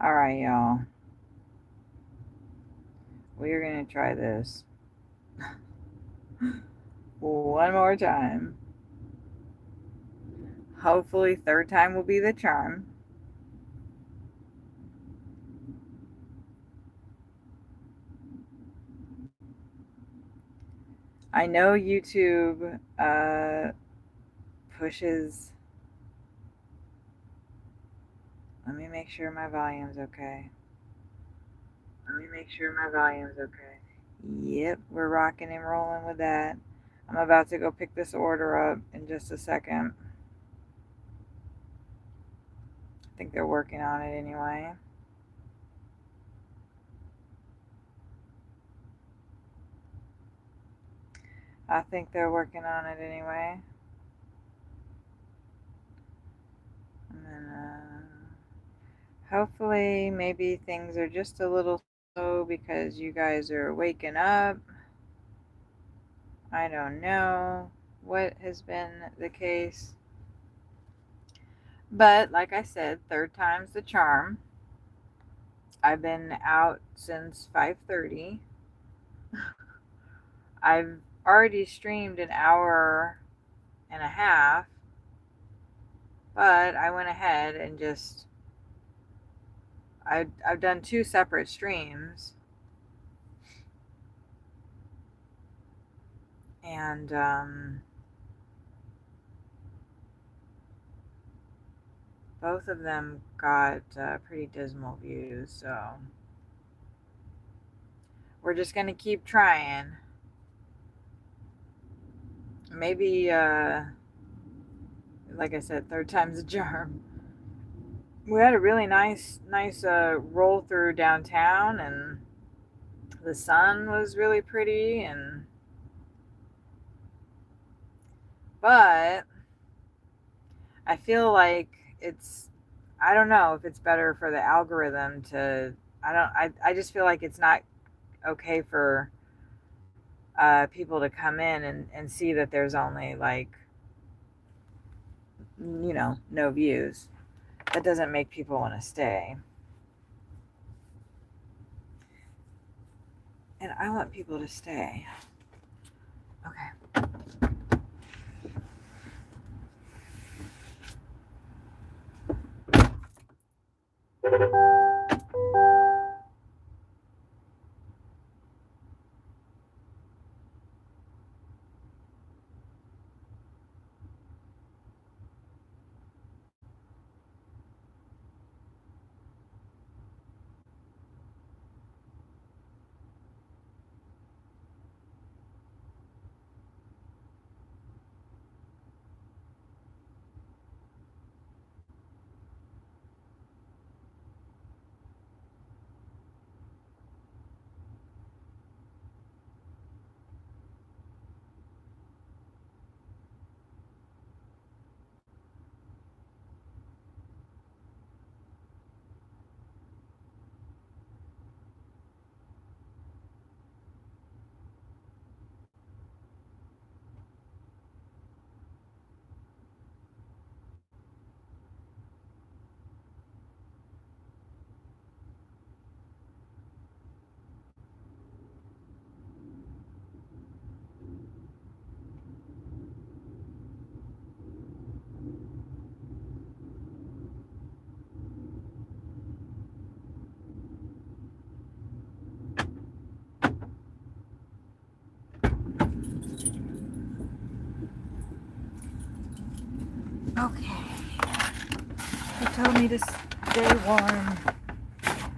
Alright, y'all. We're gonna try this one more time. Hopefully, third time will be the charm. I know YouTube pushes. Let me make sure my volume's okay. Yep, we're rocking and rolling with that. I'm about to go pick this order up in just a second. I think they're working on it anyway. I think they're working on it anyway. And then, hopefully, maybe things are just a little slow because you guys are waking up. I don't know what has been the case. But, like I said, third time's the charm. I've been out since 5:30. I've already streamed an hour and a half, but I went ahead and just I've done 2 separate streams, and both of them got pretty dismal views, so we're just gonna keep trying. Maybe like I said, third time's a charm. We had a really nice roll through downtown, and the sun was really pretty, but I feel like I don't know if it's better for the algorithm to, I just feel like it's not okay for people to come in and see that there's only like, no views. That doesn't make people want to stay. And I want people to stay. Okay. Okay. He told me to stay warm,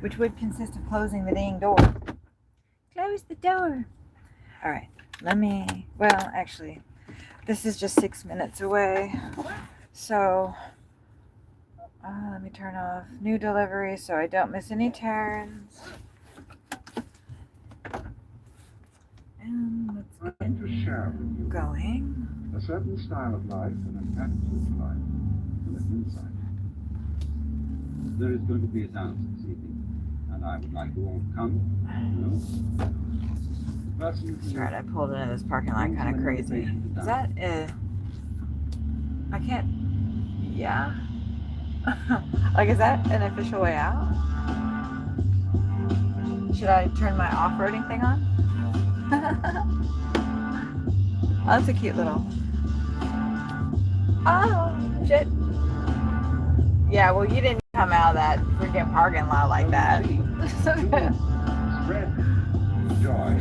which would consist of closing the dang door. Close the door. All right. Actually, this is just 6 minutes away. So, let me turn off new delivery so I don't miss any turns. And let's get going. A certain style of life and an attitude to life to live inside. There is going to be a dance this evening, and I would like you all to come. That's right, I pulled into this parking lot kind of crazy. Is that I can't, yeah. Like, is that an official way out? Should I turn my off-roading thing on? Oh, that's a cute little. Oh, shit. Yeah, well, you didn't come out of that freaking parking lot like that.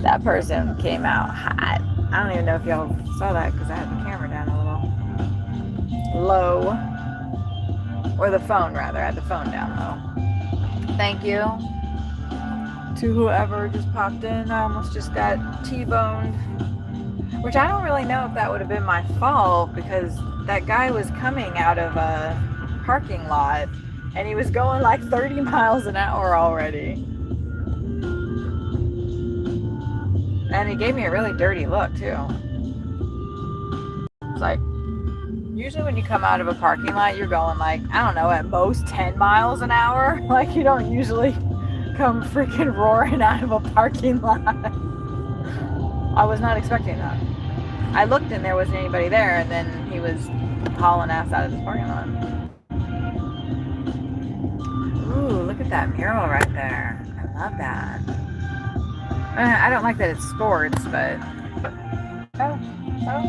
That person came out hot. I don't even know if y'all saw that because I had the camera down a little low. Or the phone, rather. I had the phone down low. Thank you to whoever just popped in. I almost just got T-boned. Which I don't really know if that would have been my fault because that guy was coming out of a parking lot and he was going like 30 miles an hour already. And he gave me a really dirty look too. It's like, usually when you come out of a parking lot, you're going like, I don't know, at most 10 miles an hour. Like you don't usually come freaking roaring out of a parking lot. I was not expecting that. I looked and there wasn't anybody there, and then he was hauling ass out of this parking lot. Ooh, look at that mural right there. I love that. I don't like that it's sports, but... Oh. Ow.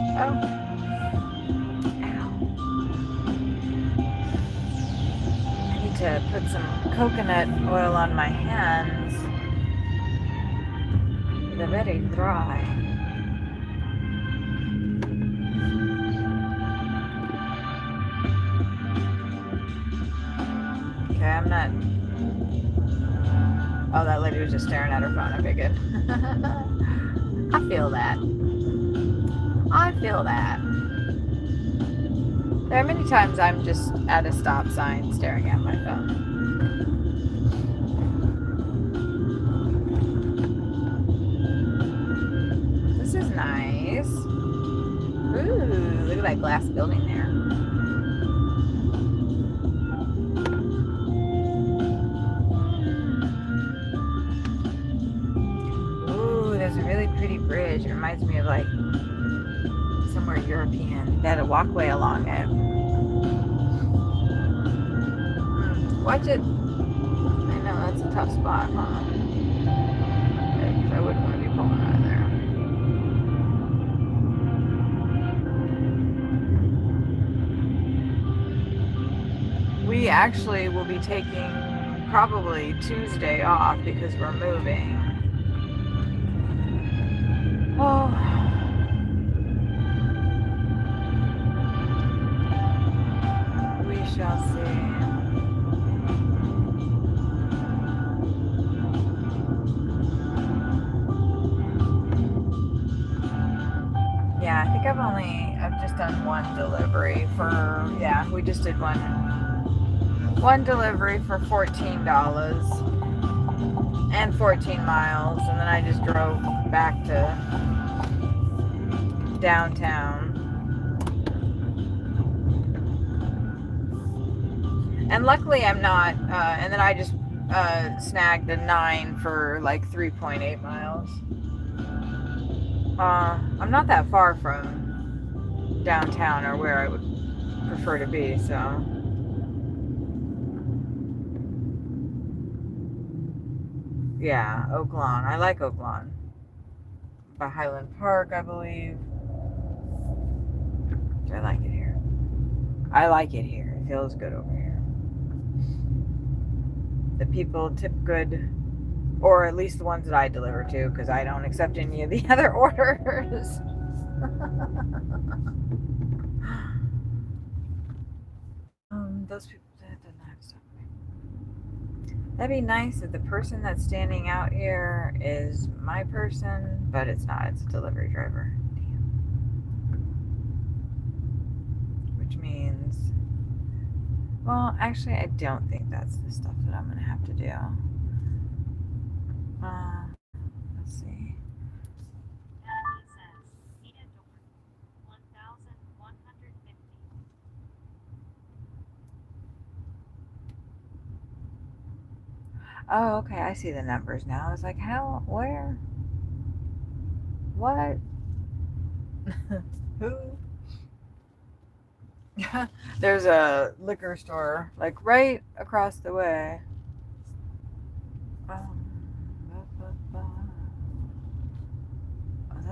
I need to put some coconut oil on my hands. They're very dry. Okay, I'm not... Oh, that lady was just staring at her phone. Okay, good. I feel that. There are many times I'm just at a stop sign staring at my phone. This is nice. Ooh, look at that glass building there. There's a really pretty bridge. It reminds me of like somewhere European. They had a walkway along it. Watch it. I know that's a tough spot, huh? I wouldn't want to be pulling out of there. We actually will be taking probably Tuesday off because we're moving. Oh. We shall see. Yeah, I think I've just done one delivery for, we just did one delivery for $14 and 14 miles, and then I just drove back to downtown. And luckily I'm not, and then I just snagged a 9 for like 3.8 miles. I'm not that far from downtown or where I would prefer to be, so. Yeah, Oak Lawn. I like Oak Lawn. By Highland Park, I believe. I like it here. It feels good over here. The people tip good, or at least the ones that I deliver to, because I don't accept any of the other orders. Those people, that doesn't have stuff. That'd be nice if the person that's standing out here is my person, but it's not. It's a delivery driver. Damn. Which means, well, actually, I don't think that's the stuff that I'm going to have to do. Let's see. Oh, okay. I see the numbers now. I was like, how? Where? What? Who? There's a liquor store like right across the way.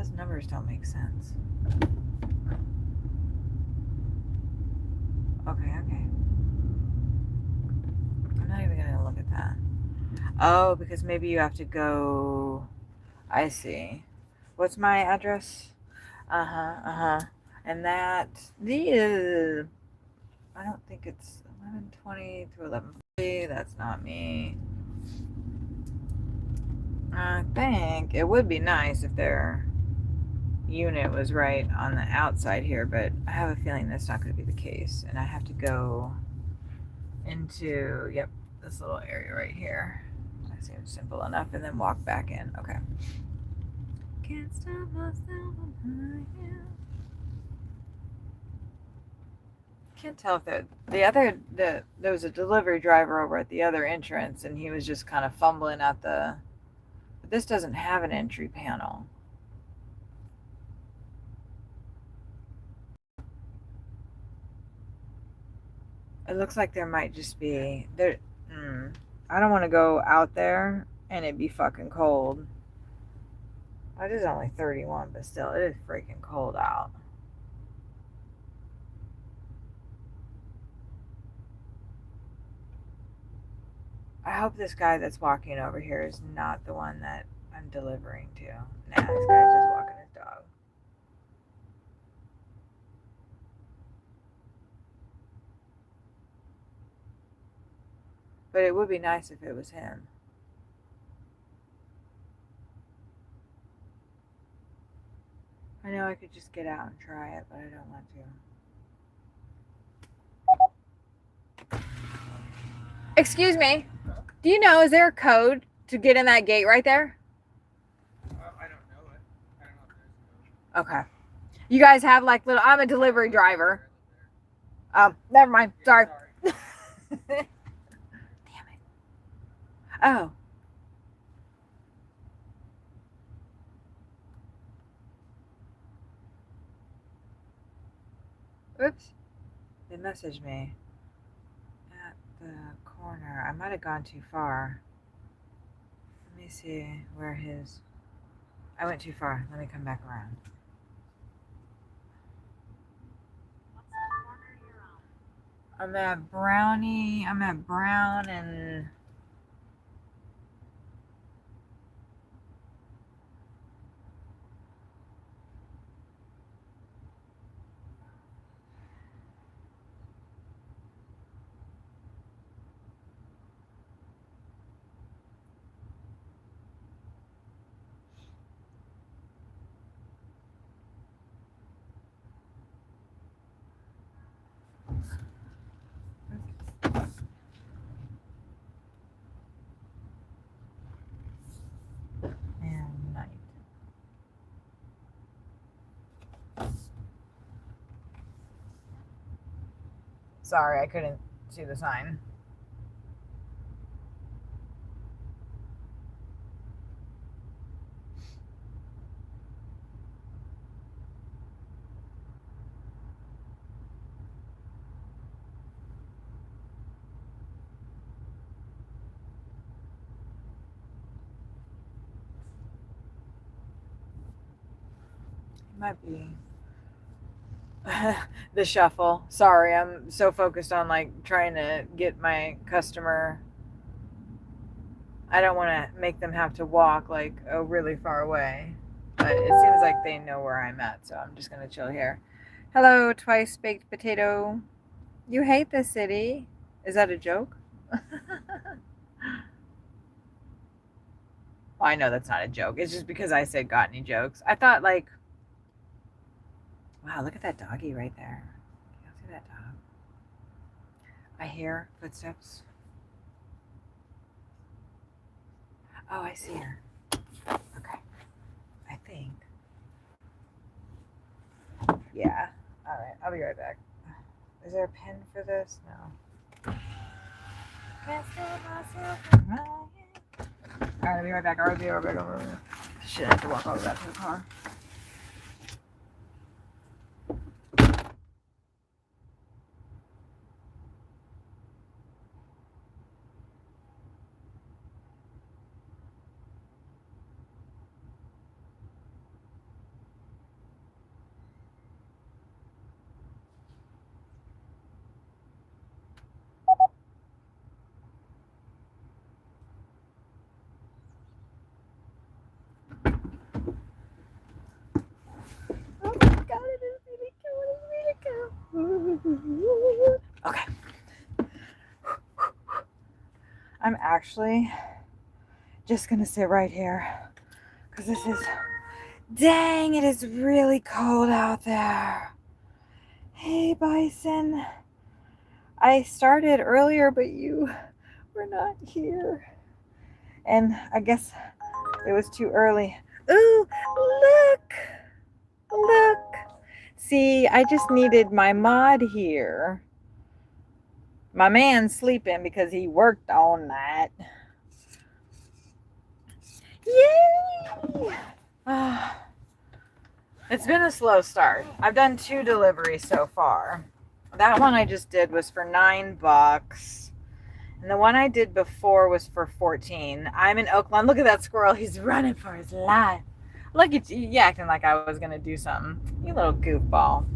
Those numbers don't make sense. Okay. I'm not even gonna look at that. Oh, because maybe you have to go. I see. What's my address? And that the I don't think it's 11:20 through 11:40. That's not me. I think it would be nice if their unit was right on the outside here, but I have a feeling that's not going to be the case, and I have to go into this little area right here. That seems simple enough, and then walk back in. Okay. Can't stop myself. Can't tell if there was a delivery driver over at the other entrance, and he was just kind of fumbling at the. But this doesn't have an entry panel. It looks like there might just be there. I don't want to go out there and it be fucking cold. It is only 31, but still, it is freaking cold out. I hope this guy that's walking over here is not the one that I'm delivering to. Nah, this guy's just walking his dog. But it would be nice if it was him. I know I could just get out and try it, but I don't want to. Excuse me. Do you know, is there a code to get in that gate right there? I don't know it. I don't know if there's a code. Okay. You guys have like little. I'm a delivery driver. Never mind. Sorry. Damn it. Oh. Oops. They messaged me at the corner. I might have gone too far. Let me see where his. I went too far. Let me come back around. What's the corner you're on? I'm at Brownie. I'm at Brown and. And Night. Sorry, I couldn't see the sign. Might be the shuffle. Sorry, I'm so focused on like trying to get my customer. I don't want to make them have to walk like really far away, but it seems like they know where I'm at, so I'm just gonna chill here. Hello, twice baked potato. You hate the city? Is that a joke? Well, I know that's not a joke. It's just because I said got any jokes. I thought like. Wow, look at that doggy right there. Can you see that dog? I hear footsteps. Oh, I see her. Okay. I think. Yeah. All right. I'll be right back. Is there a pen for this? No. Can't stop myself from crying. All right. I'll be right back. I'll be right back. Shit, I have to walk all the way back to the car. I'm actually just gonna sit right here because this is, dang, it is really cold out there. Hey, Bison. I started earlier, but you were not here. And I guess it was too early. Ooh, look. See, I just needed my mod here. My man's sleeping because he worked all night. Yay! It's been a slow start. I've done 2 deliveries so far. That one I just did was for $9. And the one I did before was for 14. I'm in Oakland. Look at that squirrel. He's running for his life. Look at you acting like I was going to do something. You little goofball.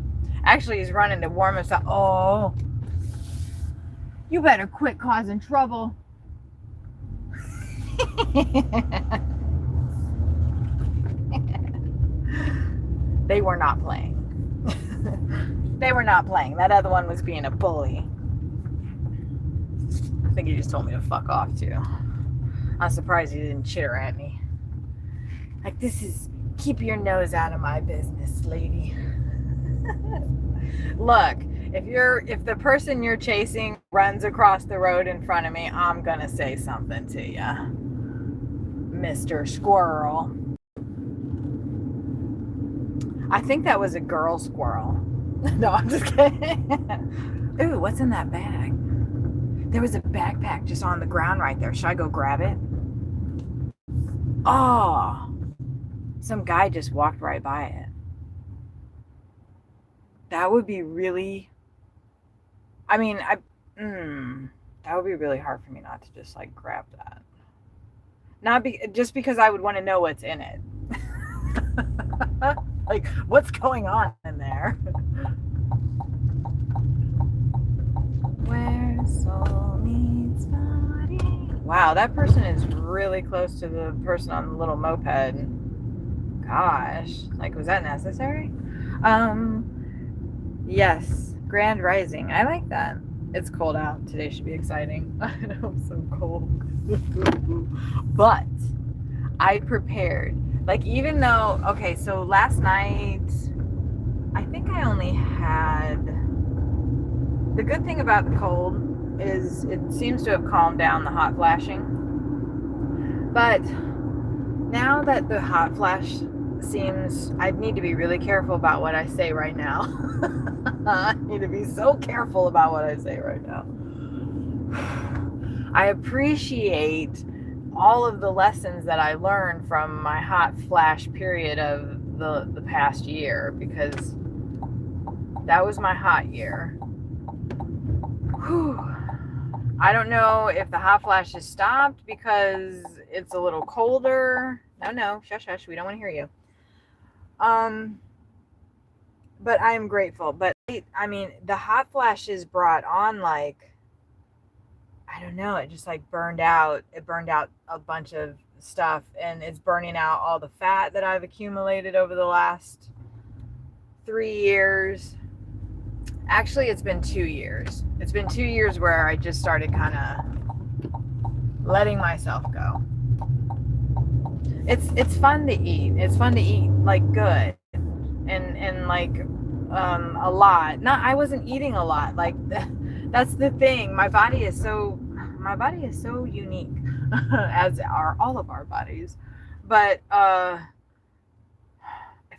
Actually, he's running to warm himself. Oh. You better quit causing trouble. They were not playing. They were not playing. That other one was being a bully. I think he just told me to fuck off too. I'm surprised he didn't chitter at me. Like, this is, keep your nose out of my business, lady. Look, if the person you're chasing runs across the road in front of me, I'm gonna say something to ya, Mr. Squirrel. I think that was a girl squirrel. No, I'm just kidding. Ooh, what's in that bag? There was a backpack just on the ground right there. Should I go grab it? Oh, some guy just walked right by it. That would be really, I mean, that would be really hard for me not to just like grab that. Just because I would want to know what's in it. Like, what's going on in there? Where soul meets body. Wow, that person is really close to the person on the little moped. Gosh, like, was that necessary? Yes, Grand Rising. I like that. It's cold out. Today should be exciting. I know, I'm so cold. But I prepared. Like, even though, okay, so last night, I think I only had, the good thing about the cold is it seems to have calmed down the hot flashing. But now that the hot flash seems, I need to be really careful about what I say right now. I need to be so careful about what I say right now. I appreciate all of the lessons that I learned from my hot flash period of the past year, because that was my hot year. Whew. I don't know if the hot flash has stopped because it's a little colder. No, shush, we don't want to hear you. But I am grateful. But I mean, the hot flashes brought on, like, I don't know, it just like burned out a bunch of stuff, and it's burning out all the fat that I've accumulated over the last 3 years. Actually, it's been 2 years. It's been 2 years where I just started kind of letting myself go. It's fun to eat. It's fun to eat like good and like a lot. I wasn't eating a lot. Like, that's the thing. My body is so unique, as are all of our bodies. But if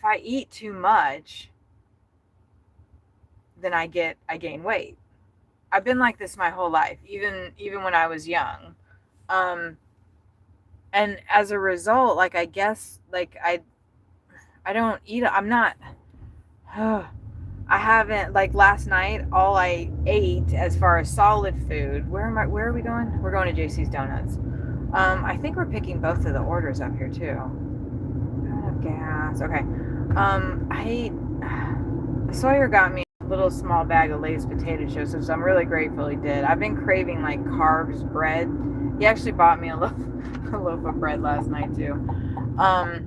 I eat too much, then I gain weight. I've been like this my whole life, even when I was young. And as a result, like, I guess, like, I don't eat, I'm not, I haven't, like, last night, all I ate as far as solid food, where are we going? We're going to JC's Donuts. I think we're picking both of the orders up here too. I don't have gas. Okay. Sawyer got me a little small bag of Lay's potato chips, which I'm really grateful he did. I've been craving like carbs, bread. He actually bought me a loaf of bread last night too. God,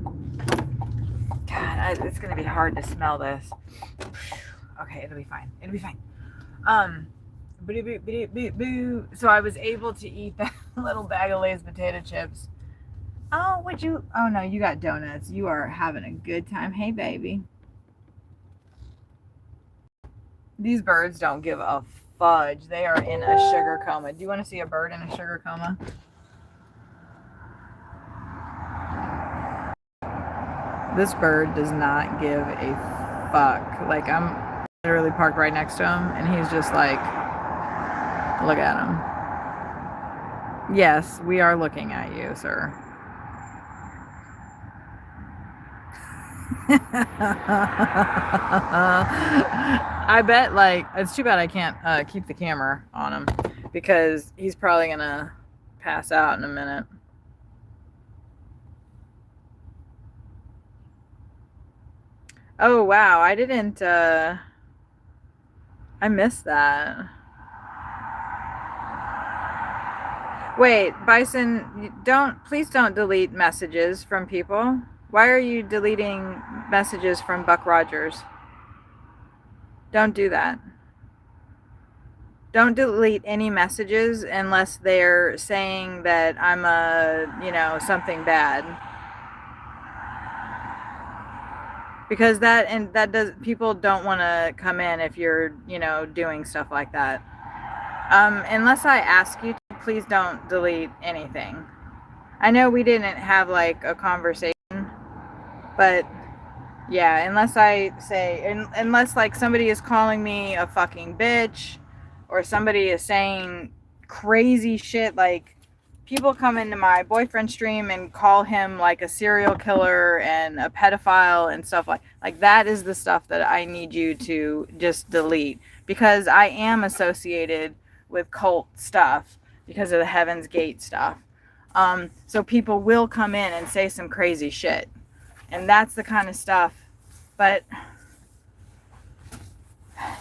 it's gonna be hard to smell this. Okay, it'll be fine. So I was able to eat that little bag of Lay's potato chips. Oh, would you? Oh no, you got donuts. You are having a good time. Hey, baby. These birds don't give a fudge. They are in a sugar coma. Do you want to see a bird in a sugar coma? This bird does not give a fuck. Like, I'm literally parked right next to him, and he's just like, look at him. Yes, we are looking at you, sir. I bet, like, it's too bad I can't keep the camera on him, because he's probably gonna pass out in a minute. Oh wow, I didn't I missed that. Wait, Bison, please don't delete messages from people. Why are you deleting messages from Buck Rogers? Don't do that. Don't delete any messages unless they're saying that I'm something bad. Because that does, people don't want to come in if you're, doing stuff like that. Unless I ask you to, please don't delete anything. I know we didn't have like a conversation, but yeah, unless I say, unless like somebody is calling me a fucking bitch, or somebody is saying crazy shit, like people come into my boyfriend's stream and call him like a serial killer and a pedophile and stuff like that is the stuff that I need you to just delete, because I am associated with cult stuff because of the Heaven's Gate stuff. So people will come in and say some crazy shit. And that's the kind of stuff. But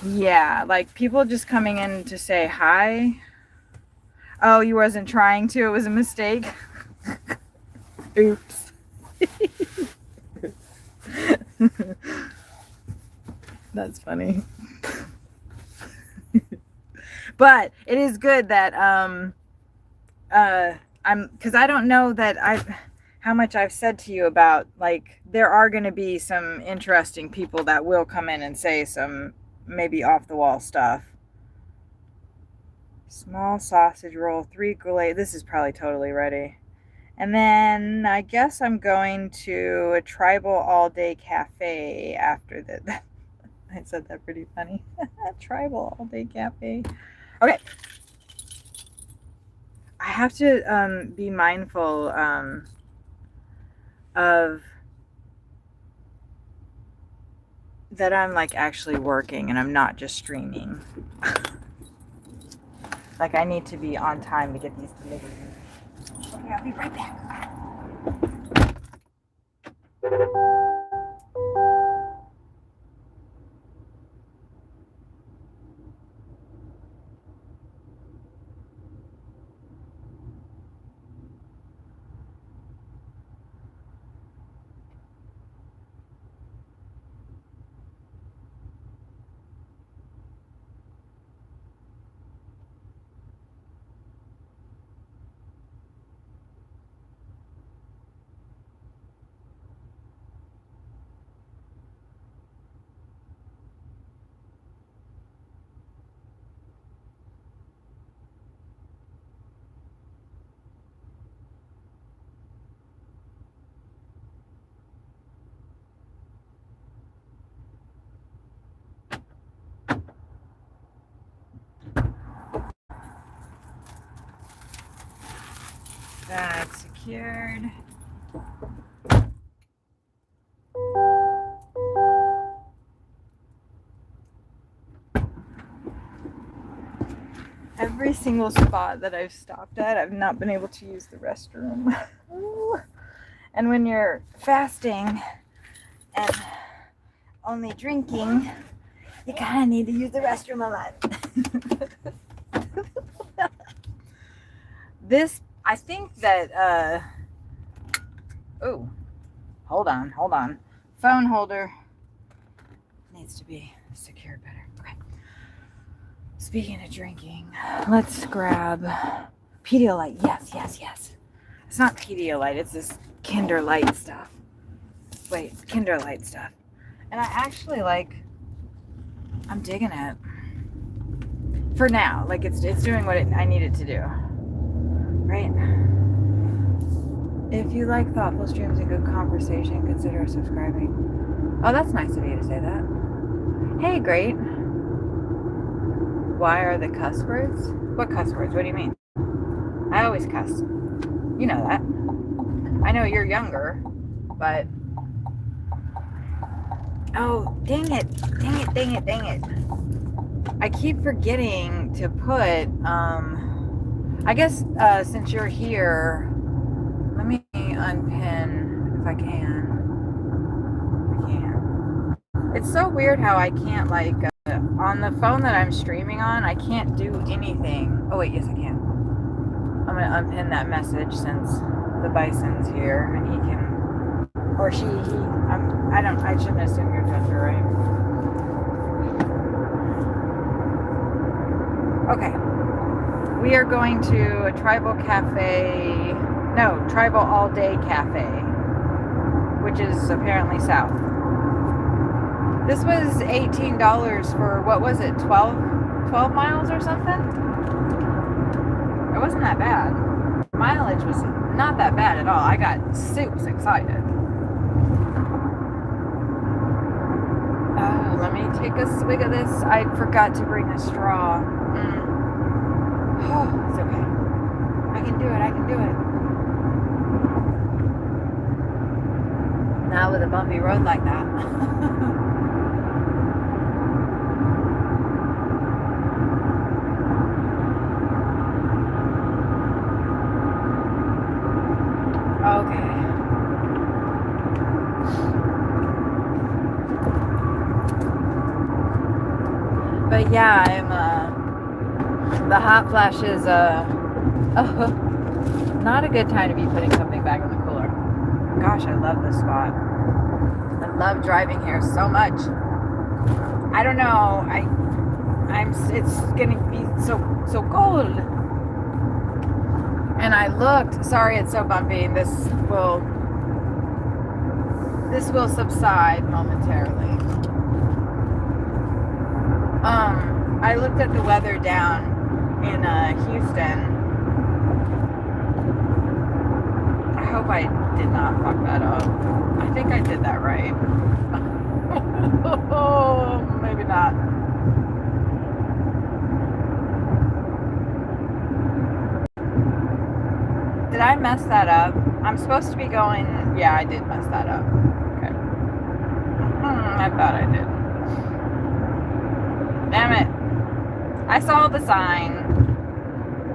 yeah, like people just coming in to say hi. Oh, you wasn't trying to, it was a mistake. Oops. That's funny. But it is good that because I don't know that how much I've said to you about, like, there are going to be some interesting people that will come in and say some maybe off the wall stuff. Small sausage roll, 3 goulet. This is probably totally ready. And then I guess I'm going to a tribal all day cafe after that. I said that pretty funny. Tribal all day cafe. Okay. I have to be mindful of that I'm like actually working and I'm not just streaming. Like I need to be on time to get these deliveries. Okay, I'll be right back. That's secured. Every single spot that I've stopped at, I've not been able to use the restroom. And when you're fasting and only drinking, you kind of need to use the restroom a lot. This, I think that, oh, hold on. Phone holder needs to be secured better. Okay. Speaking of drinking, let's grab Pedialyte. Yes. It's not Pedialyte, it's this Kinder Light stuff. Wait, Kinder Light stuff. And I actually I'm digging it. For now, it's doing what I need it to do. Right? If you like thoughtful streams and good conversation, consider subscribing. Oh, that's nice of you to say that. Hey, great. Why are the cuss words? What cuss words? What do you mean? I always cuss. You know that. I know you're younger, but... Oh, dang it. I keep forgetting to put, I guess, since you're here, let me unpin if I can. It's so weird how I can't, on the phone that I'm streaming on, I can't do anything. Oh, wait, yes, I can. I'm going to unpin that message since the bison's here and he can, or she, I shouldn't assume you're gender, right? Okay. We are going to a tribal all day cafe, which is apparently south. This was $18 for, what was it, 12 miles or something? It wasn't that bad. Mileage was not that bad at all. I got super excited. Oh, let me take a swig of this. I forgot to bring a straw. Oh, it's okay. I can do it. Not with a bumpy road like that. Okay. But yeah, the hot flash is not a good time to be putting something back in the cooler. Gosh, I love this spot. I love driving here so much. I don't know. It's gonna be so cold. And I looked. Sorry, it's so bumpy. This will subside momentarily. I looked at the weather down in Houston. I hope I did not fuck that up. I think I did that right. Oh, maybe not. Did I mess that up? I'm supposed to be going... Yeah, I did mess that up. Okay. I thought I did. Damn it. I saw the sign.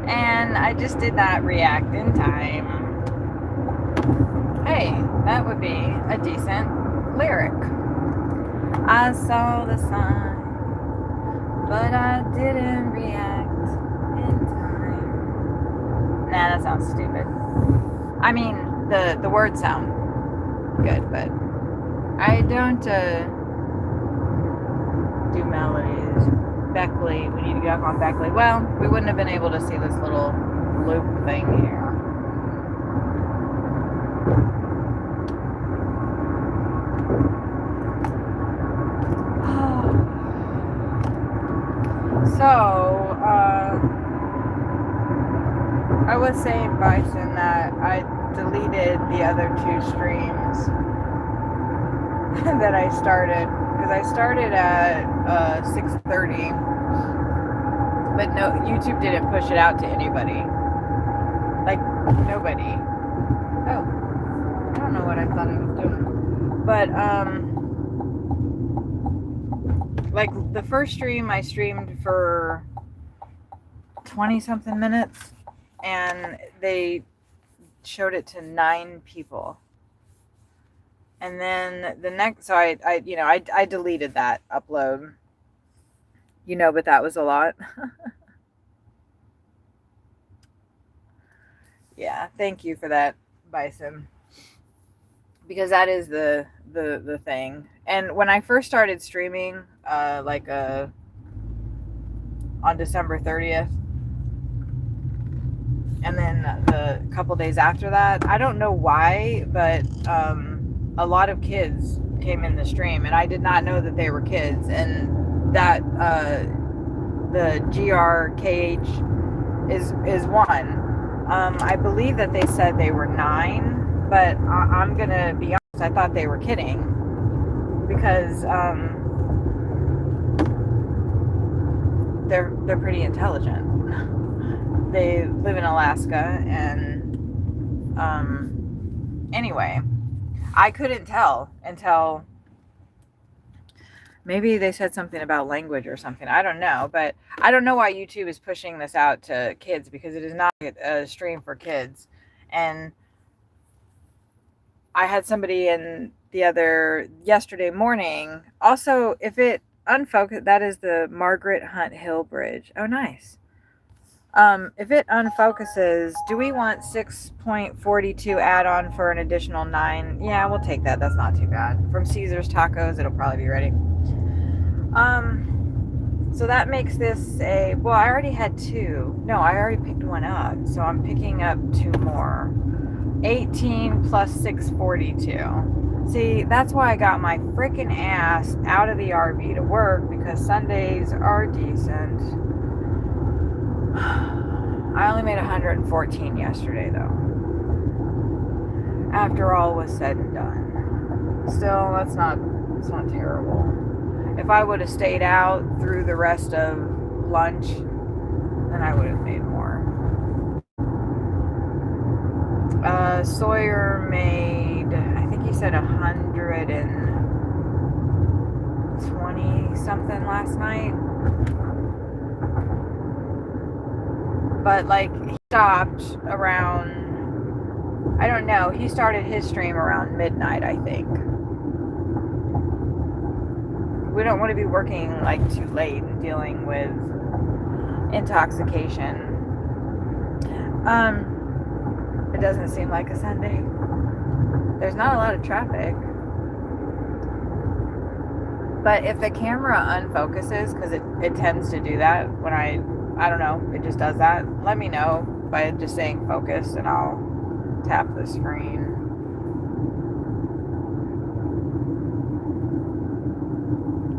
And I just did not react in time. Hey, that would be a decent lyric. I saw the sign, but I didn't react in time. Nah, that sounds stupid. I mean, the words sound good, but I don't do melodies. Beckley, we need to go on Beckley. Well, we wouldn't have been able to see this little loop thing here. So, I was saying, Bison, that I deleted the other 2 streams that I started. Because I started at 6:30. But no, YouTube didn't push it out to anybody. Nobody. Oh. I don't know what I thought I was doing. But, the first stream I streamed for 20-something minutes, and they showed it to 9 people. And then the next, so I deleted that upload, but that was a lot. Yeah, thank you for that, Bison. Because that is the thing. And when I first started streaming, on December 30th. And then the couple days after that, I don't know why, but a lot of kids came in the stream, and I did not know that they were kids. And that the GRKH is one. I believe that they said they were 9, but I'm gonna be honest, I thought they were kidding, because they're pretty intelligent. They live in Alaska, and anyway, I couldn't tell until maybe they said something about language or something. I don't know, but I don't know why YouTube is pushing this out to kids, because it is not a stream for kids. And I had somebody in yesterday morning. Also, if it unfocused, that is the Margaret Hunt Hill Bridge. Oh, nice. If it unfocuses, do we want 6.42 add-on for an additional 9? Yeah, we'll take that. That's not too bad. From Caesar's Tacos, it'll probably be ready. So that makes this well, I already had 2. No, I already picked one up. So I'm picking up 2 more. 18 plus 642. See, that's why I got my freaking ass out of the RV to work, because Sundays are decent. I only made 114 yesterday, though. After all was said and done. Still, it's not terrible. If I would have stayed out through the rest of lunch, then I would have made more. Sawyer made, I think he said 120 something last night. But like, he stopped around, I don't know, he started his stream around midnight, I think. We don't want to be working like too late and dealing with intoxication. It doesn't seem like a Sunday. There's not a lot of traffic. But if the camera unfocuses, because it tends to do that when I don't know, it just does that, let me know by just saying focus, and I'll tap the screen.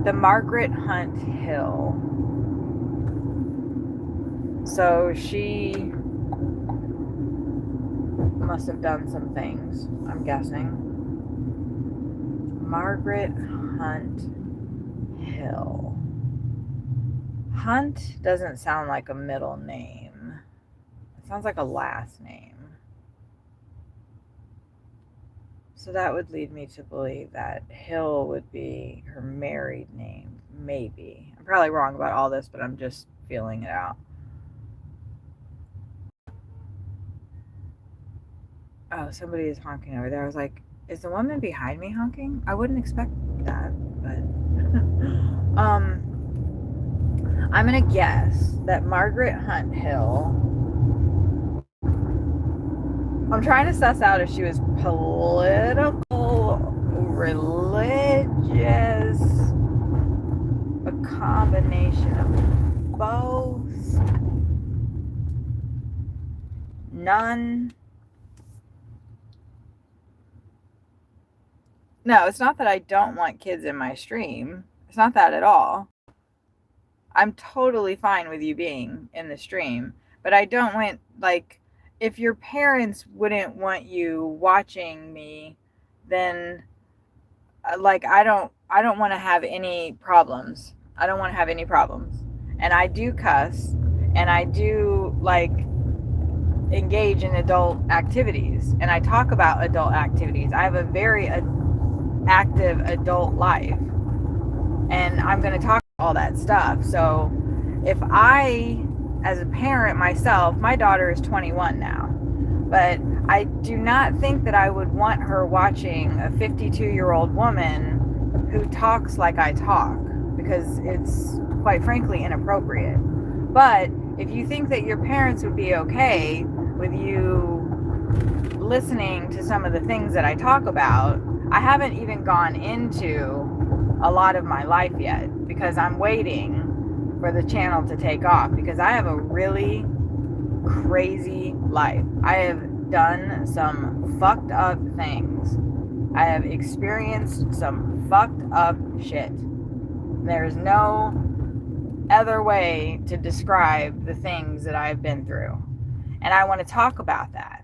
The Margaret Hunt Hill. So she must have done some things, I'm guessing. Margaret Hunt Hill. Hunt doesn't sound like a middle name. It sounds like a last name. So that would lead me to believe that Hill would be her married name. Maybe. I'm probably wrong about all this, but I'm just feeling it out. Oh, somebody is honking over there. I was like, is the woman behind me honking? I wouldn't expect that, but I'm gonna guess that Margaret Hunt Hill, I'm trying to suss out if she was political, religious, a combination of both, none. No, it's not that I don't want kids in my stream. It's not that at all. I'm totally fine with you being in the stream, but I don't want, like, if your parents wouldn't want you watching me, then like I don't want to have any problems. I don't want to have any problems. And I do cuss, and I do like engage in adult activities, and I talk about adult activities. I have a very active adult life, and I'm going to talk all that stuff. So if I, as a parent myself, my daughter is 21 now, but I do not think that I would want her watching a 52-year-old woman who talks like I talk, because it's quite frankly inappropriate. But if you think that your parents would be okay with you listening to some of the things that I talk about, I haven't even gone into a lot of my life yet, because I'm waiting for the channel to take off, because I have a really crazy life. I have done some fucked up things. I have experienced some fucked up shit. There's no other way to describe the things that I've been through. And I want to talk about that.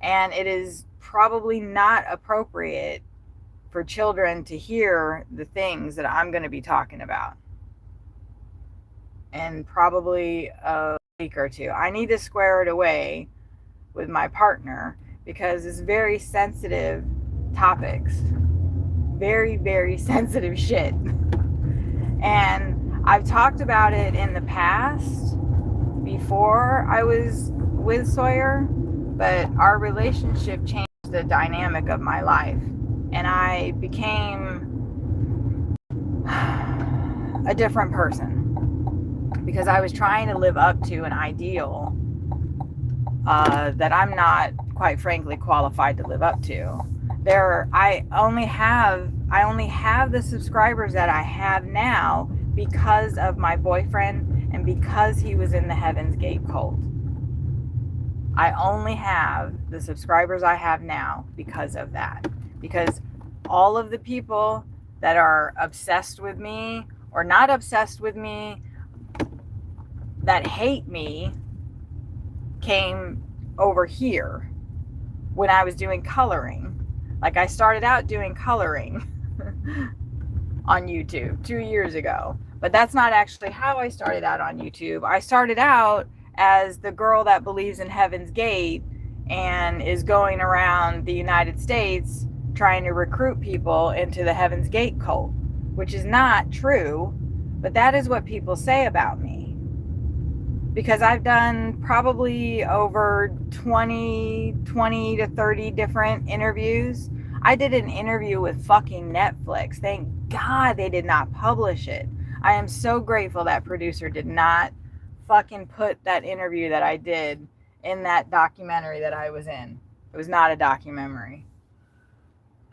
And it is probably not appropriate for children to hear the things that I'm going to be talking about. And probably a week or two. I need to square it away with my partner, because it's very sensitive topics. Very, very sensitive shit. And I've talked about it in the past before I was with Sawyer, but our relationship changed the dynamic of my life. And I became a different person because I was trying to live up to an ideal that I'm not, quite frankly, qualified to live up to. I only have the subscribers that I have now because of my boyfriend and because he was in the Heaven's Gate cult. I only have the subscribers I have now because of that. Because all of the people that are obsessed with me or not obsessed with me, that hate me, came over here when I was doing coloring. Like, I started out doing coloring on YouTube 2 years ago. But that's not actually how I started out on YouTube. I started out as the girl that believes in Heaven's Gate and is going around the United States trying to recruit people into the Heaven's Gate cult, which is not true, but that is what people say about me. Because I've done probably over 20 to 30 different interviews. I did an interview with fucking Netflix. Thank God they did not publish it. I am so grateful that producer did not fucking put that interview that I did in that documentary that I was in. It was not a documentary.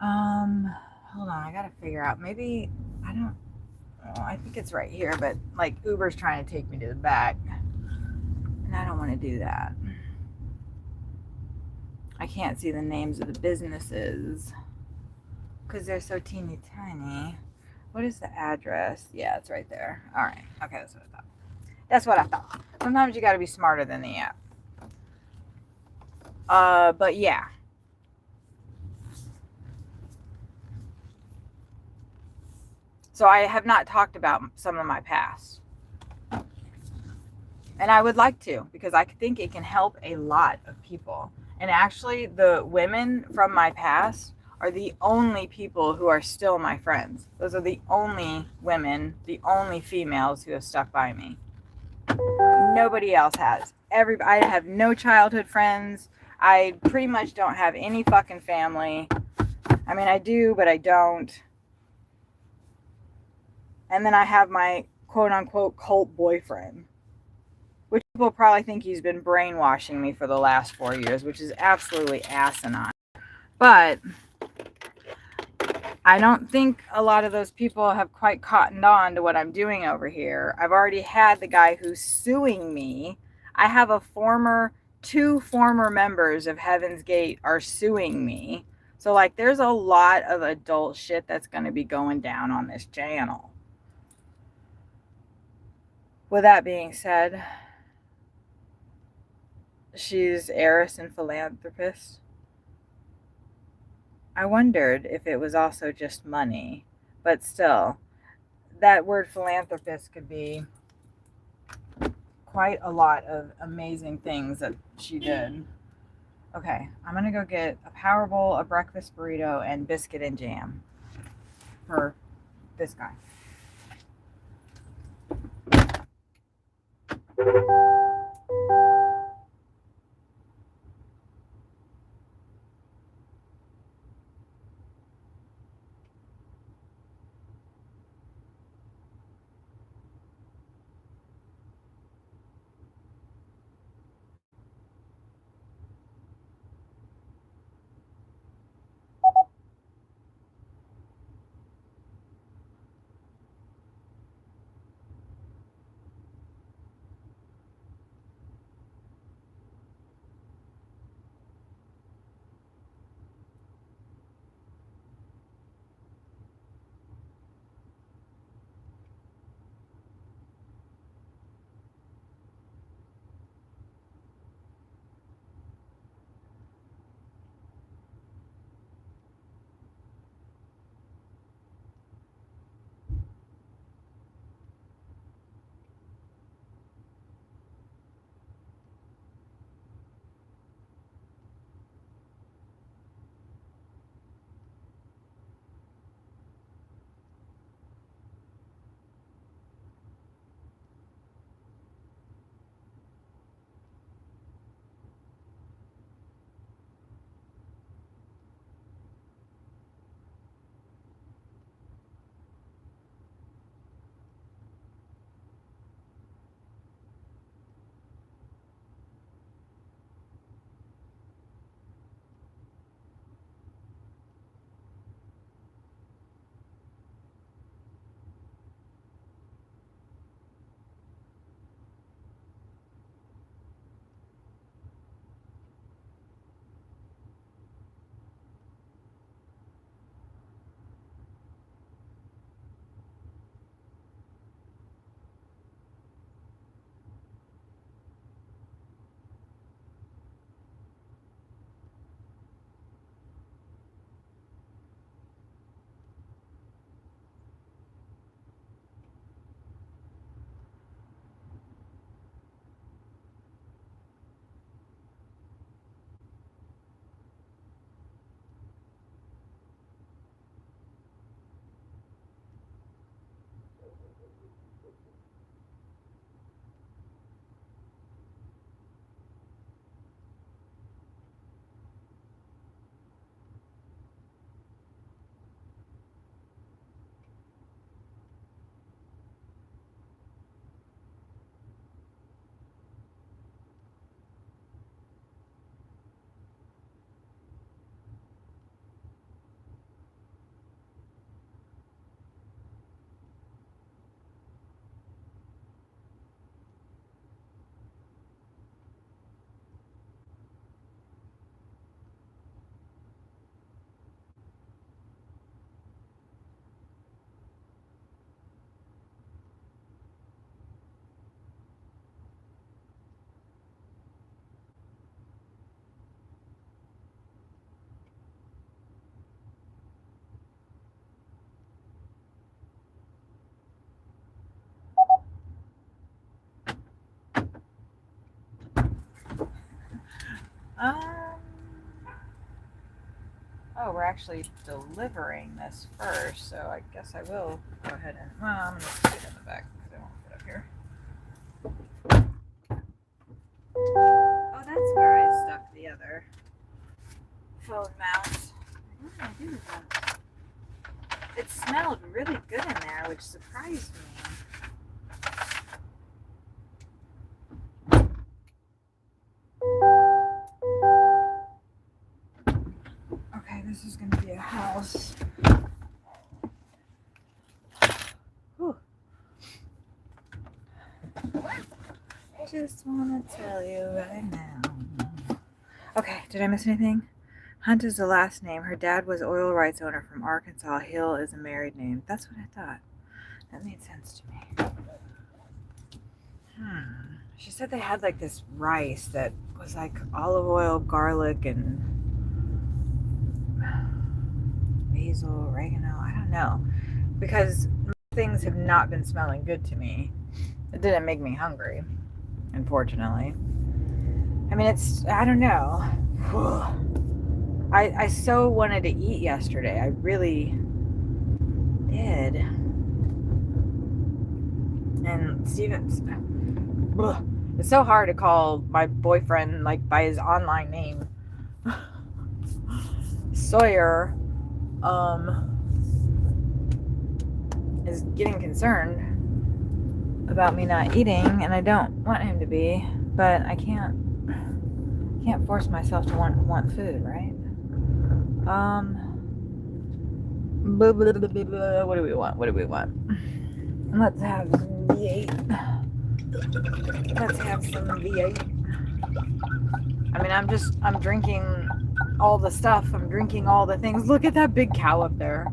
Hold on, I gotta figure out. Maybe, I think it's right here, but like Uber's trying to take me to the back. And I don't want to do that. I can't see the names of the businesses because they're so teeny tiny. What is the address? Yeah, it's right there. All right. Okay, that's what I thought. That's what I thought. Sometimes you got to be smarter than the app. But yeah. So I have not talked about some of my past. And I would like to, because I think it can help a lot of people. And actually, the women from my past are the only people who are still my friends. Those are the only women, the only females who have stuck by me. Nobody else has. I have no childhood friends. I pretty much don't have any fucking family. I mean, I do, but I don't. And then I have my quote-unquote cult boyfriend, which people probably think he's been brainwashing me for the last 4 years, which is absolutely asinine. But I don't think a lot of those people have quite cottoned on to what I'm doing over here. I've already had the guy who's suing me. I have two former members of Heaven's Gate are suing me. So, like, there's a lot of adult shit that's going to be going down on this channel. With that being said, she's heiress and philanthropist. I wondered if it was also just money, but still, that word philanthropist could be quite a lot of amazing things that she did. Okay, I'm gonna go get a power bowl, a breakfast burrito, and biscuit and jam for this guy. Oh, we're actually delivering this first, so I guess I will go ahead and. Well, I'm gonna stick it in the back because I won't get up here. Oh, that's where I stuck the other phone mouse. What did I do with that? It smelled really good in there, which surprised me. Okay, this is gonna be a house. Whew. I just wanna tell you right now. Okay, did I miss anything? Hunt is the last name. Her dad was oil rights owner from Arkansas. Hill is a married name. That's what I thought. That made sense to me. She said they had like this rice that was like olive oil, garlic, and basil, oregano. I don't know. Because things have not been smelling good to me. It didn't make me hungry, unfortunately. I mean, I don't know. I so wanted to eat yesterday. I really did. And Steven's. It's so hard to call my boyfriend like by his online name. Sawyer is getting concerned about me not eating, and I don't want him to be, but I can't force myself to want food, right? What do we want? Let's have some V8. Let's have some V8. I mean, I'm drinking all the stuff. I'm drinking all the things. Look at that big cow up there.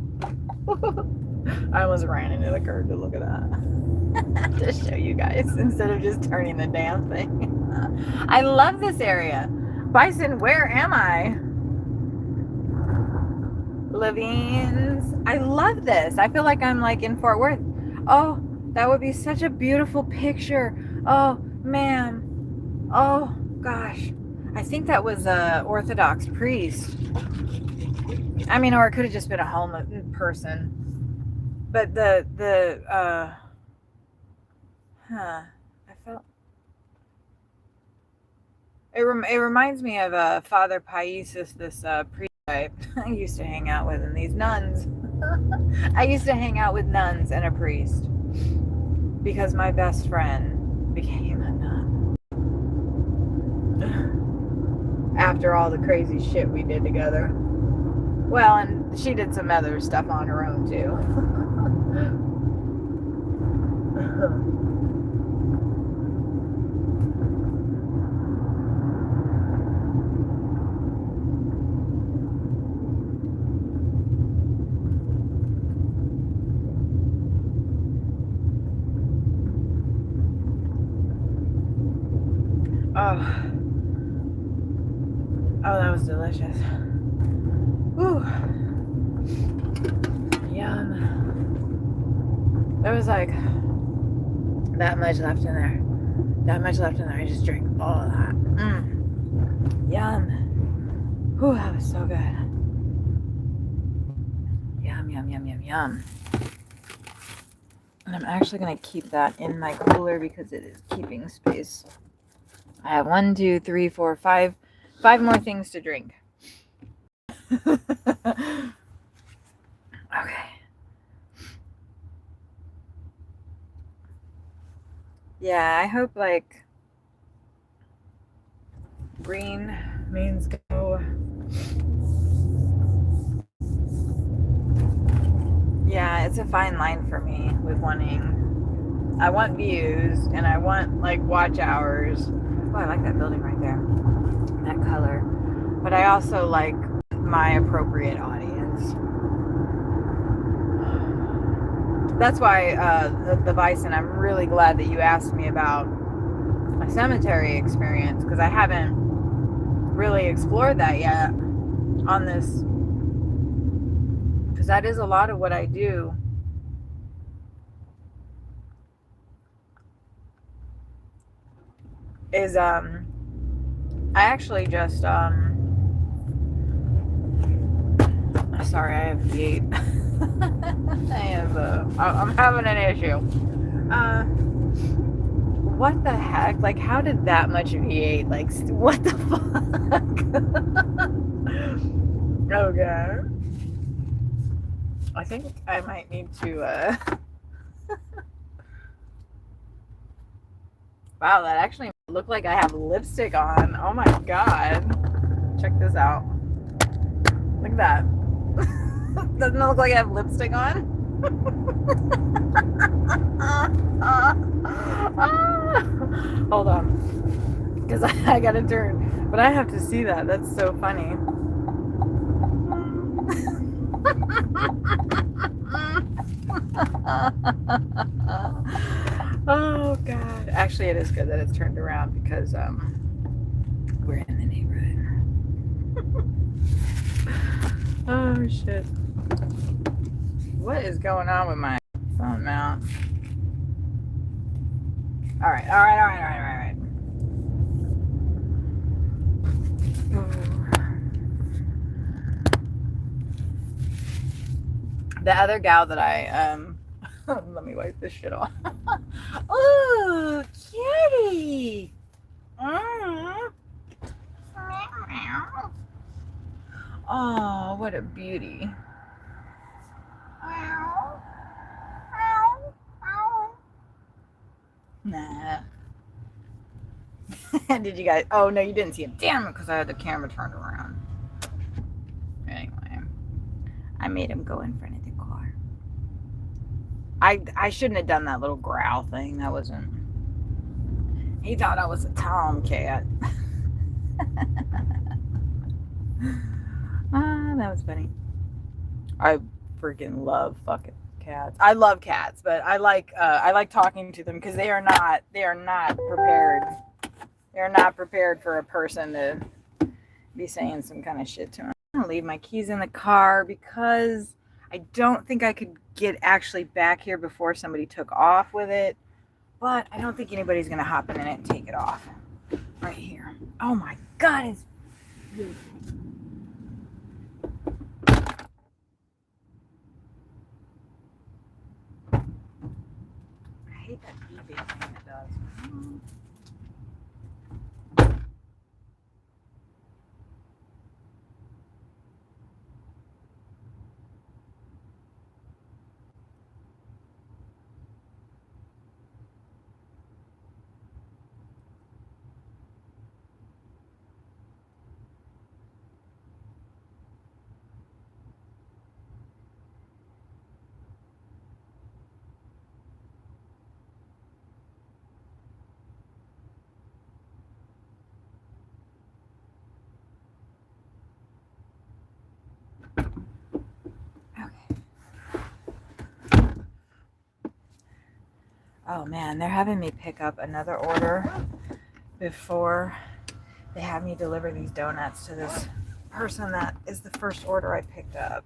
I almost ran into the curb to look at that. To show you guys instead of just turning the damn thing. I love this area. Bison, where am I? Levine's. I love this. I feel like I'm like in Fort Worth. Oh, that would be such a beautiful picture. Oh, man. Oh, gosh. I think that was a Orthodox priest. I mean, or it could have just been a homeless person. But I felt it reminds me of Father Paisis, this priest I used to hang out with, and these nuns. I used to hang out with nuns and a priest because my best friend became a nun after all the crazy shit we did together. Well, and she did some other stuff on her own too. Oh, that was delicious. Whew. Yum. There was like that much left in there. I just drank all of that. Yum. Whew, that was so good. Yum. And I'm actually going to keep that in my cooler because it is keeping space. I have 1, 2, 3, 4, 5 more things to drink. Okay. Yeah, I hope like green means go. Yeah, it's a fine line for me with wanting. I want views and I want like watch hours. Oh, I like that building right there. That color. But I also like my appropriate audience. That's why the bison, I'm really glad that you asked me about a cemetery experience because I haven't really explored that yet on this, because that is a lot of what I do. Is I actually just sorry, I have V8. I'm having an issue. What the heck? Like, how did that much V8? Like, what the fuck? Okay. I think I might need to, wow, that actually looked like I have lipstick on. Oh my god. Check this out. Look at that. Doesn't it look like I have lipstick on? Hold on. Because I gotta turn. But I have to see that. That's so funny. Oh god. Actually, it is good that it's turned around because we're in the neighborhood. Oh shit. What is going on with my phone mount? Alright. The other gal that I let me wipe this shit off. Ooh, kitty. Oh, what a beauty. Nah. Did you guys? Oh no, you didn't see him. Damn it, because I had the camera turned around. Anyway, I made him go in front of the car. I shouldn't have done that little growl thing. That wasn't. He thought I was a tomcat. That was funny. I freaking love fucking cats. I love cats, but I like talking to them because they are not prepared. They're not prepared for a person to be saying some kind of shit to them. I'm gonna leave my keys in the car because I don't think I could get actually back here before somebody took off with it. But I don't think anybody's gonna hop in it and take it off. Right here. Oh my god, it's beautiful. I hate that beeping thing it does. Oh man, they're having me pick up another order before they have me deliver these donuts to this person that is the first order I picked up.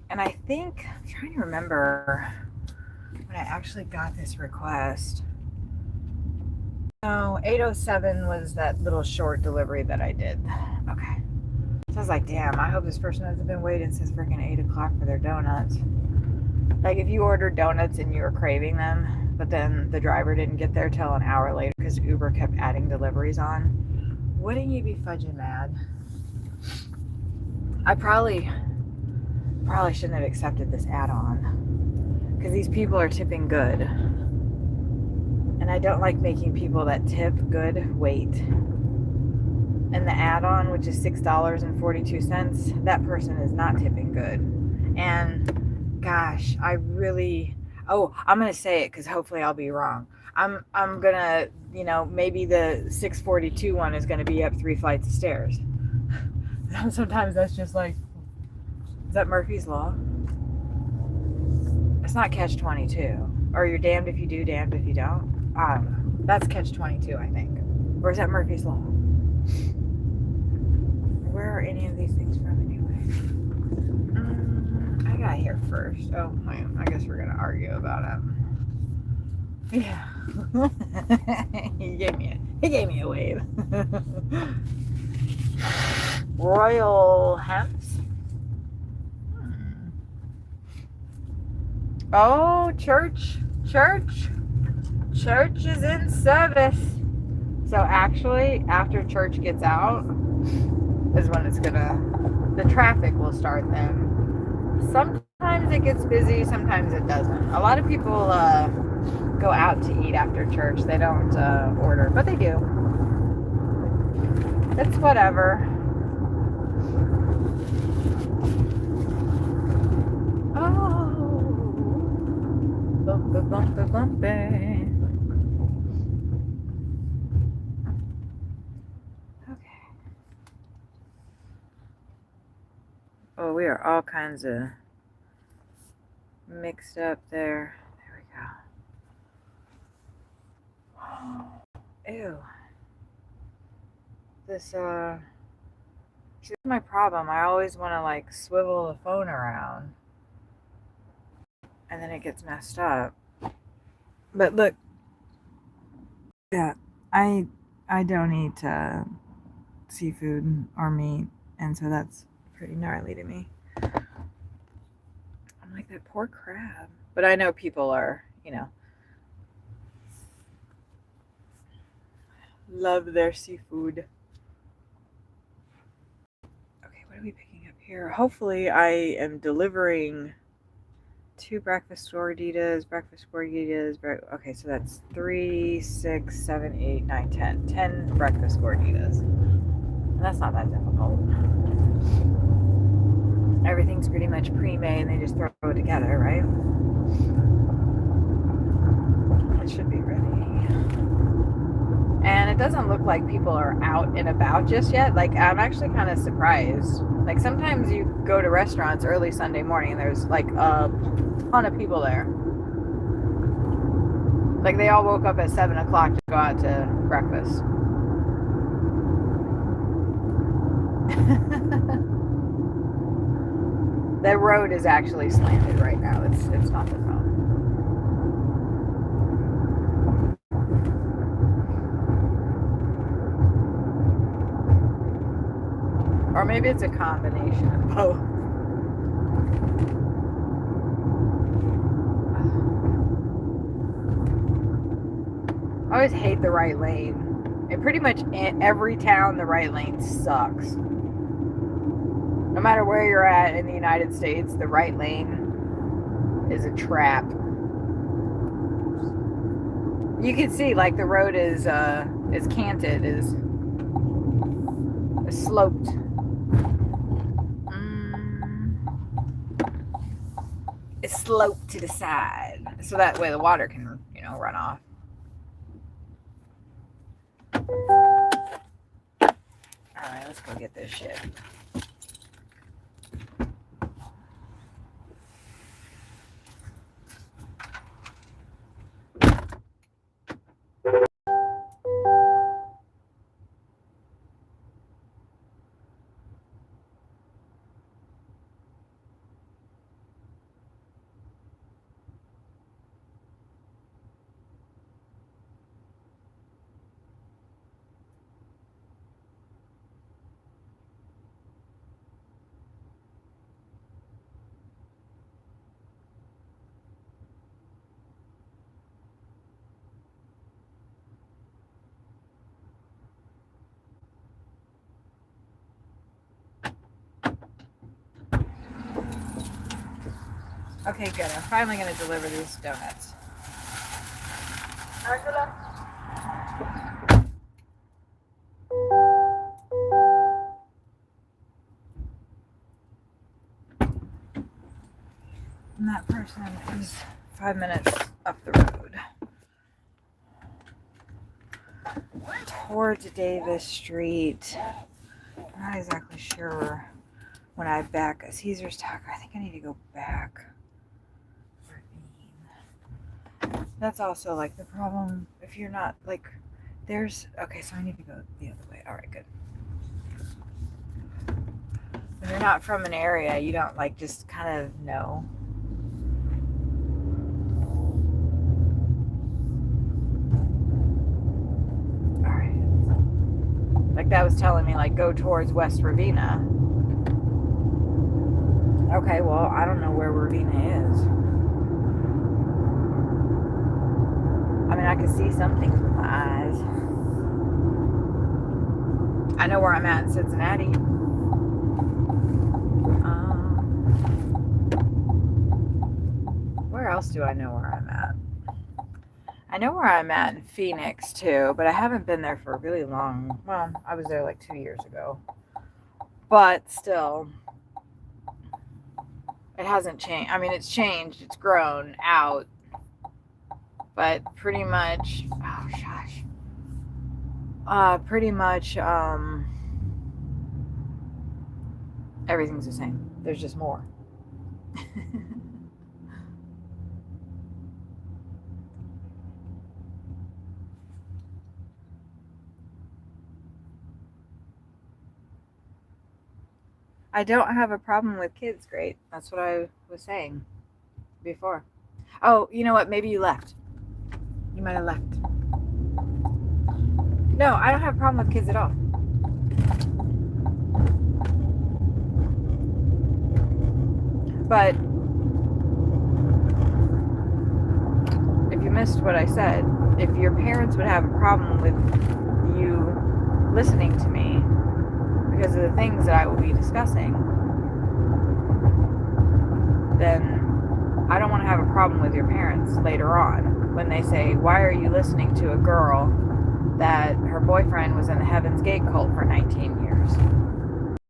And I think, I'm trying to remember when I actually got this request. No, 8:07 was that little short delivery that I did. Okay. So I was like, damn, I hope this person hasn't been waiting since freaking 8 o'clock for their donuts. Like if you ordered donuts and you were craving them, but then the driver didn't get there till an hour later because Uber kept adding deliveries on, wouldn't you be fudging mad? I probably shouldn't have accepted this add-on because these people are tipping good. And I don't like making people that tip good wait. And the add-on, which is $6.42, that person is not tipping good. And gosh, I'm gonna say it because hopefully I'll be wrong. I'm gonna, maybe the 642 one is gonna be up 3 flights of stairs. Sometimes that's just like, is that Murphy's Law? It's not catch-22. Or you're damned if you do, damned if you don't. I don't know. That's catch-22, I think. Or is that Murphy's Law? Where are any of these things from anyway? I got here first. Oh man, I guess we're gonna argue about it. Yeah. He gave me a wave. Royal Hemps. Oh, church is in service. So actually, after church gets out, is when the traffic will start then. Sometimes it gets busy, sometimes it doesn't. A lot of people go out to eat after church. They don't order, but they do. It's whatever. Oh, bumpy. Okay. Oh, we are all kinds of mixed up there. There we go. Ew. This is my problem. I always want to like swivel the phone around, and then it gets messed up. But look, yeah, I don't eat seafood or meat, and so that's pretty gnarly to me. I'm like that poor crab, but I know people are, love their seafood. Okay, what are we picking up here? Hopefully, I am delivering 2 breakfast gorditas. Okay, so that's 3, 6, 7, 8, 9, 10. 10 breakfast gorditas. And that's not that difficult. Everything's pretty much pre-made and they just throw it together, right? It should be ready. And it doesn't look like people are out and about just yet. Like, I'm actually kind of surprised. Like, sometimes you go to restaurants early Sunday morning and there's like a ton of people there. Like, they all woke up at 7 o'clock to go out to breakfast. The road is actually slanted right now. It's not the phone. Or maybe it's a combination of both. I always hate the right lane. In pretty much every town, the right lane sucks. No matter where you're at in the United States, the right lane is a trap. You can see, like, the road is canted, is sloped. It's sloped to the side, so that way the water can, run off. All right, let's go get this shit. Okay, good. I'm finally going to deliver these donuts. Angela? And that person is 5 minutes up the road. Towards Davis Street. I'm not exactly sure when I back a Caesar's Taco. I think I need to go back. That's also like the problem if you're not like okay, so I need to go the other way. All right, good. If you're not from an area, you don't like just kind of know. like that was telling me like go towards West Ravenna. Okay, well, I don't know where Ravenna is. I mean, I can see some things with my eyes. I know where I'm at in Cincinnati. Where else do I know where I'm at? I know where I'm at in Phoenix too, but I haven't been there for a really long. Well, I was there like 2 years ago. But still, it hasn't changed. I mean, it's changed. It's grown out. But pretty much, oh gosh. Pretty much, everything's the same. There's just more. I don't have a problem with kids, great. That's what I was saying before. Oh, you know what? Maybe you left. You might have left. No, I don't have a problem with kids at all. But if you missed what I said, if your parents would have a problem with you listening to me because of the things that I will be discussing, then I don't want to have a problem with your parents later on when they say, why are you listening to a girl that her boyfriend was in the Heaven's Gate cult for 19 years?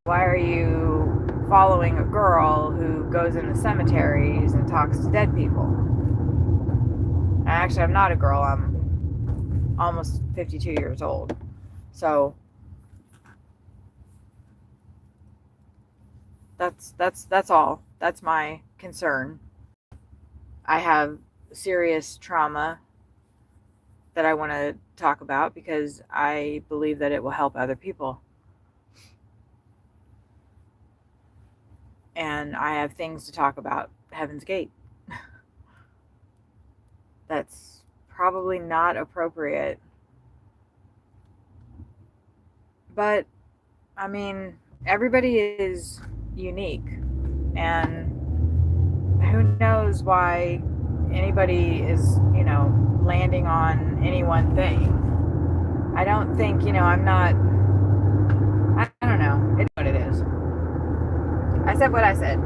Why are you following a girl who goes in the cemeteries and talks to dead people? And actually, I'm not a girl. I'm almost 52 years old. So that's all. That's my concern. I have serious trauma that I want to talk about because I believe that it will help other people. And I have things to talk about Heaven's Gate. That's probably not appropriate. But, I mean, everybody is unique. And who knows why anybody is, landing on any one thing. I don't think, I'm not, I don't know. It's what it is. I said what I said.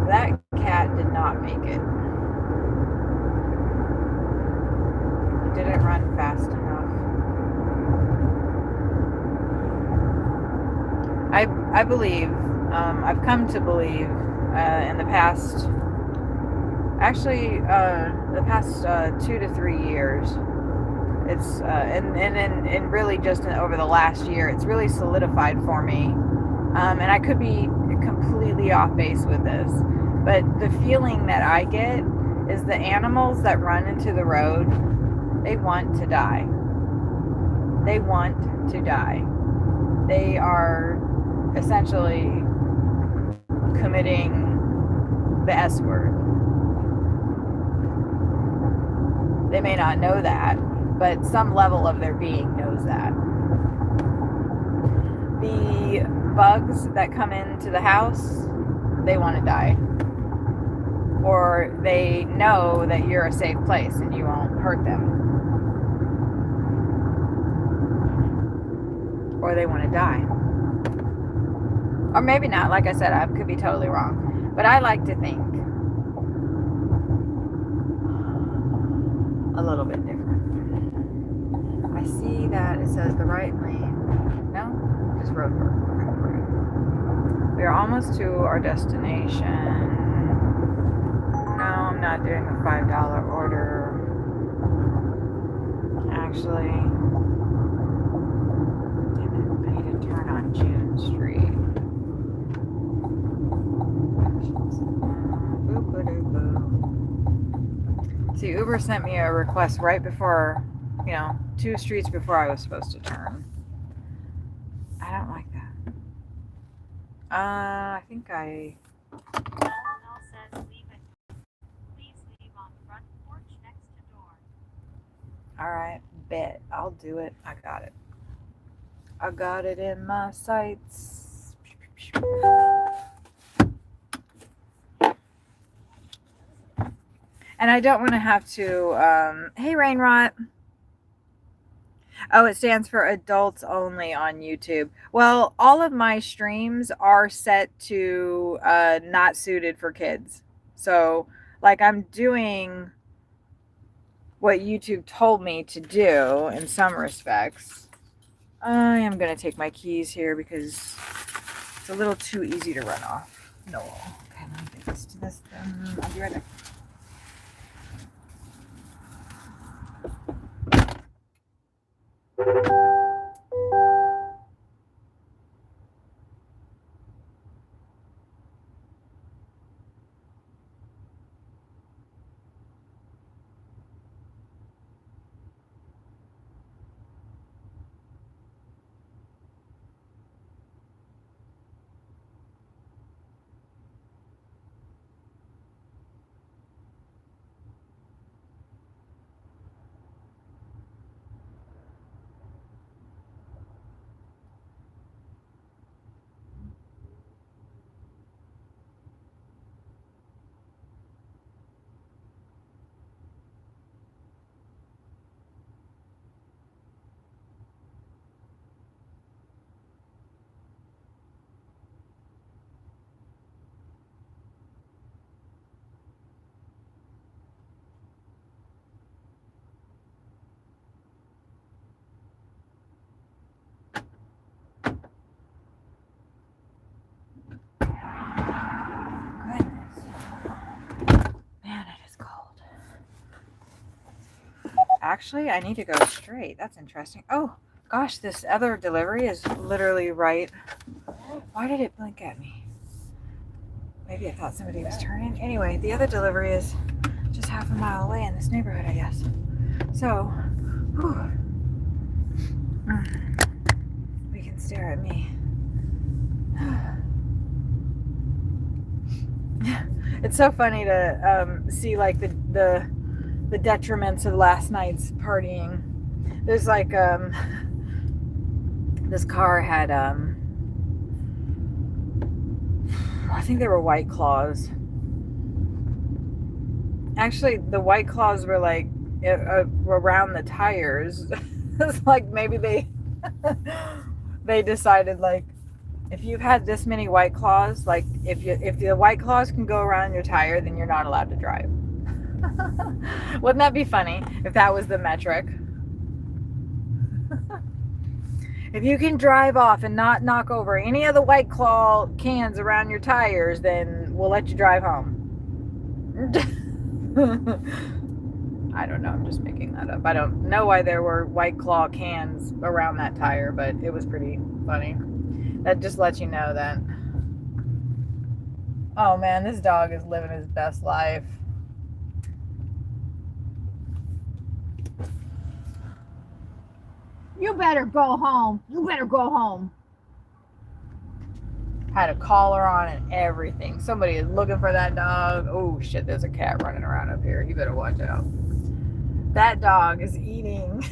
That cat did not make it. He didn't run fast enough. I believe, I've come to believe in the past, actually, the past 2 to 3 years, it's and really just over the last year, it's really solidified for me. And I could be completely off base with this, but the feeling that I get is the animals that run into the road, they want to die. They want to die. They are essentially committing the S word. They may not know that, but some level of their being knows that. The bugs that come into the house, they want to die. Or they know that you're a safe place and you won't hurt them. Or they want to die. Or maybe not. Like I said, I could be totally wrong. But I like to think a little bit different. I see that it says the right lane. No? Just road work. We are almost to our destination. No, I'm not doing the $5 order. Actually, damn it, I need to turn on June Street. See, Uber sent me a request right before, 2 streets before I was supposed to turn. I don't like that. I think I... Eleanor says leave it. Please leave on front porch next to door. All right, bet. I'll do it. I got it. I got it in my sights. And I don't want to have to, hey, Rainrot. Oh, it stands for adults only on YouTube. Well, all of my streams are set to not suited for kids. So, like, I'm doing what YouTube told me to do in some respects. I am going to take my keys here because it's a little too easy to run off. No. Okay, let me get this to this. I'll be right back. Actually, I need to go straight. That's interesting. Oh, gosh, this other delivery is literally right. Why did it blink at me? Maybe I thought somebody was turning. Anyway, the other delivery is just half a mile away in this neighborhood, I guess. So, whew. We can stare at me. It's so funny to see like the detriments of last night's partying. There's like this car had I think they were White Claws. Actually, the White Claws were like around the tires. It's like maybe they they decided like if you've had this many White Claws, like if the White Claws can go around your tire, then you're not allowed to drive. Wouldn't that be funny if that was the metric? If you can drive off and not knock over any of the White Claw cans around your tires, then we'll let you drive home. I don't know. I'm just making that up. I don't know why there were White Claw cans around that tire, but it was pretty funny. That just lets you know that. Oh man, this dog is living his best life. You better go home. You better go home. Had a collar on and everything. Somebody is looking for that dog. Oh shit, there's a cat running around up here. You better watch out. That dog is eating.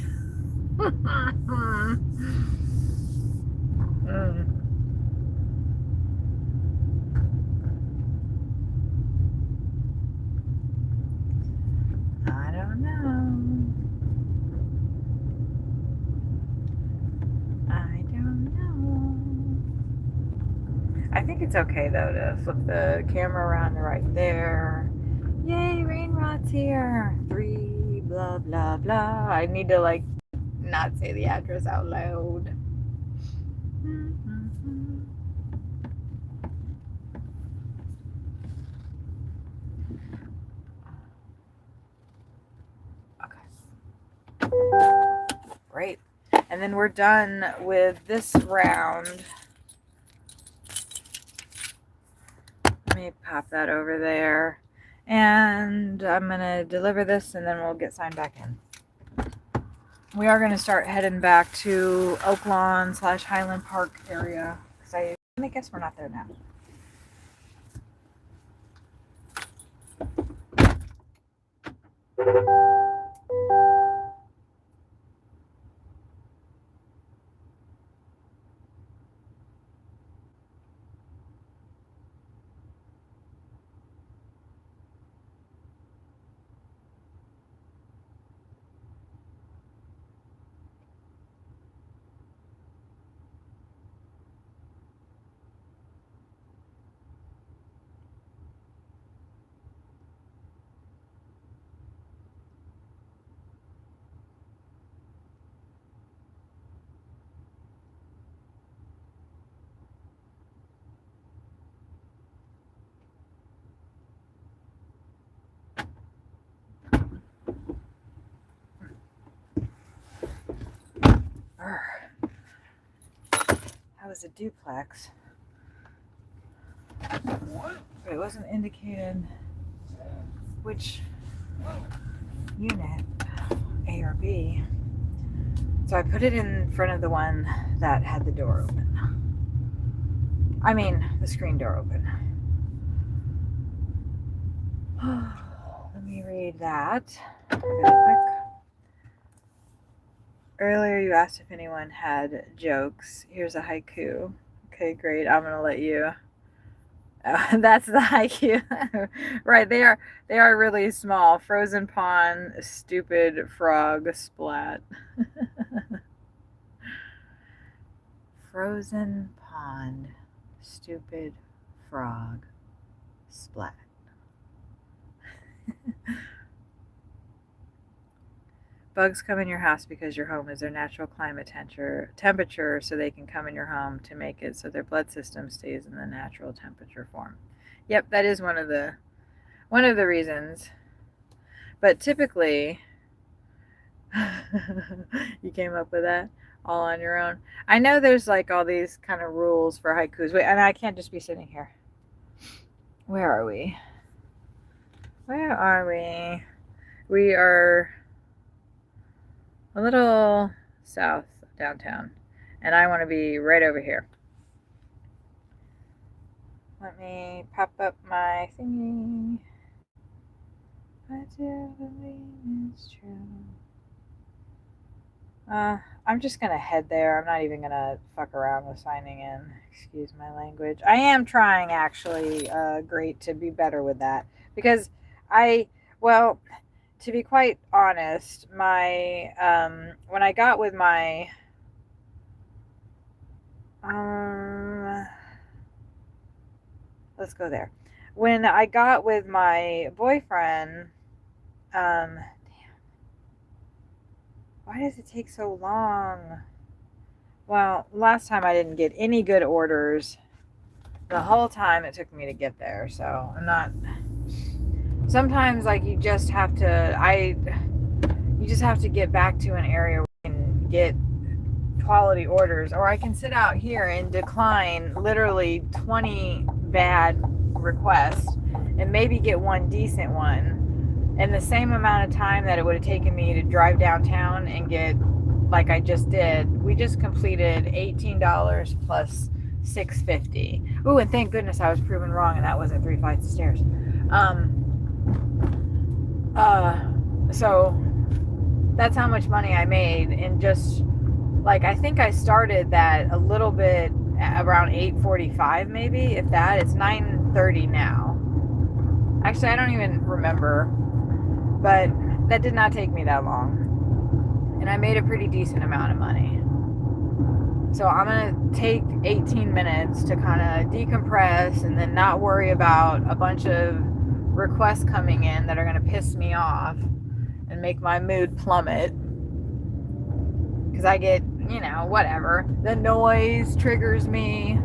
I don't know. I think it's okay though to flip the camera around right there. Yay, Rainrot's here. 3 blah blah blah. I need to like not say the address out loud. Okay. Great. And then we're done with this round. Let me pop that over there. And I'm going to deliver this and then we'll get signed back in. We are going to start heading back to Oaklawn / Highland Park area. Because I guess we're not there now. was a duplex. But it wasn't indicated which unit, A or B. So I put it in front of the one that had the door open. I mean, the screen door open. Let me read that really quick. Earlier you asked if anyone had jokes. Here's a haiku. Okay, great. I'm gonna let you. That's the haiku. Right, they are really small. Frozen pond, stupid frog splat. Frozen pond, stupid frog splat. Bugs come in your house because your home is their natural climate temperature, so they can come in your home to make it so their blood system stays in the natural temperature form. Yep, that is one of the reasons. But typically, you came up with that all on your own. I know there's like all these kind of rules for haikus. Wait, and I can't just be sitting here. Where are we? Where are we? We are a little south of downtown, and I want to be right over here. Let me pop up my thingy. I do believe it's true. I'm just gonna head there. I'm not even gonna fuck around with signing in. Excuse my language. I am trying, actually, great, to be better with that, because to be quite honest, my when I got with my let's go there. When I got with my boyfriend, damn, why does it take so long? Well, last time I didn't get any good orders the whole time it took me to get there, so I'm not. Sometimes, like, you just have to get back to an area where you can get quality orders, or I can sit out here and decline literally 20 bad requests and maybe get one decent one in the same amount of time that it would have taken me to drive downtown and get, like I just did. We just completed $18 plus $6.50. Ooh, and thank goodness I was proven wrong and that wasn't 3 flights of stairs. So that's how much money I made in just, like, I think I started that a little bit around 8:45, maybe, if that. It's 9:30 now. Actually, I don't even remember, but that did not take me that long, and I made a pretty decent amount of money. So I'm gonna take 18 minutes to kind of decompress and then not worry about a bunch of requests coming in that are gonna piss me off and make my mood plummet, because I get, whatever, the noise triggers me.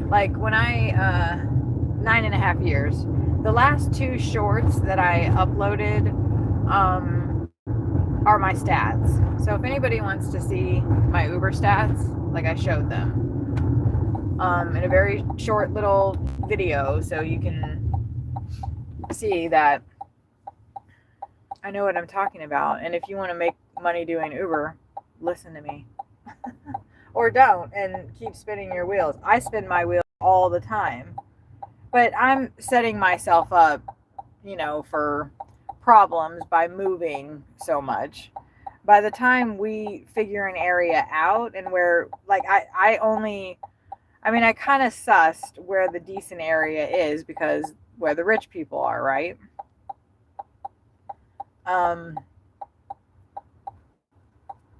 Like, when 9.5 years, the last 2 shorts that I uploaded are my stats. So if anybody wants to see my Uber stats, like, I showed them in a very short little video, so you can see that I know what I'm talking about. And if you want to make money doing Uber, listen to me. Or don't, and keep spinning your wheels. I spin my wheels all the time, but I'm setting myself up, for problems by moving so much. By the time we figure an area out, and where, like, I kind of sussed where the decent area is, because where the rich people are, right?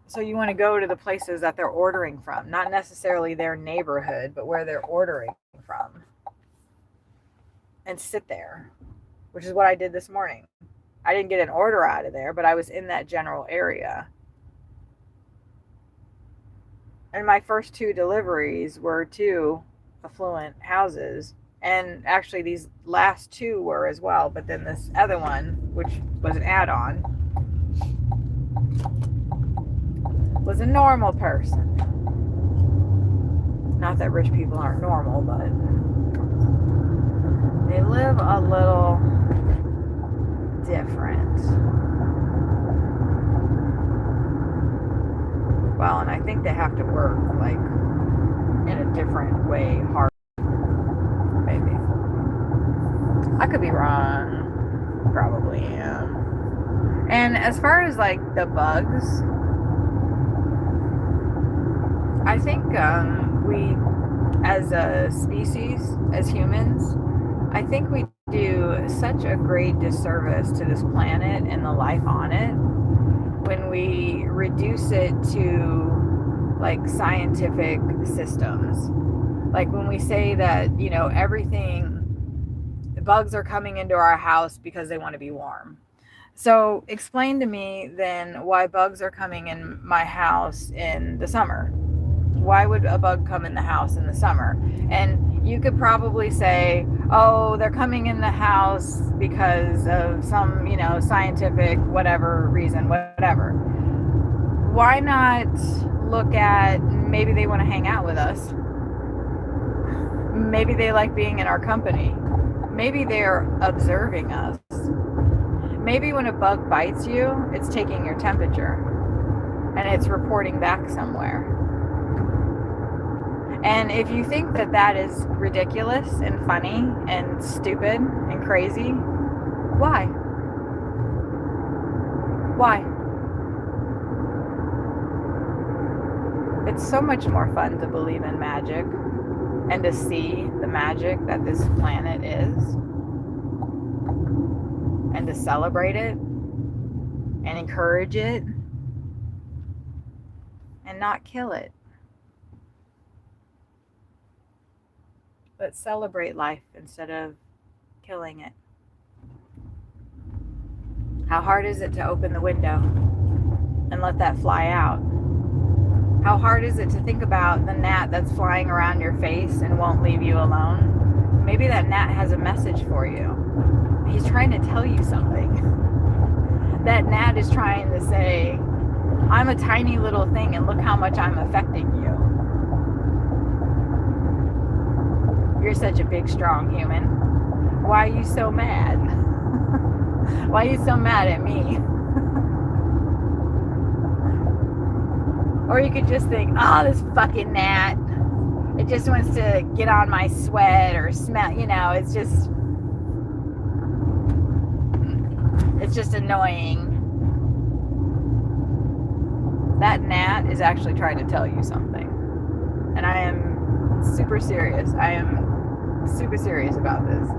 So you want to go to the places that they're ordering from, not necessarily their neighborhood, but where they're ordering from, and sit there, which is what I did this morning. I didn't get an order out of there, but I was in that general area. And my first 2 deliveries were to affluent houses. And actually these last 2 were as well. But then this other one, which was an add-on, was a normal person. Not that rich people aren't normal, but they live a little different. Well, and I think they have to work like in a different way, hard, maybe. I could be wrong. Probably am. And as far as like the bugs, I think we, as a species, as humans, I think we do such a great disservice to this planet and the life on it when we reduce it to like scientific systems. Like when we say that, you know, everything, the bugs are coming into our house because they want to be warm. So explain to me then why bugs are coming in my house in the summer. Why would a bug come in the house in the summer? And you could probably say, oh, they're coming in the house because of some, you know, scientific whatever reason, whatever. Why not look at maybe they want to hang out with us? Maybe they like being in our company. Maybe they're observing us. Maybe when a bug bites you, it's taking your temperature and it's reporting back somewhere. And if you think that that is ridiculous and funny and stupid and crazy, why? Why? It's so much more fun to believe in magic and to see the magic that this planet is and to celebrate it and encourage it and not kill it. But celebrate life instead of killing it. How hard is it to open the window and let that fly out? How hard is it to think about the gnat that's flying around your face and won't leave you alone? Maybe that gnat has a message for you. He's trying to tell you something. That gnat is trying to say, I'm a tiny little thing and look how much I'm affecting you. You're such a big, strong human. Why are you so mad? Why are you so mad at me? Or you could just think, oh, this fucking gnat. It just wants to get on my sweat or smell, you know, it's just annoying. That gnat is actually trying to tell you something. And I am super serious. I am super serious about this.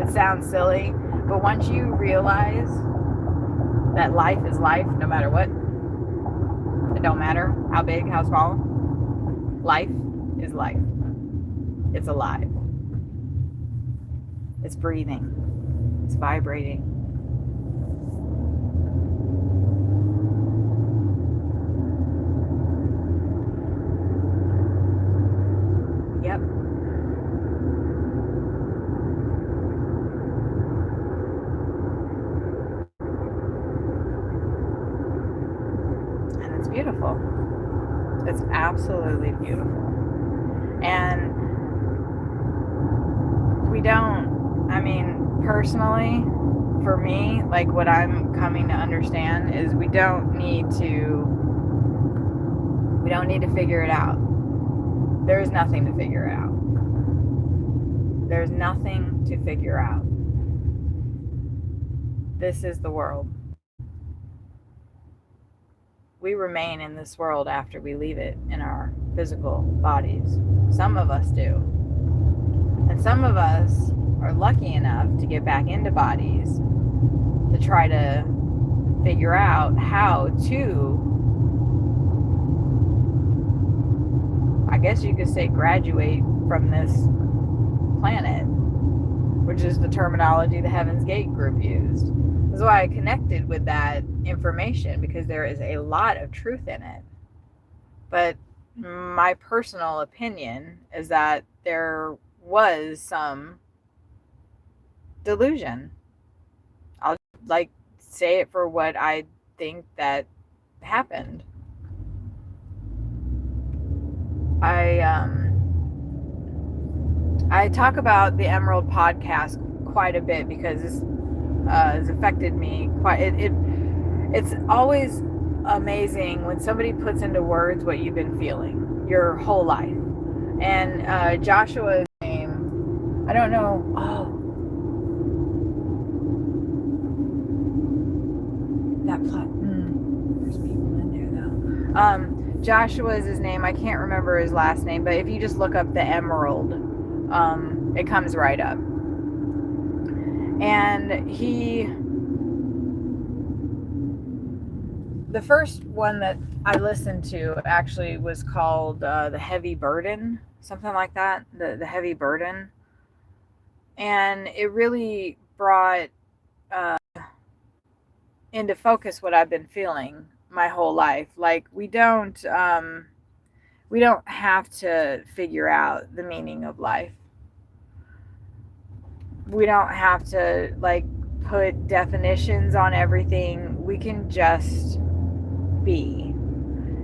It sounds silly, but once you realize that life is life no matter what, it don't matter how big, how small, life is life. It's alive. It's breathing. It's vibrating. Yep. And it's beautiful. It's absolutely beautiful. And we don't, I mean, personally, for me, like what I'm coming to understand is we don't need to figure it out. There's nothing to figure out. There's nothing to figure out. This is the world. We remain in this world after we leave it in our physical bodies. Some of us do. And some of us are lucky enough to get back into bodies to try to figure out how to, I guess you could say, graduate from this planet, which is the terminology the Heaven's Gate group used. That's why I connected with that information, because there is a lot of truth in it. But my personal opinion is that there was some delusion. I'll say it for what I think that happened. I talk about the Emerald podcast quite a bit because this has affected me quite. It's always amazing when somebody puts into words what you've been feeling your whole life. And Joshua's name, I don't know. Oh, that plot. There's people in there though. Joshua is his name. I can't remember his last name, but if you just look up the Emerald, it comes right up. And the first one that I listened to actually was called The Heavy Burden, something like that, the Heavy Burden. And it really brought into focus what I've been feeling my whole life. Like we don't have to figure out the meaning of life. We don't have to like put definitions on everything. We can just be.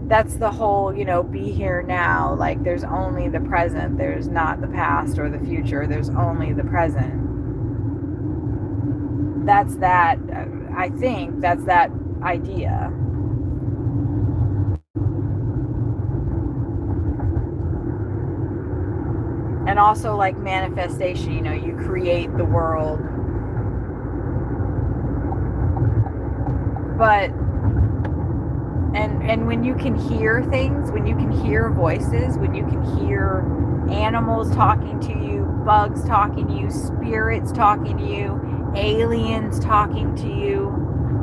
That's the whole, be here now. Like there's only the present. There's not the past or the future. There's only the present. That's that. I think that's that idea. And also like manifestation, you create the world. But and when you can hear things, when you can hear voices, when you can hear animals talking to you, bugs talking to you, spirits talking to you, aliens talking to you,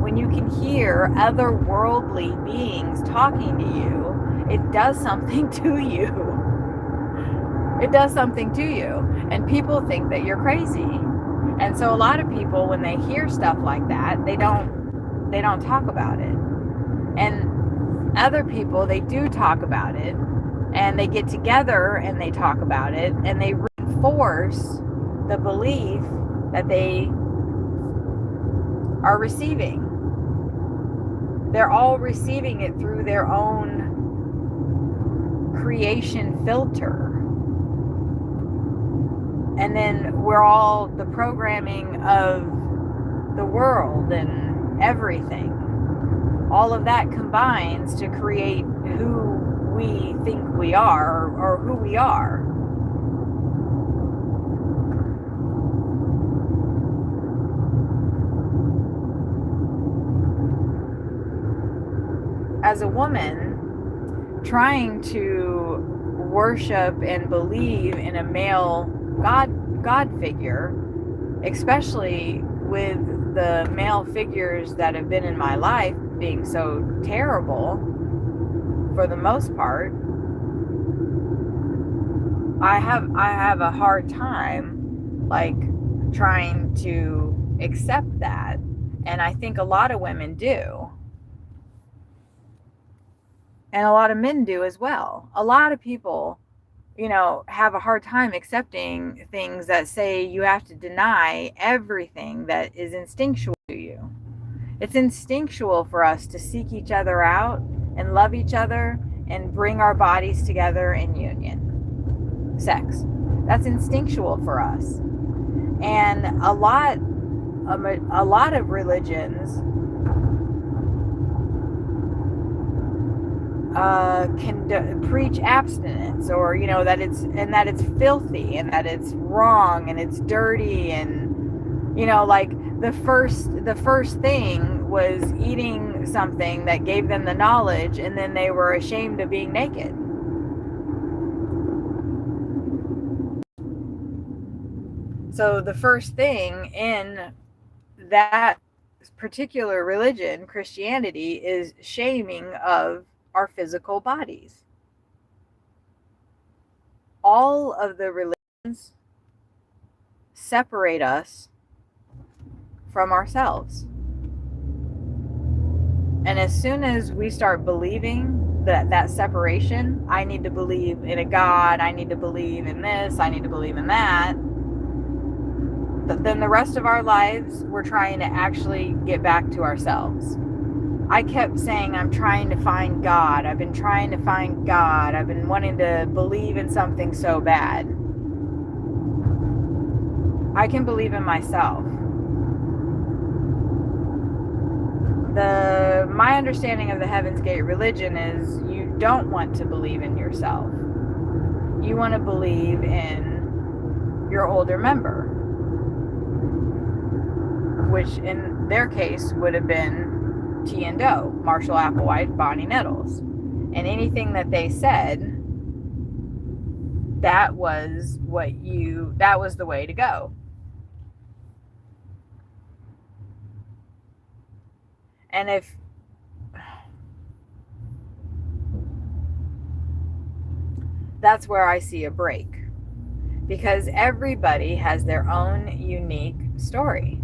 when you can hear otherworldly beings talking to you, it does something to you. It does something to you. And people think that you're crazy. And so a lot of people, when they hear stuff like that, they don't talk about it. And other people, they do talk about it, and they get together and they talk about it, and they reinforce the belief that they are receiving. They're all receiving it through their own creation filter. And then we're all the programming of the world and everything. All of that combines to create who we think we are or who we are. As a woman, trying to worship and believe in a male God figure, especially with the male figures that have been in my life being so terrible for the most part, I have a hard time like trying to accept that. And I think a lot of women do. And a lot of men do as well. A lot of people, have a hard time accepting things that say you have to deny everything that is instinctual to you. It's instinctual for us to seek each other out and love each other and bring our bodies together in union. Sex. That's instinctual for us. And a lot of religions can preach abstinence, or that it's filthy and that it's wrong and it's dirty, and like the first thing was eating something that gave them the knowledge, and then they were ashamed of being naked. So the first thing in that particular religion, Christianity, is shaming of our physical bodies. All of the religions separate us from ourselves. And as soon as we start believing that separation, I need to believe in a God, I need to believe in this, I need to believe in that, then the rest of our lives, we're trying to actually get back to ourselves. I kept saying, I'm trying to find God. I've been trying to find God. I've been wanting to believe in something so bad. I can believe in myself. My understanding of the Heaven's Gate religion is you don't want to believe in yourself. You want to believe in your older member, which in their case would have been T and Doe, Marshall Applewhite, Bonnie Nettles. And anything that they said, that was the way to go. And if that's where I see a break, because everybody has their own unique story.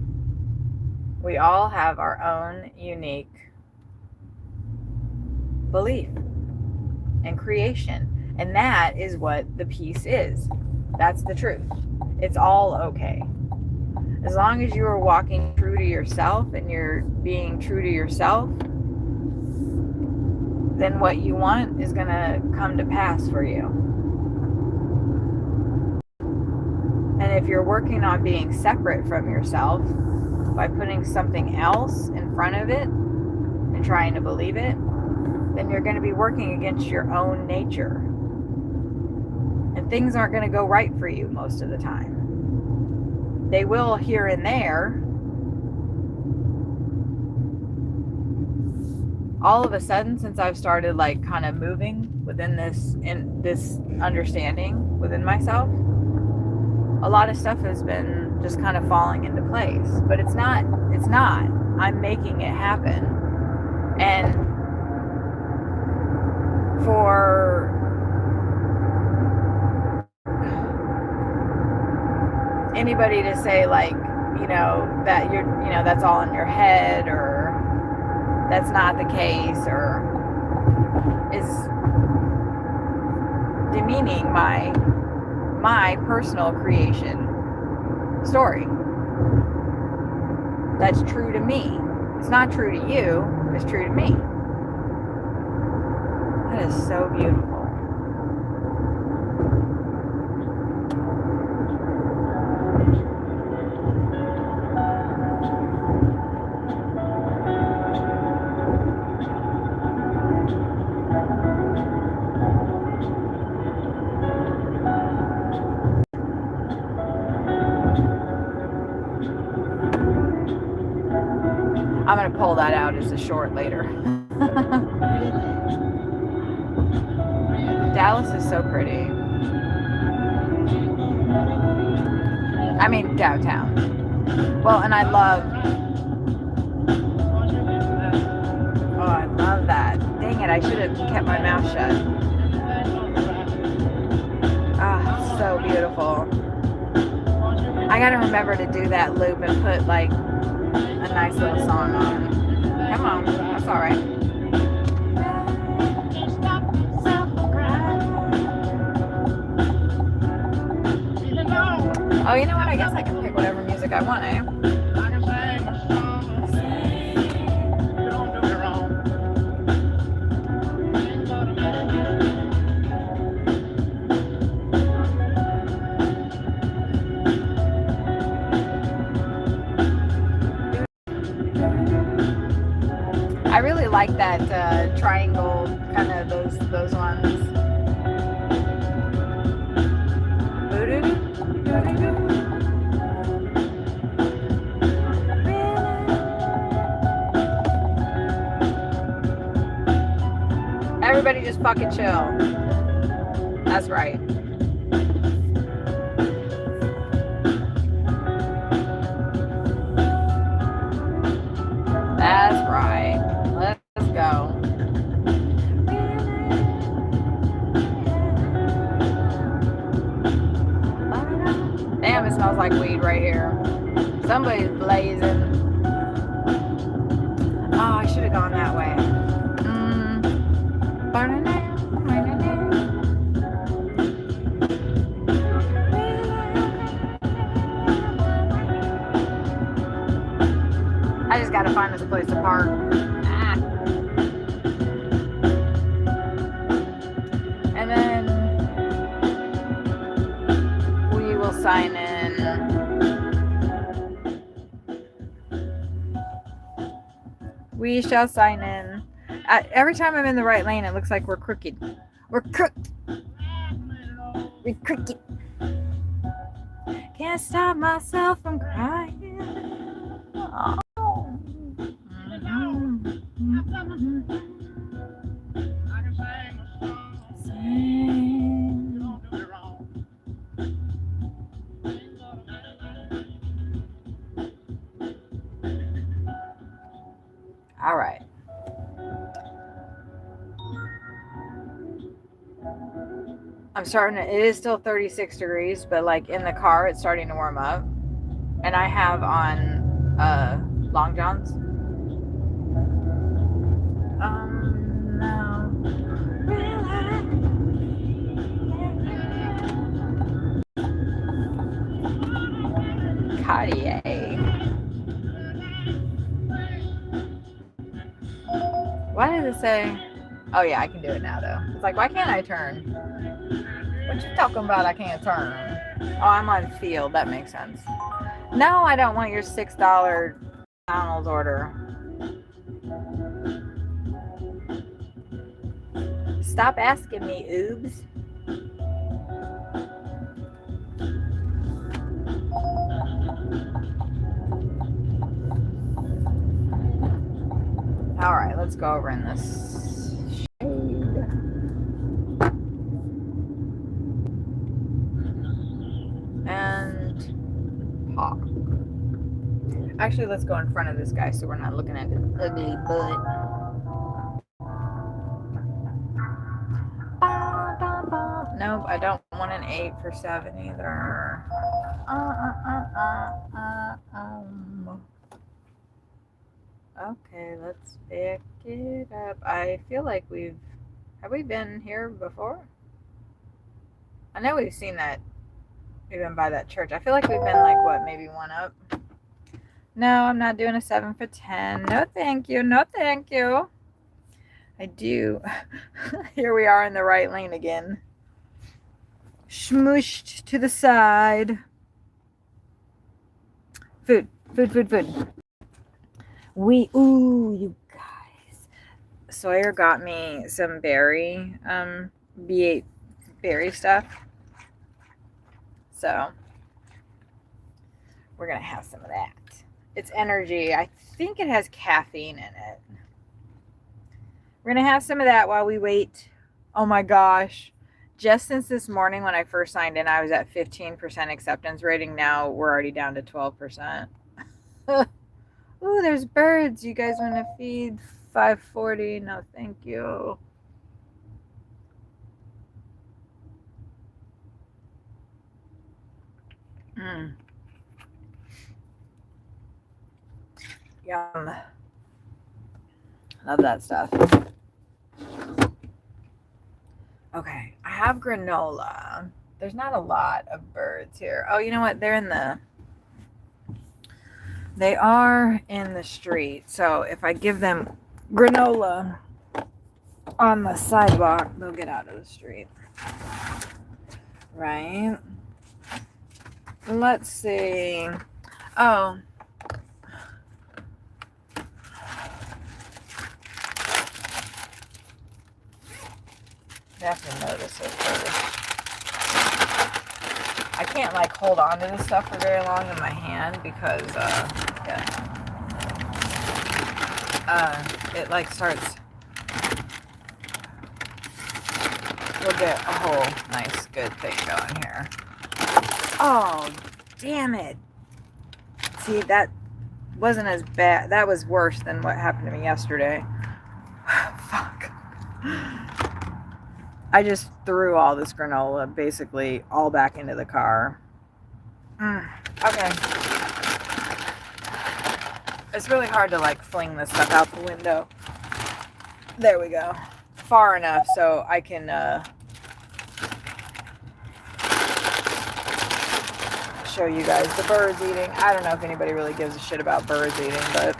We all have our own unique belief and creation, and that is what the peace is. That's the truth. It's all okay. As long as you are walking true to yourself and you're being true to yourself, then what you want is going to come to pass for you. And if you're working on being separate from yourself by putting something else in front of it and trying to believe it, then you're going to be working against your own nature. And things aren't going to go right for you most of the time. They will here and there. All of a sudden, since I've started like kind of moving within this understanding within myself, a lot of stuff has been just kind of falling into place. But it's not. I'm making it happen. And for anybody to say like, that that's all in your head, or that's not the case, or is demeaning my personal creation story. That's true to me. It's not true to you, it's true to me. That is so beautiful. I'm going to pull that out as a short later. Dallas is so pretty. I mean, downtown. Well, and I love that. Dang it, I should have kept my mouth shut. It's so beautiful. I got to remember to do that loop and put like a nice little song on. Come on, that's all right. Oh, you know what? I guess I can pick whatever music I want, eh? I really like that triangle, kind of those ones. Everybody just fucking chill. That's right. That's right. Let's go. Damn, it smells like weed right here. Somebody's blazing. Oh, I should have gone that way. I just gotta find us a place to park. And then we will sign in We shall sign in. Every time I'm in the right lane, it looks like we're crooked. We're crooked. We're crooked. Can't stop myself from crying. Oh. All right. I'm starting to, it is still 36 degrees, but like in the car, it's starting to warm up. And I have on long johns. No. Cartier. Why did it say? Oh yeah, I can do it now though. It's like, why can't I turn? What you talking about? I can't turn. Oh, I'm on field. That makes sense. No, I don't want your $6 McDonald's order. Stop asking me, oobs. All right, let's go over in this shade. And pop. Actually, let's go in front of this guy so we're not looking at his ugly butt. Nope, I don't want an 8 for 7 either. Okay, let's pick it up. I feel like have we been here before? I know we've seen that. We've been by that church. I feel like we've been like, what, maybe one up? No, I'm not doing a 7 for 10. No, thank you. No, thank you. I do. Here we are in the right lane again. Smooshed to the side. Food. Ooh, you guys. Sawyer got me some berry, B8 berry stuff. So, we're going to have some of that. It's energy. I think it has caffeine in it. We're going to have some of that while we wait. Oh my gosh. Just since this morning when I first signed in, I was at 15% acceptance rating. Now we're already down to 12%. Ooh, there's birds. You guys want to feed 540? No, thank you. Yum. Love that stuff. Okay, I have granola. There's not a lot of birds here. Oh, you know what? They are in the street. So if I give them granola on the sidewalk, they'll get out of the street. Right? Let's see. Oh. I have to notice it first. I can't like hold on to this stuff for very long in my hand because it like starts. We'll get a whole nice good thing going here. Oh, damn it. See, that wasn't as bad. That was worse than what happened to me yesterday. Fuck. I just threw all this granola basically all back into the car. Okay. It's really hard to like fling this stuff out the window. There we go. Far enough so I can show you guys the birds eating. I don't know if anybody really gives a shit about birds eating, but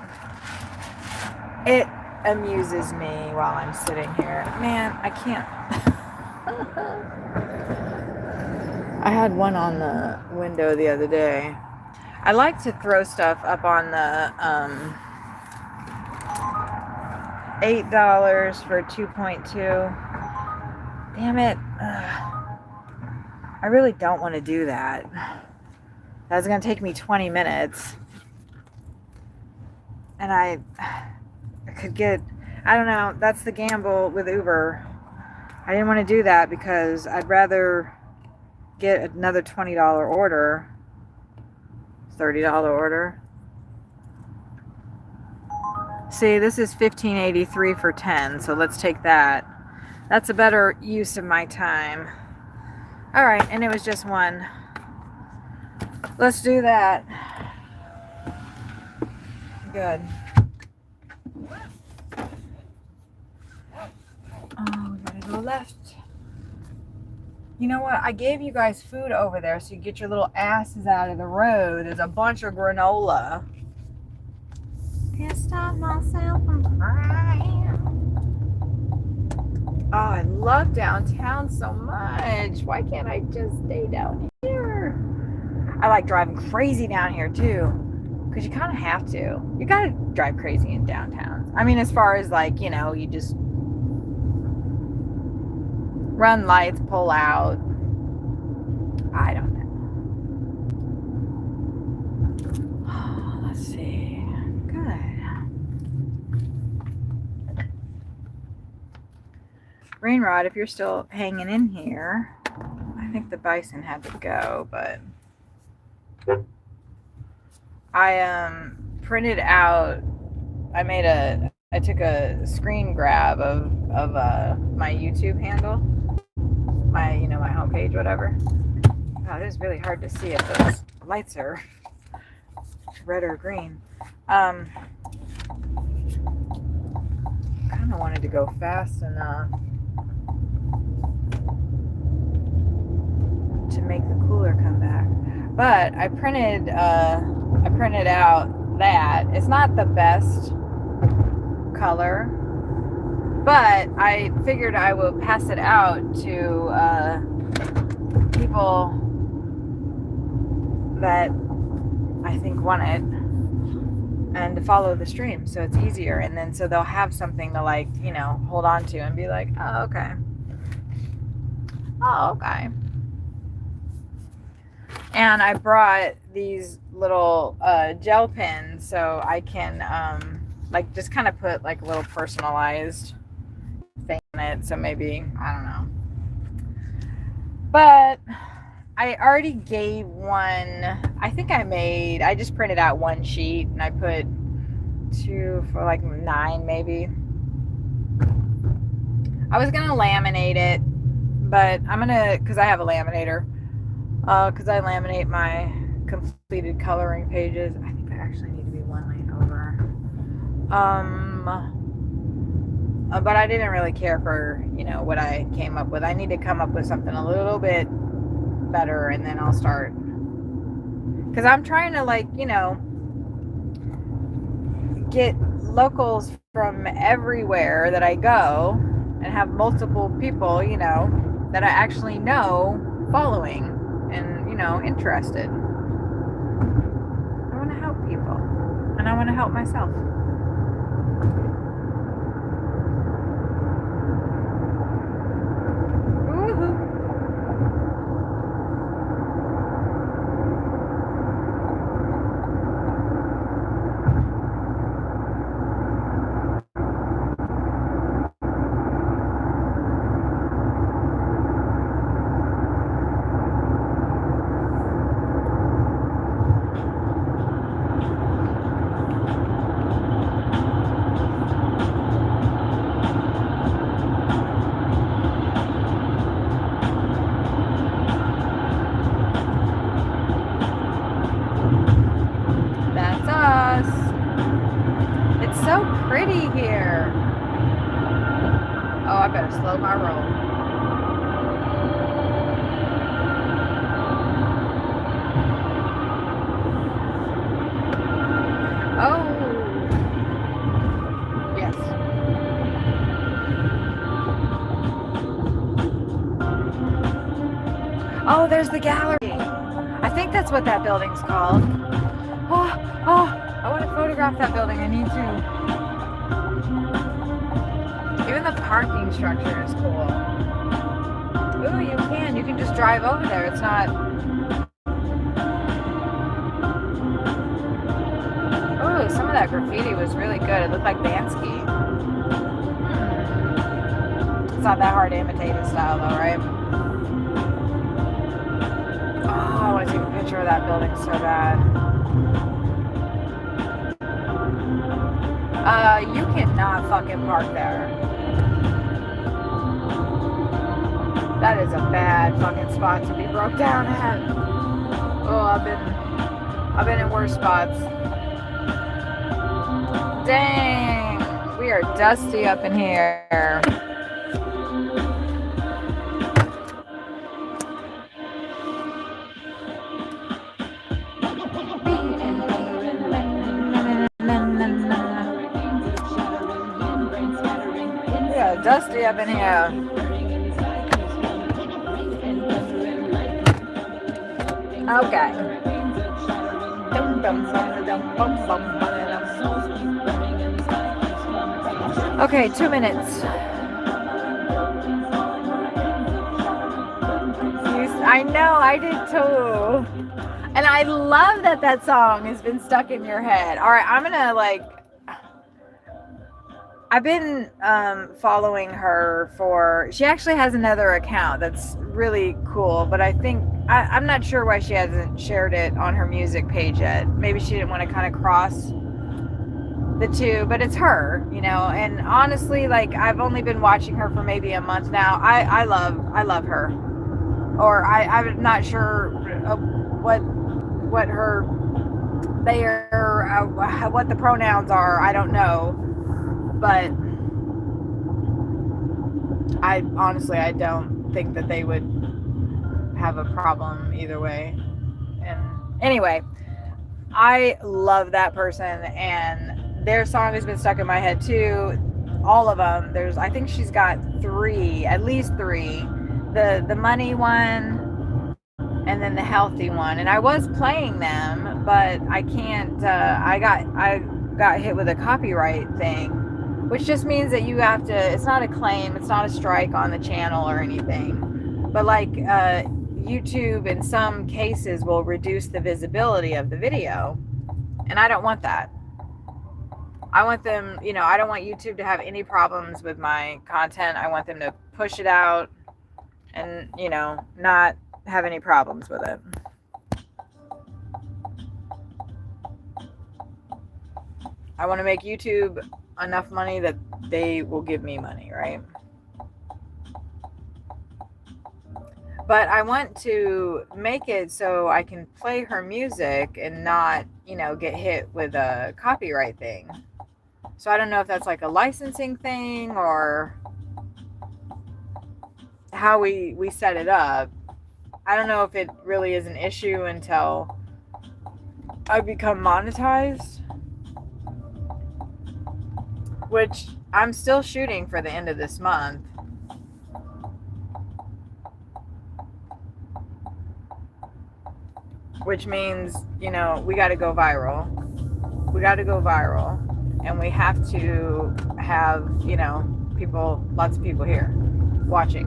it amuses me while I'm sitting here. Man, I can't. I had one on the window the other day. I like to throw stuff up on the $8 for 2.2. Damn it. I really don't want to do that. That's going to take me 20 minutes. And I could get, I don't know, that's the gamble with Uber. I didn't want to do that because I'd rather get another $20 order, $30 order. See, this is $15.83 for 10, so let's take that. That's a better use of my time. All right, and it was just one. Let's do that. Good. Oh, we gotta go left. You know what? I gave you guys food over there so you get your little asses out of the road. There's a bunch of granola. Can't stop myself from crying. Oh, I love downtown so much. Why can't I just stay down here? I like driving crazy down here too, because you kind of have to. You gotta drive crazy in downtowns. I mean, as far as like, you know, you just run lights, pull out. I don't know. Oh, let's see. Good. Rainrod, if you're still hanging in here, I think the bison had to go, but I printed out. I took a screen grab of my YouTube handle, my homepage, whatever. Wow, it is really hard to see if those lights are red or green. Kind of wanted to go fast enough to make the cooler come back, but I printed out that it's not the best color, but I figured I will pass it out to people that I think want it and to follow the stream, so it's easier, and then so they'll have something to, like, you know, hold on to and be like, oh okay, and I brought these little gel pens so I can like just kind of put like a little personalized thing in it, so maybe, I don't know, but I already gave one. I think I just printed out one sheet and I put 2 for like 9 maybe. I was gonna laminate it, but I'm gonna, because I have a laminator, because I laminate my completed coloring pages. I think I actually need to be one lane over. But I didn't really care for, you know, what I came up with. I need to come up with something a little bit better, and then I'll start, because I'm trying to, like, you know, get locals from everywhere that I go and have multiple people, you know, that I actually know following and, you know, interested. I want to help people, and I want to help myself. Here. Oh, I better slow my roll. Oh, yes. Oh, there's the gallery. I think that's what that building's called. Oh, I want to photograph that building. I need to. parking structure is cool. Ooh, you can just drive over there. It's not. Ooh, some of that graffiti was really good. It looked like Bansky. It's not that hard to imitate his style though, right? Oh, I want to take a picture of that building so bad. You cannot fucking park there. That is a bad fucking spot to be broke down at. Oh, I've been in worse spots. Dang, we are dusty up in here. Yeah, dusty up in here. Okay. Okay, 2 minutes. I know, I did too. And I love that that song has been stuck in your head. All right, I'm gonna I've been following her for. She actually has another account that's really cool, but I think I'm not sure why she hasn't shared it on her music page yet. Maybe she didn't want to kind of cross the two, but it's her, you know. And honestly, like I've only been watching her for maybe a month now. I love her, or I'm not sure what her what the pronouns are. I don't know. But I don't think that they would have a problem either way. And anyway, I love that person, and their song has been stuck in my head too. All of them. I think she's got at least three. The money one, and then the healthy one. And I was playing them, but I can't. I got hit with a copyright thing. Which just means that you have to, it's not a claim, it's not a strike on the channel or anything. But like YouTube in some cases will reduce the visibility of the video. And I don't want that. I want them, you know, I don't want YouTube to have any problems with my content. I want them to push it out and, you know, not have any problems with it. I want to make YouTube enough money that they will give me money, right? But I want to make it so I can play her music and not, you know, get hit with a copyright thing. So I don't know if that's like a licensing thing or how we set it up. I don't know if it really is an issue until I become monetized. Which I'm still shooting for the end of this month. Which means, you know, we got to go viral. We got to go viral. And we have to have, you know, lots of people here watching.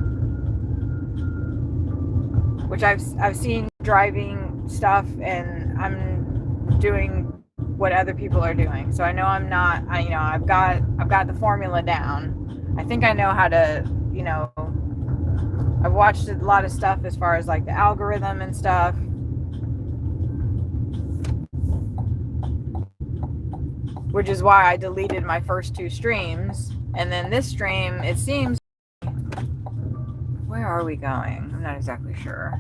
Which I've seen driving stuff, and I'm doing what other people are doing. So I know I'm not, you know, I've got the formula down. I think I know how to, you know, I've watched a lot of stuff as far as like the algorithm and stuff. Which is why I deleted my first 2 streams. And then this stream, it seems, where are we going? I'm not exactly sure.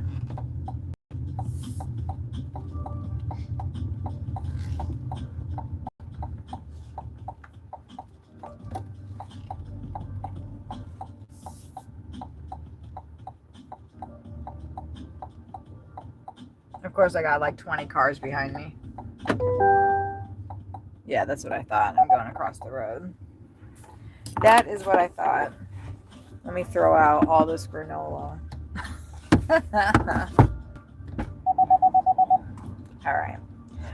Of course, I got like 20 cars behind me. Yeah, that's what I thought. I'm going across the road. That is what I thought. Let me throw out all this granola. All right.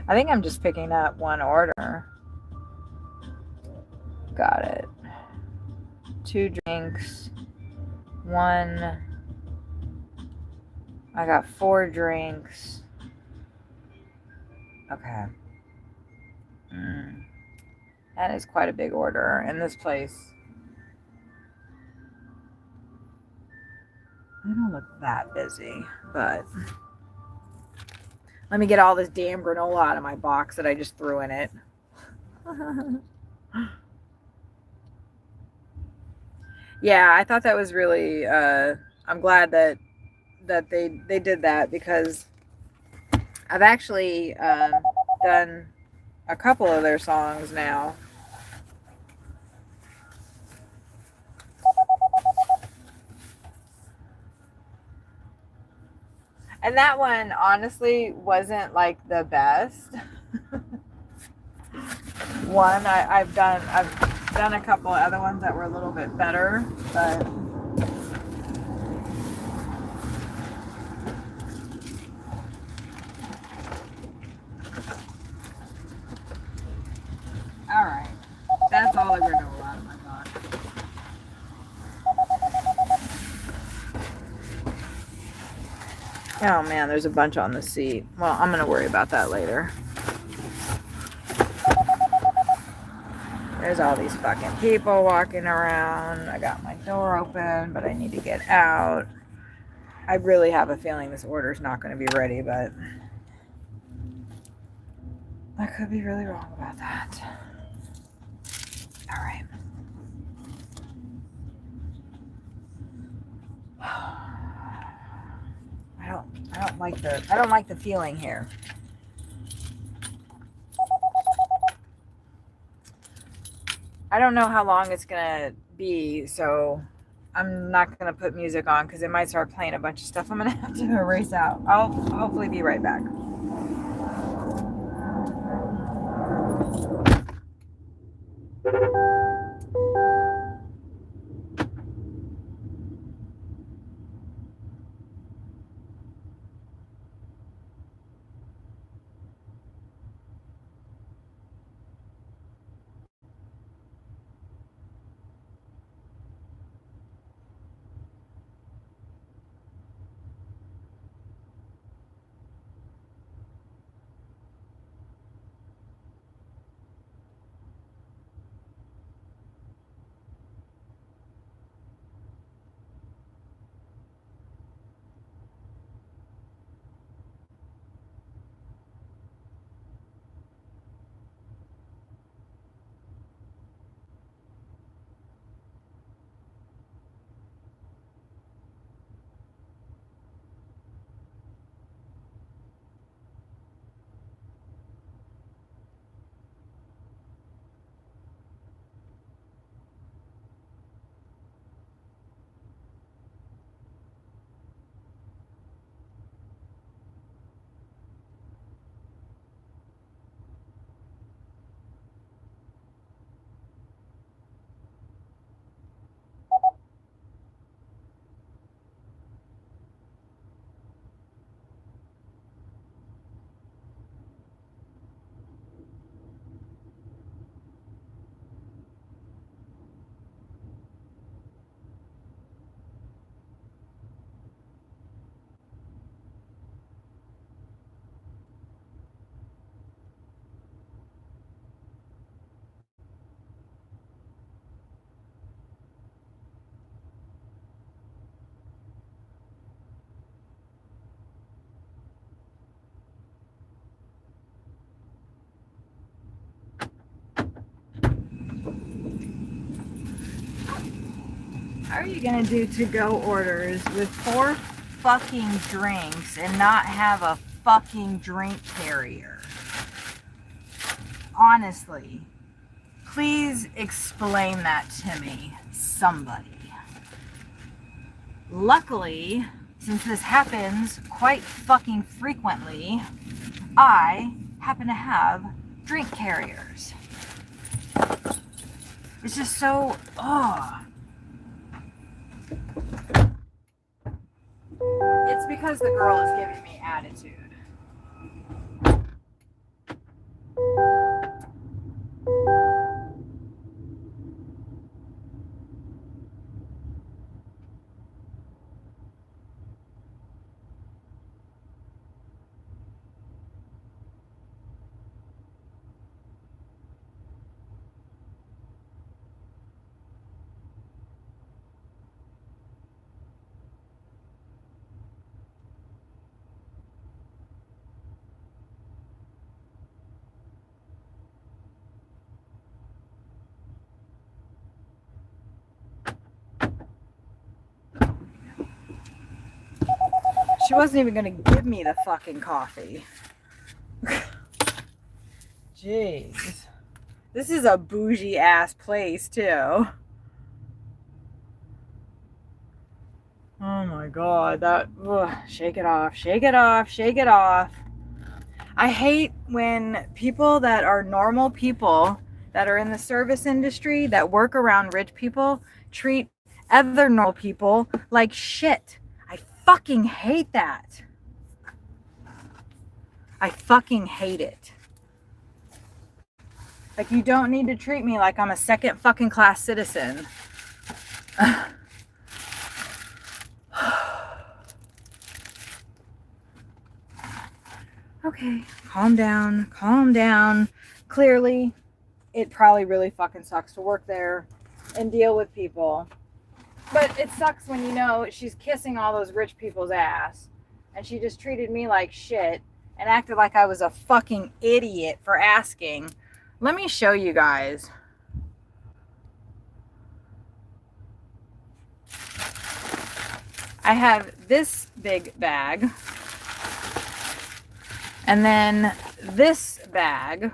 I think I'm just picking up one order. Got it. 2 drinks, 1. I got 4 drinks. Okay. That is quite a big order. And this place, they don't look that busy, but let me get all this damn granola out of my box that I just threw in it. Yeah, I thought that was really, I'm glad that they did that, because I've actually done a couple of their songs now. And that one honestly wasn't like the best one. I've done a couple of other ones that were a little bit better, but all right. That's all the granola out of my box. Oh man, there's a bunch on the seat. Well, I'm gonna worry about that later. There's all these fucking people walking around. I got my door open, but I need to get out. I really have a feeling this order's not going to be ready, but I could be really wrong about that. All right. I don't like the feeling here. I don't know how long it's gonna be, so I'm not gonna put music on because it might start playing a bunch of stuff I'm gonna have to erase out. I'll hopefully be right back. How are you gonna do to-go orders with 4 fucking drinks and not have a fucking drink carrier? Honestly, please explain that to me, somebody. Luckily, since this happens quite fucking frequently, I happen to have drink carriers. It's just so, It's because the girl is giving me attitude. She wasn't even gonna give me the fucking coffee. Jeez. This is a bougie ass place too. Oh my god, that, shake it off, shake it off, shake it off. I hate when people that are normal people that are in the service industry that work around rich people treat other normal people like shit. I fucking hate that. I fucking hate it. Like, you don't need to treat me like I'm a second fucking class citizen. Okay, calm down, calm down. Clearly, it probably really fucking sucks to work there and deal with people. But it sucks when you know she's kissing all those rich people's ass and she just treated me like shit and acted like I was a fucking idiot for asking. Let me show you guys. I have this big bag. And then this bag.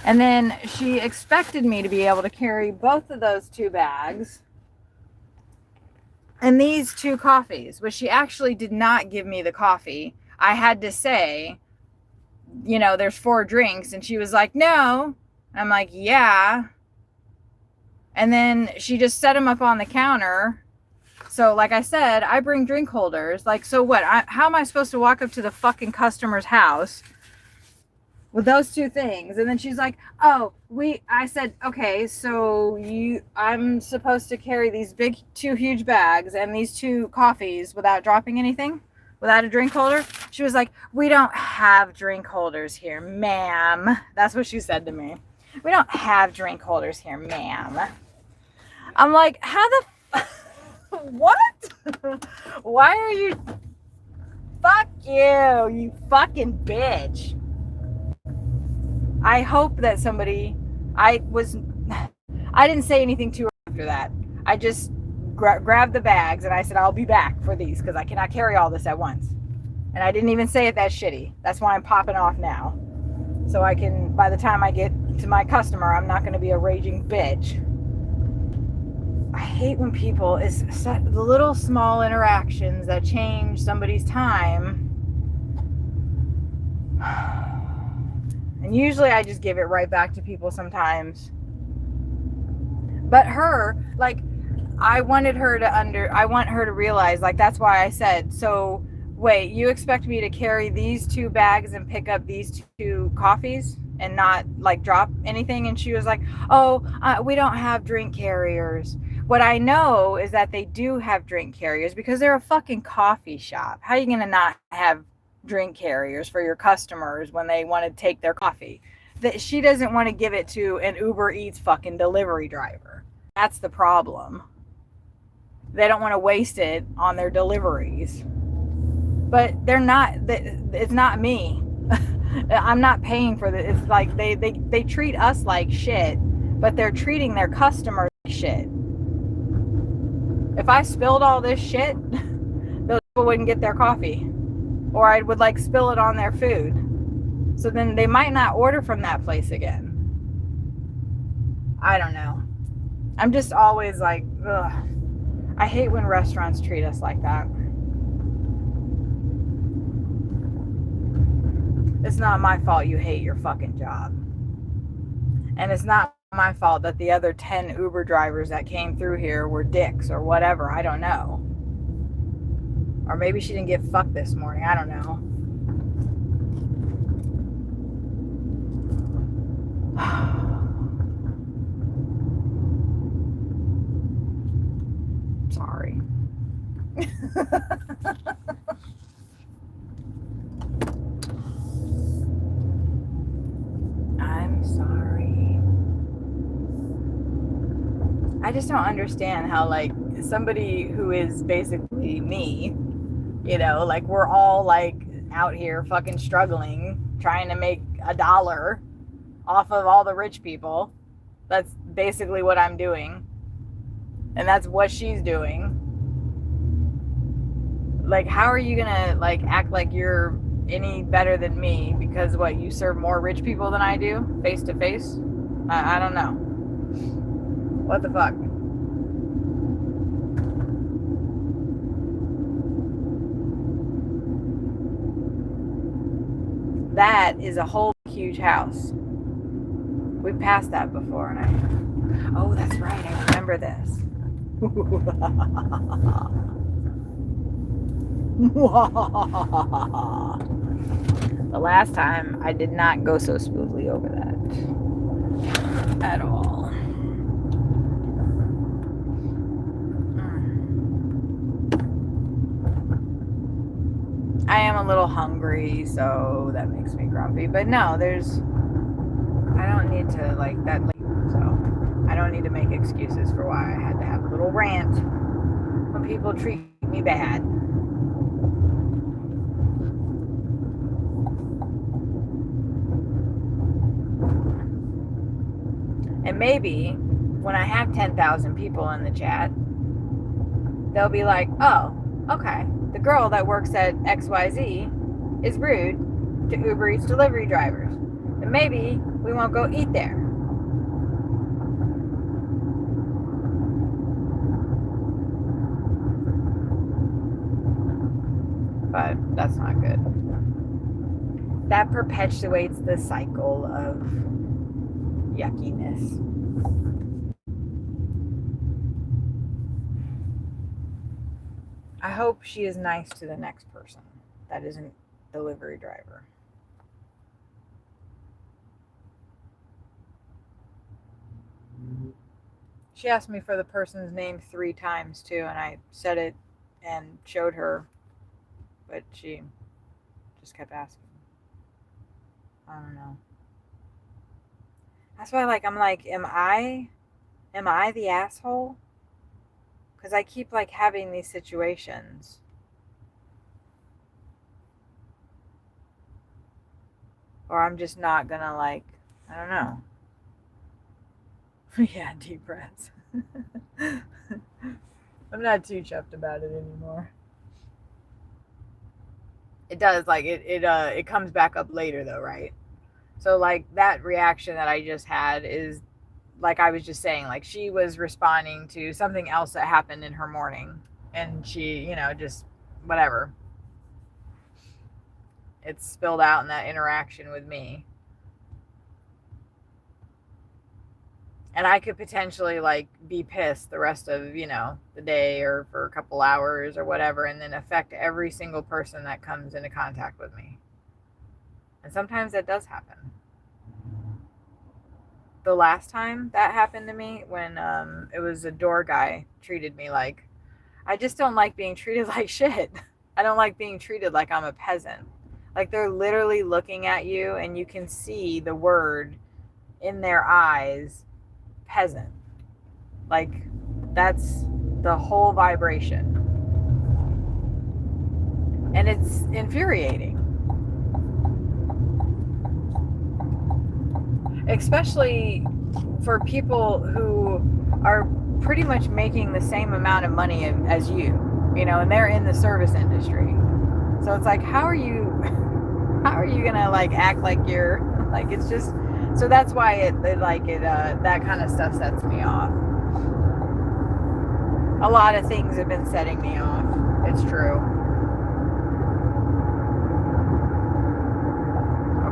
And then she expected me to be able to carry both of those two bags and these two coffees, which she actually did not give me the coffee. I had to say, you know, there's 4 drinks. And she was like, no. I'm like, yeah. And then she just set them up on the counter. So like I said, I bring drink holders. Like, so what? How am I supposed to walk up to the fucking customer's house with those 2 things? And then she's like, oh, I said, okay, so I'm supposed to carry these big 2 huge bags and these 2 coffees without dropping anything? Without a drink holder? She was like, we don't have drink holders here, ma'am. That's what she said to me. We don't have drink holders here, ma'am. I'm like, how the what? Why are you? Fuck you, you fucking bitch. I hope that somebody, I didn't say anything to her after that. I just grabbed the bags and I said, I'll be back for these because I cannot carry all this at once. And I didn't even say it that shitty. That's why I'm popping off now. So I can, by the time I get to my customer, I'm not going to be a raging bitch. I hate when people, it's the little small interactions that change somebody's time. And usually I just give it right back to people sometimes. But her, like, I want her to realize, like, that's why I said, so wait, you expect me to carry these 2 bags and pick up these 2 coffees and not like drop anything? And she was like, oh, we don't have drink carriers. What I know is that they do have drink carriers because they're a fucking coffee shop. How are you going to not have drink carriers for your customers when they want to take their coffee? That she doesn't want to give it to an UberEats fucking delivery driver. That's the problem. They don't want to waste it on their deliveries. But they're not, it's not me. I'm not paying for this. It's like they treat us like shit, but they're treating their customers like shit. If I spilled all this shit, those people wouldn't get their coffee. Or I would like spill it on their food. So then they might not order from that place again. I don't know. I'm just always like, ugh. I hate when restaurants treat us like that. It's not my fault you hate your fucking job. And it's not my fault that the other 10 Uber drivers that came through here were dicks or whatever. I don't know. Or maybe she didn't get fucked this morning. I don't know. Sorry. I'm sorry. I just don't understand how, like, somebody who is basically me, you know, like, we're all like out here fucking struggling, trying to make $1 off of all the rich people. That's basically what I'm doing. And that's what she's doing. like, how are you gonna like act like you're any better than me because what, you serve more rich people than I do face to face? I don't know. What the fuck? That is a whole huge house. We passed that before, and oh, that's right, I remember this. The last time I did not go so smoothly over that at all. I am a little hungry, so that makes me grumpy. But no, I don't need to like that. So I don't need to make excuses for why I had to have a little rant when people treat me bad. And maybe when I have 10,000 people in the chat, they'll be like, oh, okay, the girl that works at XYZ is rude to Uber Eats delivery drivers. And maybe we won't go eat there. But that's not good. That perpetuates the cycle of yuckiness. I hope she is nice to the next person that isn't delivery driver. She asked me for the person's name 3 times too, and I said it and showed her, but she just kept asking. I don't know. That's why, like, I'm like, am I the asshole? Because I keep like having these situations. Or I'm just not gonna like, I don't know. Yeah, deep breaths. I'm not too chuffed about it anymore. It does, like, it comes back up later though, right? So like that reaction that I just had is, like I was just saying, like she was responding to something else that happened in her morning, and she, just whatever. It's spilled out in that interaction with me. And I could potentially like be pissed the rest of, the day or for a couple hours or whatever, and then affect every single person that comes into contact with me. And sometimes that does happen. The last time that happened to me, when it was a door guy treated me like, I just don't like being treated like shit. I don't like being treated like I'm a peasant. Like they're literally looking at you and you can see the word in their eyes, peasant. Like that's the whole vibration. And it's infuriating. Especially for people who are pretty much making the same amount of money as you, and they're in the service industry. So it's like, how are you gonna like act like you're like, it's just, so that's why that kind of stuff sets me off. A lot of things have been setting me off. It's true.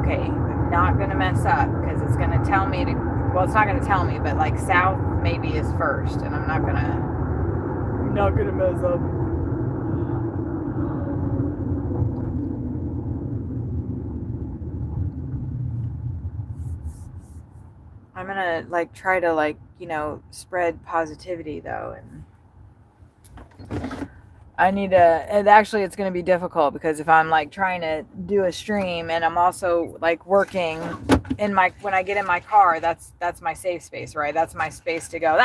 Okay, I'm not gonna mess up because it's gonna tell me to, well, it's not gonna tell me, but like south maybe is first, and I'm not gonna mess up. I'm gonna like try to like, spread positivity though, and I need to, and actually it's going to be difficult because if I'm like trying to do a stream and I'm also like working in when I get in my car, that's my safe space, right? That's my space to go,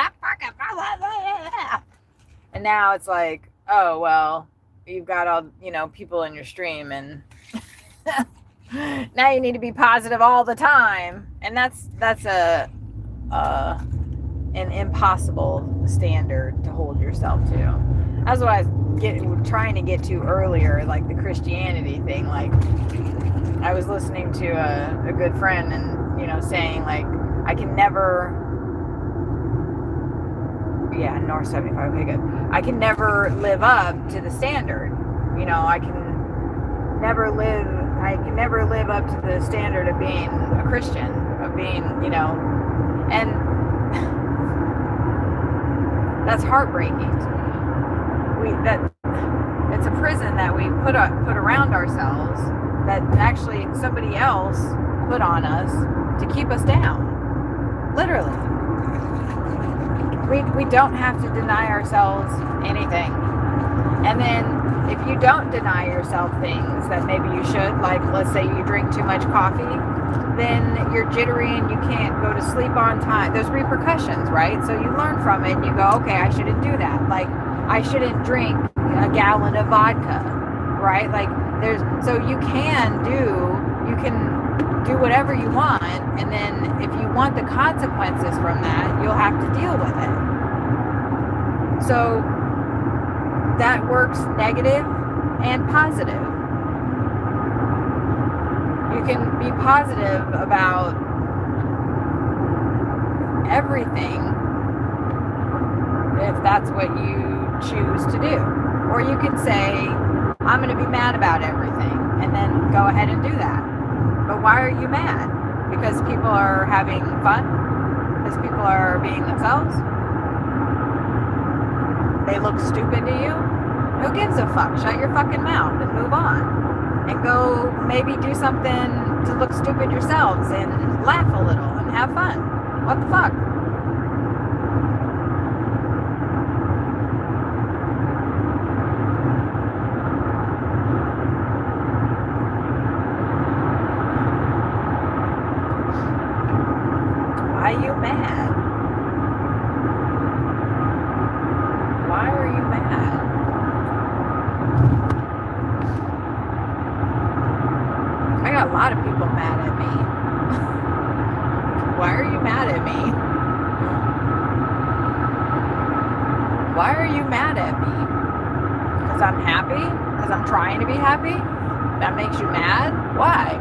and now it's like, oh, well, you've got all, people in your stream, and now you need to be positive all the time. And that's an impossible standard to hold yourself to. That's what I was trying to get to earlier, like the Christianity thing. Like, I was listening to a good friend and, you know, saying, like, I can never, yeah, North 75, okay, good. I can never live up to the standard. You know, I can never live up to the standard of being a Christian, of being, you know, and that's heartbreaking to me. It's a prison that we put around ourselves, that actually somebody else put on us to keep us down. Literally. We don't have to deny ourselves anything. And then if you don't deny yourself things that maybe you should, like let's say you drink too much coffee, then you're jittery and you can't go to sleep on time. There's repercussions, right? So you learn from it and you go, okay, I shouldn't do that. Like, I shouldn't drink a gallon of vodka, right? Like, so you can do whatever you want, and then if you want the consequences from that, you'll have to deal with it. So that works negative and positive. You can be positive about everything if that's what you choose to do. Or you can say, I'm going to be mad about everything, and then go ahead and do that. But why are you mad? Because people are having fun? Because people are being themselves? They look stupid to you? Who gives a fuck? Shut your fucking mouth and move on. And go maybe do something to look stupid yourselves and laugh a little and have fun. What the fuck? Why are you mad? Why are you mad? I got a lot of people mad at me. Why are you mad at me? Why are you mad at me? Because I'm happy? Because I'm trying to be happy? That makes you mad? Why?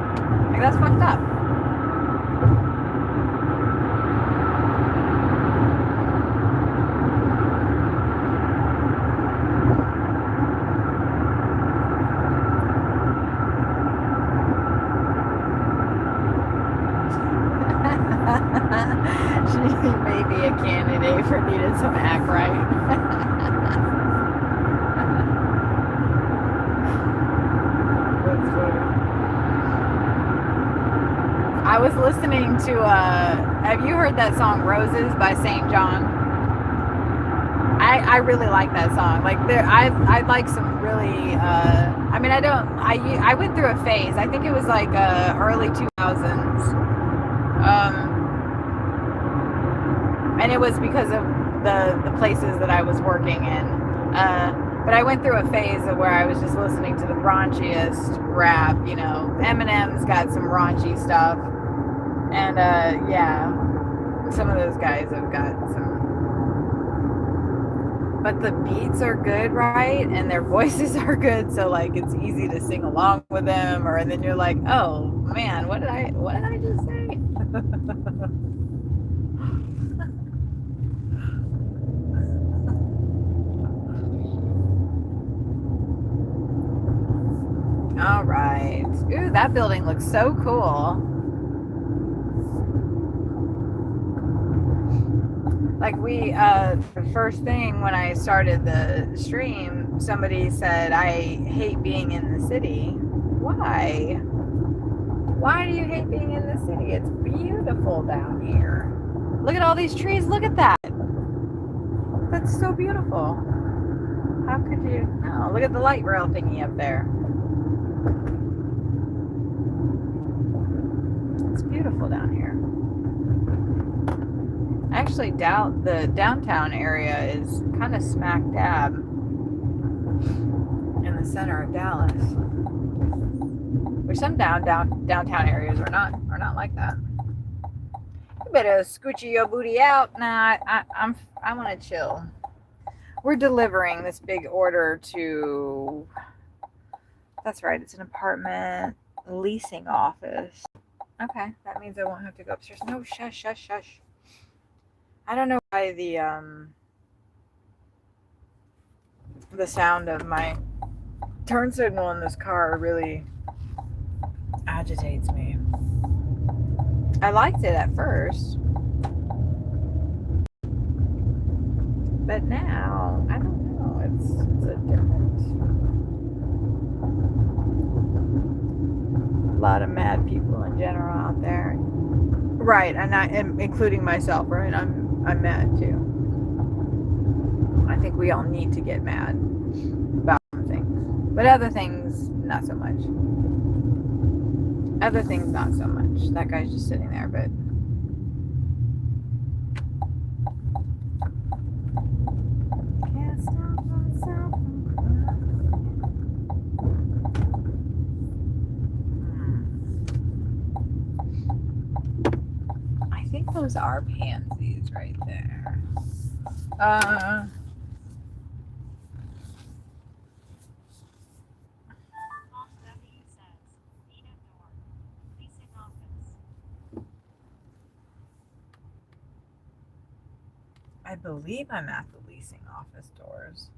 Like, that's fucked up. She may be a candidate for needed some act right. That's funny. I was listening to have you heard that song Roses by St. John? I really like that song. Like, I like some really I mean, I went through a phase. I think it was like early 2000s. And it was because of the places that I was working in. But I went through a phase of where I was just listening to the raunchiest rap, you know. Eminem's got some raunchy stuff. And yeah, some of those guys have got some. But the beats are good, right? And their voices are good, so like it's easy to sing along with them. And then you're like, oh man, what did I just say? All right. Ooh, that building looks so cool. Like the first thing when I started the stream, somebody said, I hate being in the city. Why? Why do you hate being in the city? It's beautiful down here. Look at all these trees. Look at that. That's so beautiful. How could you? Oh, look at the light rail thingy up there. It's beautiful down here. I actually doubt the downtown area is kind of smack dab in the center of Dallas. Which some downtown areas are not like that. You better scoochie your booty out. Nah, I want to chill. We're delivering this big order to, that's right, it's an apartment leasing office. Okay, that means I won't have to go upstairs. No, shush, shush, shush. I don't know why the sound of my turn signal in this car really agitates me. I liked it at first, but now I don't know. It's a lot of mad people in general out there, right? And I am including myself, right? I'm mad too. I think we all need to get mad about some things, but other things not so much. Other things not so much. That guy's just sitting there, but can't stop myself from crying. I think those are pansies right there. Deputy says, need a door. Leasing office. I believe I'm at the leasing office doors.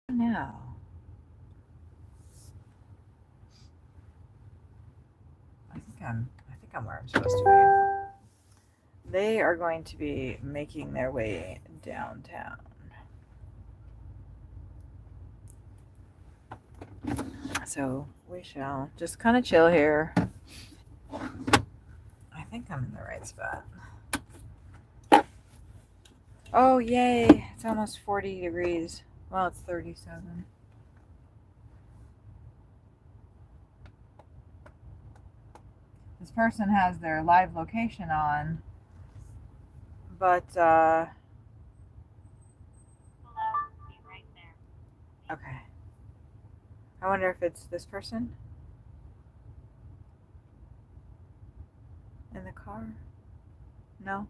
No. I think I'm where I'm supposed to be. They are going to be making their way downtown. So we shall just kind of chill here. I think I'm in the right spot. Oh, yay. It's almost 40 degrees. Well, it's 37. This person has their live location on, but, Hello, be right there. okay. I wonder if it's this person in the car? No?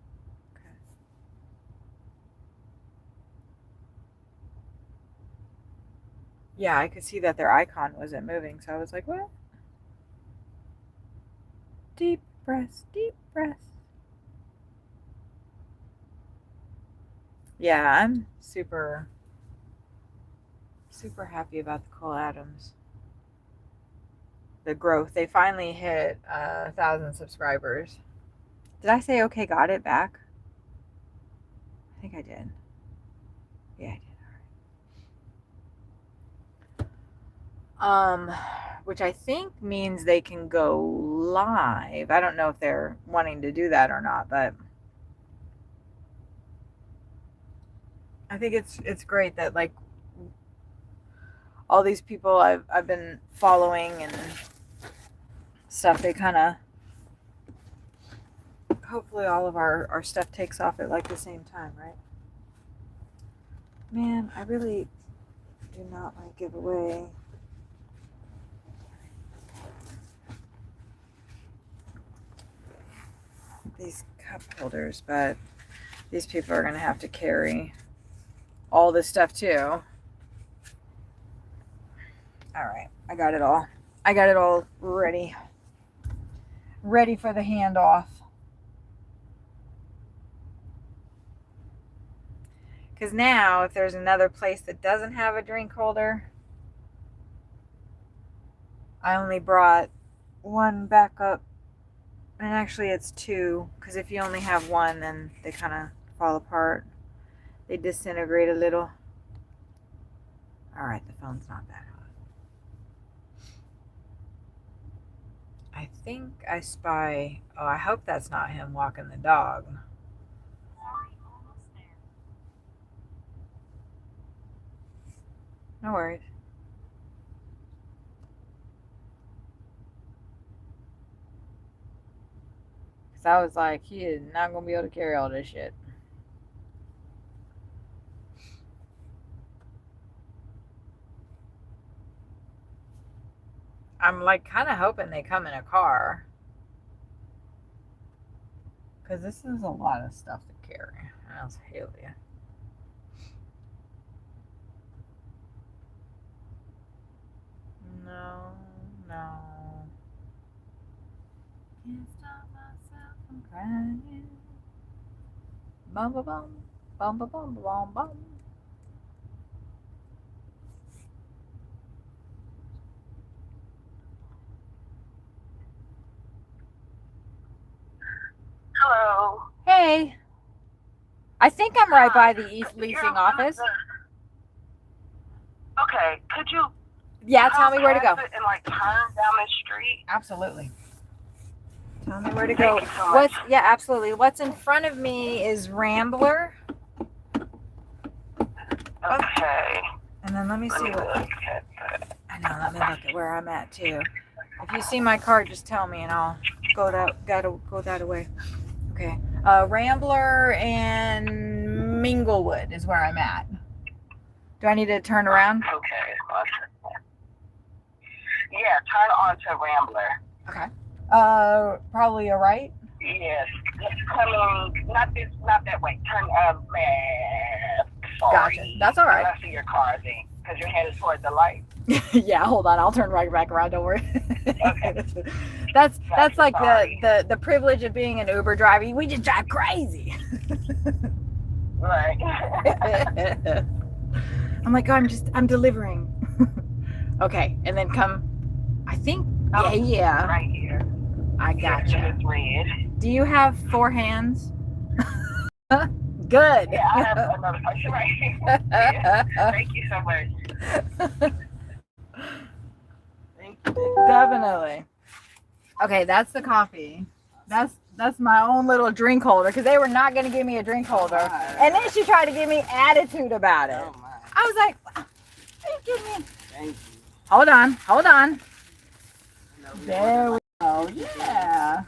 Okay. Yeah, I could see that their icon wasn't moving, so I was like, what? Deep breaths, deep breaths. Yeah, I'm super happy about the Cole Adams. The growth. They finally hit 1,000 subscribers. Did I say okay, got it back? I think I did. Yeah, I did. All right. Which I think means they can go live. I don't know if they're wanting to do that or not, but I think it's great that like all these people I've been following and stuff, they kind of, hopefully all of our stuff takes off at like the same time, right? Man, I really do not want to give away these cup holders, but these people are going to have to carry all this stuff too. All right, I got it all. I got it all ready. Ready for the handoff. Because now, if there's another place that doesn't have a drink holder, I only brought one backup. And actually, it's two. Because if you only have one, then they kind of fall apart. They disintegrate a little. All right, the phone's not that hot. I think I spy. Oh, I hope that's not him walking the dog. Sorry, almost there. No worries. Because I was like, he is not going to be able to carry all this shit. I'm like kind of hoping they come in a car. Because this is a lot of stuff to carry. I'll tell you. No. Can't stop myself from crying. Bum ba bum. Bum ba bum bum bum. Hello. Hey. I think I'm right by the East Leasing office. Okay, could you Yeah, tell me where to go. pass it and like turn down the street? Absolutely. Tell me where to go. Thank you so much. Yeah, absolutely. What's in front of me is Rambler. Okay. And then let me Let see me what. look at that. I know. Let me look at where I'm at too. If you see my card, just tell me, and I'll go that way. Okay. Rambler and Minglewood is where I'm at. Do I need to turn around? Okay. Yeah, turn on to Rambler. Okay. Probably a right. Yes. It's coming not that way. Turn left. Sorry. Gotcha. That's all right. I see your car, I think, because you're headed toward the light. Yeah, hold on. I'll turn right back around. Don't worry. Okay. That's like Sorry. the privilege of being an Uber driver. We just drive crazy. Right. I'm like, oh, I'm delivering. Okay, and then come. I think. Yeah. Right here. I gotcha. It's red. Do you have 4 hands? Good. Yeah, I have another question right here. Yeah. Thank you so much. Thank you. Definitely. Okay, that's the coffee. That's my own little drink holder because they were not going to give me a drink holder, and then she tried to give me attitude about it. Oh my. I was like, "Are you kidding me?" Thank you. Hold on. No, There we go. Yeah.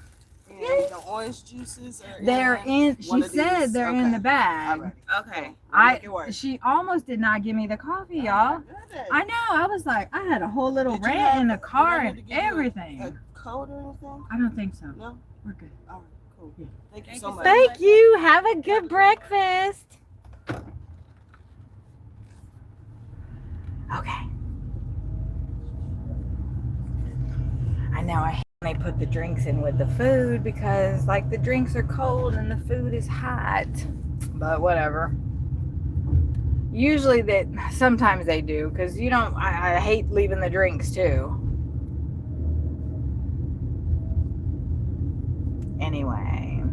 And the orange juices are They're in. one She of said these? they're in Okay. the bag. Alright. Okay. We'll make it work. She almost did not give me the coffee, y'all. Goodness. I know. I was like, I had a whole little Did you rant have- in the you car want me and to give you everything. A code or anything? I don't think so. No? We're good. All right, cool. Yeah. Thank you so much. Thank you. Have a good breakfast. Okay. I know I hate when they put the drinks in with the food because like the drinks are cold and the food is hot. But whatever. Usually sometimes they do because I hate leaving the drinks too. Anyway.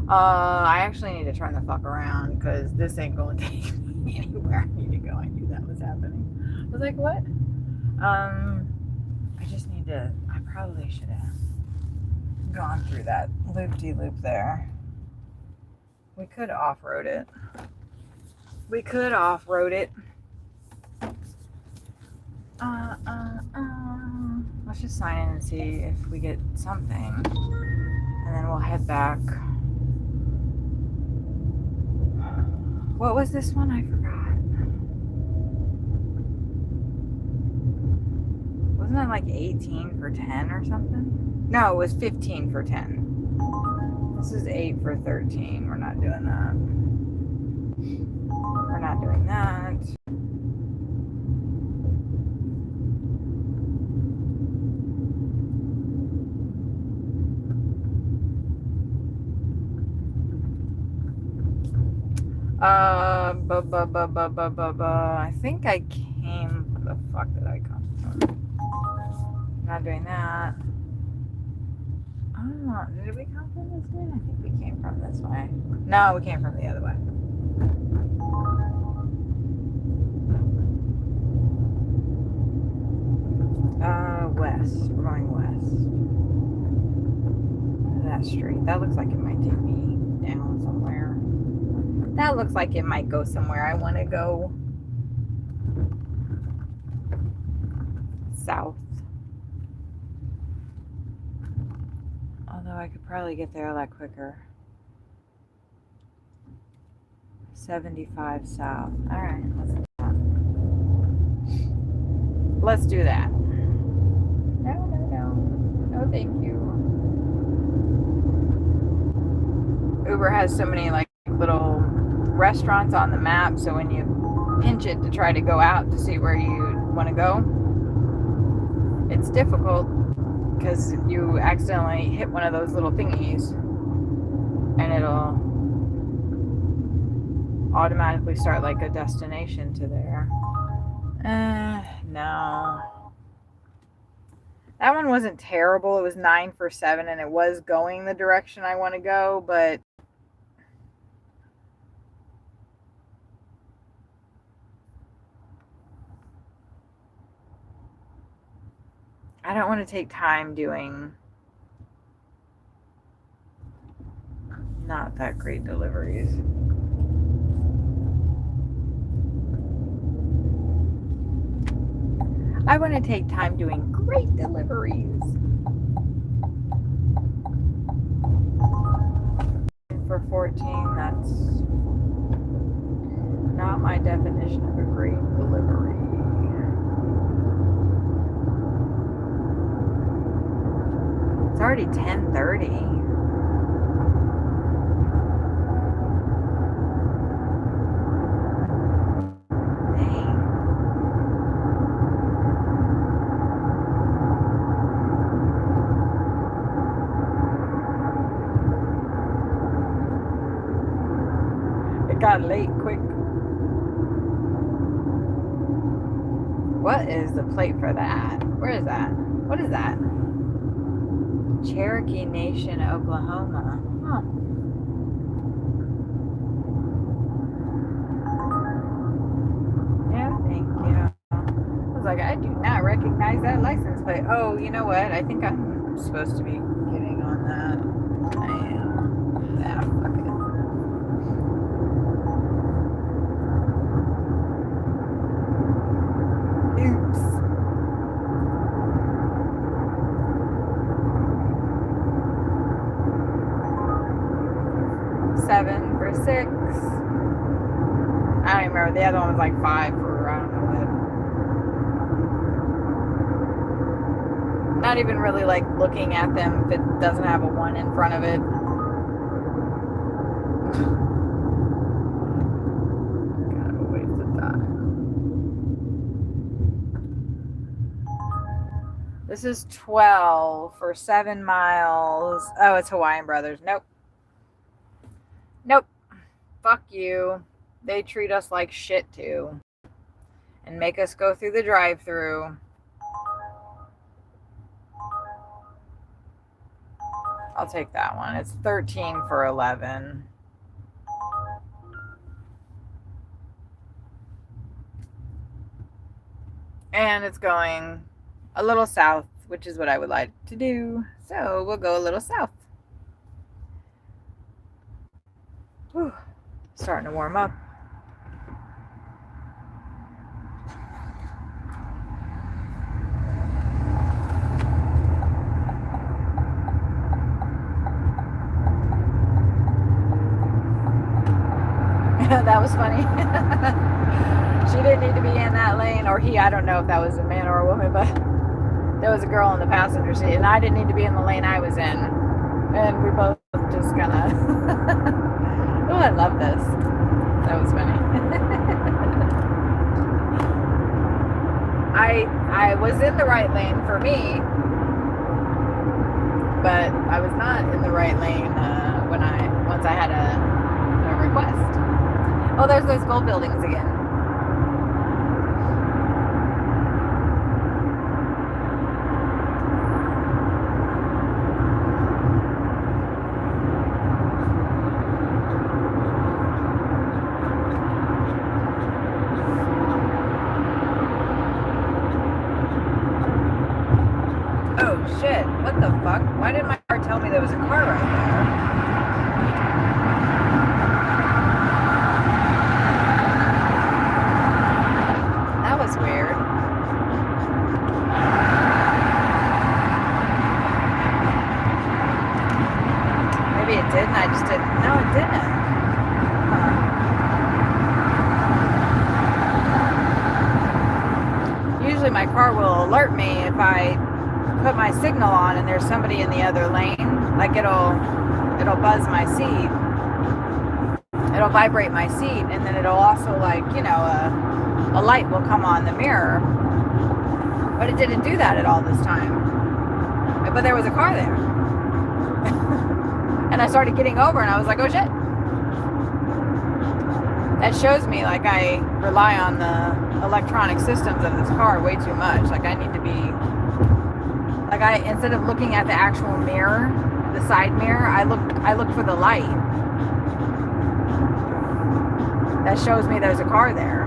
I actually need to turn the fuck around because this ain't going to take me anywhere I need to go. I knew that was happening. I was like, what? I probably should have gone through that loop-de-loop there. We could off-road it. Let's just sign in and see if we get something. And then we'll head back. What was this one? I forgot. Wasn't that like 18 for 10 or something? No, it was 15 for 10. This is 8 for 13. We're not doing that. We're not doing that. I think I came. Where the fuck did I come from? Not doing that. I don't know. Did we come from this way? I think we came from this way. No, we came from the other way. West. We're going west. That street. That looks like it might take me down somewhere. That looks like it might go somewhere I want to go. South. Although I could probably get there a lot quicker. 75 south. Alright, let's do that. Thank you. Uber has so many like little restaurants on the map, so when you pinch it to try to go out to see where you want to go, it's difficult because you accidentally hit one of those little thingies and it'll automatically start like a destination to there. No. That one wasn't terrible. It was 9 for 7 and it was going the direction I want to go, but I don't want to take time doing not that great deliveries. I want to take time doing great deliveries. For 14, that's not my definition of a great delivery. It's already 10:30. Got late quick. What is the plate for that? Where is that? What is that? Cherokee Nation, Oklahoma. Huh. Yeah, thank you. I was like, I do not recognize that license plate. Oh, you know what? I think I'm supposed to be getting on that. I am. Yeah, fuck it. Oops. $7 for 6. I don't even remember. The other one was like 5 for I don't know what. Not even really like looking at them if it doesn't have a 1 in front of it. Kind of a waste of time. This is 12 for 7 miles. Oh, it's Hawaiian Brothers. Nope. Nope. Fuck you. They treat us like shit too. And make us go through the drive-thru. I'll take that one. It's 13 for 11. And it's going a little south, which is what I would like to do. So we'll go a little south. Whew. Starting to warm up. That was funny. She didn't need to be in that lane, or he. I don't know if that was a man or a woman, but there was a girl in the passenger seat, and I didn't need to be in the lane I was in. And we both just kind of, oh, I love this. That was funny. I was in the right lane for me, but I was not in the right lane once I had a request. Oh, there's those gold buildings again. Oh shit, what the fuck? Why didn't my car tell me there was a car right there? That was weird. Maybe it did and I just didn't. No, it didn't. Huh. Usually my car will alert me if I put my signal on and there's somebody in the other lane, like it'll buzz my seat. It'll vibrate my seat, and then it'll also, like, you know, a light will come on the mirror. But it didn't do that at all this time. But there was a car there. And I started getting over and I was like, oh shit. That shows me, like, I rely on the electronic systems of this car way too much. Like, I need to be, like, instead of looking at the actual mirror, the side mirror, I look for the light that shows me there's a car there.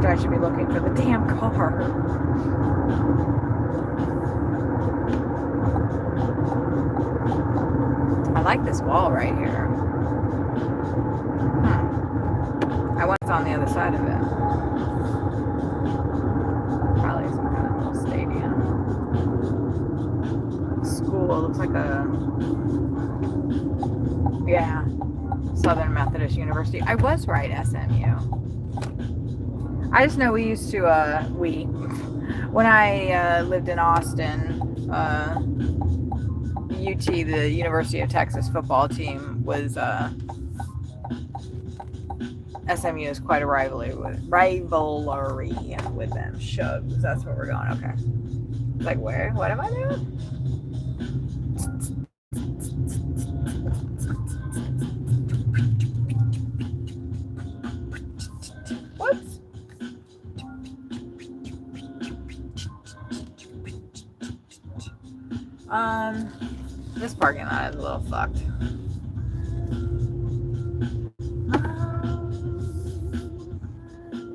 I should be looking for the damn car. I like this wall right here. I wonder what's on the other side of it. Probably some kind of little stadium. School. It looks like yeah, Southern Methodist University. I was right, SMU. I just know we used to, when I lived in Austin, UT, the University of Texas football team, was, SMU is quite a rivalry with them. Shugs, that's where we're going, okay. Like, where? What am I doing? Whoops. This parking lot is a little fucked.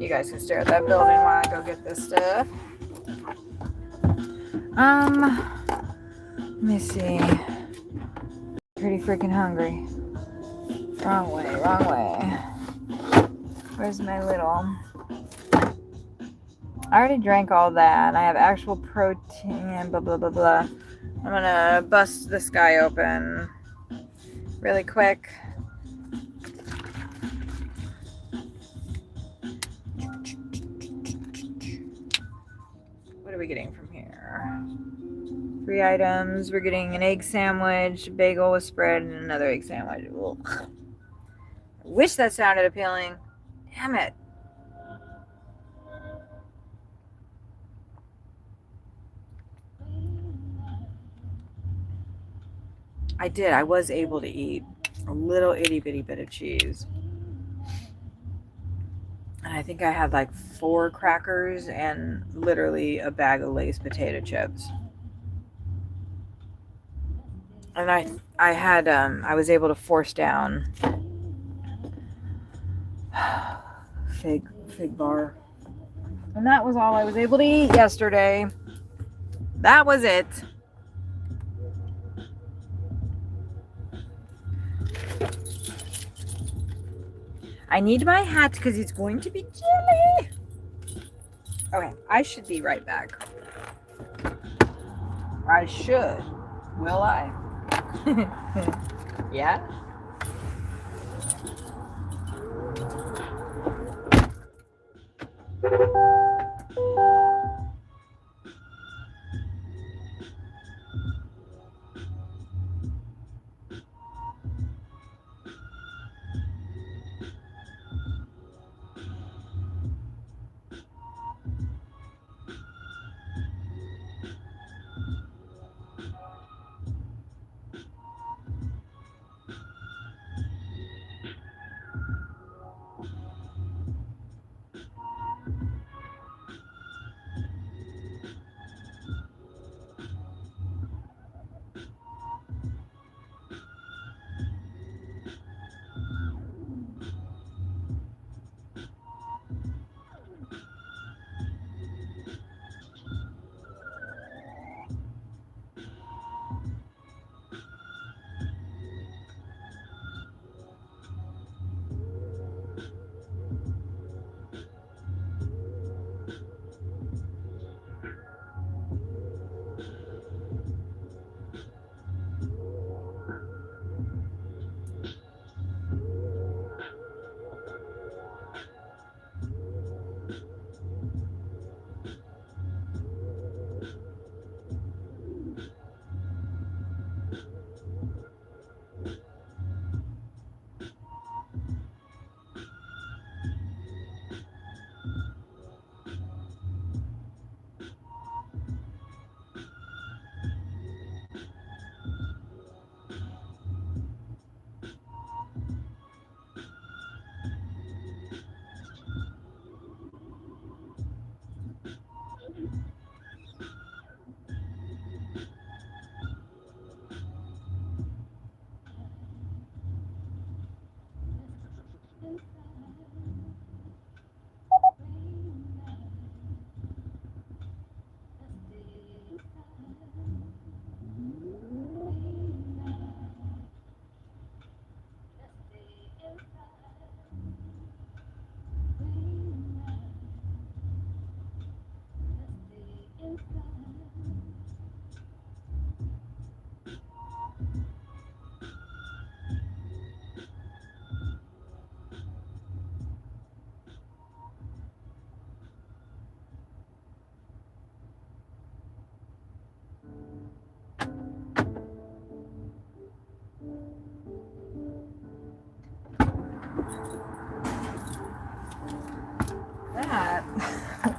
You guys can stare at that building while I go get this stuff. Let me see. Pretty freaking hungry. Wrong way. Where's my little... I already drank all that. I have actual protein, blah, blah, blah, blah. I'm gonna bust this guy open really quick. What are we getting from here? 3 items. We're getting an egg sandwich, bagel with spread, and another egg sandwich. Ugh. I wish that sounded appealing. Damn it. I did. I was able to eat a little itty bitty bit of cheese. And I think I had like 4 crackers and literally a bag of Lay's potato chips. And I was able to force down fig bar. And that was all I was able to eat yesterday. That was it. I need my hat because it's going to be chilly. Okay, I should be right back. I should. Will I? Yeah?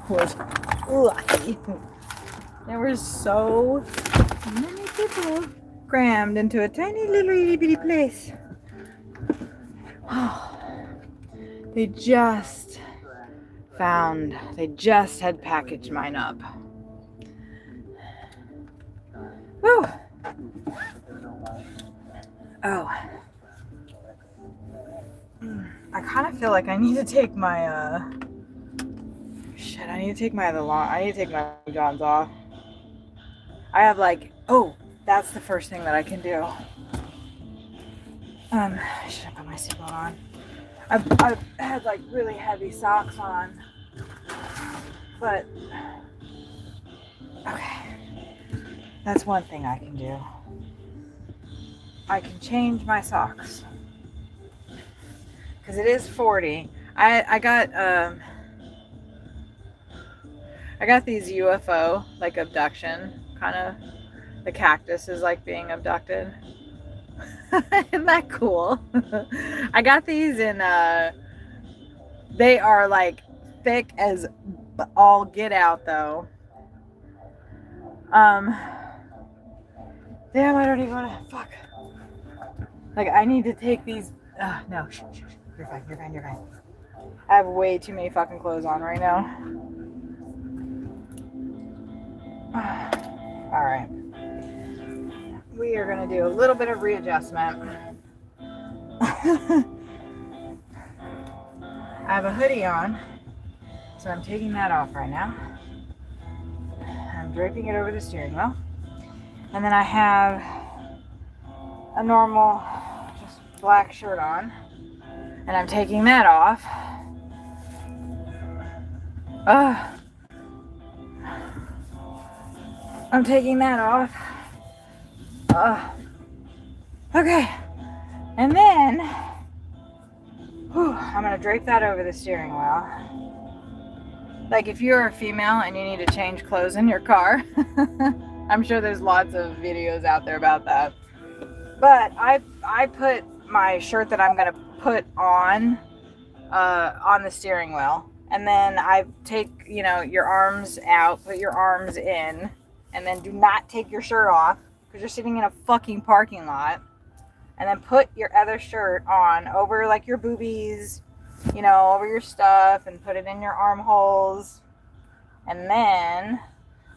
was lucky. There were so many people crammed into a tiny little itty bitty place. They just had packaged mine up. Woo! Oh. I kind of feel like I need to take my, I need to take my long johns off. I have like, oh, that's the first thing that I can do. I should have put my seatbelt on. I've had like really heavy socks on, but okay, that's one thing I can do. I can change my socks because it is 40. I got these UFO like abduction kind of. The cactus is like being abducted. Isn't that cool? I got these in, they are like thick as all get out though. Damn, I don't even want to, fuck. Like, I need to take these, no, shh, you're fine. I have way too many fucking clothes on right now. Alright. We are going to do a little bit of readjustment. I have a hoodie on, so I'm taking that off right now. I'm draping it over the steering wheel. And then I have a normal, just black shirt on, and I'm taking that off. I'm taking that off. Okay, and then I'm gonna drape that over the steering wheel. Like, if you're a female and you need to change clothes in your car, I'm sure there's lots of videos out there about that. But I put my shirt that I'm gonna put on the steering wheel, and then I take, you know, your arms out, put your arms in, and then do not take your shirt off because you're sitting in a fucking parking lot. And then put your other shirt on over like your boobies, you know, over your stuff, and put it in your armholes. And then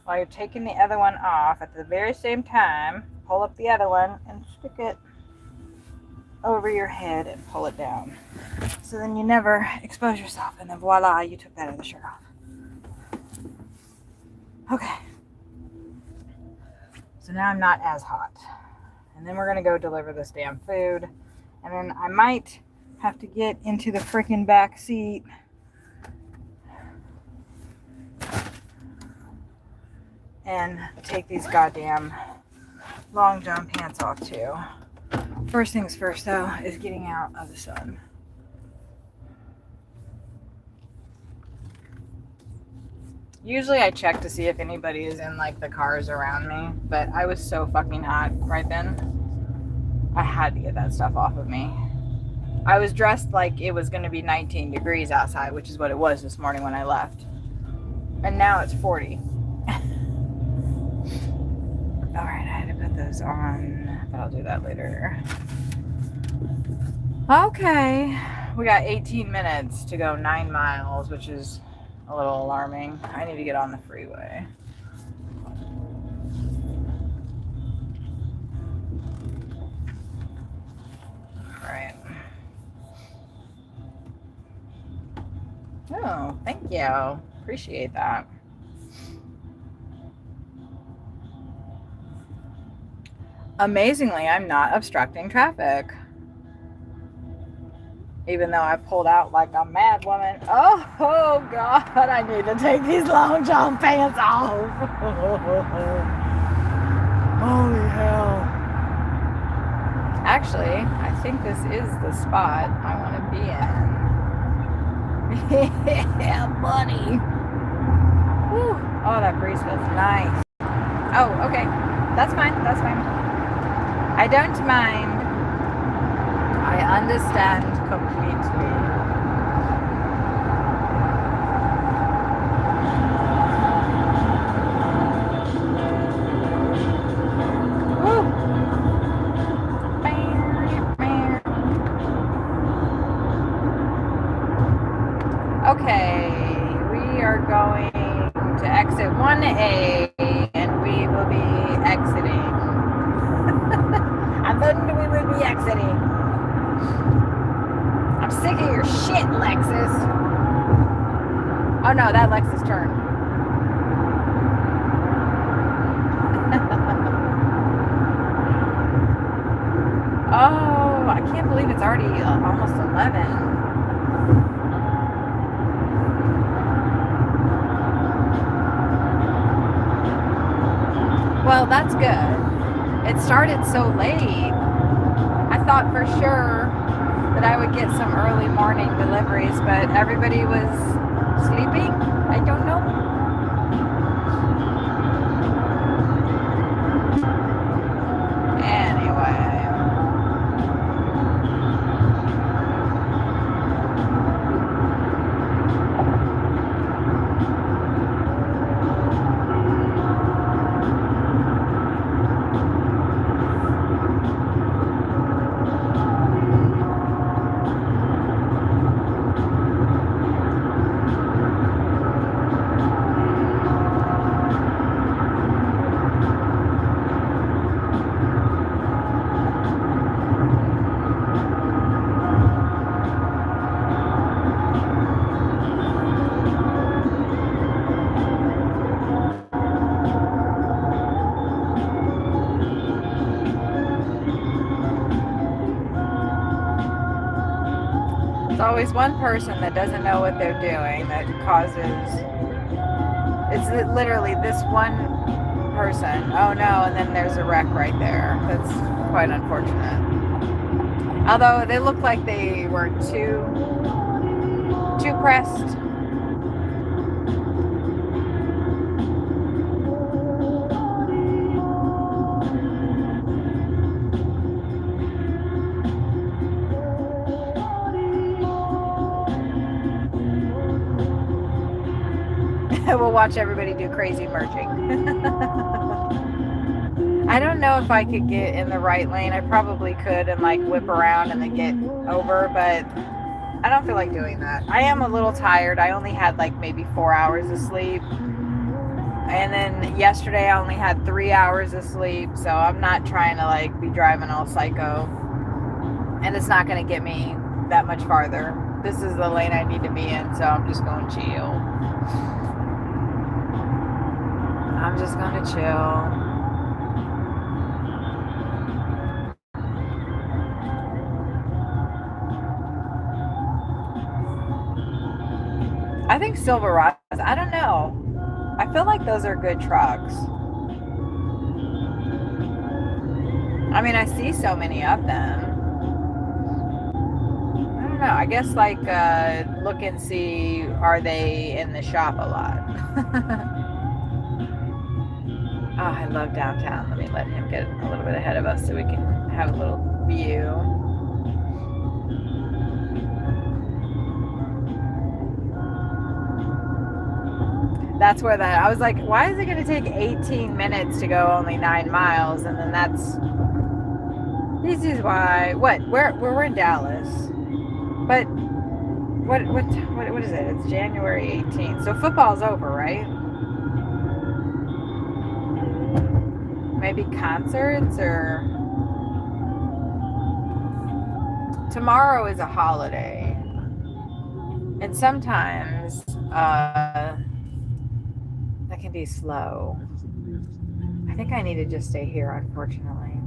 while you're taking the other one off, at the very same time, pull up the other one and stick it over your head and pull it down. So then you never expose yourself, and then voila, you took that other shirt off. Okay. So now I'm not as hot. And then we're going to go deliver this damn food. And then I might have to get into the freaking back seat. And take these goddamn long john pants off too. First things first though is getting out of the sun. Usually I check to see if anybody is in like the cars around me, but I was so fucking hot right then. I had to get that stuff off of me. I was dressed like it was going to be 19 degrees outside, which is what it was this morning when I left. And now it's 40. Alright, I had to put those on, but I'll do that later. Okay, we got 18 minutes to go 9 miles, which is a little alarming. I need to get on the freeway. Alright. Oh, thank you. Appreciate that. Amazingly, I'm not obstructing traffic. Even though I pulled out like a mad woman. Oh God, I need to take these long john pants off. Holy hell. Actually, I think this is the spot I want to be in. Yeah, buddy. Whew. Oh, that breeze feels nice. Oh, okay. That's fine. That's fine. I don't mind. I understand completely. Oh no, that Lexus turn. Oh, I can't believe it's already almost 11. Well, that's good. It started so late. I thought for sure that I would get some early morning deliveries, but everybody was sleeping. I don't know. Anyway. There's always one person that doesn't know what they're doing that causes, it's literally this one person. Oh no, and then there's a wreck right there. That's quite unfortunate. Although they look like they weren't too pressed. We'll watch everybody do crazy merging. I don't know if I could get in the right lane. I probably could and like whip around and then get over, but I don't feel like doing that. I am a little tired. I only had like maybe 4 hours of sleep. And then yesterday I only had 3 hours of sleep. So I'm not trying to like be driving all psycho. And it's not going to get me that much farther. This is the lane I need to be in. So I'm just going to chill. I'm just going to chill. I think Silverados, I don't know. I feel like those are good trucks. I mean, I see so many of them. I don't know. I guess like look and see, are they in the shop a lot? Oh, I love downtown. Let me let him get a little bit ahead of us so we can have a little view. That's where that, I was like, why is it going to take 18 minutes to go only 9 miles? And then this is why, we're in Dallas. But what is it? It's January 18th. So football's over, right? Maybe concerts or tomorrow is a holiday. And sometimes that can be slow. I think I need to just stay here, unfortunately.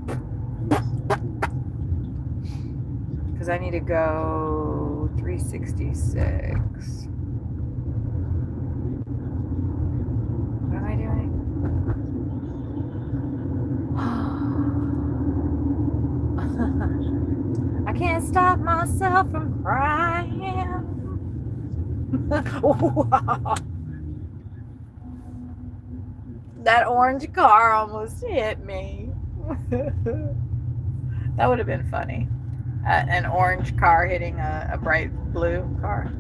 Because I need to go 366. What am I doing? I can't stop myself from crying. Wow. That orange car almost hit me. That would have been funny. An orange car hitting a bright blue car.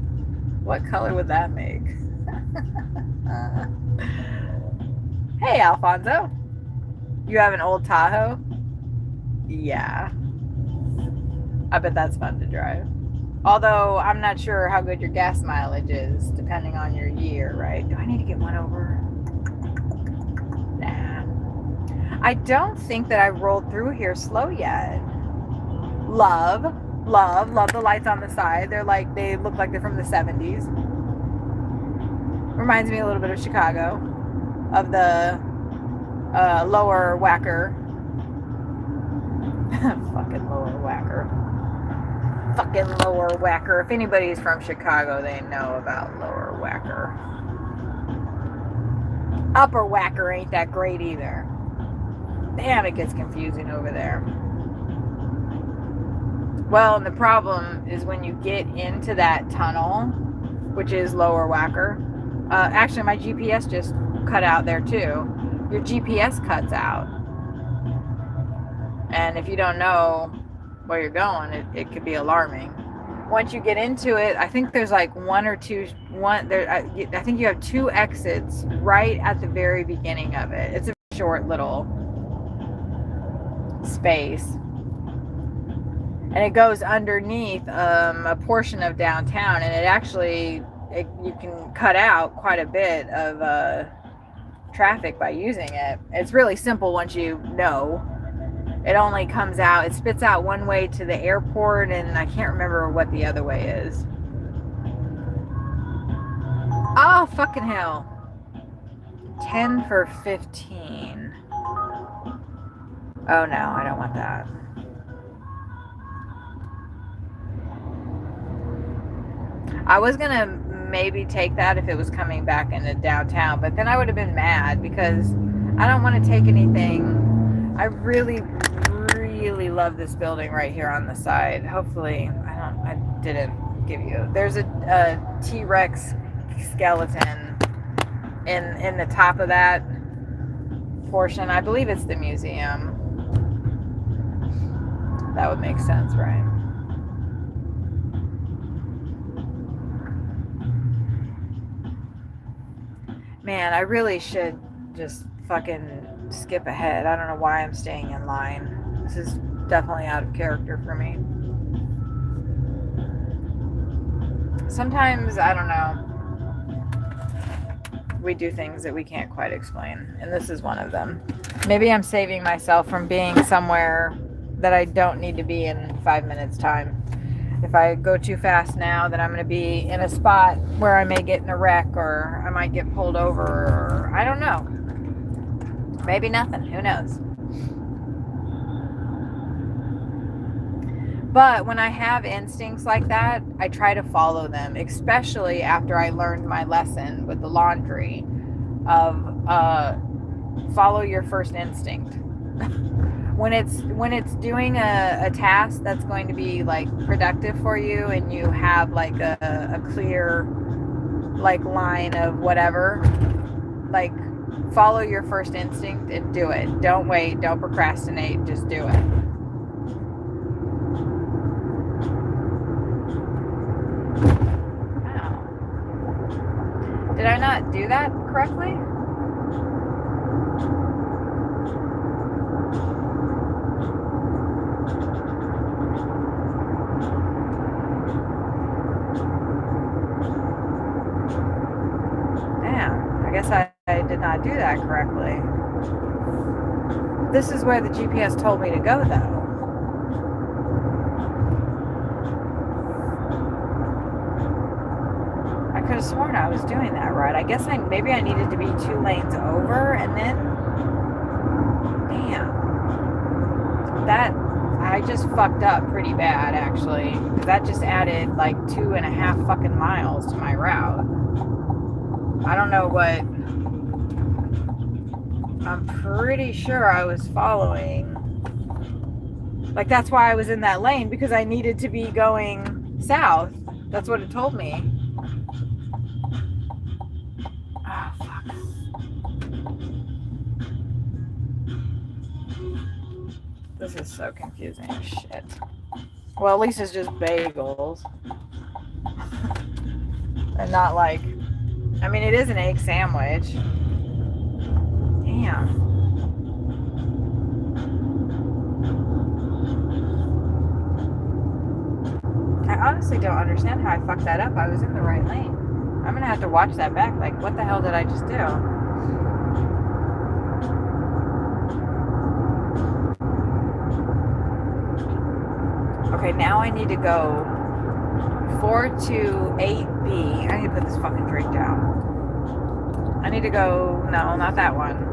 What color would that make? Hey, Alfonso. You have an old Tahoe? Yeah. I bet that's fun to drive. Although, I'm not sure how good your gas mileage is, depending on your year, right? Do I need to get one over? Nah. I don't think that I rolled through here slow yet. Love the lights on the side. They look like they're from the 70s. Reminds me a little bit of Chicago, of the lower whacker. Fucking lower whacker. Fucking lower whacker. If anybody's from Chicago, they know about lower whacker. Upper whacker ain't that great either. Damn, it gets confusing over there. Well, and the problem is when you get into that tunnel, which is lower whacker. Actually, my GPS just cut out there too. Your GPS cuts out. And if you don't know where you're going, it could be alarming. Once you get into it, I think there's like I think you have 2 exits right at the very beginning of it. It's a short little space. And it goes underneath a portion of downtown, and you can cut out quite a bit of traffic by using it. It's really simple once you know. It only comes out, it spits out one way to the airport, and I can't remember what the other way is. Oh, fucking hell. 10 for 15. Oh no, I don't want that. I was gonna maybe take that if it was coming back into downtown, but then I would have been mad because I don't want to take anything. I really love this building right here on the side. Hopefully, I didn't give you. There's a T-Rex skeleton in the top of that portion. I believe it's the museum. That would make sense, right? Man, I really should just fucking skip ahead. I don't know why I'm staying in line. This is definitely out of character for me. Sometimes, I don't know, we do things that we can't quite explain, and this is one of them. Maybe I'm saving myself from being somewhere that I don't need to be in 5 minutes time. If I go too fast now, then I'm going to be in a spot where I may get in a wreck, or I might get pulled over, or I don't know. Maybe nothing. Who knows? But when I have instincts like that, I try to follow them, especially after I learned my lesson with the laundry of follow your first instinct. When it's doing a task that's going to be like productive for you, and you have like a clear like line of whatever, like follow your first instinct and do it. Don't wait, don't procrastinate, just do it. Wow. Did I not do that correctly? I did not do that correctly. This is where the GPS told me to go, though. I could have sworn I was doing that right. I guess maybe I needed to be 2 lanes over, and then... Damn. That... I just fucked up pretty bad, actually. Because that just added like 2.5 fucking miles to my route. I don't know what... I'm pretty sure I was following. Like, that's why I was in that lane, because I needed to be going south. That's what it told me. Oh, fuck. This is so confusing. Shit. Well, at least it's just bagels. And not like... I mean, it is an egg sandwich. Damn. I honestly don't understand how I fucked that up. I was in the right lane. I'm gonna have to watch that back. Like, what the hell did I just do? Okay, now I need to go 428B. I need to put this fucking drink down. I need to go, no, not that one.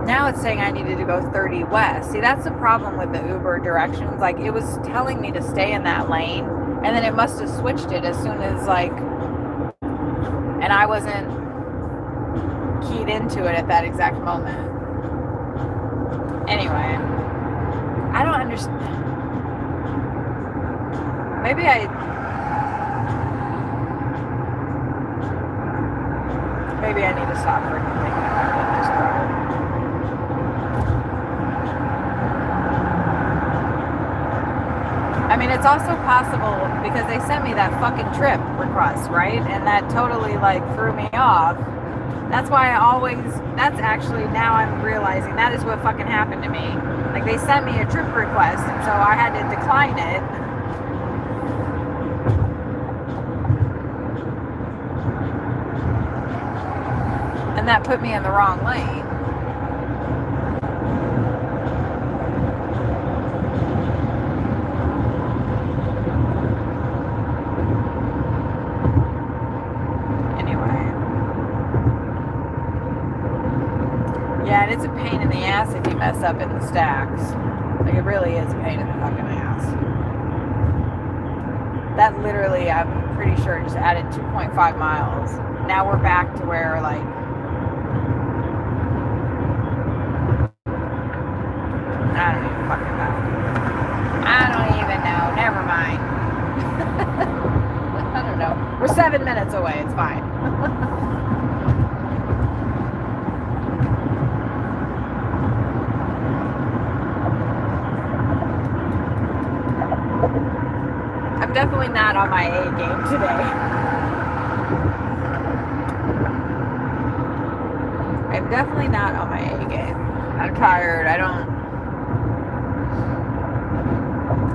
Now it's saying I needed to go 30 west. See, that's the problem with the Uber directions. Like, it was telling me to stay in that lane, and then it must have switched it as soon as, like, and I wasn't keyed into it at that exact moment. Anyway, I don't understand. Maybe I need to stop for thinking about it. Just I mean, it's also possible because they sent me that fucking trip request, right? And that totally like threw me off. That's why that's actually, now I'm realizing that is what fucking happened to me. Like, they sent me a trip request, and so I had to decline it. And that put me in the wrong lane. Yeah, and it's a pain in the ass if you mess up in the stacks. Like, it really is a pain in the fucking ass. That literally, I'm pretty sure, just added 2.5 miles. Now we're back to where, like, I don't even fucking know. I don't even know. Never mind. I don't know. We're 7 minutes away. It's fine. I'm definitely not on my A game today. I'm definitely not on my A game. I'm tired. I don't.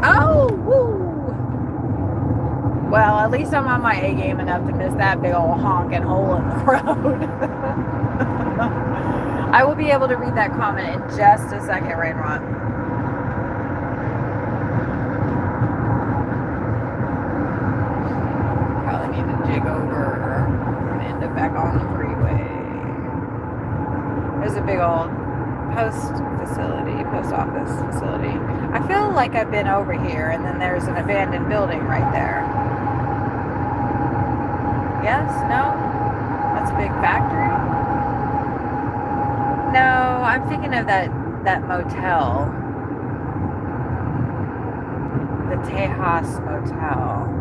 Oh, woo! Well, at least I'm on my A game enough to miss that big old honking hole in the road. I will be able to read that comment in just a second, Rainrod. Probably need to jig over and end up back on the freeway. There's a big old post office facility. I feel like I've been over here, and then there's an abandoned building right there. Yes? No? That's a big factory? No, I'm thinking of that motel. The Tejas Motel.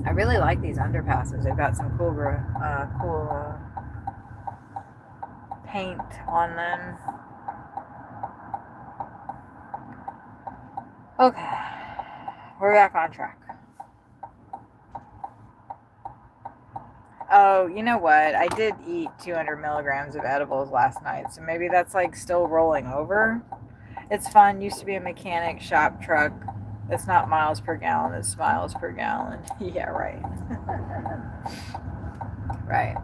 I really like these underpasses. They've got some cool paint on them. Okay, we're back on track. Oh, you know what? I did eat 200 milligrams of edibles last night, so maybe that's like still rolling over. It's fun. Used to be a mechanic shop truck. It's not miles per gallon, it's miles per gallon. Yeah, right. Right.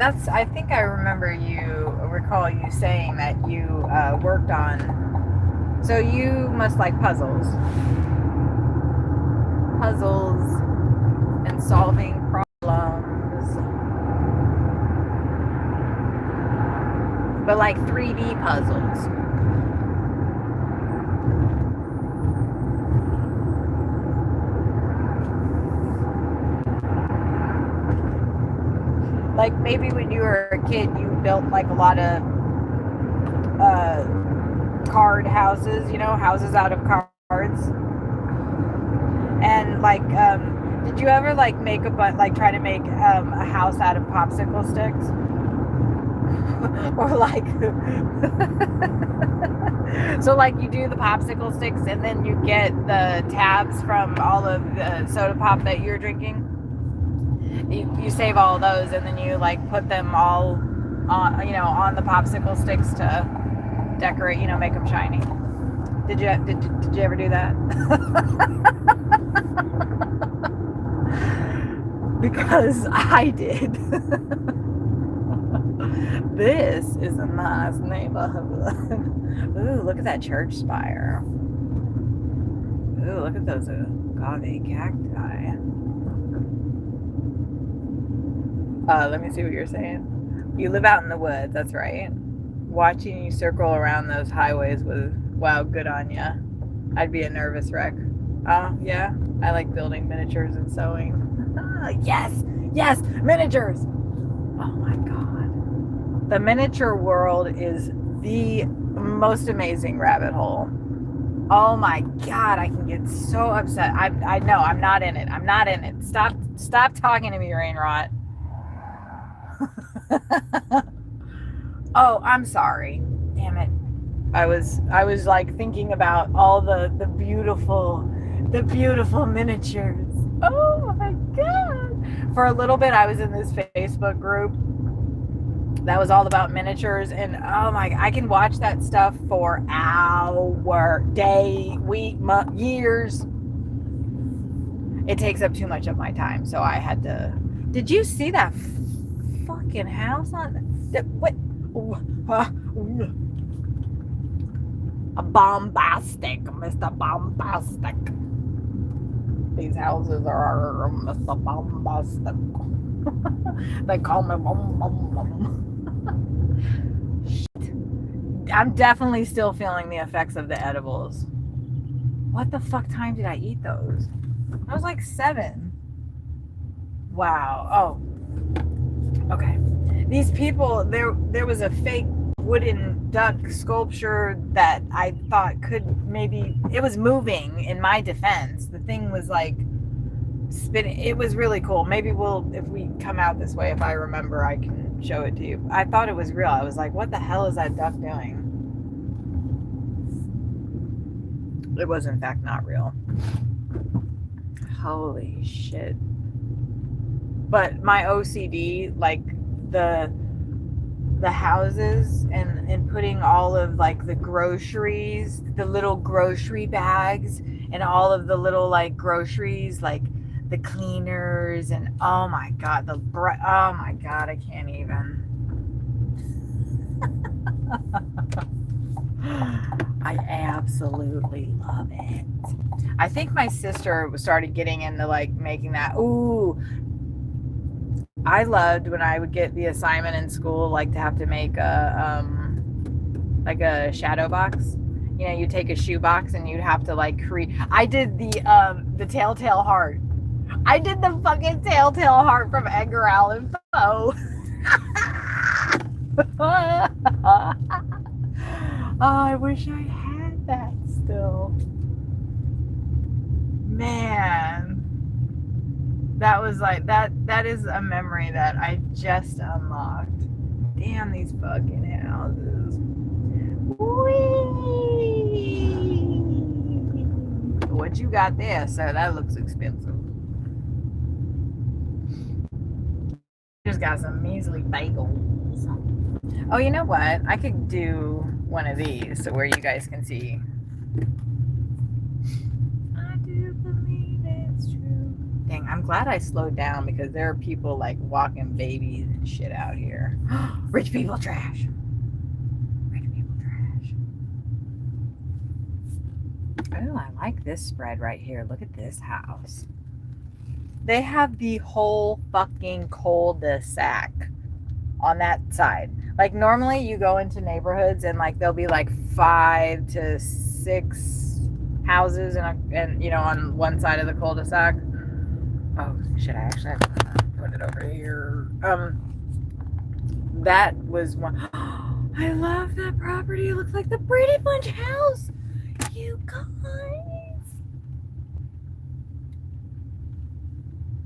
I think I recall you saying that you worked on, so you must like puzzles and solving problems, but like 3D puzzles. Like maybe when you were a kid, you built like a lot of card houses, houses out of cards. And like, did you ever like try to make a house out of popsicle sticks? Or like, so like you do the popsicle sticks and then you get the tabs from all of the soda pop that you're drinking. You save all those and then you like put them all on the popsicle sticks to decorate, make them shiny. Did you ever do that? Because I did. This is a nice neighborhood. Ooh, look at that church spire. Ooh, look at those agave cacti. Let me see what you're saying. You live out in the woods, that's right. Watching you circle around those highways was, wow, good on ya. I'd be a nervous wreck. Oh, yeah. I like building miniatures and sewing. Yes! Yes! Miniatures! Oh my god. The miniature world is the most amazing rabbit hole. Oh my god, I can get so upset. I know, I'm not in it. I'm not in it. Stop talking to me, Rainrot. Oh, I'm sorry. Damn it. I was like thinking about all the beautiful miniatures. Oh my god. For a little bit I was in this Facebook group that was all about miniatures, and oh my, I can watch that stuff for hour, day, week, month, years. It takes up too much of my time, so I had to. Did you see that fucking house on the what? A bombastic, Mr. Bombastic. These houses are Mr. Bombastic. They call me Bum Bum Bum. I'm definitely still feeling the effects of the edibles. What the fuck time did I eat those? I was like 7. Wow. Oh. Okay. These people, there was a fake wooden duck sculpture that I thought could maybe, it was moving in my defense. The thing was like spinning. It was really cool. Maybe if we come out this way, if I remember, I can show it to you. I thought it was real. I was like, what the hell is that duck doing? It was in fact not real. Holy shit. But my OCD, like the houses and putting all of like the groceries, the little grocery bags, and all of the little like groceries, like the cleaners, and oh my god, oh my god, I can't even. I absolutely love it. I think my sister started getting into like making that. Ooh, I loved when I would get the assignment in school, like to have to make like a shadow box. You know, you take a shoe box and you'd have to like create. I did the telltale heart. I did the fucking telltale heart from Edgar Allan Poe. Oh, I wish I had that still. Man. That was like that is a memory that I just unlocked. Damn these fucking houses. Whee! What you got there, sir? That looks expensive. Just got some measly bagels. Oh, you know what? I could do one of these so where you guys can see. I do believe it's true. Dang, I'm glad I slowed down because there are people like walking babies and shit out here. Rich people trash. Rich people trash. Oh, I like this spread right here. Look at this house. They have the whole fucking cul-de-sac on that side. Like normally you go into neighborhoods and like there'll be like 5 to 6 houses and you know on one side of the cul-de-sac. Oh shit, I actually have to put it over here. That was one. I love that property. It looks like the Brady Bunch house. You guys.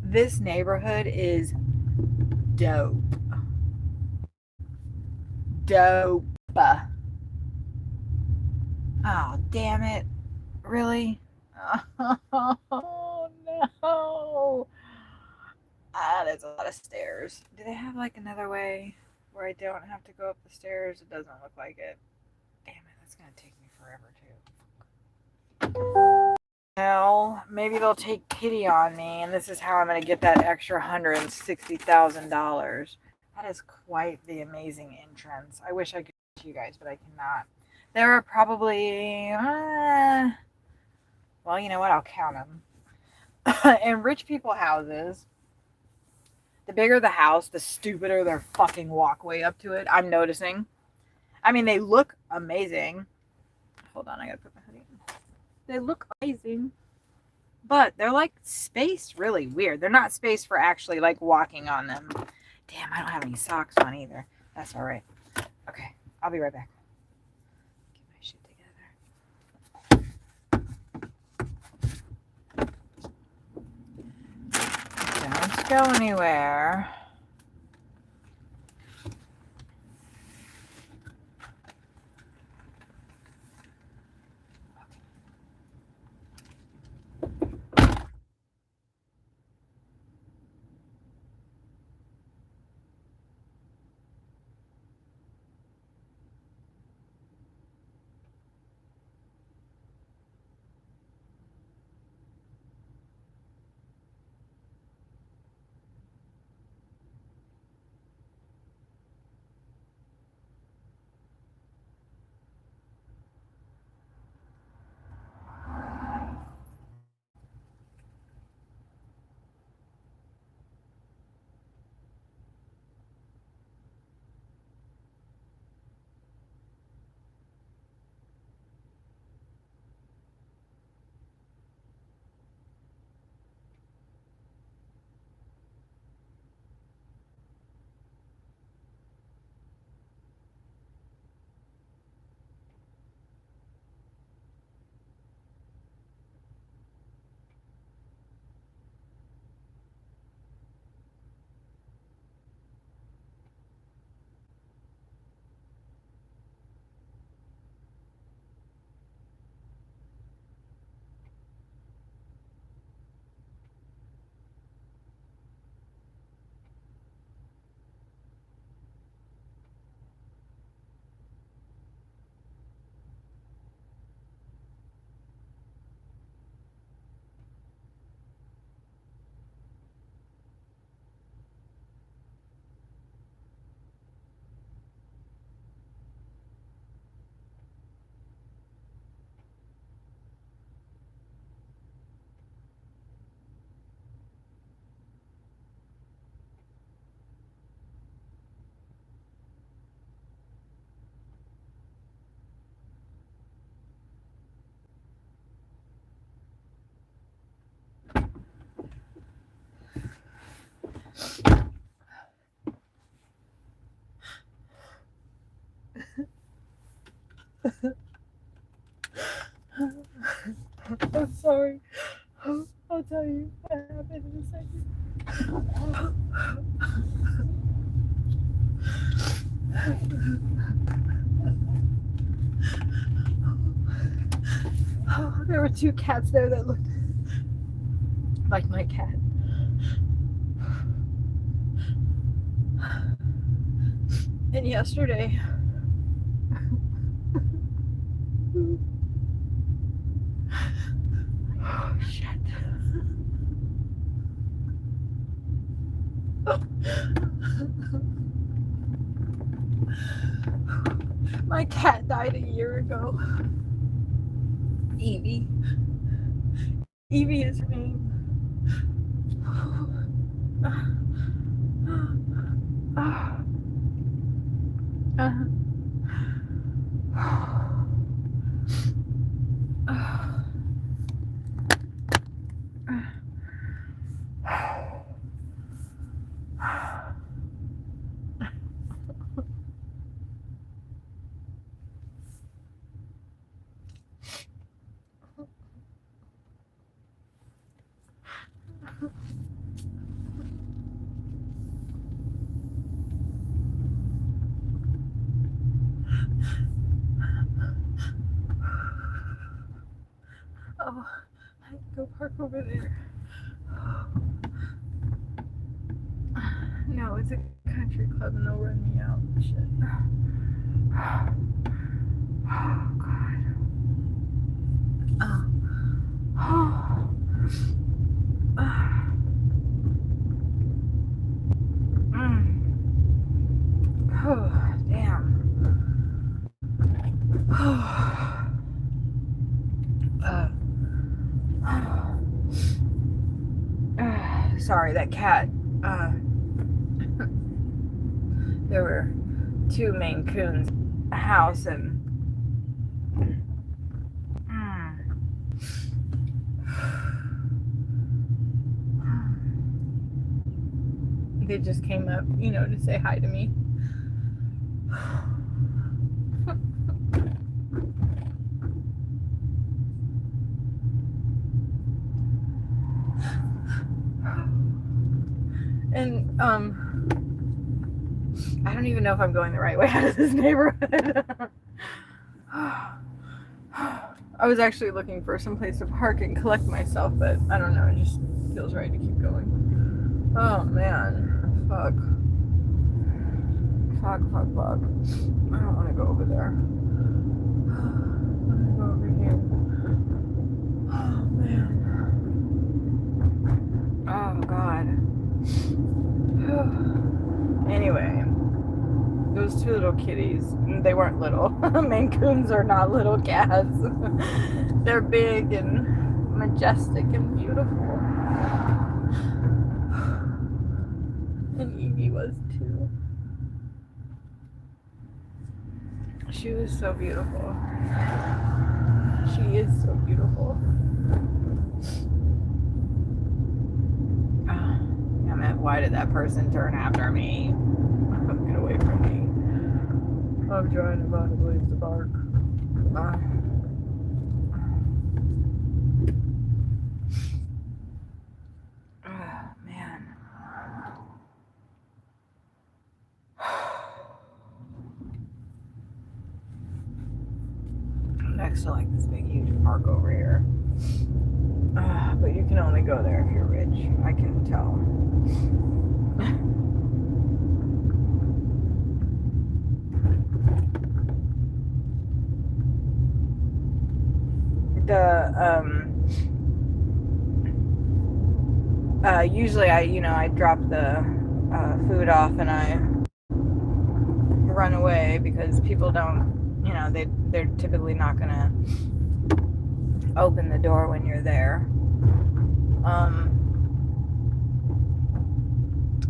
This neighborhood is dope. Dope. Oh, damn it. Really? Oh, no. There's a lot of stairs. Do they have like another way where I don't have to go up the stairs? It doesn't look like it. Damn it, that's going to take me forever too. Well, maybe they'll take pity on me, and this is how I'm going to get that extra $160,000. That is quite the amazing entrance. I wish I could show you guys, but I cannot. There are probably, well, you know what? I'll count them. In rich people houses, the bigger the house, the stupider their fucking walkway up to it. I'm noticing. I mean, they look amazing. Hold on, I gotta put my hoodie on. They look amazing, but they're like spaced really weird. They're not spaced for actually like walking on them. Damn, I don't have any socks on either. That's all right. Okay, I'll be right back. Get my shit together. Don't go anywhere. I'm sorry. I'll tell you what happened in a second. There were two cats there that looked like my cat. And yesterday, oh shit. My cat died a year ago. Evie. Evie is her name. Oh, I can go park over there. No, it's a country club and they'll run me out. Shit. Oh, God. sorry, that cat. There were 2 Maine Coons in the house, and they just came up, to say hi to me. And I don't even know if I'm going the right way out of this neighborhood. I was actually looking for some place to park and collect myself, but I don't know, it just feels right to keep going. Oh man, fuck. Fuck. I don't want to go over there. I want to go over here. Oh man. Oh god. Anyway, those 2 little kitties, they weren't little. Maine Coons are not little cats. They're big and majestic and beautiful. And Evie was too. She was so beautiful. She is so beautiful. Damn it, why did that person turn after me? Get away from me. I'm trying to find a place to park. Man. Next to like this big huge park over here. But you can only go there if you're rich. I can tell. Usually I drop the food off and I run away because people don't, they're typically not gonna open the door when you're there.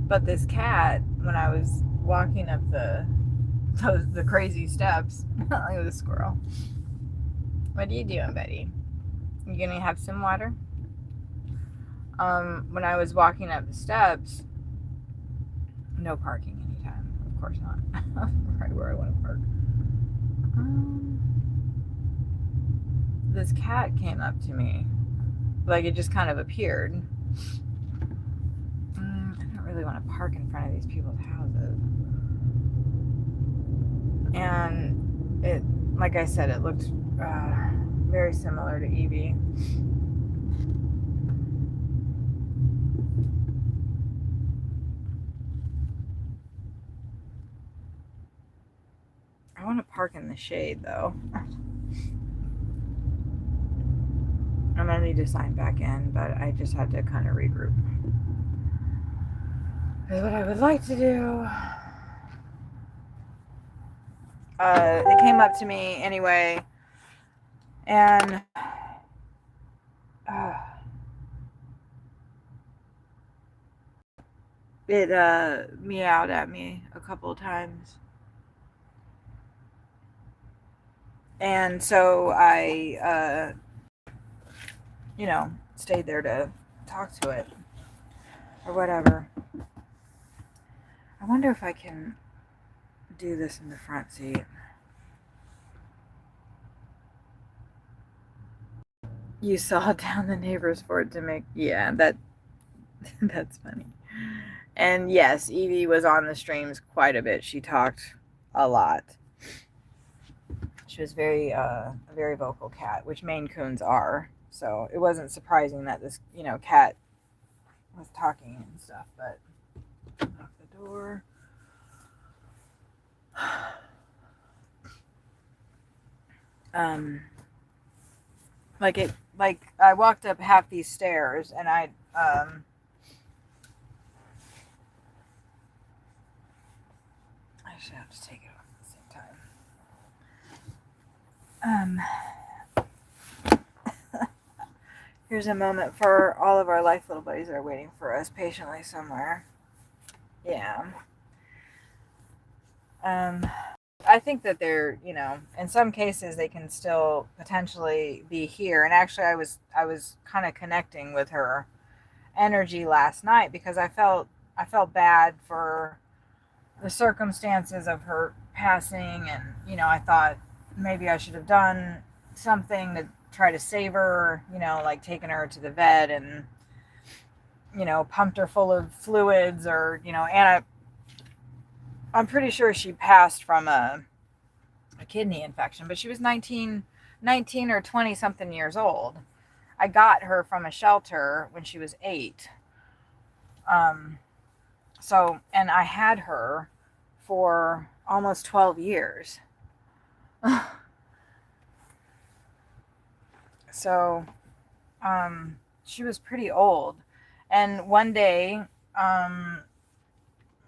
But this cat, when I was walking up the crazy steps, look at the squirrel. What are you doing, buddy? You gonna have some water? When I was walking up the steps, no parking anytime, of course not. Right where I want to park. This cat came up to me, like it just kind of appeared. I don't really want to park in front of these people's houses. And it, like I said, it looked very similar to Evie. I want to park in the shade though. I'm gonna need to sign back in, but I just had to kind of regroup. That's what I would like to do. It came up to me anyway, and it meowed at me a couple of times. And so I, stayed there to talk to it or whatever. I wonder if I can do this in the front seat. You saw down the neighbors for it to make, yeah, that's funny. And yes, Evie was on the streams quite a bit. She talked a lot. She was very vocal cat, which Maine Coons are. So it wasn't surprising that this, cat was talking and stuff. But lock the door. Like I walked up half these stairs and I should have to take it off at the same time. Here's a moment for all of our life little buddies that are waiting for us patiently somewhere. Yeah. I think that they're, in some cases they can still potentially be here. And actually I was kind of connecting with her energy last night because I felt bad for the circumstances of her passing, and I thought maybe I should have done something to try to save her, like taking her to the vet and pumped her full of fluids, or and I'm pretty sure she passed from a kidney infection, but she was 19 or 20 something years old. I got her from a shelter when she was 8. So, and I had her for almost 12 years. So, she was pretty old. And one day,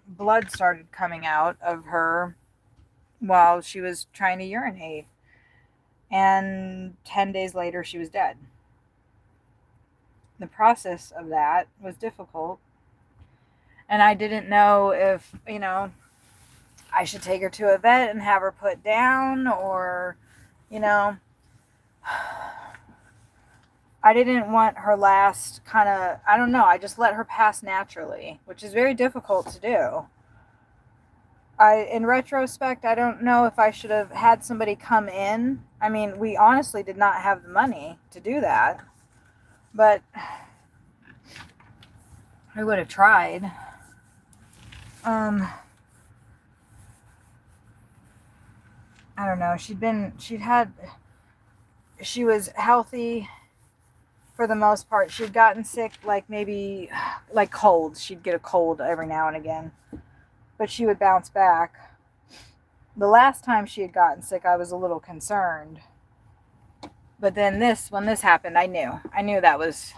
blood started coming out of her while she was trying to urinate. And 10 days later, she was dead. The process of that was difficult. And I didn't know if, I should take her to a vet and have her put down, or, I didn't want her last I don't know, I just let her pass naturally, which is very difficult to do. In retrospect, I don't know if I should have had somebody come in. I mean, we honestly did not have the money to do that, but I would have tried. I don't know. She was healthy for the most part. She'd gotten sick, maybe colds. She'd get a cold every now and again, but she would bounce back. The last time she had gotten sick, I was a little concerned. But then when this happened, I knew that was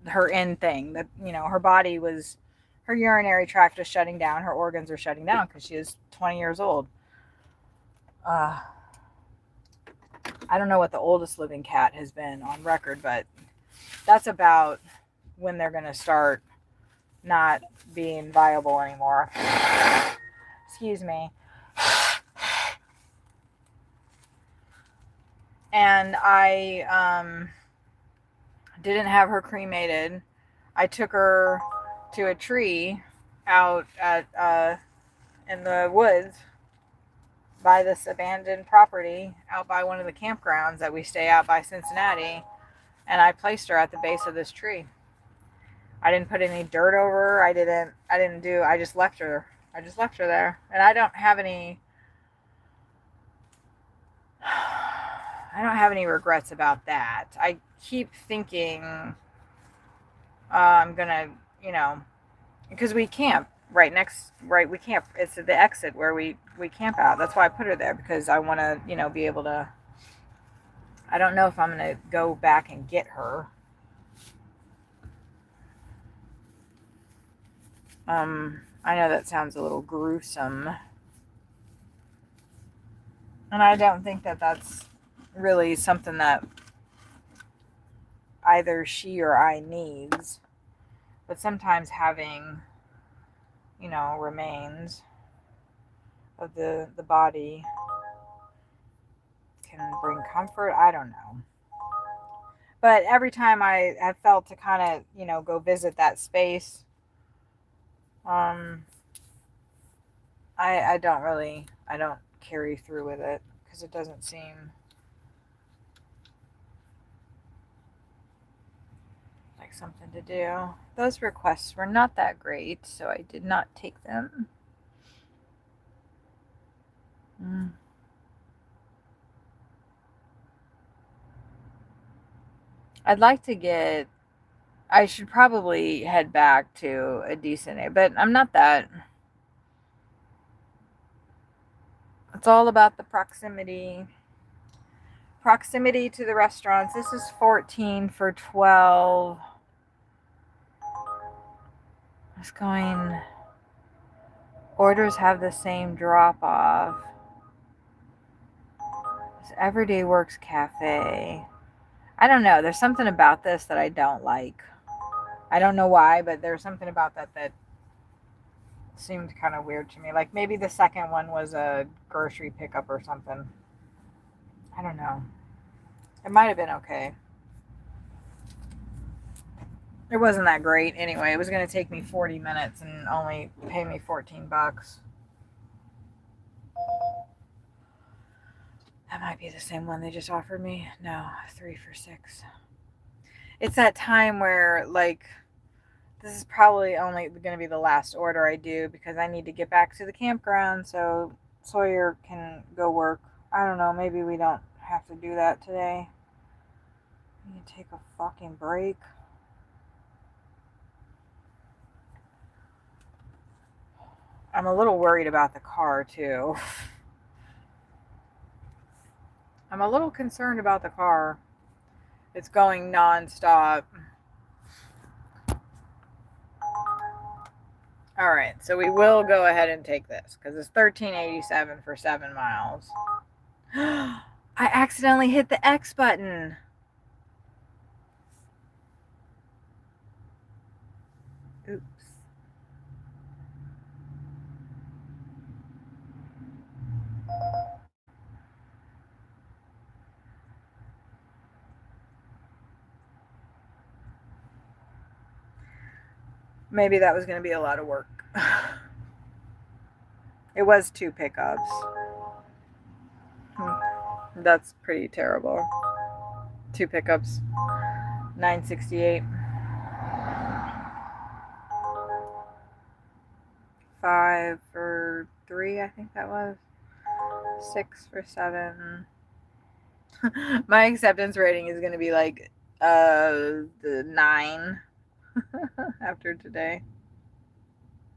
her end thing. That, her urinary tract was shutting down. Her organs were shutting down because she was 20 years old. I don't know what the oldest living cat has been on record, but that's about when they're going to start not being viable anymore. Excuse me. And I didn't have her cremated. I took her to a tree out at in the woods by this abandoned property out by one of the campgrounds that we stay out by Cincinnati, and I placed her at the base of this tree. I didn't put any dirt over her. I just left her there. And I don't have any regrets about that. I keep thinking I'm gonna, because we camp we camp. It's the exit where we camp out. That's why I put her there, because I want to, be able to. I don't know if I'm gonna go back and get her. I know that sounds a little gruesome, and I don't think that that's really something that either she or I needs. But sometimes having, remains of the body can bring comfort. I don't know. But every time I have felt to kind of, go visit that space, I don't carry through with it, because it doesn't seem like something to do. Those requests were not that great, so I did not take them. I should probably head back to a decent, but I'm not that. It's all about the proximity. Proximity to the restaurants. This is 14 for 12. It's going. Orders have the same drop off. It's Everyday Works Cafe. I don't know. There's something about this that I don't like. I don't know why, but there's something about that seemed kind of weird to me. Like maybe the second one was a grocery pickup or something. I don't know. It might have been okay. It wasn't that great anyway. It was going to take me 40 minutes and only pay me $14. That might be the same one they just offered me. No, 3 for $6. It's that time where, like, this is probably only going to be the last order I do because I need to get back to the campground so Sawyer can go work. I don't know. Maybe we don't have to do that today. We need to take a fucking break. I'm a little worried about the car, too. I'm a little concerned about the car. It's going non-stop. All right, so we will go ahead and take this because it's $13.87 for 7 miles. I accidentally hit the X button. Oops. Maybe that was going to be a lot of work. It was 2 pickups. That's pretty terrible. 2 pickups, $9.68. 5 for 3, I think that was. 6 for 7. My acceptance rating is going to be like the 9 after today.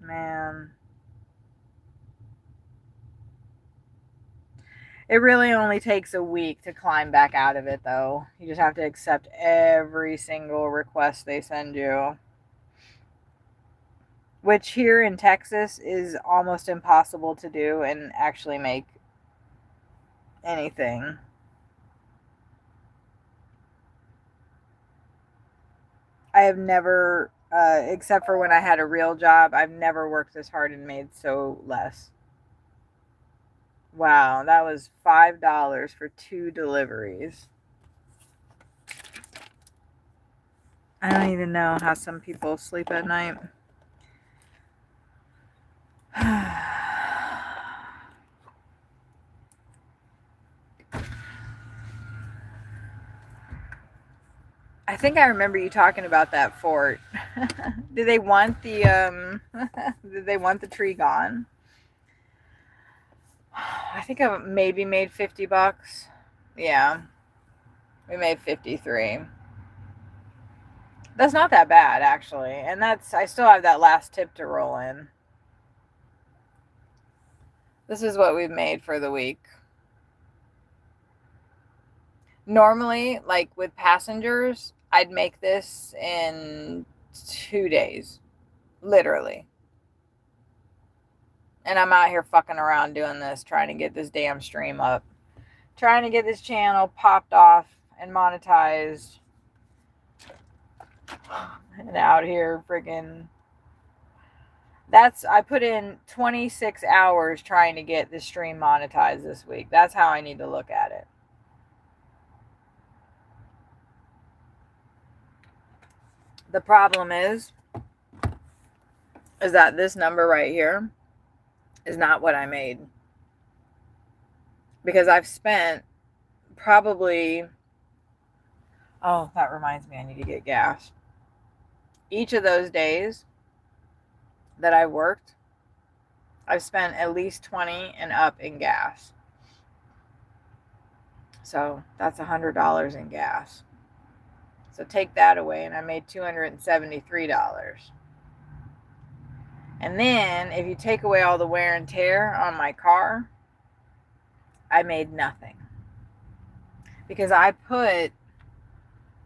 Man. It really only takes a week to climb back out of it, though. You just have to accept every single request they send you. Which here in Texas is almost impossible to do and actually make anything. I have never, except for when I had a real job, I've never worked this hard and made so less. Wow, that was $5 for 2 deliveries. I don't even know how some people sleep at night. I think I remember you talking about that fort. Did they want the did they want the tree gone? I think I maybe made $50. Yeah. We made 53. That's not that bad actually. And I still have that last tip to roll in. This is what we've made for the week. Normally, like with passengers, I'd make this in 2 days. Literally. And I'm out here fucking around doing this, trying to get this damn stream up. Trying to get this channel popped off and monetized. And out here freaking... I put in 26 hours trying to get this stream monetized this week. That's how I need to look at it. The problem is that this number right here is not what I made. Because I've spent probably... Oh, that reminds me, I need to get gas. Each of those days that I worked, I've spent at least 20 and up in gas. So that's $100 in gas. So take that away and I made $273. And then if you take away all the wear and tear on my car, I made nothing. Because I put...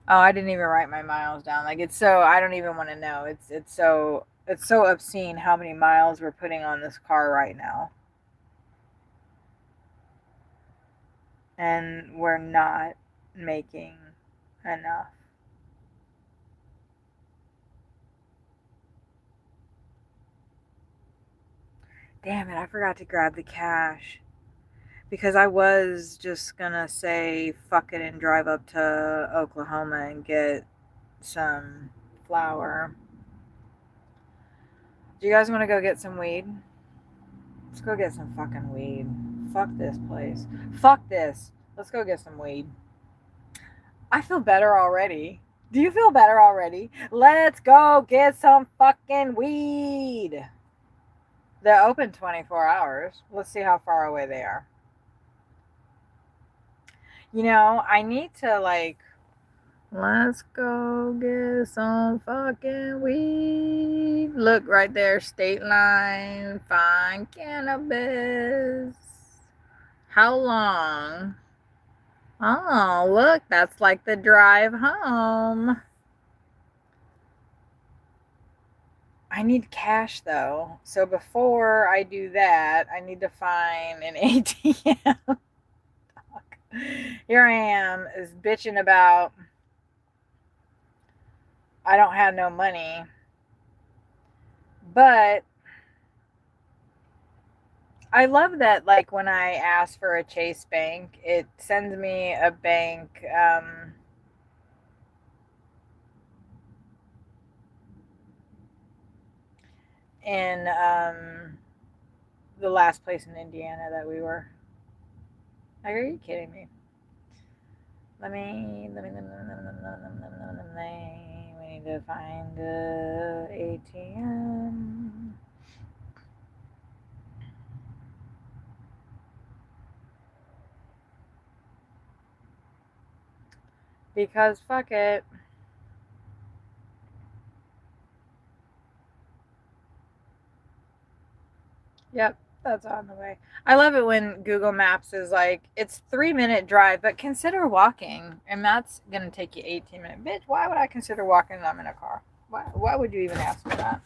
Oh, I didn't even write my miles down. Like it's so... I don't even want to know. It's so obscene how many miles we're putting on this car right now. And we're not making enough. Damn it, I forgot to grab the cash. Because I was just gonna say fuck it and drive up to Oklahoma and get some flour. Do you guys want to go get some weed? Let's go get some fucking weed. Fuck this place. Fuck this. Let's go get some weed. I feel better already. Do you feel better already? Let's go get some fucking weed. They're open 24 hours. Let's see how far away they are. You know, I need to like, let's go get some fucking weed. Look right there, state line, find cannabis. How long? Oh, look, that's like the drive home. I need cash though. So before I do that, I need to find an ATM. Here I am is bitching about I don't have no money. But I love that, like, when I ask for a Chase Bank, it sends me a bank in the last place in Indiana that we were. Like, are you kidding me? Let me we need to find the ATM. Because fuck it. Yep, that's on the way. I love it when Google Maps is like, it's 3-minute drive, but consider walking. And that's going to take you 18 minutes. Bitch, why would I consider walking when I'm in a car? Why would you even ask me that?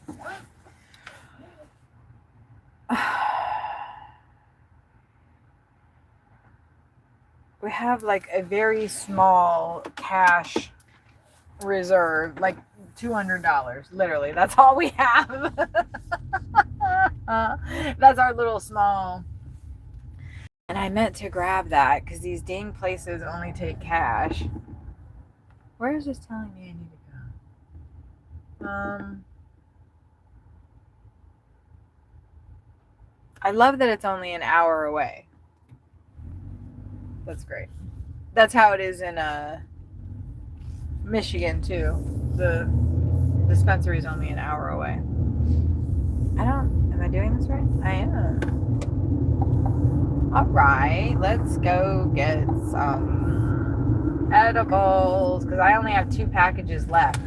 We have like a very small cash reserve, like $200. Literally, that's all we have. That's our little small. And I meant to grab that because these dang places only take cash. Where is this telling me I need to go? I love that it's only an hour away. That's great. That's how it is in Michigan too. The dispensary is only an hour away. Am I doing this right? I am. All right, let's go get some edibles because I only have 2 packages left.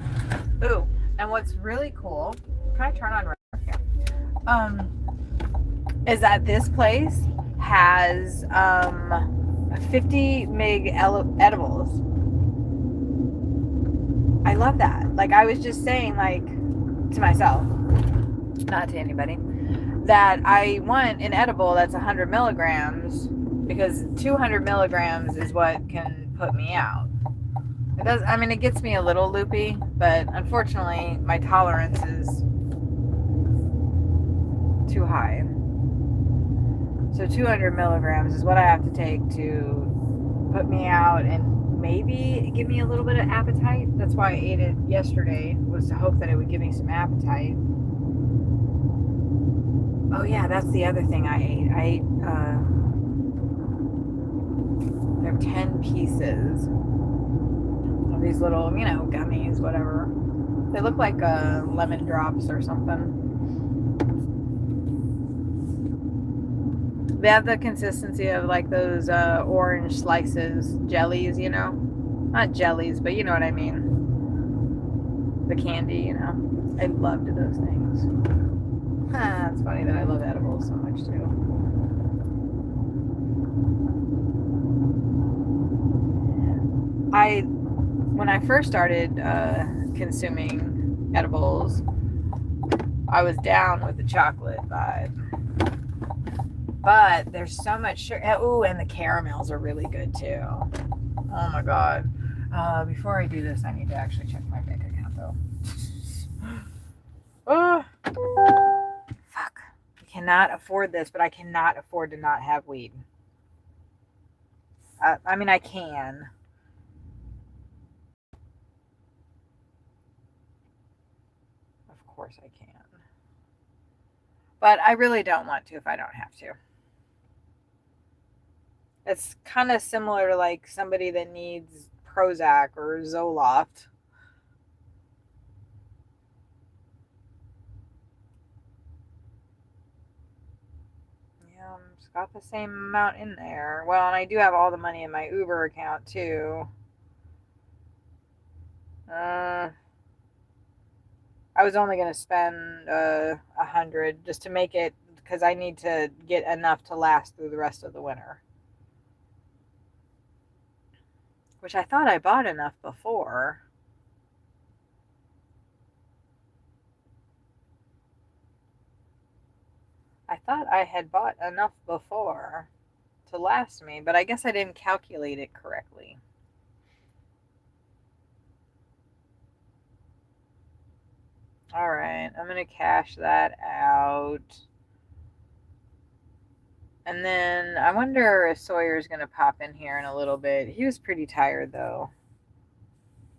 Ooh, and what's really cool, can I turn on right here? Is that this place has 50 meg edibles. I love that. Like, I was just saying, like, to myself, not to anybody, that I want an edible that's 100 milligrams because 200 milligrams is what can put me out. It does. I mean, it gets me a little loopy, but unfortunately, my tolerance is too high. So 200 milligrams is what I have to take to put me out and maybe give me a little bit of appetite. That's why I ate it yesterday, was to hope that it would give me some appetite. Oh yeah, that's the other thing I ate. They're 10 pieces of these little, gummies, whatever. They look like lemon drops or something. They have the consistency of like those orange slices, jellies, not jellies, but you know what I mean. The candy, I loved those things. It's funny that I love edibles so much too. When I first started consuming edibles, I was down with the chocolate vibe. But there's so much sugar. Ooh, and the caramels are really good too. Oh my God. Before I do this, I need to actually check my bank account, though. Oh, fuck. I cannot afford this, but I cannot afford to not have weed. I mean, I can. Of course I can. But I really don't want to if I don't have to. It's kind of similar to like somebody that needs Prozac or Zoloft. Yeah, it's got the same amount in there. Well, and I do have all the money in my Uber account too. I was only gonna spend 100 just to make it because I need to get enough to last through the rest of the winter. Which I thought I bought enough before. I thought I had bought enough before to last me, but I guess I didn't calculate it correctly. All right, I'm going to cash that out. And then I wonder if Sawyer's going to pop in here in a little bit. He was pretty tired, though,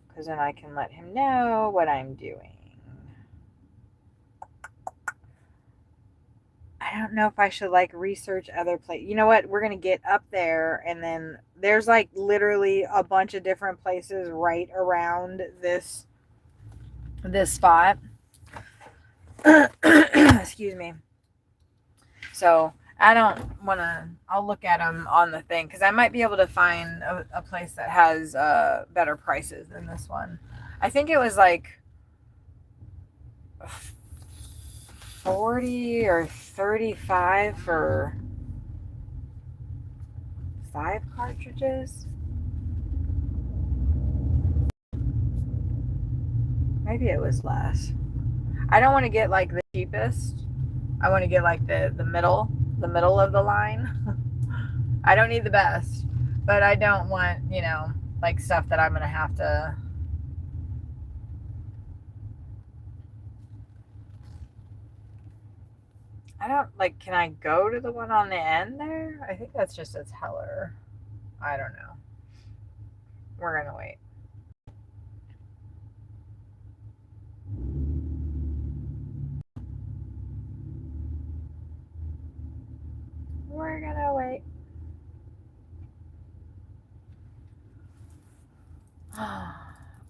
because then I can let him know what I'm doing. I don't know if I should like research other places. You know what? We're going to get up there, and then there's like literally a bunch of different places right around this spot. Excuse me. So I don't want to. I'll look at them on the thing because I might be able to find a place that has better prices than this one. I think it was like 40 or 35 for 5 cartridges. Maybe it was less. I don't want to get like the cheapest. I want to get like the middle of the line. I don't need the best, but I don't want, like stuff that I'm going to have to. I don't like, can I go to the one on the end there? I think that's just a teller. I don't know. We're going to wait. We're going to wait.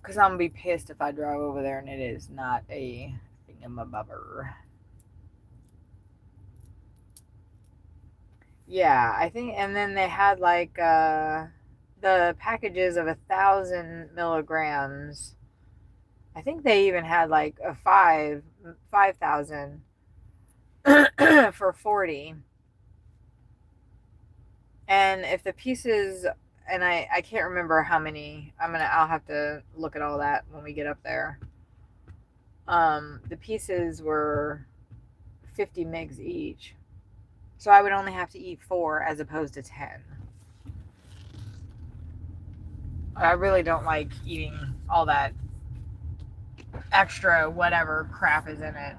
Because I'm going to be pissed if I drive over there and it is not a thingamabobber. Yeah, I think, and then they had like the packages of 1,000 milligrams. I think they even had like a 5,000 for 40. And if the pieces, and I can't remember how many, I'll have to look at all that when we get up there. The pieces were 50 mgs each. So I would only have to eat 4 as opposed to 10. I really don't like eating all that extra whatever crap is in it.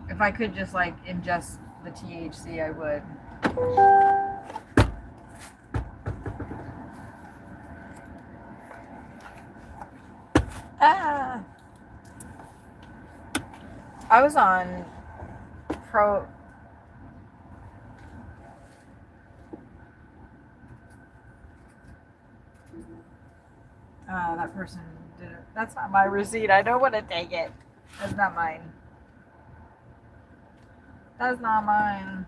If I could just like ingest the THC, I would. I was on Pro. That person did it. That's not my receipt. I don't want to take it. That's not mine. That's not mine.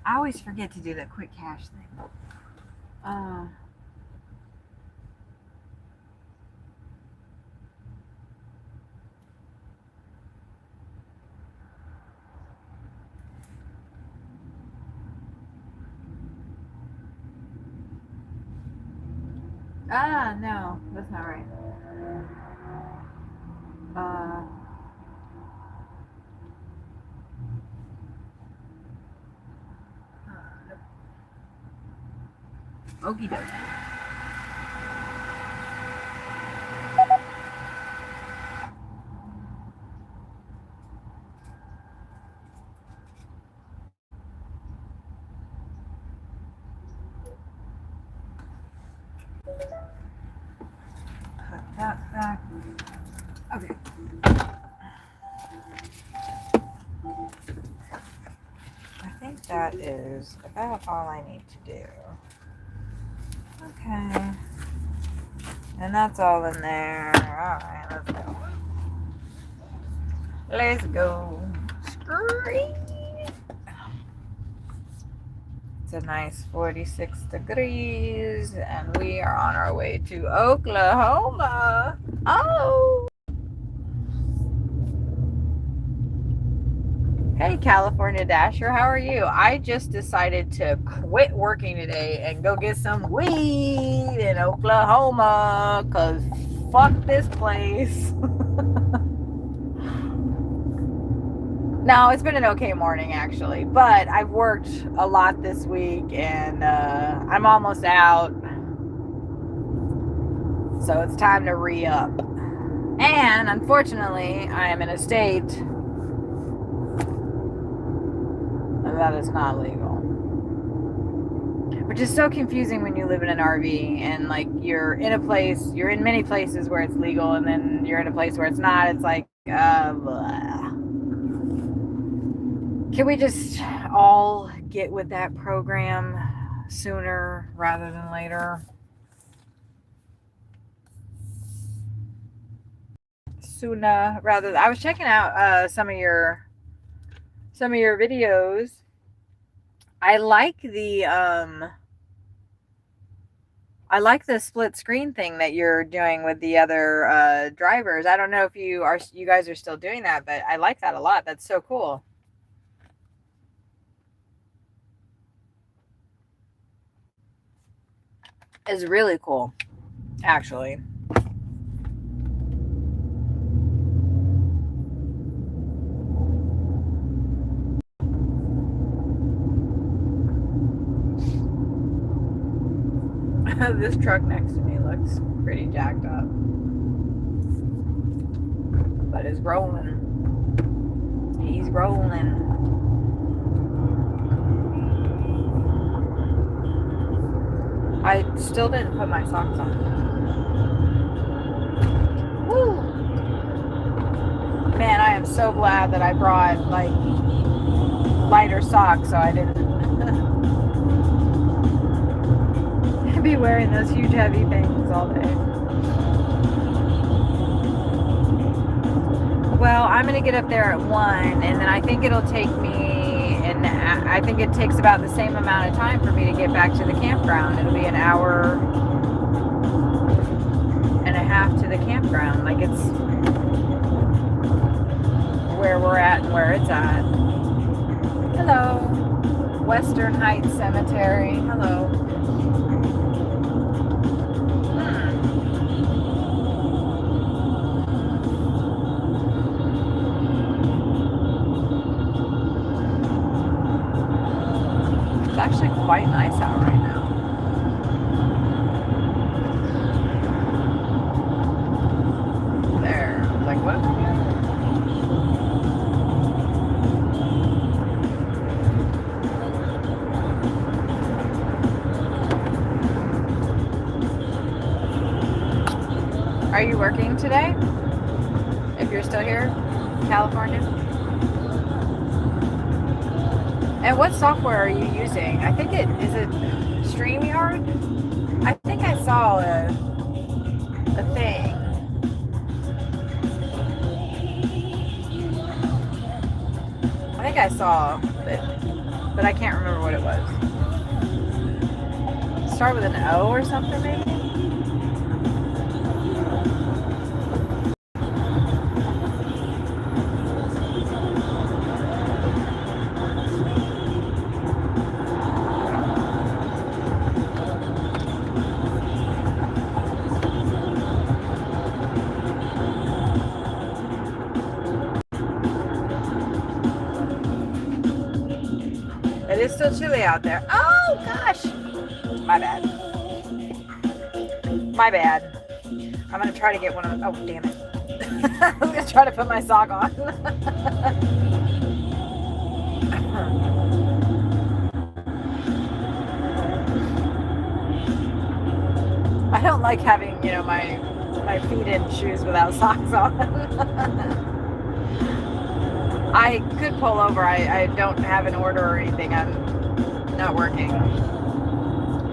I always forget to do the quick cash thing. Ah, no, that's not right. Nope. Okie dokie. Put that back. Okay. I think that is about all I need to do. Okay. And that's all in there. Alright, let's go. Let's go. Scream. It's a nice 46 degrees, and we are on our way to Oklahoma. Oh! Hey, California Dasher, how are you? I just decided to quit working today and go get some weed in Oklahoma, because fuck this place. No, it's been an okay morning actually, but I've worked a lot this week and I'm almost out. So it's time to re-up. And unfortunately, I am in a state that is not legal. Which is so confusing when you live in an RV and like you're in many places where it's legal and then you're in a place where it's not. It's like, blah. Can we just all get with that program sooner rather than later? Sooner rather than, I was checking out some of your videos. I like the split screen thing that you're doing with the other drivers. I don't know if you guys are still doing that, but I like that a lot. That's so cool. Is really cool, actually. This truck next to me looks pretty jacked up, but it's rolling. He's rolling. I still didn't put my socks on. Woo! Man, I am so glad that I brought like lighter socks so I didn't be wearing those huge heavy things all day. Well, I'm gonna get up there at 1 and then I think it'll take me, and I think it takes about the same amount of time for me to get back to the campground. It'll be an hour and a half to the campground. Like it's where we're at and where it's at. Hello. Western Heights Cemetery. Hello. It's actually quite nice out right now. There. Like what? Are you working today? If you're still here, California? And what software are you using? I think it StreamYard? I think I saw a thing. I think I saw it, but I can't remember what it was. Start with an O or something maybe? still chilly out there. Oh gosh. My bad. My bad. I'm gonna try to get one of. Oh damn it. I'm gonna try to put my sock on. I don't like having, you know, my feet in shoes without socks on. I could pull over. I don't have an order or anything. I'm not working.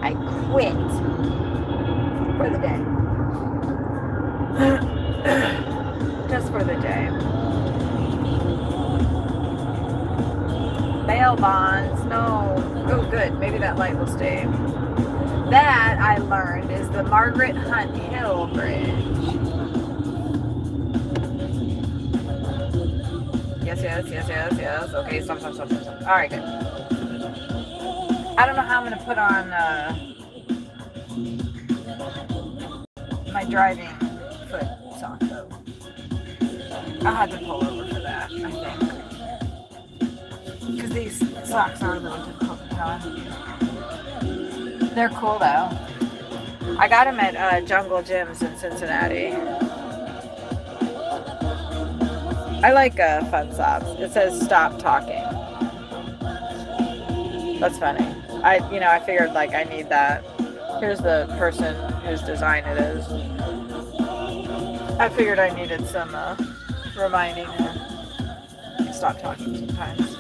I quit for the day. Just for the day. Bail bonds. No. Oh, good. Maybe that light will stay. That, I learned, is the Margaret Hunt Hill Bridge. Yes. Okay, stop. All right, good. I don't know how I'm going to put on my driving foot sock, though. I'll have to pull over for that, I think. Because these socks are a little difficult to put on. They're cool, though. I got them at Jungle Gyms in Cincinnati. I like fun socks. It says stop talking. That's funny. I figured like I need that. Here's the person whose design it is. I figured I needed some reminding to stop talking sometimes.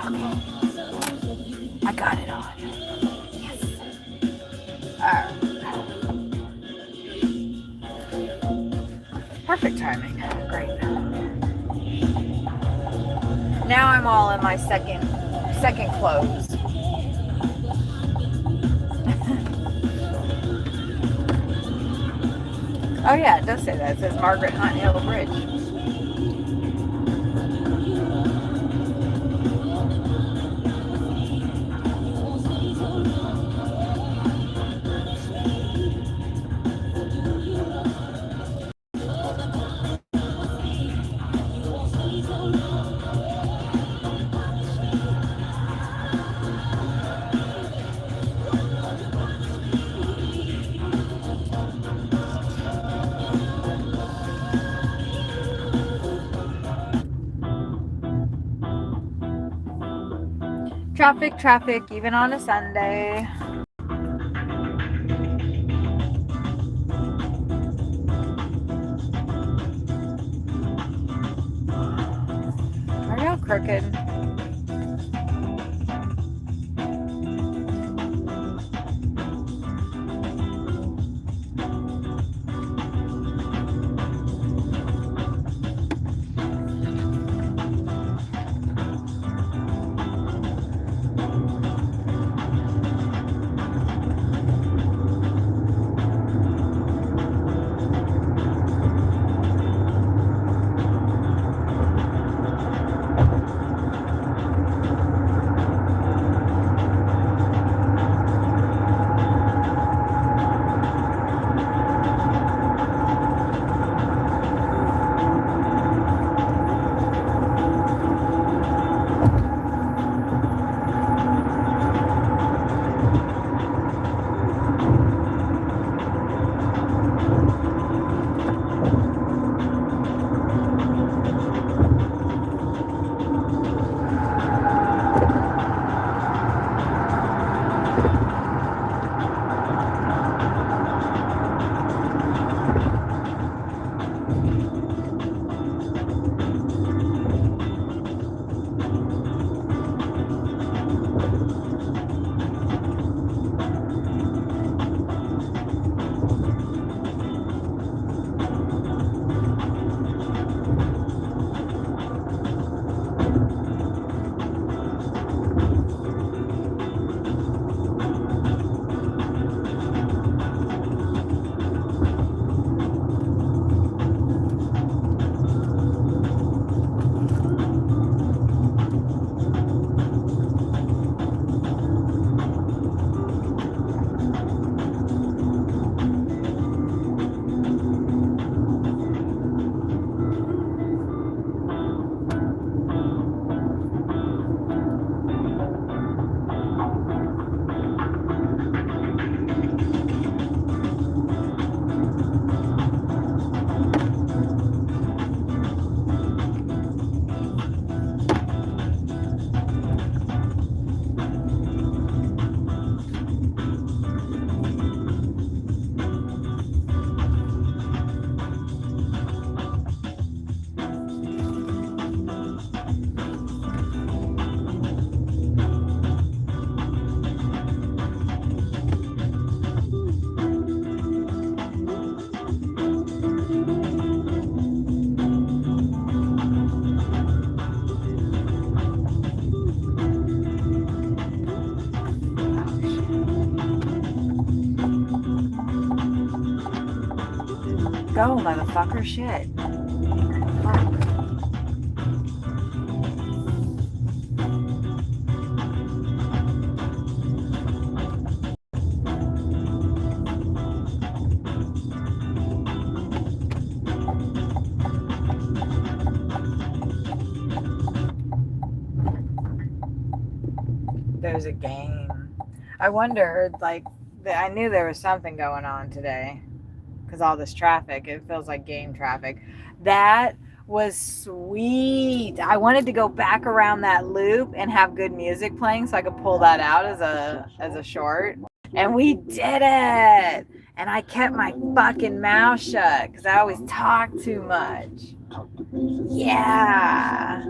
Okay. I got it on. Yes. Alright. Perfect timing. Great. Now I'm all in my second close. Oh yeah, it does say that. It says Margaret Hunt Hill Bridge. Traffic, even on a Sunday. Are y'all crooked? go, motherfucker. Shit. Fuck. There's a game. I wondered, like, I knew there was something going on today because all this traffic. It feels like game traffic. That was sweet. I wanted to go back around that loop and have good music playing so I could pull that out as a short. And we did it. And I kept my fucking mouth shut because I always talk too much. Yeah.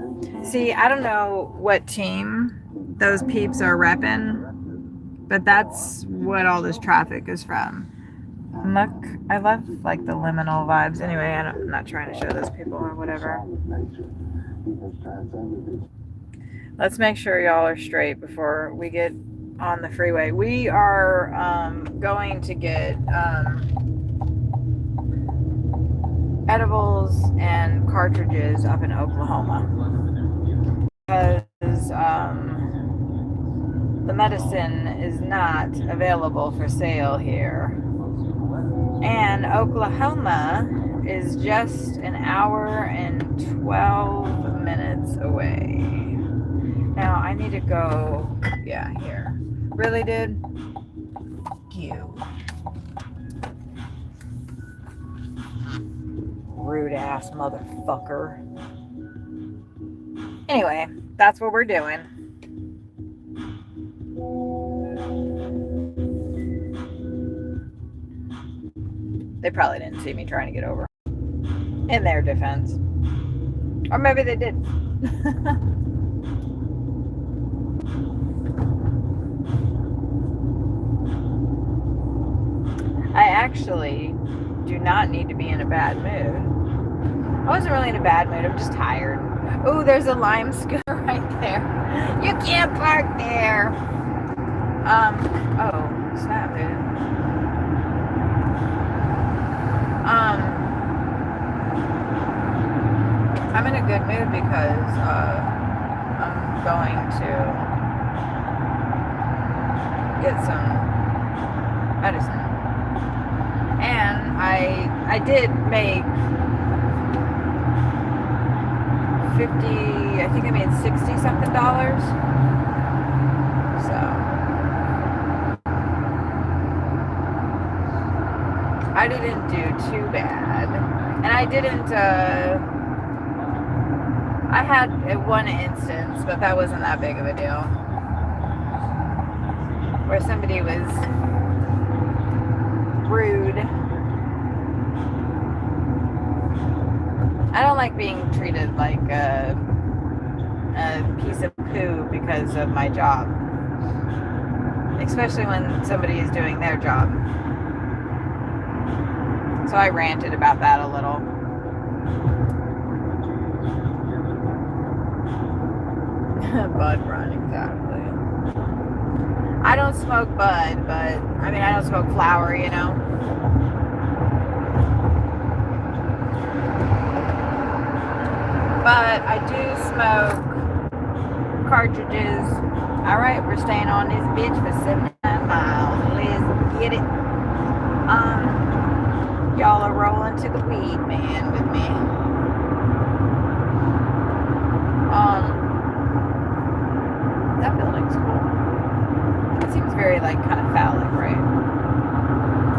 See, I don't know what team those peeps are repping, but that's what all this traffic is from. And look, I love like the liminal vibes. Anyway, I'm not trying to show those people or whatever. Let's make sure y'all are straight before we get on the freeway. We are going to get edibles and cartridges up in Oklahoma because the medicine is not available for sale here. And Oklahoma is just an hour and 12 minutes away. Now I need to go, yeah, here. Really, dude? You. Rude ass motherfucker. Anyway, that's what we're doing. They probably didn't see me trying to get over. In their defense. Or maybe they did. I actually do not need to be in a bad mood. I wasn't really in a bad mood. I'm just tired. Oh, there's a lime scooter right there. You can't park there. Oh, snap, dude. I'm in a good mood because I'm going to get some medicine. And I did make 50, I think I made 60 something dollars. So I didn't do too bad. And I didn't, I had one instance, but that wasn't that big of a deal, where somebody was rude. I don't like being treated like a piece of poo because of my job, especially when somebody is doing their job. So I ranted about that a little. Bud run, exactly. I don't smoke bud, but I mean I don't smoke flower, you know. But I do smoke cartridges. Alright, we're staying on this bitch for 79 miles. Let's get it. Y'all are rolling to the weed man with me. That building's cool. It seems very like kind of phallic, right?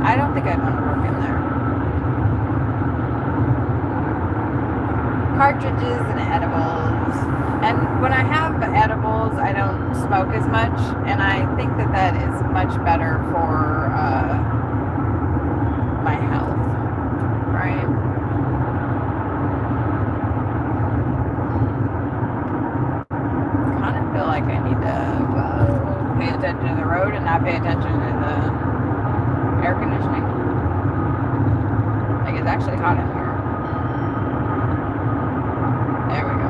I don't think I'd want to work in there. Cartridges and edibles. And when I have edibles, I don't smoke as much, and I think that that is much better for my health, right? Kind of feel like I need to pay attention to the road and not pay attention to the air conditioning. Like it's actually hot in here. There we go.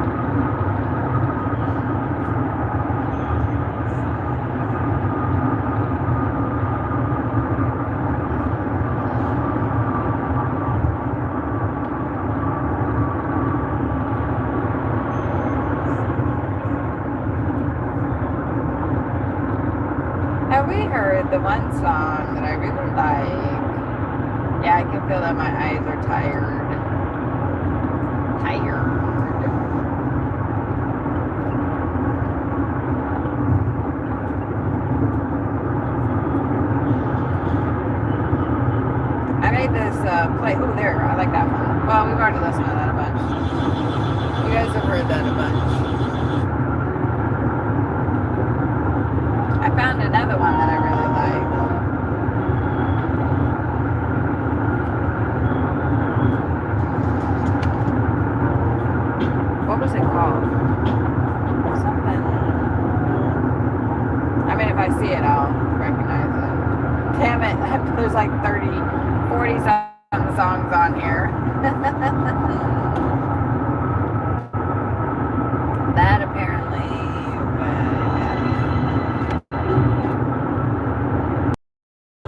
Have we heard the one song that I really like? Yeah, I can feel that my eyes are tired. Tired. I made this play. Oh, there. I like that one. Well, we've already listened to that a bunch. You guys have heard that a bunch. I found another one that I really like. What was it called? Something. I mean, if I see it, I'll recognize it. Damn it. There's like 40 some songs on here. That apparently.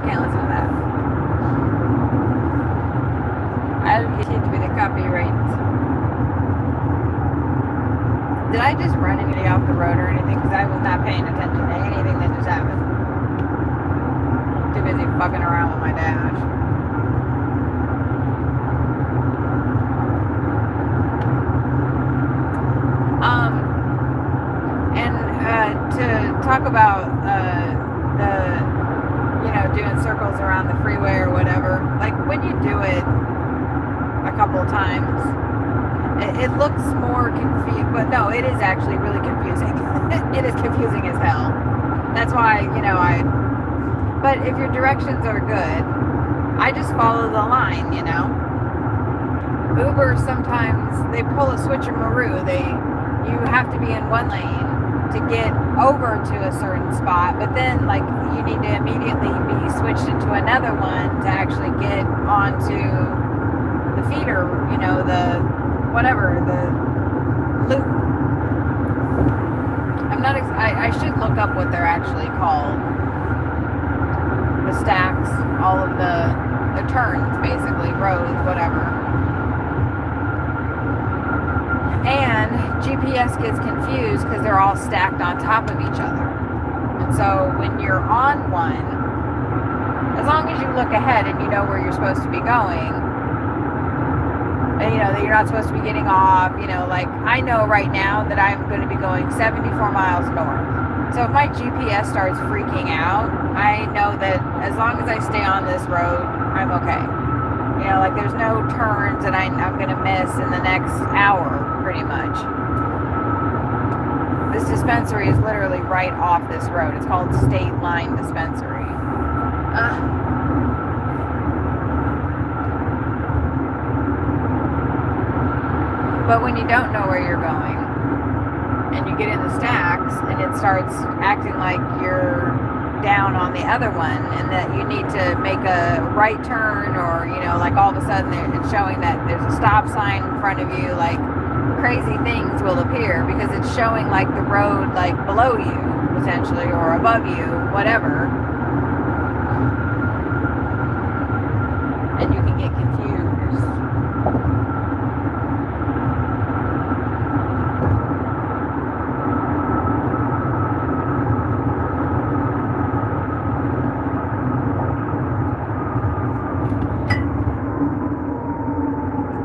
Can't listen to that. I'll get to be the copyright. Did I just run anything off the road or anything? Because I was not paying attention to anything that just happened. Too busy fucking around with my dash. To talk about doing circles around the freeway or whatever, like when you do it a couple of times, it looks more confused, but no, it is actually really confusing. It is confusing as hell. That's why, but if your directions are good, I just follow the line, Uber, sometimes they pull a switcheroo. You have to be in one lane to get over to a certain spot, but then you need to immediately be switched into another one to actually get onto the feeder, the loop. I should look up what they're actually called. The stacks, all of the turns, basically, roads, whatever. And GPS gets confused because they're all stacked on top of each other. And so when you're on one, as long as you look ahead and you know where you're supposed to be going, and that you're not supposed to be getting off, I know right now that I'm going to be going 74 miles north. So if my GPS starts freaking out, I know that as long as I stay on this road, I'm okay. There's no turns that I'm going to miss in the next hour, pretty much. This dispensary is literally right off this road. It's called State Line Dispensary. But when you don't know where you're going, and you get in the stacks, and it starts acting like you're down on the other one, and that you need to make a right turn, or all of a sudden it's showing that there's a stop sign in front of you, crazy things will appear because it's showing the road below you potentially, or above you, whatever, and you can get confused.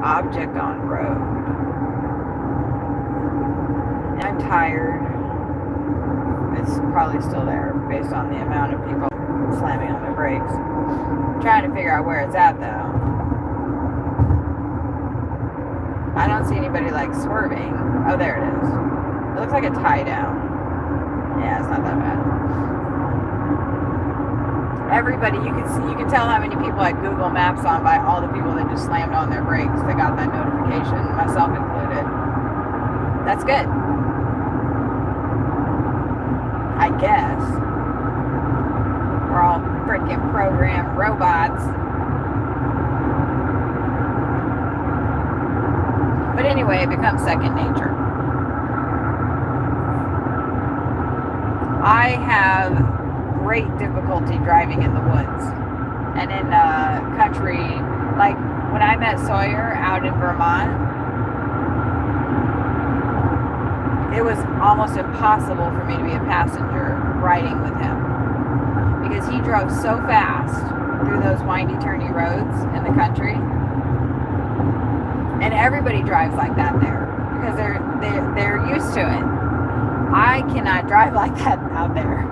Object on road. I'm tired. It's probably still there based on the amount of people slamming on their brakes. I'm trying to figure out where it's at though. I don't see anybody swerving. Oh, there it is. It looks like a tie down. Yeah, it's not that bad. Everybody, you can tell how many people had Google Maps on by all the people that just slammed on their brakes that got that notification, myself included. That's good, I guess. We're all freaking programmed robots. But anyway, it becomes second nature. I have great difficulty driving in the woods and in country. When I met Sawyer out in Vermont, it was almost impossible for me to be a passenger riding with him. because he drove so fast through those windy, turny roads in the country. And everybody drives like that there because they're used to it. I cannot drive like that out there.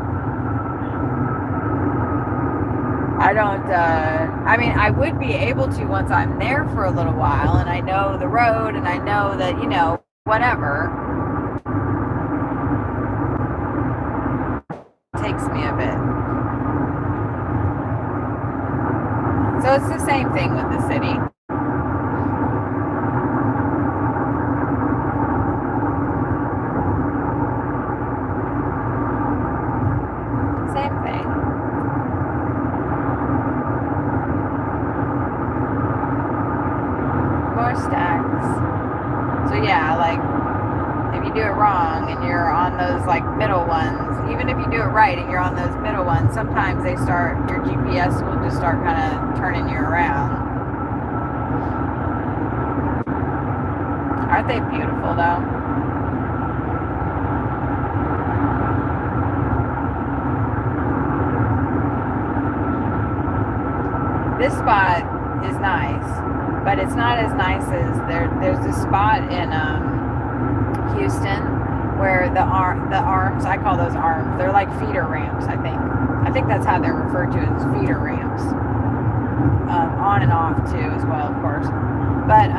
I don't, I mean, I would be able to once I'm there for a little while and I know the road and I know that, you know, whatever. It takes me a bit. So it's the same thing with the city. Same thing. More stacks. So yeah, like if you do it wrong and you're on those like middle ones, even if you do it right and you're on those middle ones, sometimes they start, your GPS will just start kind of turning you around. Aren't they beautiful though? This spot is nice, but it's not as nice as there's this spot in Houston where the arms, I call those arms, they're like feeder ramps, I think. I think that's how they're referred to, as feeder ramps. On and off too as well, of course. But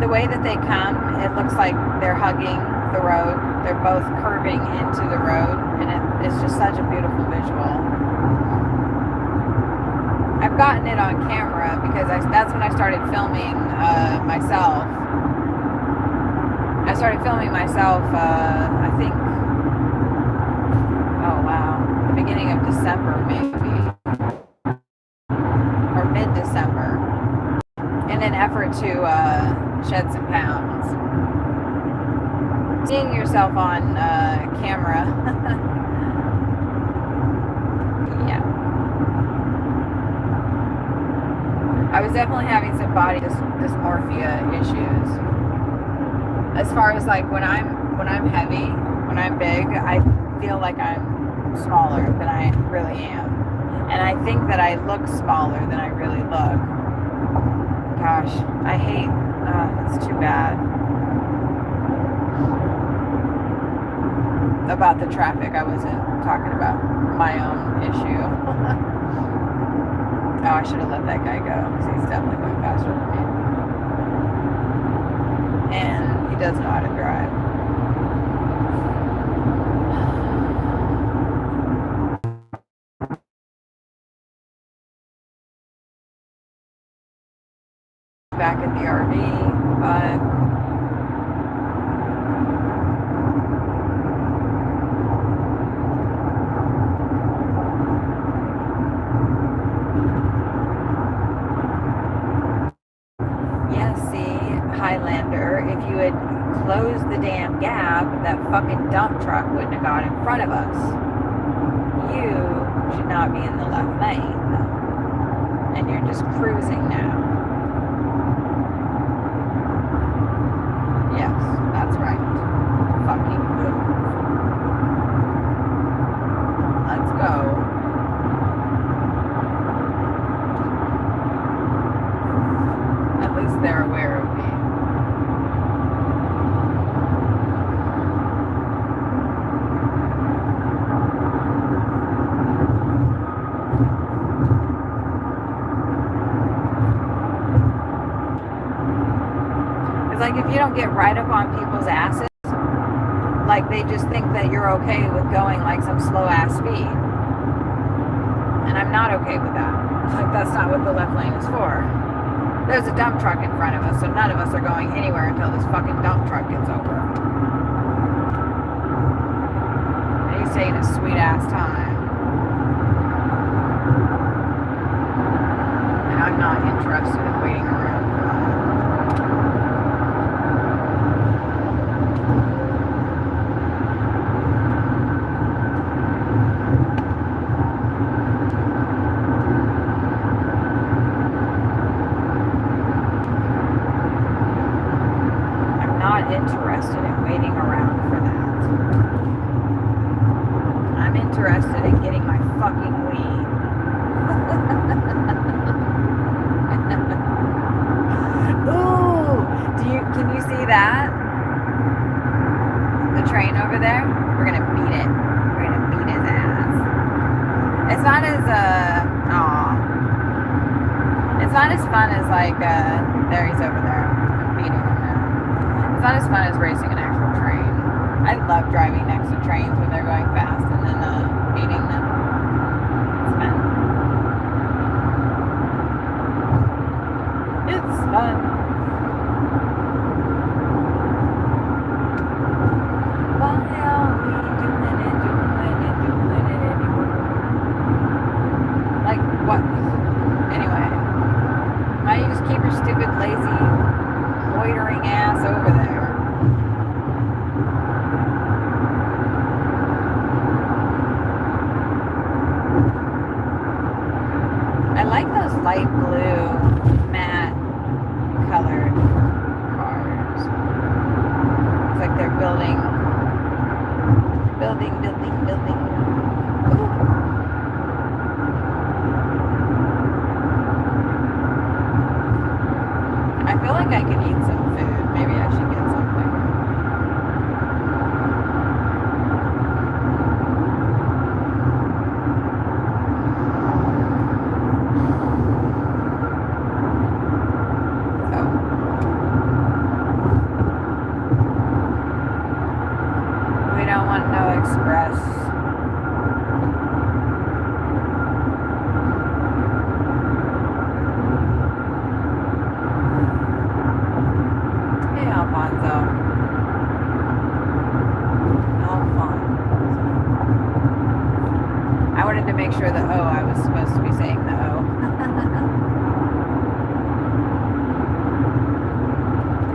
the way that they come, it looks like they're hugging the road. They're both curving into the road, and it's just such a beautiful visual. I've gotten it on camera because that's when I started filming myself. I started filming myself, I think, oh wow, the beginning of December maybe, or mid-December, in an effort to shed some pounds. Seeing yourself on camera, yeah. I was definitely having some body dysmorphia issues. As far as like when I'm heavy, when I'm big, I feel like I'm smaller than I really am. And I think that I look smaller than I really look. Gosh, I hate, that's too bad. About the traffic, I wasn't talking about my own issue. Oh, I should have let that guy go because he's definitely going faster than me. And he does know how to drive. Back at the RV, but Highlander, if you had closed the damn gap, that fucking dump truck wouldn't have got in front of us. You should not be in the left lane. And you're just cruising now. Yes, that's right. Fucking move. Let's go. At least they're aware of me. It's like if you don't get right up on people's asses, like they just think that you're okay with going like some slow ass speed. And I'm not okay with that. Like that's not what the left lane is for. There's a dump truck in front of us, so none of us are going anywhere until this fucking dump truck gets over. And he's taking a sweet ass time. And I'm not interested in waiting around for that. Interested in waiting around for that. I'm interested in getting my fucking weed. Ooh, can you see that? The train over there? We're gonna beat it. We're gonna beat his ass. It's not as, it's not as fun as like, there he's over there. I'm beating him now. It's not as fun as racing an actual train. I love driving next to trains when they're going fast and then, beating them. It's fun. Why are we doing it anymore? Like, what? Anyway. Why don't you just keep your stupid, lazy, loitering ass over there? I like those light blue, matte colored cars. It's like they're building. Ooh. I feel like I could eat some food. Maybe I should get something. We don't want no express. Hey, Alfonso. I wanted to make sure the O, I was supposed to be saying the O.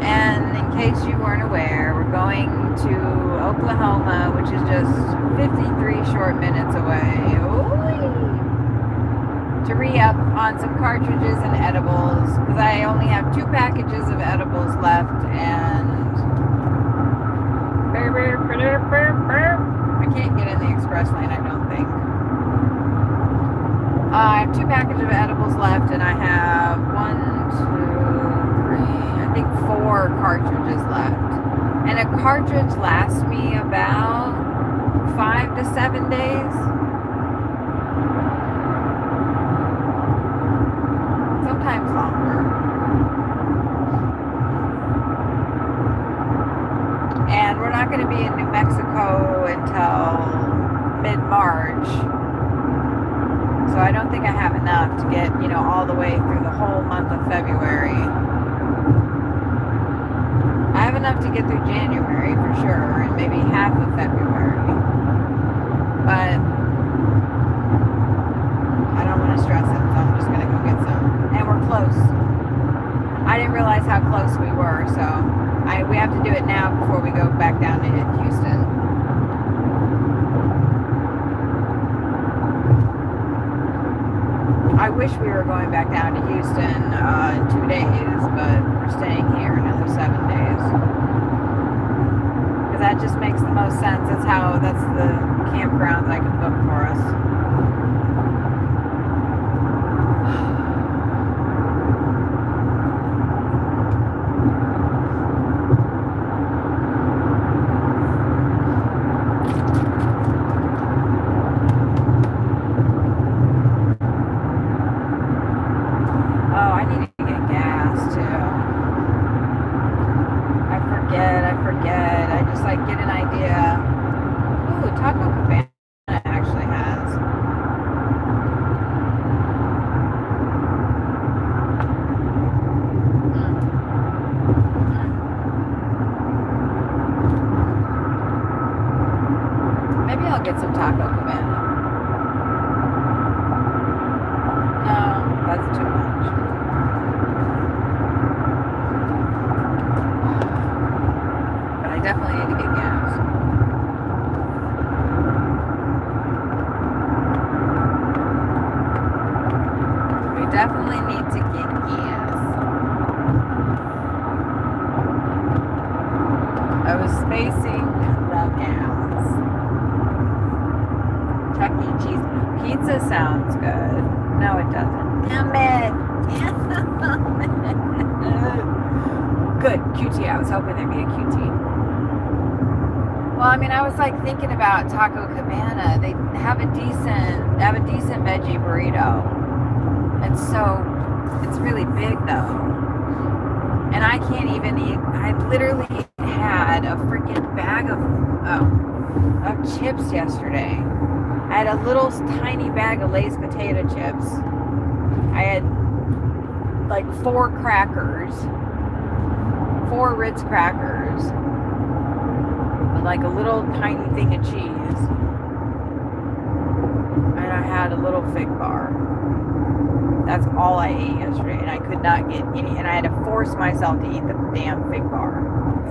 And in case you weren't aware, we're going to Oklahoma, which is just 53 short minutes away. Ooh-wee. To re-up on some cartridges and edibles, because I only have 2 packages of edibles left, and I can't get in the express lane, I don't think. I have 2 packages of edibles left, and I have 4 cartridges left. And a cartridge lasts me about 5 to 7 days. Sometimes longer. And we're not going to be in New Mexico until mid-March. So I don't think I have enough to get, all the way through the whole month of February. I have enough to get through January for sure, and maybe half of February. But I don't want to stress it, so I'm just going to go get some. And we're close. I didn't realize how close we were, so we have to do it now before we go back down to Houston. I wish we were going back down to Houston in 2 days, but we're staying here another 7 days. Because that just makes the most sense. That's the campgrounds I can book for us. Get some Taco Cabana. No, that's too much. But I definitely need to get gas. We definitely need to get gas. I was spacing the gas. Pizza sounds good. No, it doesn't. Damn it. Good. QT. I was hoping there'd be a QT. Well, I mean, I was like thinking about Taco Cabana. They have a decent veggie burrito. It's really big though. And I can't even eat. I literally had a freaking bag of chips yesterday. I had a little tiny bag of Lay's potato chips. I had like 4 crackers, 4 Ritz crackers, with like a little tiny thing of cheese. And I had a little fig bar. That's all I ate yesterday, and I could not get any, and I had to force myself to eat the damn fig bar.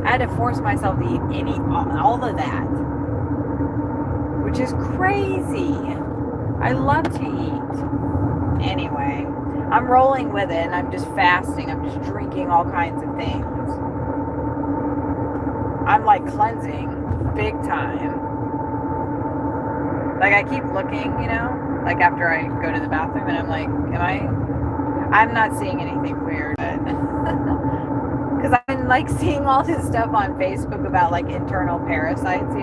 I had to force myself to eat all of that, which is crazy. I love to eat. Anyway, I'm rolling with it, and I'm just fasting. I'm just drinking all kinds of things. I'm like cleansing big time. Like I keep looking, like after I go to the bathroom, and I'm like, I'm not seeing anything weird. Because I'm like seeing all this stuff on Facebook about like internal parasites,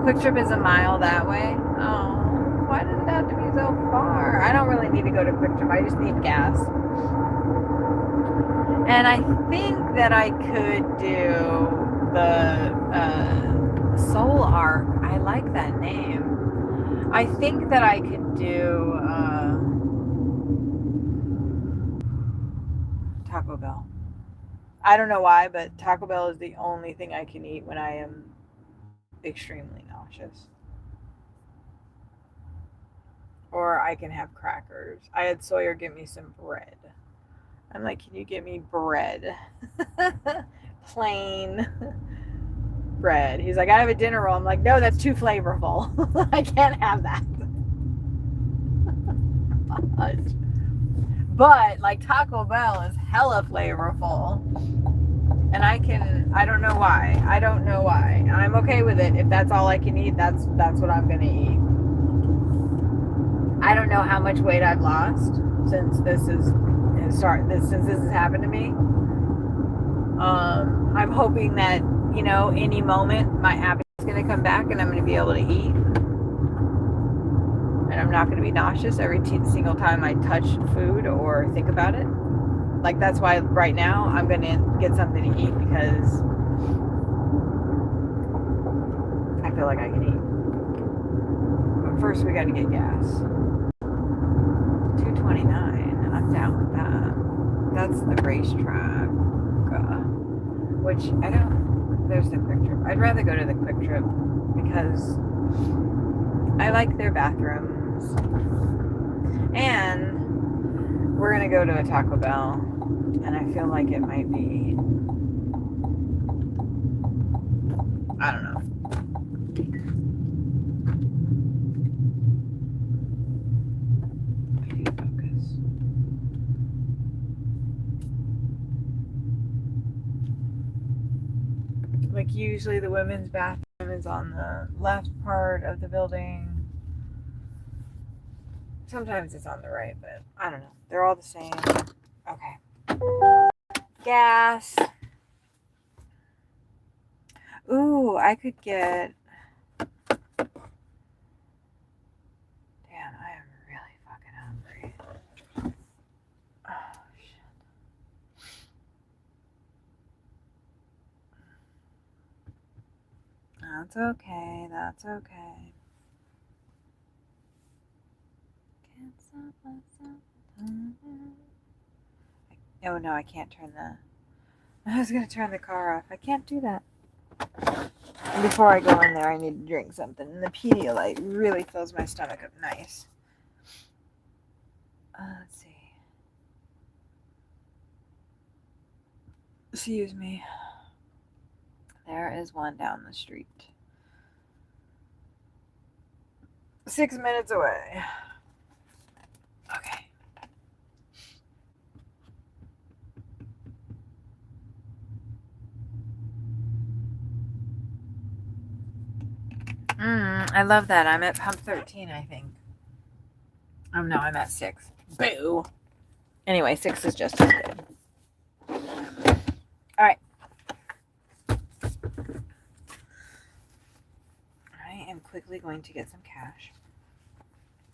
Quick Trip is a mile that way. Oh, why does it have to be so far? I don't really need to go to Quick Trip. I just need gas. And I think that I could do the Soul Arc. I like that name. I think that I could do Taco Bell. I don't know why, but Taco Bell is the only thing I can eat when I am extremely nauseous. Or I can have crackers. I had Sawyer give me some bread. I'm like, can you get me bread? Plain bread. He's like, I have a dinner roll. I'm like, no, that's too flavorful. I can't have that. But like Taco Bell is hella flavorful. And I don't know why. I'm okay with it. If that's all I can eat, that's what I'm gonna eat. I don't know how much weight I've lost since this has happened to me. I'm hoping that, any moment my appetite is gonna come back and I'm gonna be able to eat. And I'm not gonna be nauseous every single time I touch food or think about it. Like, that's why right now I'm going to get something to eat because I feel like I can eat. But first we got to get gas. $2.29. I'm down with that. That's the racetrack. Which I don't... There's the Quick Trip. I'd rather go to the Quick Trip because I like their bathrooms. And we're going to go to a Taco Bell. And I feel like it might be... I don't know. I need to focus. Like, usually the women's bathroom is on the left part of the building. Sometimes it's on the right, but I don't know. They're all the same. Okay. Gas. Ooh, I could get... Damn, I am really fucking hungry. Oh, shit. That's okay. That's okay. Can't stop myself. Oh no, I can't turn the... I was going to turn the car off. I can't do that. And before I go in there, I need to drink something. And the Pedialyte really fills my stomach up nice. Let's see. Excuse me. There is one down the street. 6 minutes away. Okay. I love that. I'm at pump 13, I think. Oh no, I'm at 6. Boo. Anyway, 6 is just as good. All right. I am quickly going to get some cash.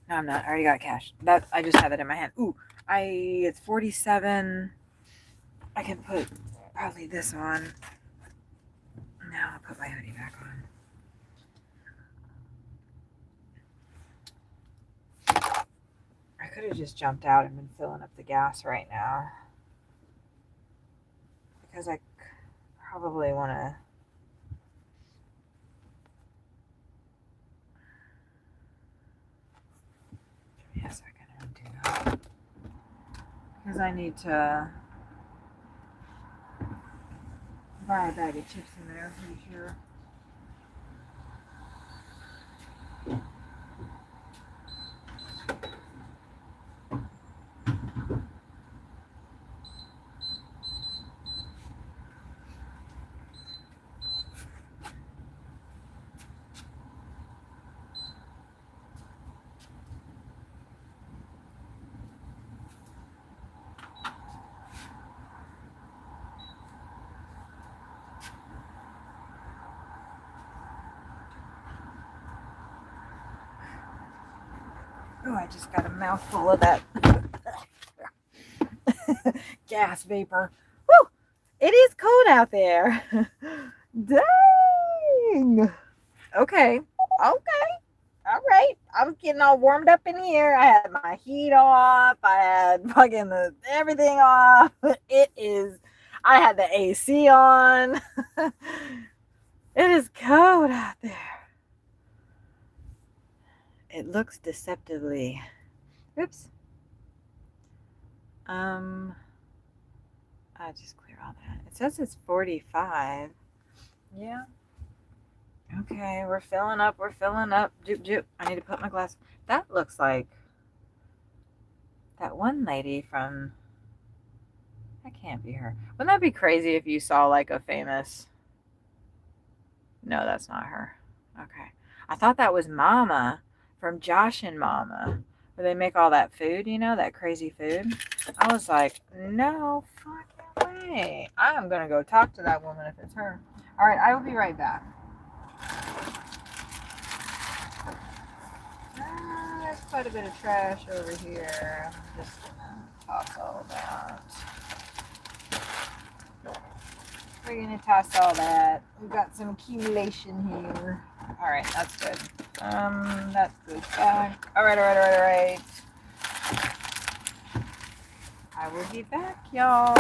No, I'm not. I already got cash. That I just have it in my hand. Ooh, it's 47. I can put probably this on. Now I'll put my hoodie back on. I could have just jumped out and been filling up the gas right now. Because I probably want to. Give me a second and do that. Because I need to buy a bag of chips in there, I'm pretty sure. Oh, I just got a mouthful of that gas vapor. Woo! It is cold out there. Dang. Okay. All right. I was getting all warmed up in here. I had my heat off. I had fucking everything off. I had the AC on. It is cold out there. It looks deceptively. Oops. I just clear all that. It says it's 45. Yeah. Okay, we're filling up. Joop, joop. I need to put my glass. That looks like that one lady from. That can't be her. Wouldn't that be crazy if you saw like a famous. No, that's not her. Okay. I thought that was Mama from Josh and Mama, where they make all that food, that crazy food. I was like, no fucking way. I am going to go talk to that woman if it's her. All right, I will be right back. There's quite a bit of trash over here. I'm just going to toss all that. We're going to toss all that. We've got some accumulation here. All right, that's good. That goes back. All right. I will be back, y'all.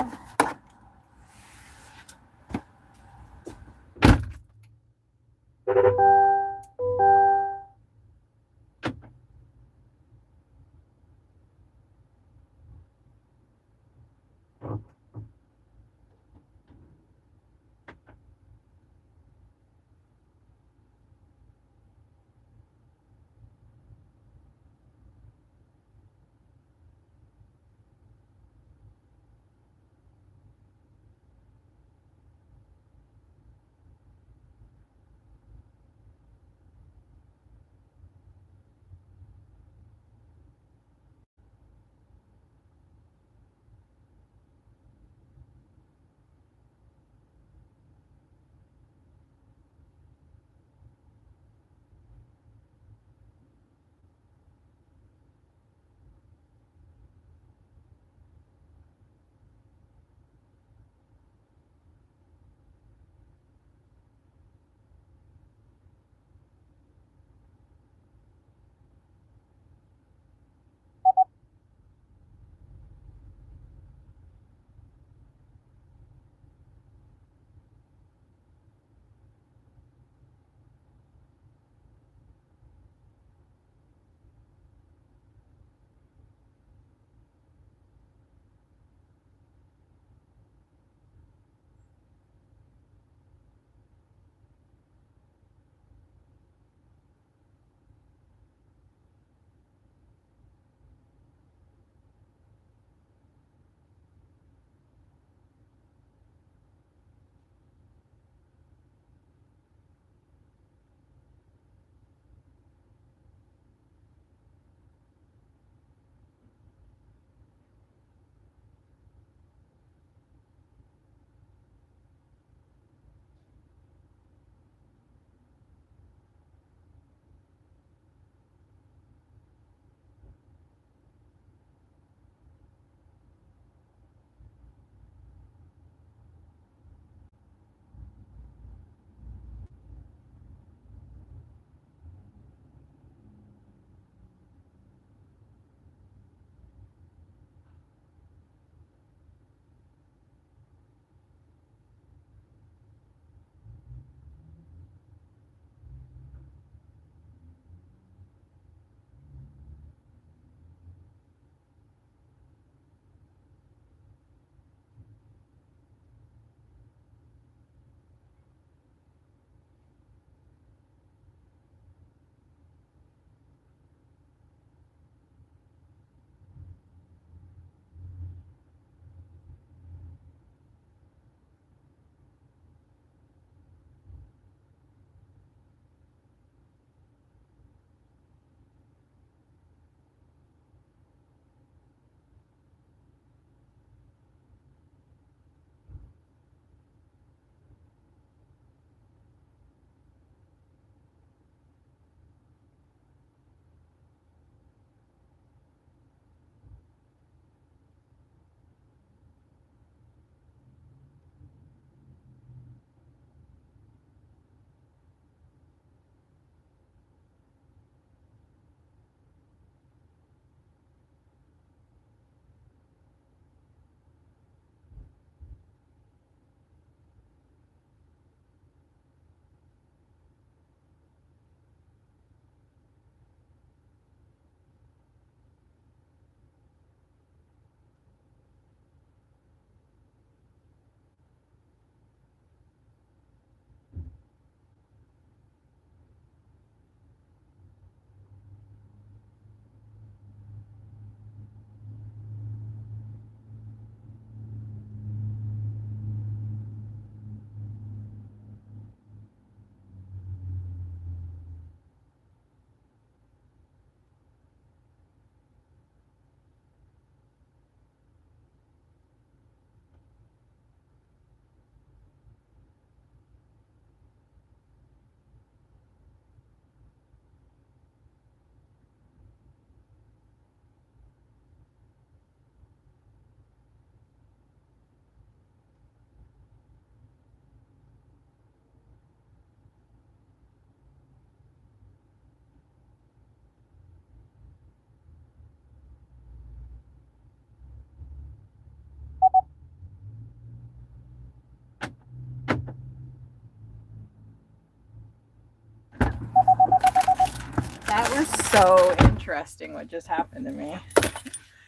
That was so interesting what just happened to me.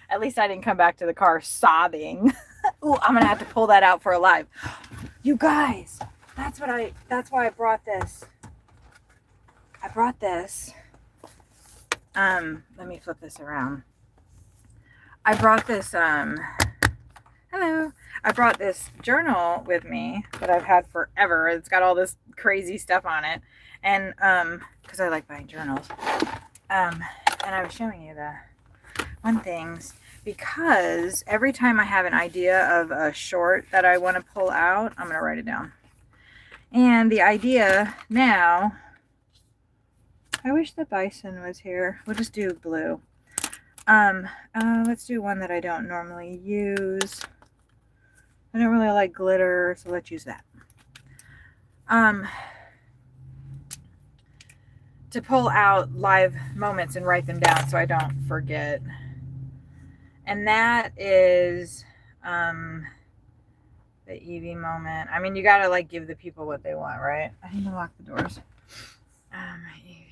At least I didn't come back to the car sobbing. Ooh, I'm gonna have to pull that out for a live. You guys, that's why I brought this. I brought this. Let me flip this around. I brought this, hello. I brought this journal with me that I've had forever. It's got all this crazy stuff on it. And, because I like buying journals. And I was showing you the fun things because every time I have an idea of a short that I want to pull out, I'm going to write it down. And the idea now, I wish the bison was here. We'll just do blue. Let's do one that I don't normally use. I don't really like glitter, so let's use that. To pull out live moments and write them down so I don't forget. And that is the Evie moment. I mean, you gotta like give the people what they want, right? I need to lock the doors. Evie.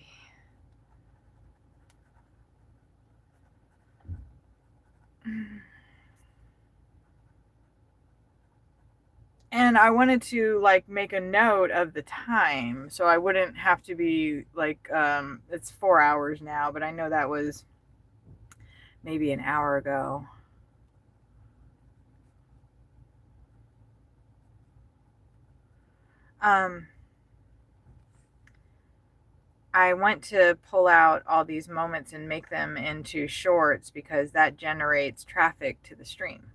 And I wanted to like make a note of the time so I wouldn't have to be like, it's 4 hours now, but I know that was maybe an hour ago. I want to pull out all these moments and make them into shorts because that generates traffic to the stream.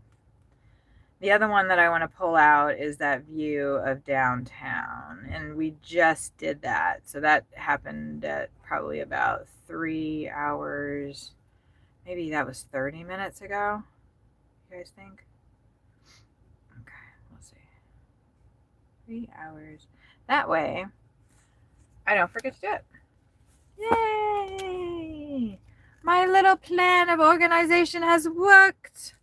The other one that I want to pull out is that view of downtown. And we just did that. So that happened at probably about 3 hours. Maybe that was 30 minutes ago. You guys think? Okay, we'll see. 3 hours. That way, I don't forget to do it. Yay! My little plan of organization has worked.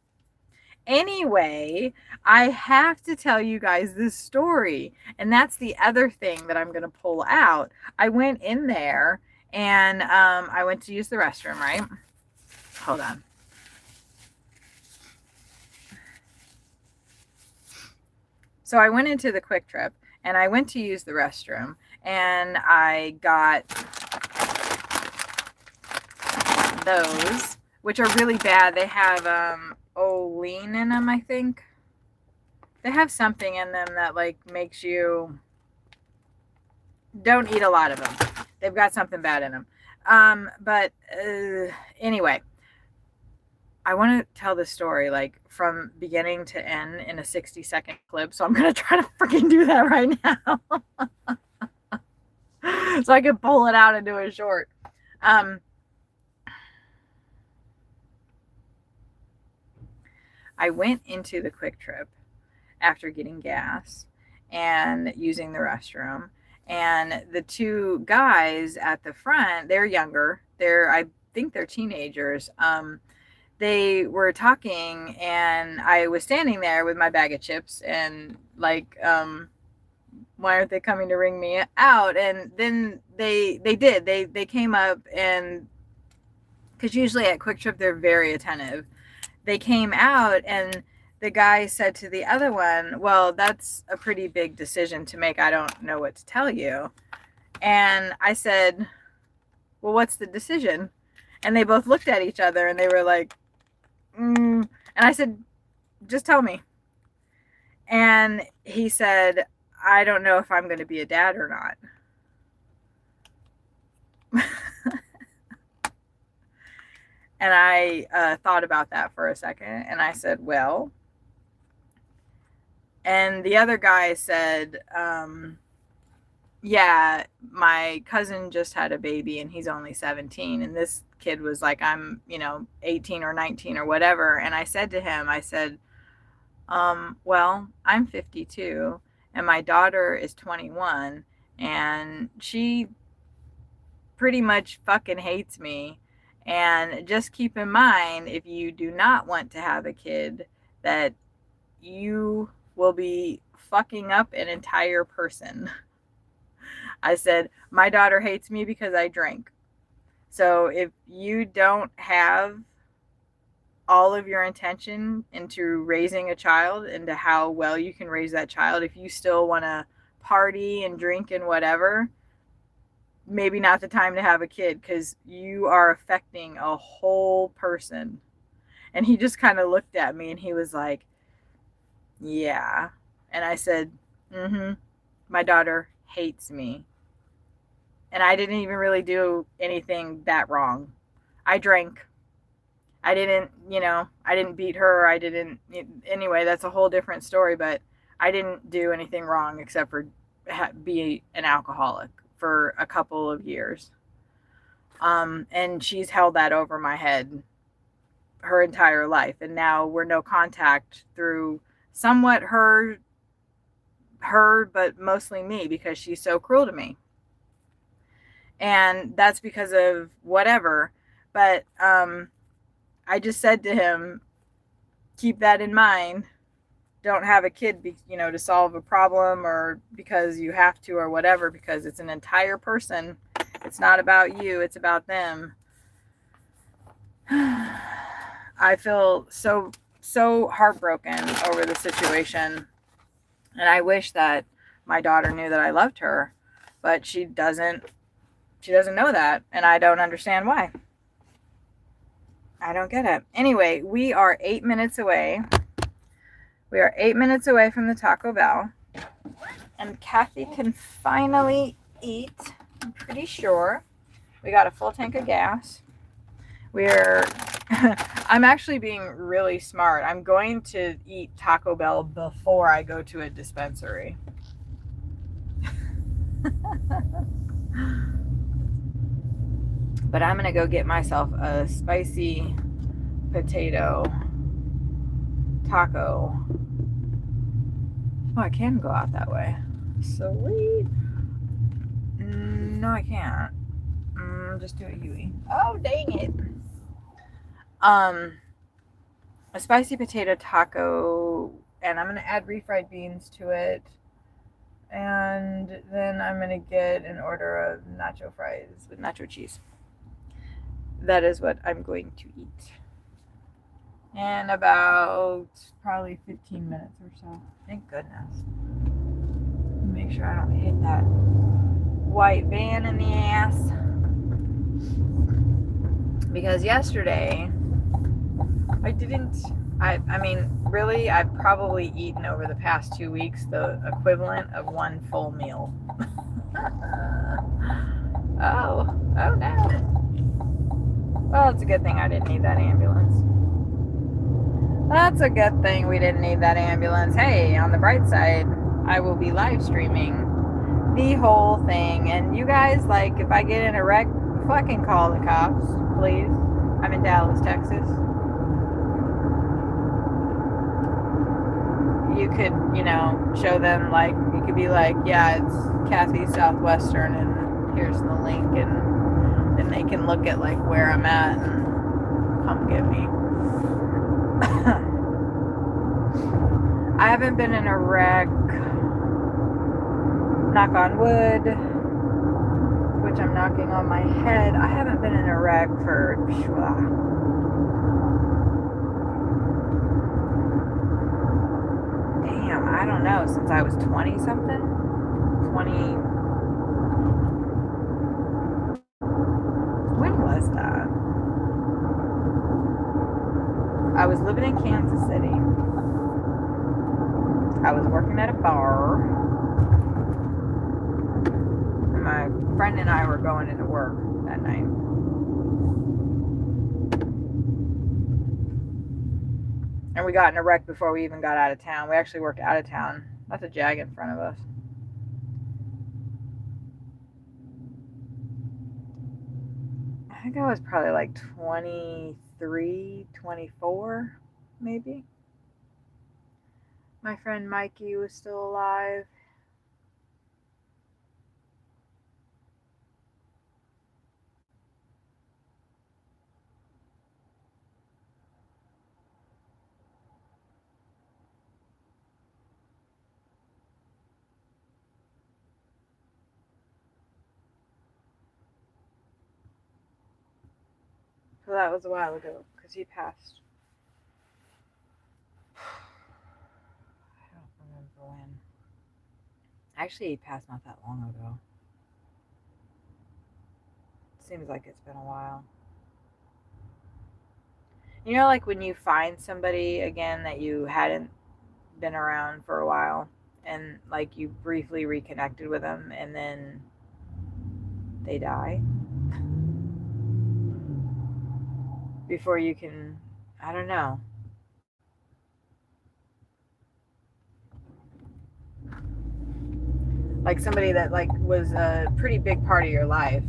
Anyway, I have to tell you guys this story. And that's the other thing that I'm going to pull out. I went in there and I went to use the restroom, right? Hold on. So I went into the Quick Trip and I went to use the restroom and I got those, which are really bad. They have Olean in them, I think. They have something in them that like makes you don't eat a lot of them. They've got something bad in them. Anyway, I want to tell this story like from beginning to end in a 60-second clip. So I'm going to try to freaking do that right now. So I can pull it out and do a short. I went into the Quick Trip after getting gas and using the restroom. And the two guys at the front, they're younger. I think they're teenagers. They were talking and I was standing there with my bag of chips and like, why aren't they coming to ring me out? And then they did. They came up and because usually at Quick Trip, they're very attentive. They came out and the guy said to the other one, well, that's a pretty big decision to make. I don't know what to tell you. And I said, well, what's the decision? And they both looked at each other and they were like, And I said, just tell me. And he said, I don't know if I'm going to be a dad or not. And I thought about that for a second. And I said, well. And the other guy said, yeah, my cousin just had a baby and he's only 17. And this kid was like, I'm, 18 or 19 or whatever. And I said to him, I said, well, I'm 52 and my daughter is 21 and she pretty much fucking hates me. And just keep in mind, if you do not want to have a kid, that you will be fucking up an entire person. I said, my daughter hates me because I drink. So if you don't have all of your intention into raising a child, into how well you can raise that child, if you still want to party and drink and whatever, maybe not the time to have a kid, because you are affecting a whole person. And he just kind of looked at me and he was like, yeah. And I said, my daughter hates me. And I didn't even really do anything that wrong. I drank. I didn't beat her. Anyway, that's a whole different story, but I didn't do anything wrong except for be an alcoholic for a couple of years. And she's held that over my head her entire life. And now we're no contact through somewhat her, but mostly me, because she's so cruel to me. And that's because of whatever. But I just said to him, keep that in mind. Don't have a kid, to solve a problem or because you have to or whatever, because it's an entire person. It's not about you. It's about them. I feel so heartbroken over the situation. And I wish that my daughter knew that I loved her, but she doesn't know that. And I don't understand why. I don't get it. Anyway, we are 8 minutes away. We are 8 minutes away from the Taco Bell. And Kathy can finally eat. I'm pretty sure. We got a full tank of gas. I'm actually being really smart. I'm going to eat Taco Bell before I go to a dispensary. But I'm going to go get myself a spicy potato taco. Oh, I can go out that way. Sweet. No, I can't. Just do a Yui. Oh, dang it. A spicy potato taco, and I'm going to add refried beans to it. And then I'm going to get an order of nacho fries with nacho cheese. That is what I'm going to eat. In about probably 15 minutes or so. Thank goodness. Make sure I don't hit that white van in the ass. Because yesterday, really, I've probably eaten over the past 2 weeks the equivalent of one full meal. Oh no. Well, it's a good thing I didn't need that ambulance. That's a good thing we didn't need that ambulance. Hey, on the bright side, I will be live streaming the whole thing. And you guys, if I get in a wreck, fucking call the cops, please. I'm in Dallas, Texas. You could, show them, you could be like, yeah, it's Cathysouthwestern, and here's the link, and then they can look at, where I'm at and come get me. I haven't been in a wreck, knock on wood, which I'm knocking on my head. I haven't been in a wreck for I don't know, since I was 20 something. 20. When was that? I was living in Kansas City. I was working at a bar. And my friend and I were going into work that night. And we got in a wreck before we even got out of town. We actually worked out of town. That's a Jag in front of us. I think I was probably 23, 24, maybe. My friend Mikey was still alive. So that was a while ago because he passed. I don't remember when. Actually, he passed not that long ago. Seems like it's been a while. You know, like when you find somebody again that you hadn't been around for a while and like you briefly reconnected with them and then they die before you can, I don't know. Like somebody that like was a pretty big part of your life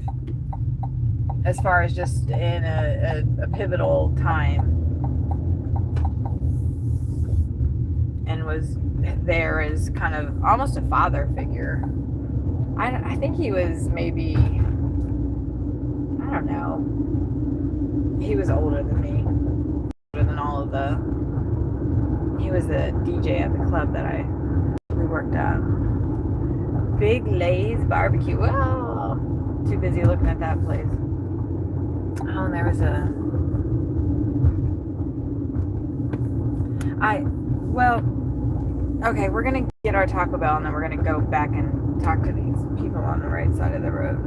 as far as just in a pivotal time and was there as kind of almost a father figure. I think he was maybe, I don't know, he was older than me, older than all of the, he was the DJ at the club that we worked at. Big Lay's Barbecue. Whoa! Too busy looking at that place. Oh, and there was okay, we're gonna get our Taco Bell and then we're gonna go back and talk to these people on the right side of the road.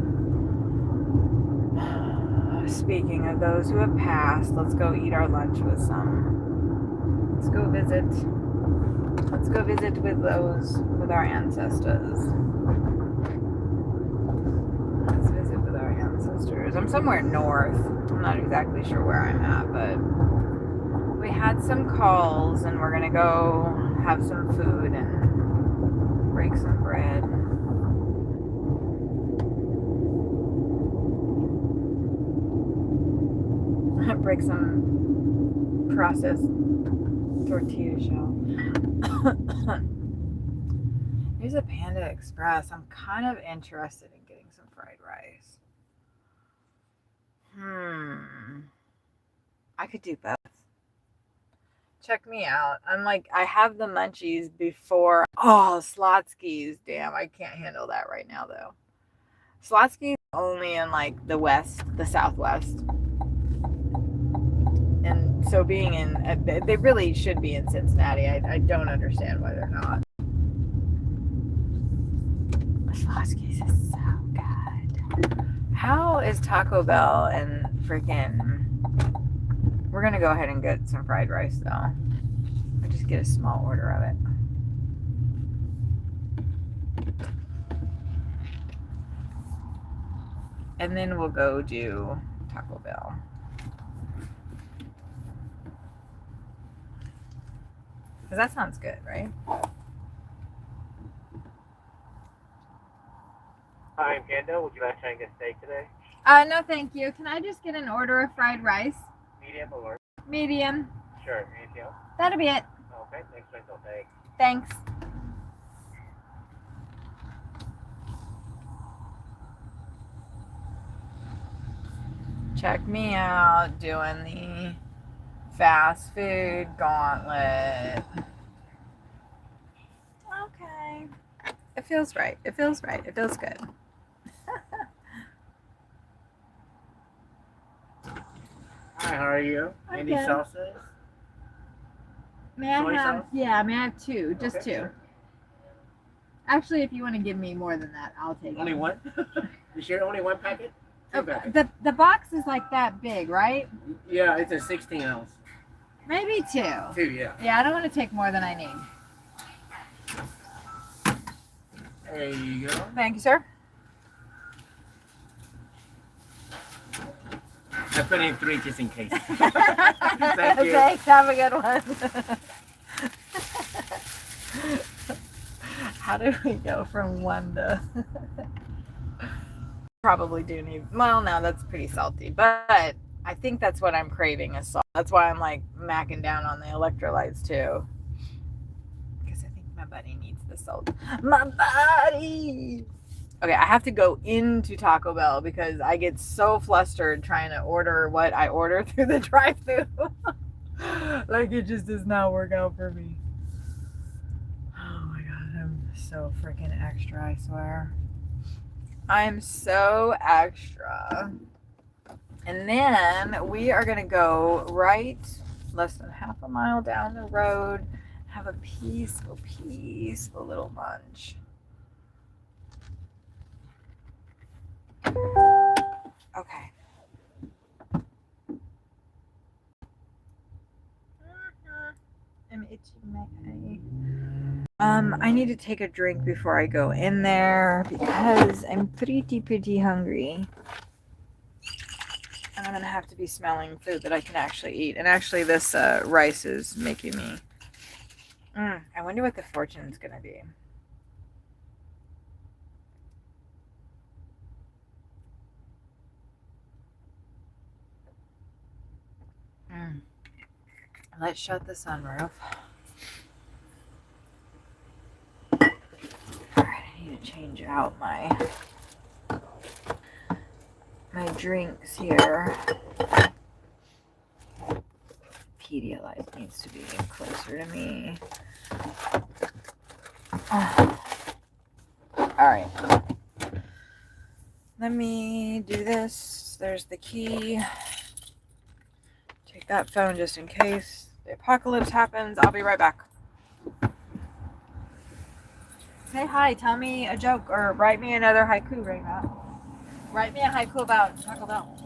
Speaking of those who have passed, let's go eat our lunch with some. Let's go visit with those, with our ancestors. Let's visit with our ancestors. I'm somewhere north. I'm not exactly sure where I'm at, but we had some calls and we're gonna go have some food and break some bread. Break some processed tortilla shell. Here's a Panda Express. I'm kind of interested in getting some fried rice. I could do both. Check me out. I'm like, I have the munchies before. Oh, Slotsky's. Damn, I can't handle that right now though. Slotsky's only in like the west, the southwest. And so being in, they really should be in Cincinnati. I don't understand why they're not. Slotsky's is so good. How is Taco Bell and freaking... We're going to go ahead and get some fried rice though. I'll just get a small order of it. And then we'll go do Taco Bell. Because that sounds good, right? Hi, I'm Panda. Would you like to try and get steak today? No, thank you. Can I just get an order of fried rice? Medium or large? Medium. Sure. Anything else? That'll be it. Okay. Thanks, Rachel. Thanks. Check me out doing the fast food gauntlet. Okay. It feels right. It feels right. It feels good. Hi, how are you? I'm Any good. sauces? May I Soy have? sauce? Yeah, may I have two? Just Okay, two. sure. Actually, if you want to give me more than that, I'll take Only it. one? You sure only one packet? Two packets. The box is like that big, right? Yeah, it's a 16 ounce. Maybe two. Two, yeah. Yeah, I don't want to take more than I need. There you go. Thank you, sir. I put in 3 just in case. Thank you. Thanks. Have a good one. How do we go from one to... Probably do need... Well, no, that's pretty salty. But I think that's what I'm craving is salt. That's why I'm like macking down on the electrolytes too. Because I think my body needs the salt. My body! Okay, I have to go into Taco Bell because I get so flustered trying to order what I order through the drive-thru. Like it just does not work out for me. Oh my god, I'm so freaking extra, I swear. I'm so extra. And then we are gonna go right less than half a mile down the road, have a peaceful little lunch. Okay. I'm itching my eye. I need to take a drink before I go in there because I'm pretty hungry. And I'm gonna have to be smelling food that I can actually eat. And actually, this rice is making me. I wonder what the fortune's gonna be. Let's shut the sunroof. Alright, I need to change out my drinks here. Pedialyte needs to be closer to me. Alright. Let me do this. There's the key. Take that phone just in case the apocalypse happens. I'll be right back. Say hi. Tell me a joke or write me another haiku right now. Write me a haiku about Taco Bell.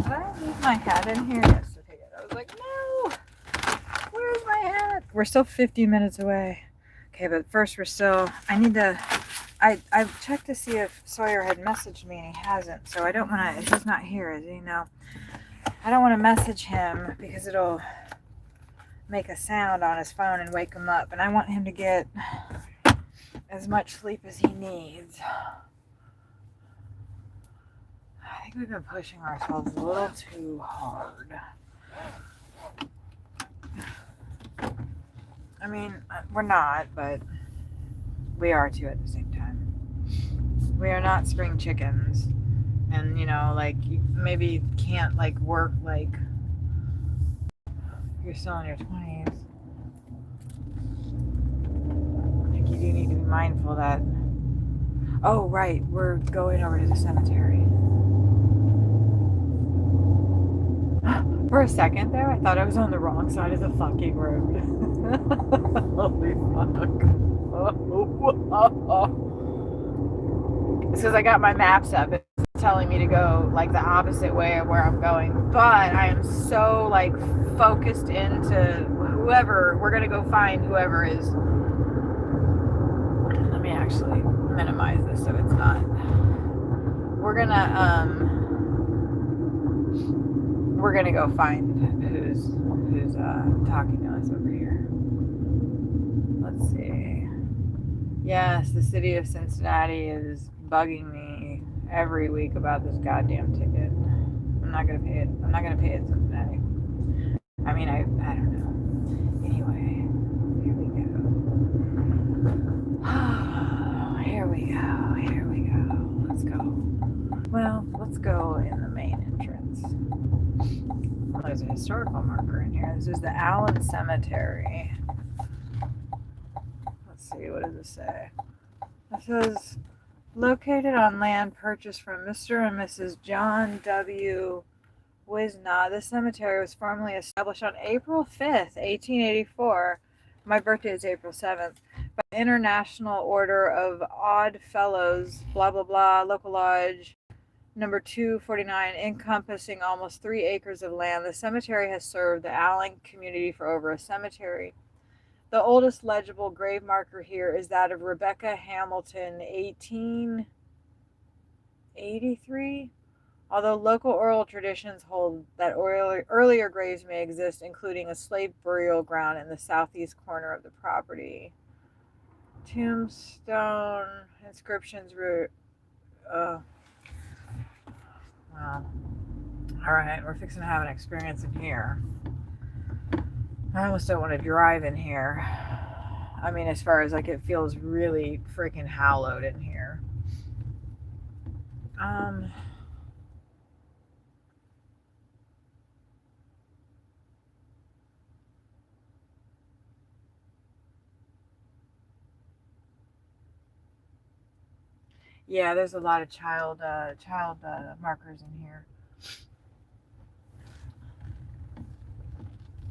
Did I leave my hat in here? Yes, okay, good. I was like, no! Where's my hat? we're still 50 minutes away. Okay, but first I've checked to see if Sawyer had messaged me and he hasn't, so I don't want to, he's not here, is he? No. I don't want to message him because it'll make a sound on his phone and wake him up, and I want him to get as much sleep as he needs. I think we've been pushing ourselves a little too hard. I mean, we're not, but we are too at the same time. We are not spring chickens. And, you know, like, you maybe can't, like, work like you're still in your 20s. Like, you do need to be mindful that, oh, right, we're going over to the cemetery. For a second there, I thought I was on the wrong side of the fucking road. Holy fuck. It's because I got my maps up. It's telling me to go like the opposite way of where I'm going. But I am so like focused into whoever, we're going to go find whoever is. Let me actually minimize this so it's not. We're going to go find who's talking to us over here. Let's see. Yes, the city of Cincinnati is bugging me every week about this goddamn ticket. I'm not gonna pay it. I'm not gonna pay it, Cincinnati. I mean, I don't know. Anyway, here we go. Here we go. Here we go. Let's go. Well, let's go in the main entrance. There's a historical marker in here. This is the Allen Cemetery. Let's see, what does it say? It says, located on land purchased from Mr. and Mrs. John W. Wisnaw. This cemetery was formally established on April 5th, 1884. My birthday is April 7th. By the International Order of Odd Fellows, blah, blah, blah, local lodge. Number 249, encompassing almost 3 acres of land. The cemetery has served the Allen community for over a century. The oldest legible grave marker here is that of Rebecca Hamilton, 1883. Although local oral traditions hold that earlier graves may exist, including a slave burial ground in the southeast corner of the property. Tombstone inscriptions were. Well, all right, we're fixing to have an experience in here. I almost don't want to drive in here. I mean, as far as like it feels really freaking hallowed in here. Yeah, there's a lot of child markers in here.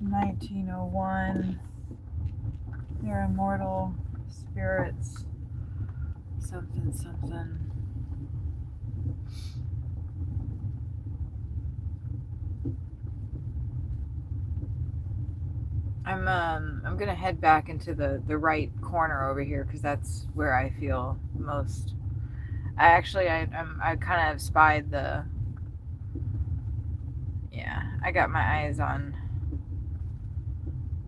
1901. They're immortal spirits. Something, something. I'm gonna head back into the right corner over here because that's where I feel most. I kind of spied the. Yeah, I got my eyes on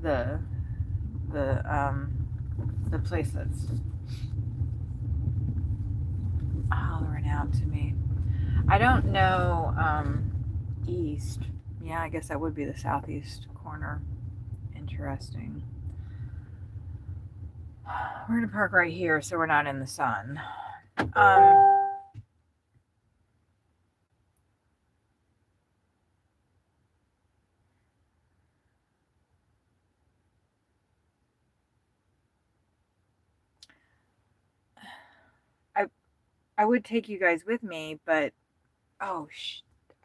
the place that's hollering out to me. I don't know east. Yeah, I guess that would be the southeast corner. Interesting. We're gonna park right here so we're not in the sun. I would take you guys with me, but oh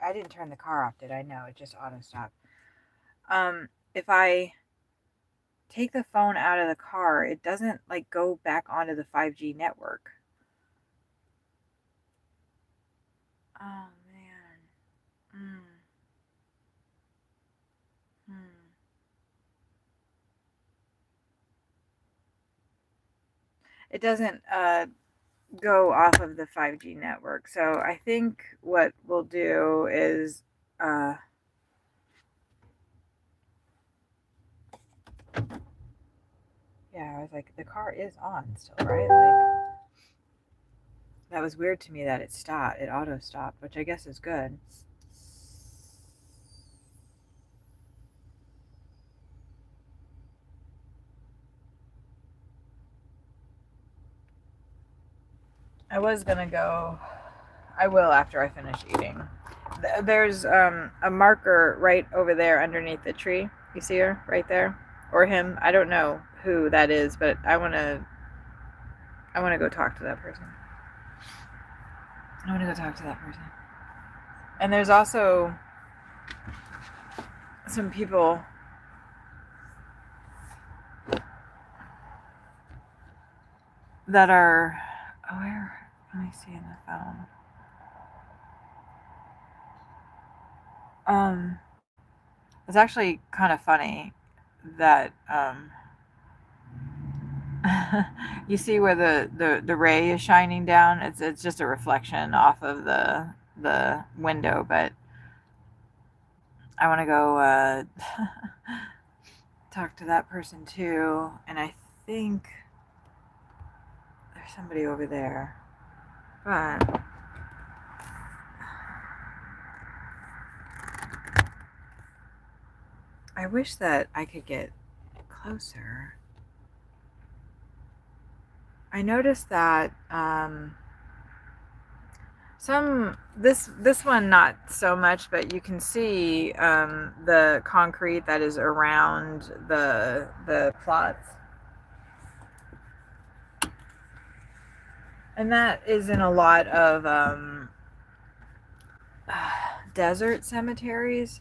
I didn't turn the car off, did I? No, it just auto stopped. If I take the phone out of the car, it doesn't like go back onto the 5G network. Oh man. it doesn't go off of the 5G network. So I think what we'll do is yeah, I was like, the car is on still, right? Like, that was weird to me that it stopped. It auto stopped, which I guess is good. I was gonna go. I will after I finish eating. There's a marker right over there underneath the tree. You see her right there, or him? I don't know who that is, but I wanna go talk to that person. I wanna go talk to that person. And there's also some people that are. Oh, where? Let me see in the phone. It's actually kind of funny that you see where the ray is shining down. It's just a reflection off of the window, but I want to go talk to that person too. And I think there's somebody over there, but I wish that I could get closer. I noticed that this one not so much, but you can see the concrete that is around the plots, and that is in a lot of desert cemeteries.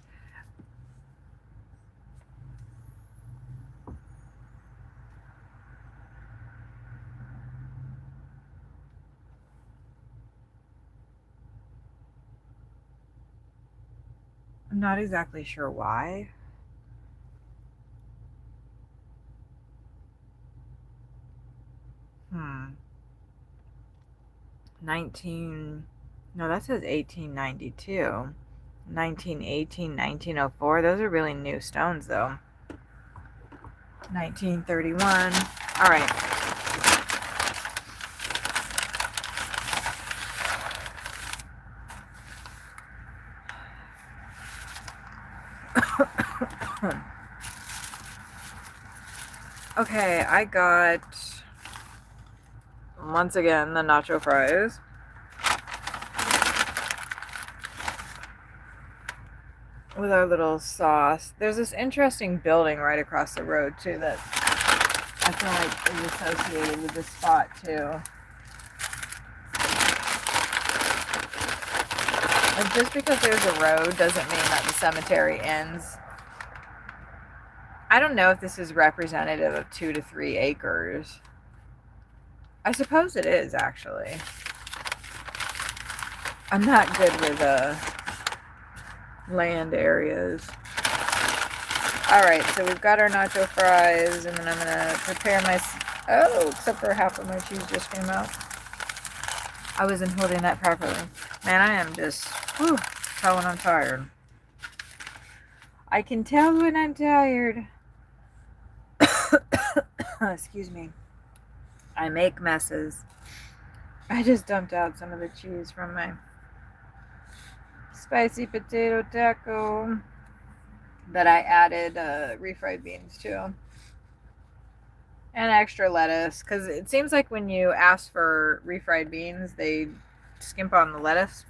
I'm not exactly sure why. Hmm. No, that says 1892. 1918, 1904. Those are really new stones, though. 1931. All right. Okay, I got, once again, the nacho fries. With our little sauce. There's this interesting building right across the road, too, that I feel like is associated with this spot, too. Like, just because there's a road doesn't mean that the cemetery ends. I don't know if this is representative of 2 to 3 acres. I suppose it is, actually. I'm not good with land areas. Alright, so we've got our nacho fries, and then I'm going to prepare my... Oh, except for half of my cheese just came out. I wasn't holding that properly. Man, I am just... Whew, tell when I'm tired. I can tell when I'm tired. Excuse me. I make messes. I just dumped out some of the cheese from my spicy potato taco that I added refried beans to. And extra lettuce, because it seems like when you ask for refried beans, they skimp on the lettuce.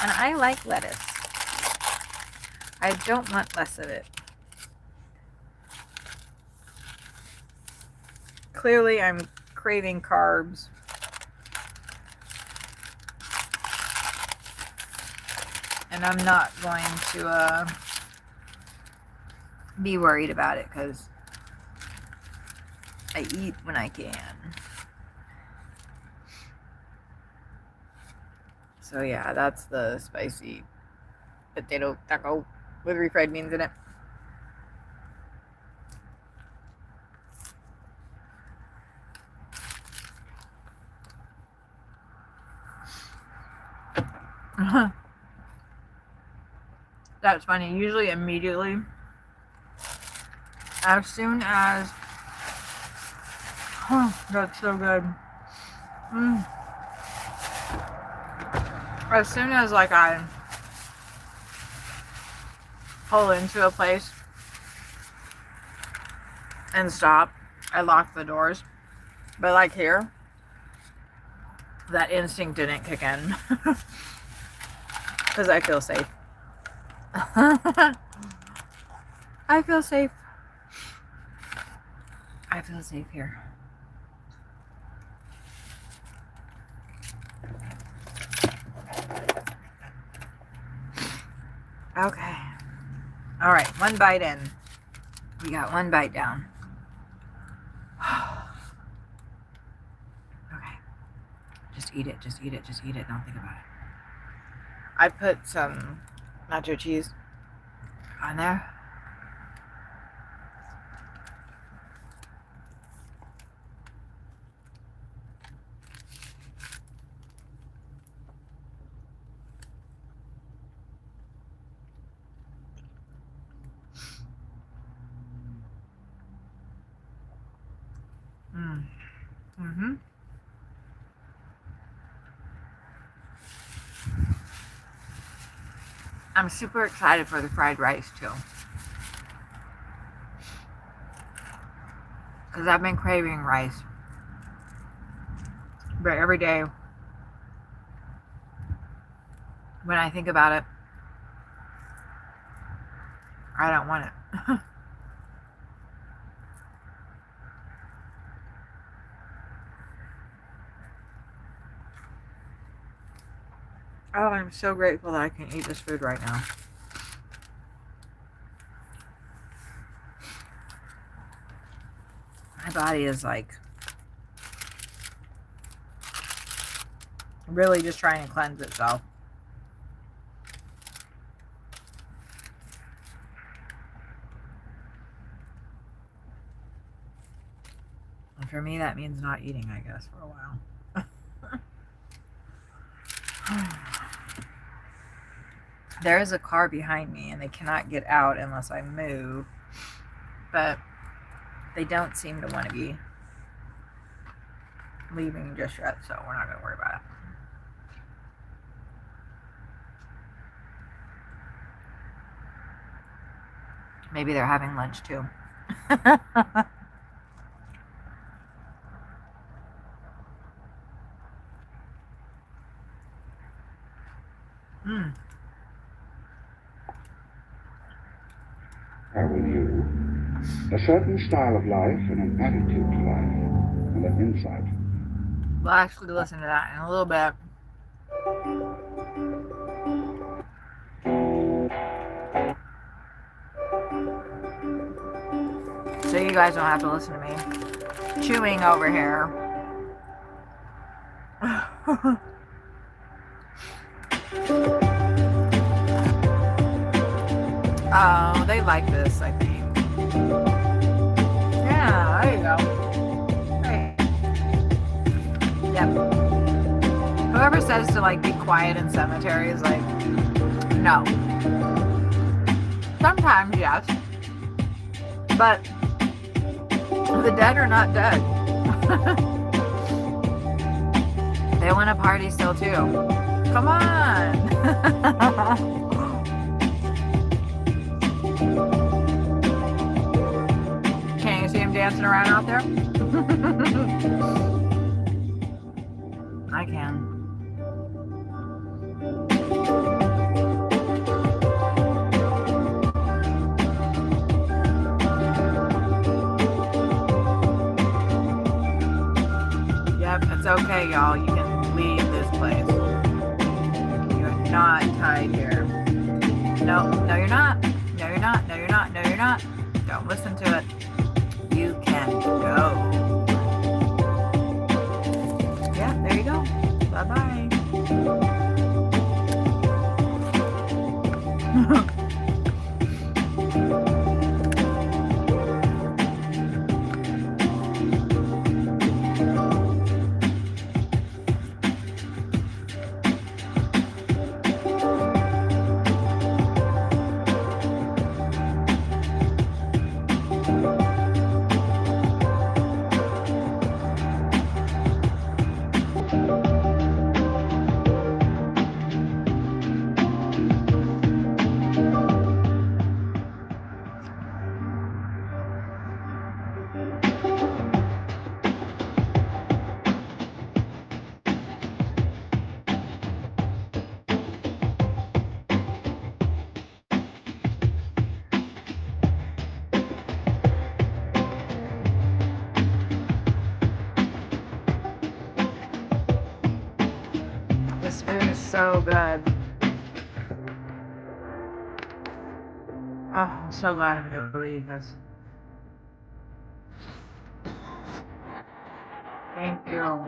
And I like lettuce. I don't want less of it. Clearly, I'm craving carbs. And I'm not going to be worried about it, because I eat when I can. So yeah, that's the spicy potato taco with refried beans in it. That's funny. Usually immediately, as soon as, that's so good. As soon as like I pull into a place and stop, I lock the doors. But like here, that instinct didn't kick in because I feel safe. I feel safe. I feel safe here. Okay. All right, one bite in. We got one bite down. Okay. Just eat it, just eat it, just eat it. Don't think about it. I put some nacho cheese on there. Mm-hmm. I'm super excited for the fried rice too. Because I've been craving rice. But every day, when I think about it, I don't want it. Oh, I'm so grateful that I can eat this food right now. My body is like really just trying to cleanse itself. And for me, that means not eating, I guess, for a while. There is a car behind me and they cannot get out unless I move, but they don't seem to want to be leaving just yet, so we're not going to worry about it. Maybe they're having lunch too. How will you? A certain style of life and an attitude to life and an insight. We'll actually listen to that in a little bit. So you guys don't have to listen to me chewing over here. Oh, they like this, I think. Yeah, there you go. Hey. Yep. Whoever says to like be quiet in cemeteries, like, no. Sometimes, yes. But the dead are not dead. They want to party still too. Come on. Can you see him dancing around out there? I can. Yep, it's okay, y'all. You can leave this place. You're not tied here. No, no, you're not. No, you're not. No, you're not. No, you're not. Don't listen to it. You can go. Yeah, there you go. Bye-bye. This food is so good. Oh, I'm so glad I didn't believe this. Thank you.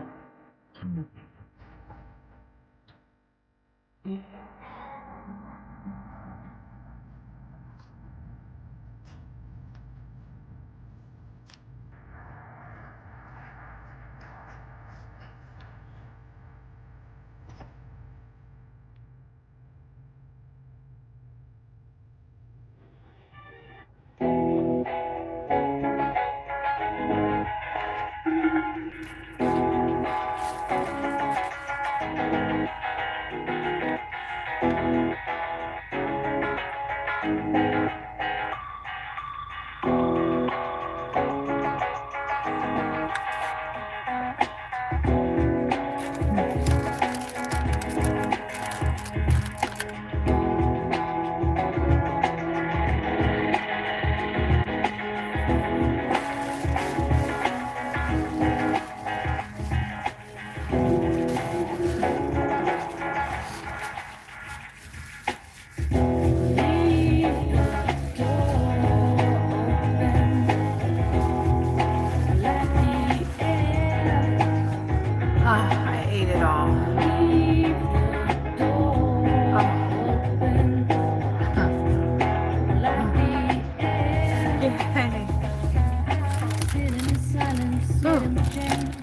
I ate it all.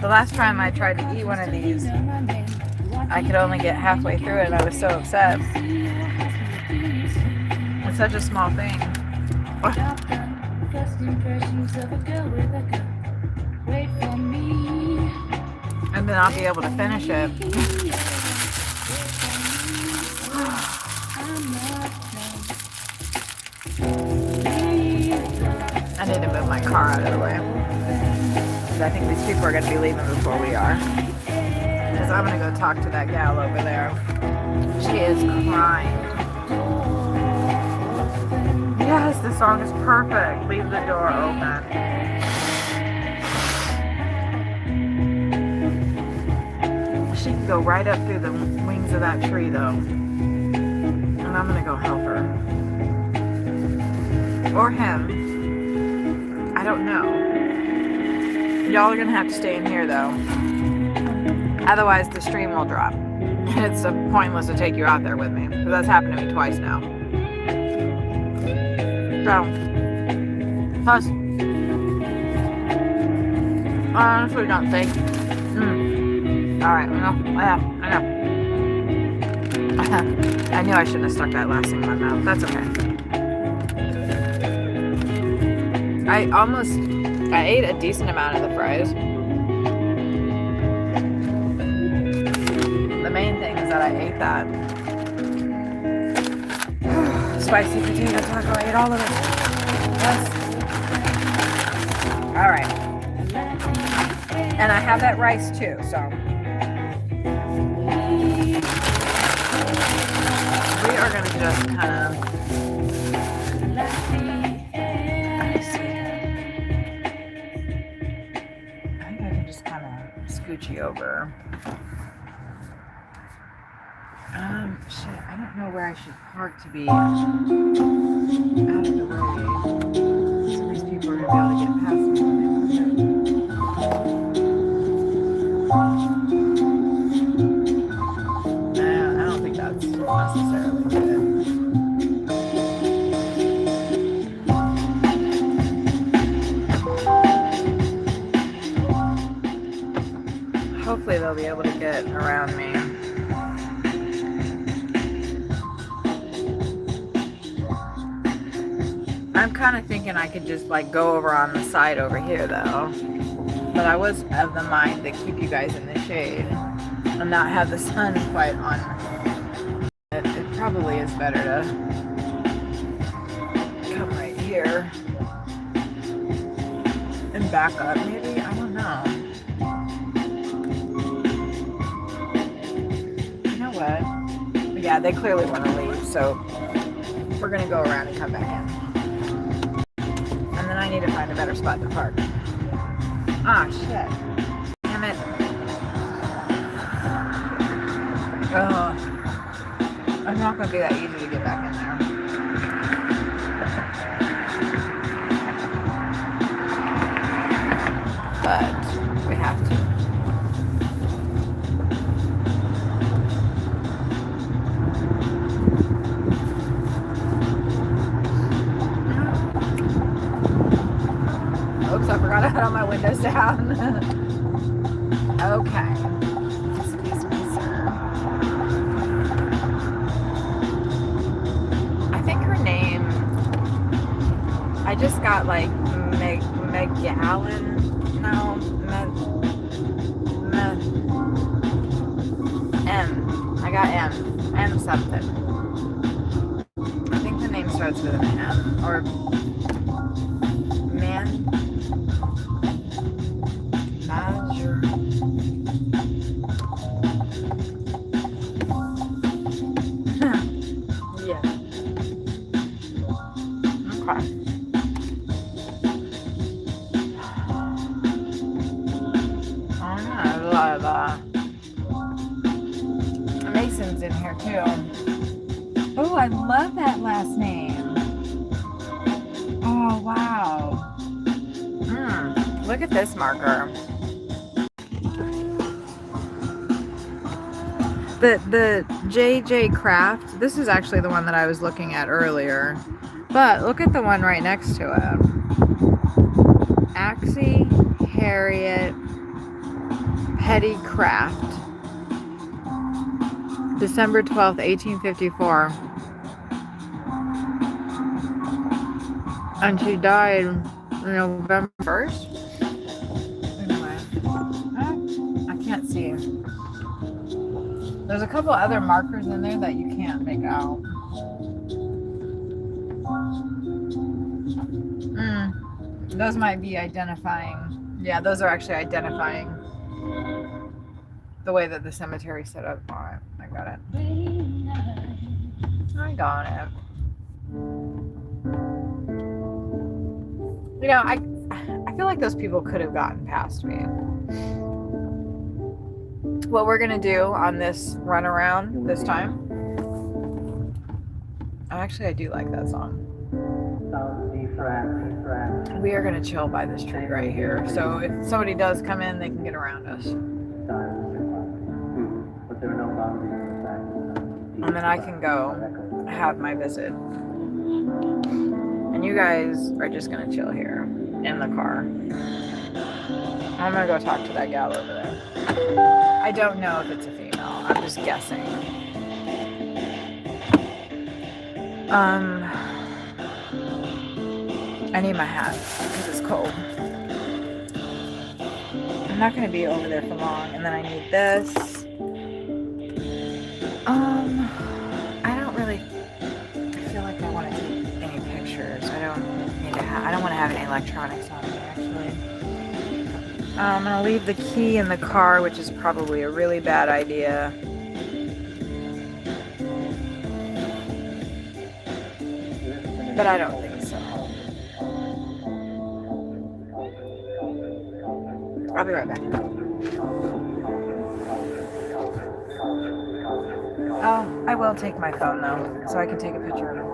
The last time I tried to eat one of these, I could only get halfway through it and I was so upset. It's such a small thing. And then I'll be able to finish it. I need to move my car out of the way. Because I think these people are going to be leaving before we are. Because I'm going to go talk to that gal over there. She is crying. Yes, the song is perfect. Leave the door open. She can go right up through the wings of that tree, though. And I'm going to go help her. Or him. I don't know. Y'all are going to have to stay in here, though. Otherwise, the stream will drop. And it's pointless to take you out there with me. Because that's happened to me twice now. So, plus, I honestly don't think. Alright, I know. I knew I shouldn't have stuck that last thing in my mouth. That's okay. I ate a decent amount of the fries. The main thing is that I ate that spicy potato taco. I ate all of it. Yes. Alright. And I have that rice too, so. We are going to just kind of. I think I can just kind of scooch you over. Shit, I don't know where I should park to be out of the way. So these people are going to be able to get past me when they come in. I don't think that's necessarily good. Hopefully they'll be able to get around me. I'm kind of thinking I could just like go over on the side over here though. But I was of the mind to keep you guys in the shade and not have the sun quite on me. It probably is better to come right here. and back up, maybe? I don't know. You know what? Yeah, they clearly want to leave, so we're gonna go around and come back in. And then I need to find a better spot to park. Ah, shit. Damn it. Ugh. It's not gonna be that easy to get back in there. But we have to. Oops, I forgot I had all my windows down. Okay. Excuse me, sir. I think her name, I just got like McGowan. No, I got M something. I think the name starts with an M, or man, manager. Yeah. Okay. A lot of Masons in here too. Oh, I love that last name. Oh, wow. Look at this marker. The JJ Craft, this is actually the one that I was looking at earlier. But look at the one right next to it. Axie Harriet Petty Craft. December 12th, 1854. And she died November 1st. Anyway, I can't see. There's a couple other markers in there that you can't make out. Those might be identifying. Yeah, those are actually identifying the way that the cemetery set up. All right, I got it. I got it. You know, I feel like those people could have gotten past me. What we're gonna do on this run around this time. Actually, I do like that song. We are gonna chill by this tree right here. So if somebody does come in, they can get around us. And then I can go have my visit. And you guys are just gonna chill here in the car. I'm gonna go talk to that gal over there. I don't know if it's a female. I'm just guessing. I need my hat because it's cold. I'm not gonna be over there for long. And then I need this. I don't really feel like I want to take any pictures. I don't want to have any electronics on me, actually. I'm gonna leave the key in the car, which is probably a really bad idea. But I don't think so. I'll be right back. Oh, I will take my phone though, so I can take a picture of it.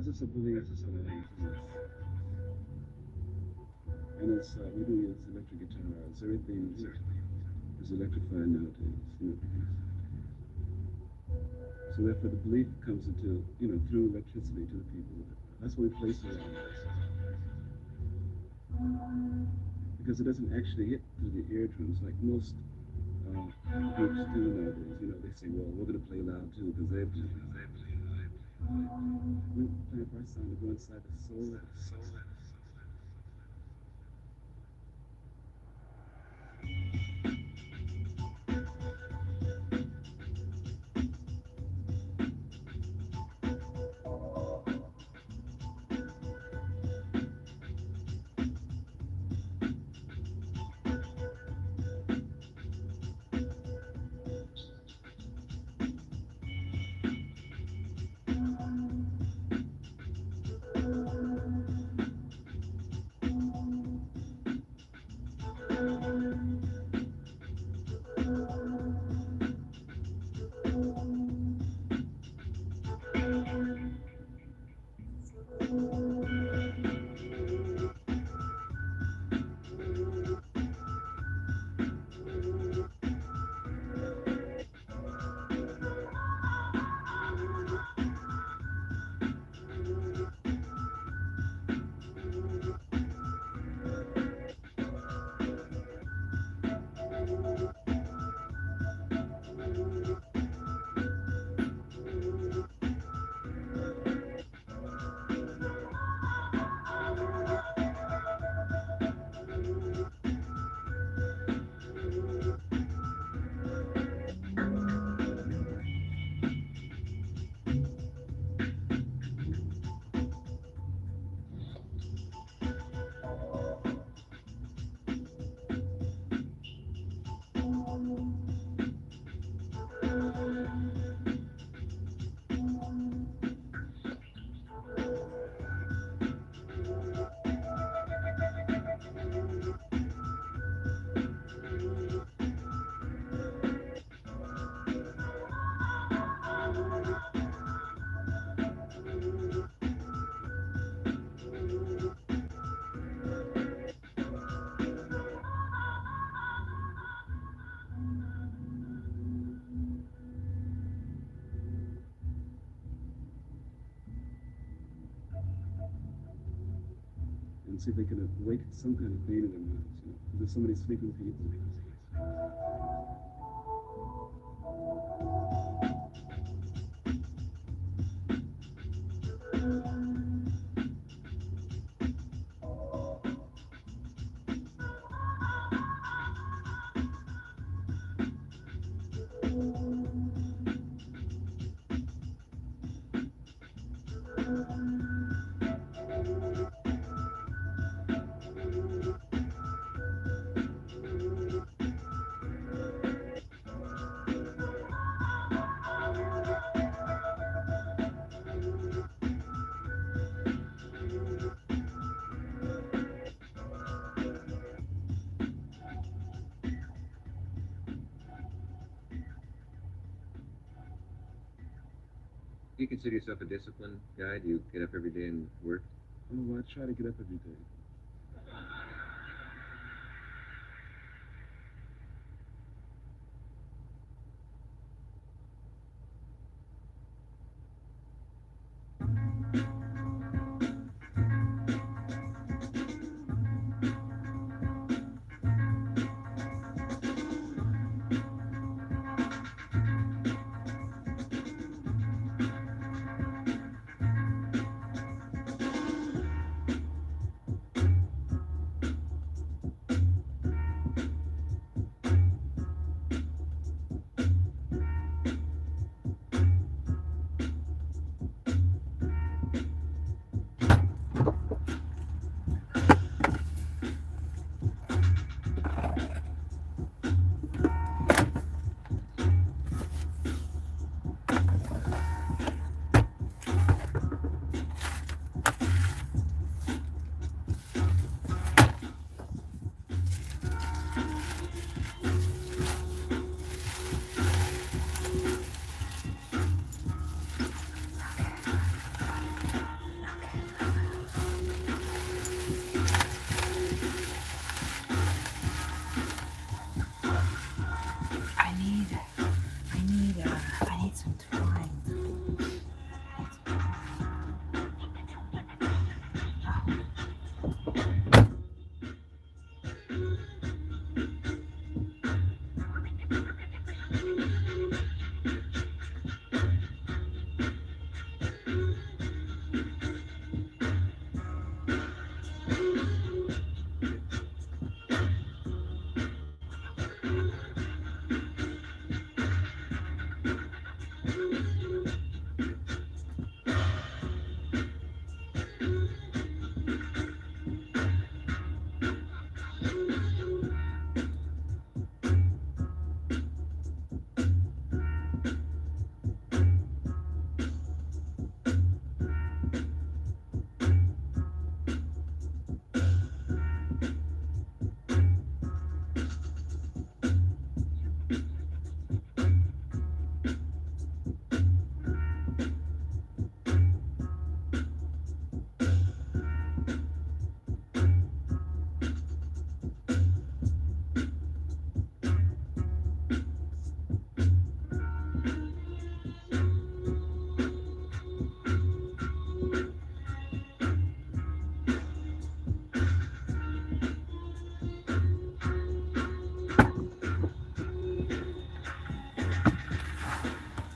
That's just a belief. And it's we do use electric guitars. Everything is electrified nowadays. So therefore, the belief comes into through electricity to the people. That's why we place it on because it doesn't actually hit through the eardrums like most groups do nowadays. They say, well, we're going to play loud too because they play. We play for our sound to go inside the soul. And see if they can awaken some kind of pain in their minds, because there's so many sleeping people. Do you consider yourself a disciplined guy? Do you get up every day and work? Oh, I try to get up every day.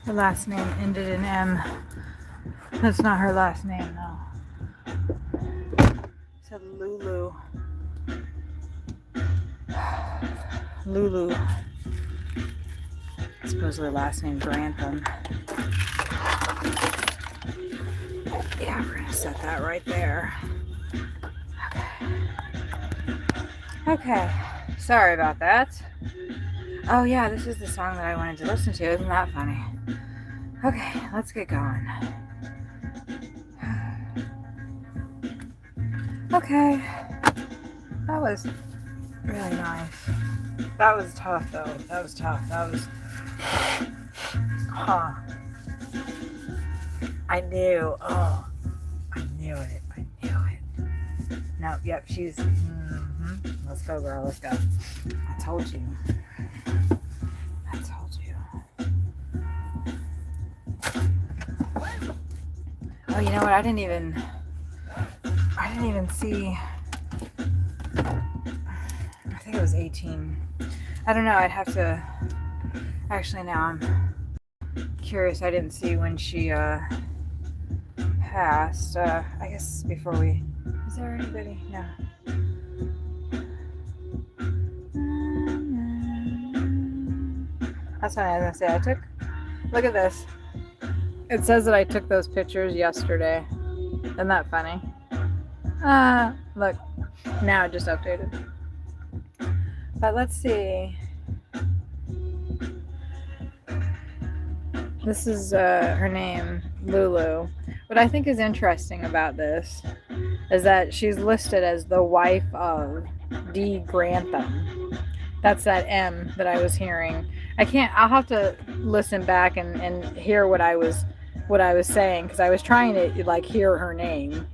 Her last name ended in M. That's not her last name, though. It said Lulu. Lulu. Supposedly last name Grantham. Yeah, we're gonna set that right there. Okay. Sorry about that. Oh yeah, this is the song that I wanted to listen to. Isn't that funny? Okay, let's get going. Okay. That was really nice. That was tough though. That was tough. That was... Huh. I knew. Oh. I knew it. I knew it. No, yep, she's... Let's go, girl. Let's go. I told you. I told you. Oh, you know what? I didn't even see... I think it was 18. I don't know. I'd have to... Actually, now I'm curious. I didn't see when she passed. I guess before we... Is there anybody? No. That's what I was gonna say. Look at this. It says that I took those pictures yesterday. Isn't that funny? Look. Now it just updated. But let's see. This is her name, Lulu. What I think is interesting about this is that she's listed as the wife of D. Grantham. That's that M that I was hearing. I'll have to listen back and hear what I was saying, because I was trying to like hear her name.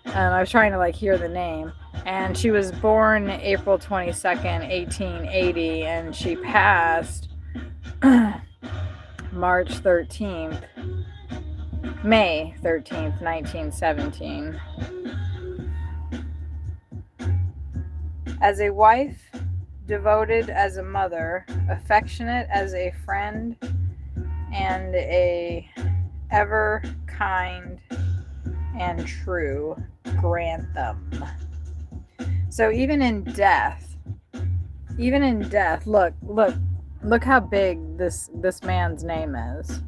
I was trying to like hear the name. And she was born April 22nd, 1880, and she passed May 13th, 1917. As a wife, devoted as a mother, affectionate as a friend, and a ever kind and true Grantham. So even in death, look how big this man's name is.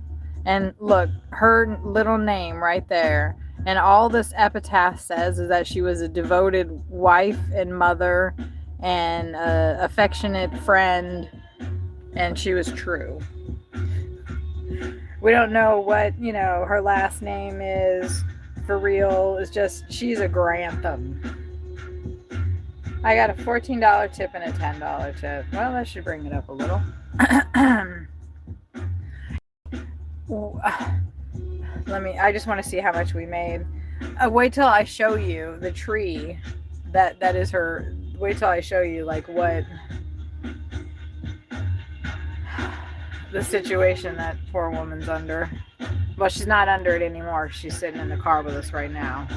And look, her little name right there. And all this epitaph says is that she was a devoted wife and mother and affectionate friend, and she was true. We don't know what, her last name is for real. It's just, she's a Grantham. I got a $14 tip and a $10 tip. Well, that should bring it up a little. I just want to see how much we made. Wait till I show you the tree that is her. Wait till I show you like what the situation that poor woman's under. Well, she's not under it anymore. She's sitting in the car with us right now.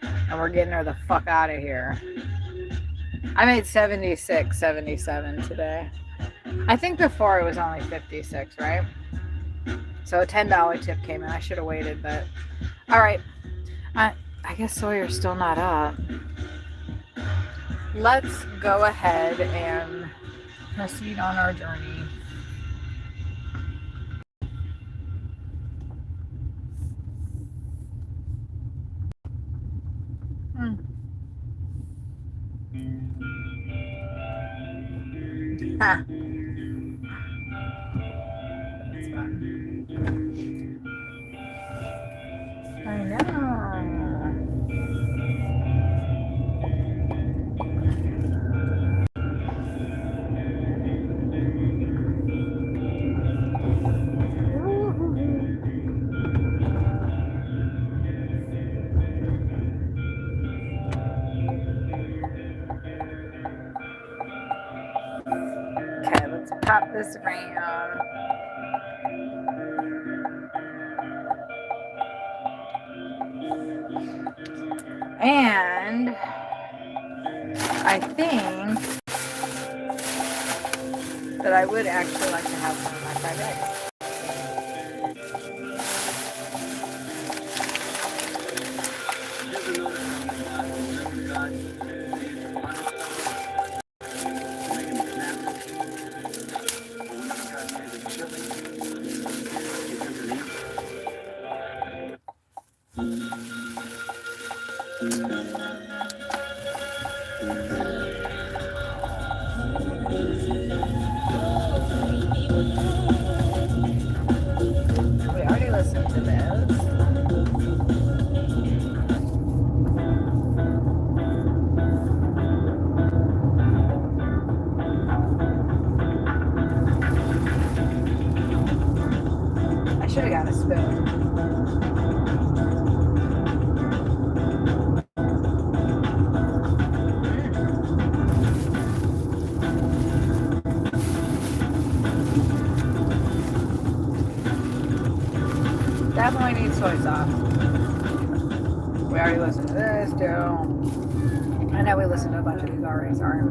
And we're getting her the fuck out of here. I made 76, 77 today. I think before it was only 56, right? So a $10 tip came in. I should have waited, but... Alright. I guess Sawyer's still not up. Let's go ahead and proceed on our journey. Ah. That's fun. I know. Okay, let's pop this around. And I think that I would actually like to have some of my fried eggs. definitely need soy sauce. We already listened to this, too. I know we listened to a bunch of these already, sorry.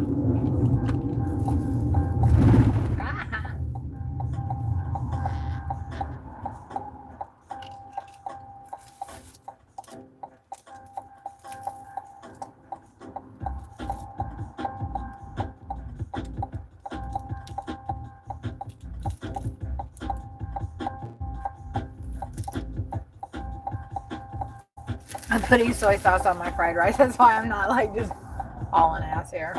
I'm putting soy sauce on my fried rice. That's why I'm not like just hauling ass here.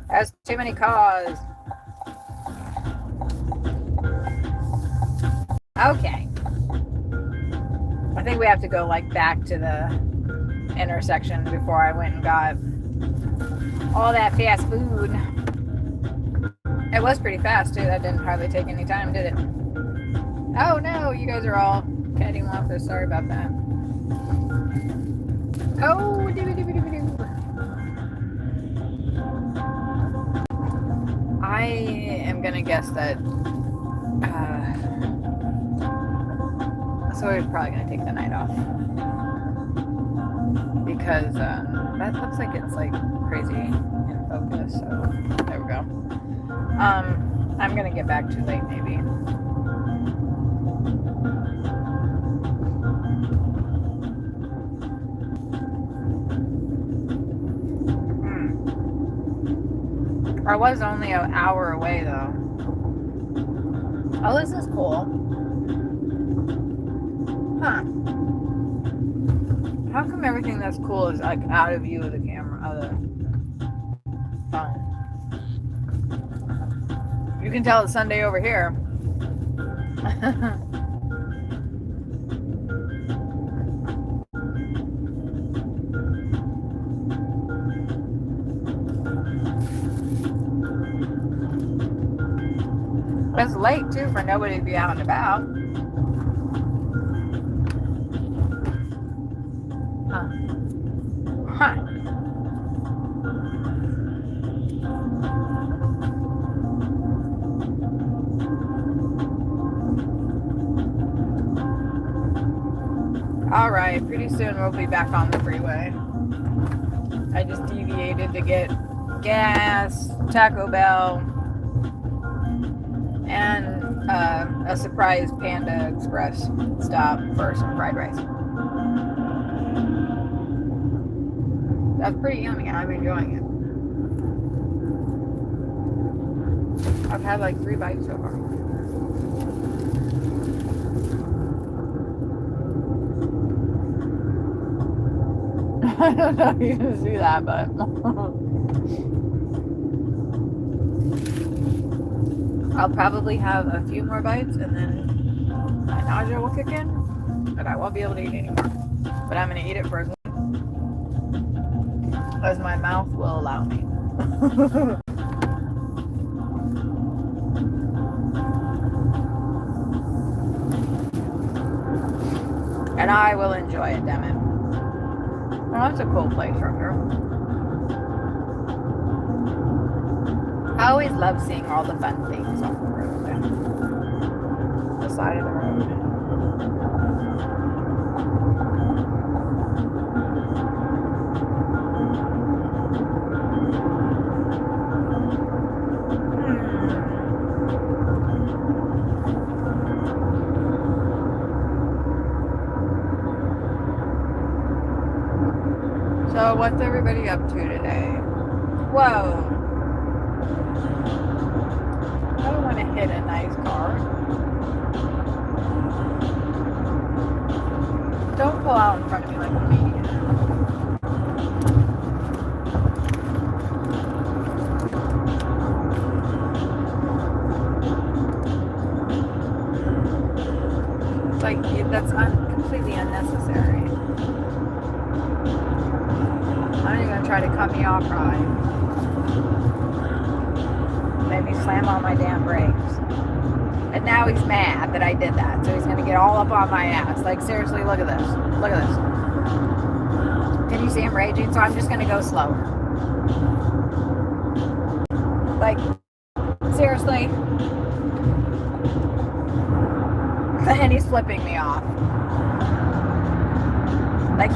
That's too many cars. Okay. I think we have to go like back to the intersection before I went and got all that fast food. It was pretty fast too. That didn't hardly take any time, did it? Oh no, you guys are all heading off this. Sorry about that. Oh, I am gonna guess that so we're probably gonna take the night off because that looks like it's like crazy in focus. So there we go. I'm gonna get back too late maybe. I was only an hour away though. Oh, this is cool. Huh. How come everything that's cool is like out of view of the camera, of the phone? You can tell it's Sunday over here. It's late too for nobody to be out and about. Huh. All right, pretty soon we'll be back on the freeway. I just deviated to get gas, Taco Bell, and a surprise Panda Express stop for some fried rice. That's pretty yummy. I'm enjoying it. I've had like 3 bites so far. I don't know if you can see that, but I'll probably have a few more bites and then my nausea will kick in, but I won't be able to eat anymore. But I'm going to eat it for as my mouth will allow me. And I will enjoy it, damn it. Well, that's a cool place from here. I always love seeing all the fun things on the road. The side of the road. So what's everybody up to today? Whoa. I don't want to hit a nice car. Don't pull out in front of me like a idiot. Like, that's completely unnecessary. I'm not even gonna try to cut me off right. Made me slam on my damn brakes. And now he's mad that I did that. So he's gonna get all up on my ass. Like, seriously, look at this. Look at this. Can you see him raging? So I'm just gonna go slower. Like, seriously. And he's flipping me off. Like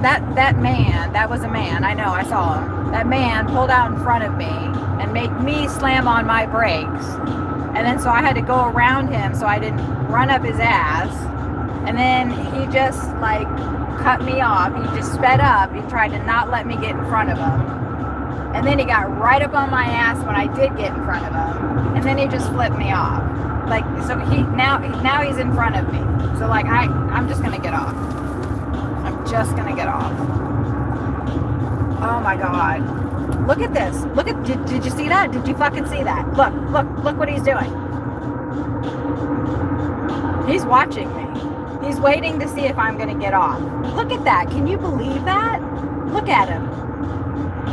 that man, that was a man, I know, I saw him. That man pulled out in front of me and made me slam on my brakes. And then so I had to go around him so I didn't run up his ass. And then he just like cut me off. He just sped up. He tried to not let me get in front of him. And then he got right up on my ass when I did get in front of him. And then he just flipped me off. Like, so now he's in front of me. So like I'm just gonna get off. I'm just gonna get off. Oh my God. Look at this. Look at, did you see that? Did you fucking see that? Look what he's doing. He's watching me. He's waiting to see if I'm gonna get off. Look at that. Can you believe that? Look at him.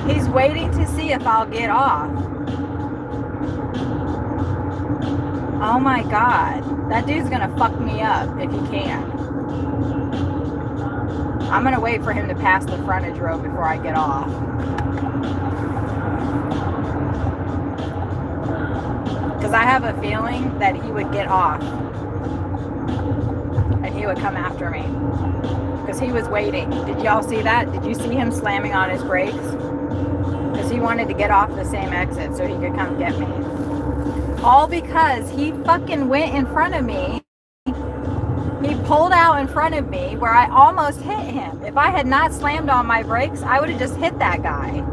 He's waiting to see if I'll get off. Oh my God. That dude's gonna fuck me up if he can. I'm gonna wait for him to pass the frontage road before I get off. Because I have a feeling that he would get off. And he would come after me. Because he was waiting. Did y'all see that? Did you see him slamming on his brakes? Because he wanted to get off the same exit so he could come get me. All because he fucking went in front of me. He pulled out in front of me where I almost hit him. If I had not slammed on my brakes, I would have just hit that guy.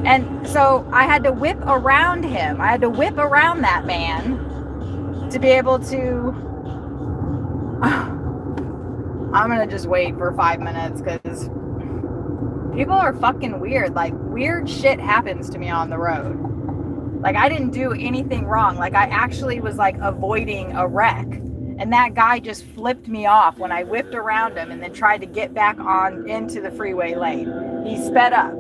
And so I had to whip around him. I had to whip around that man to be able to... I'm going to just wait for 5 minutes because people are fucking weird. Like, weird shit happens to me on the road. Like, I didn't do anything wrong. Like, I actually was, like, avoiding a wreck. And that guy just flipped me off when I whipped around him and then tried to get back on into the freeway lane. He sped up.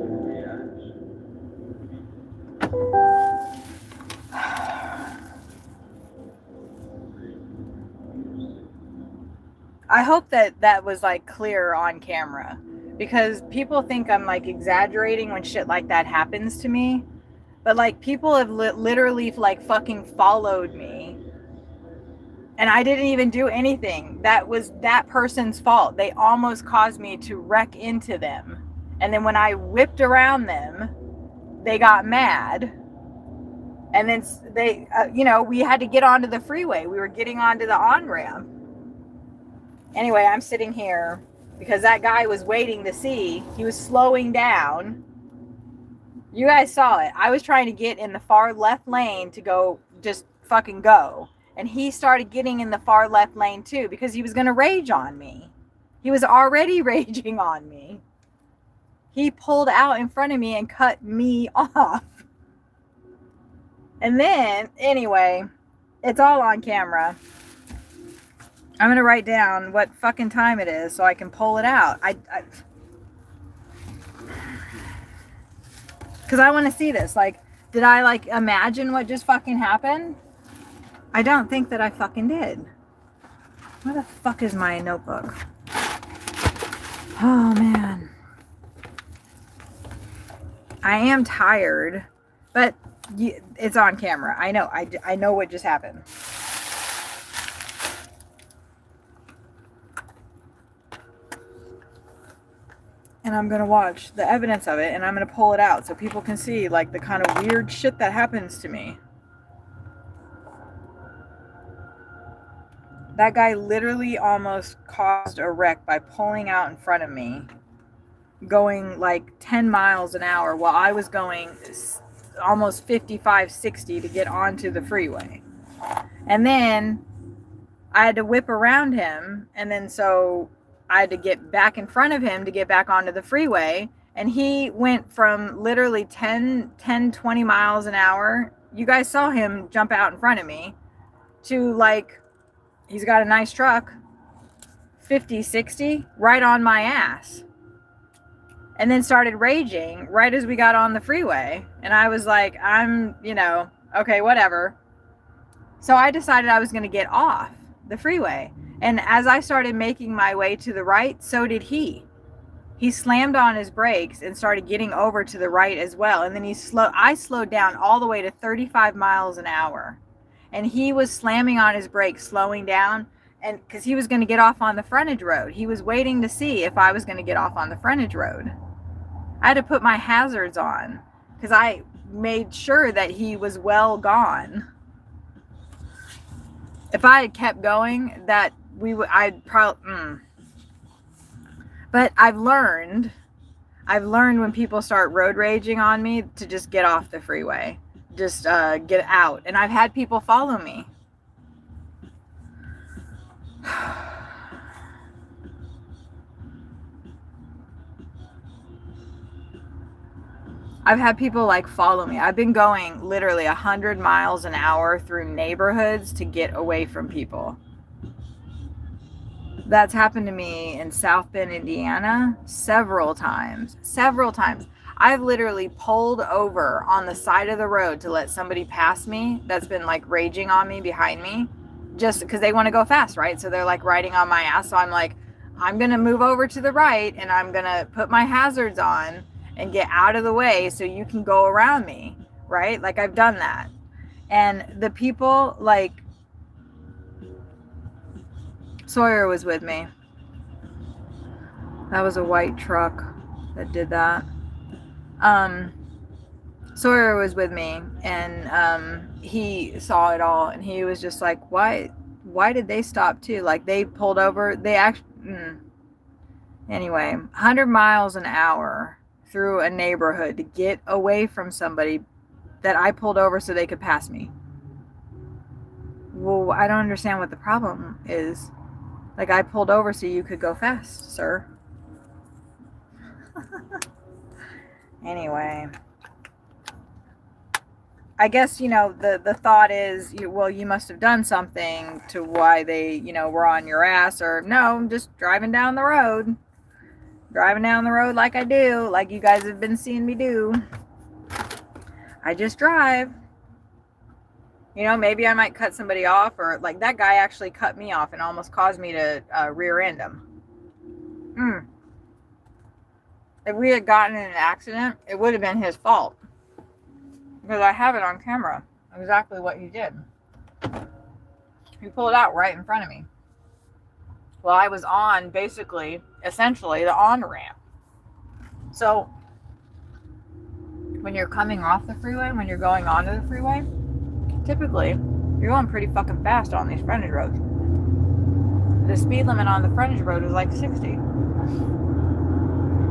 I hope that was like clear on camera because people think I'm like exaggerating when shit like that happens to me. But like people have literally like fucking followed me. And I didn't even do anything. That was that person's fault. They almost caused me to wreck into them. And then when I whipped around them, they got mad. And then they, we had to get onto the freeway. We were getting onto the on-ramp. Anyway, I'm sitting here because that guy was waiting to see. He was slowing down. You guys saw it. I was trying to get in the far left lane to go, just fucking go. And he started getting in the far left lane too because he was going to rage on me. He was already raging on me. He pulled out in front of me and cut me off. And then, anyway, it's all on camera. I'm going to write down what fucking time it is so I can pull it out. Because I want to see this. Like, did I, like, imagine what just fucking happened? I don't think that I fucking did. Where the fuck is my notebook? Oh, man. I am tired, but it's on camera. I know. I know what just happened. And I'm going to watch the evidence of it, and I'm going to pull it out so people can see, like, the kind of weird shit that happens to me. That guy literally almost caused a wreck by pulling out in front of me, going like 10 miles an hour while I was going almost 55, 60 to get onto the freeway. And then I had to whip around him, and then so I had to get back in front of him to get back onto the freeway. And he went from literally 10, 20 miles an hour. You guys saw him jump out in front of me to like... He's got a nice truck, 50, 60, right on my ass. And then started raging right as we got on the freeway. And I was like, okay, whatever. So I decided I was going to get off the freeway. And as I started making my way to the right, so did he. He slammed on his brakes and started getting over to the right as well. And then I slowed down all the way to 35 miles an hour. and he was slamming on his brakes, slowing down, and because he was going to get off on the frontage road. He was waiting to see if I was going to get off on the frontage road. I had to put my hazards on because I made sure that he was well gone. If I had kept going, I'd probably. But I've learned when people start road raging on me to just get off the freeway, just get out. And I've had people follow me. I've had people like follow me. I've been going literally 100 miles an hour through neighborhoods to get away from people. That's happened to me in South Bend, Indiana, several times. I've literally pulled over on the side of the road to let somebody pass me that's been like raging on me behind me, just because they want to go fast, right? So they're like riding on my ass. So I'm like, I'm going to move over to the right and I'm going to put my hazards on and get out of the way so you can go around me, right? Like I've done that. And the people like Sawyer was with me. That was a white truck that did that. Sawyer was with me and he saw it all and he was just like, why did they stop too? Like they pulled over, they actually anyway, 100 miles an hour through a neighborhood to get away from somebody that I pulled over so they could pass me. Well, I don't understand what the problem is. Like, I pulled over so you could go fast, sir. Anyway. I guess, the thought is, well, you must have done something to why they, were on your ass. Or, no, I'm just driving down the road. Driving down the road like I do. Like you guys have been seeing me do. I just drive. Maybe I might cut somebody off, or like that guy actually cut me off and almost caused me to rear end him. If we had gotten in an accident, it would have been his fault. Because I have it on camera. Exactly what he did. He pulled out right in front of me. Well, I was on essentially the on-ramp. So when you're coming off the freeway, when you're going onto the freeway, typically, you're going pretty fucking fast on these frontage roads. The speed limit on the frontage road is like 60.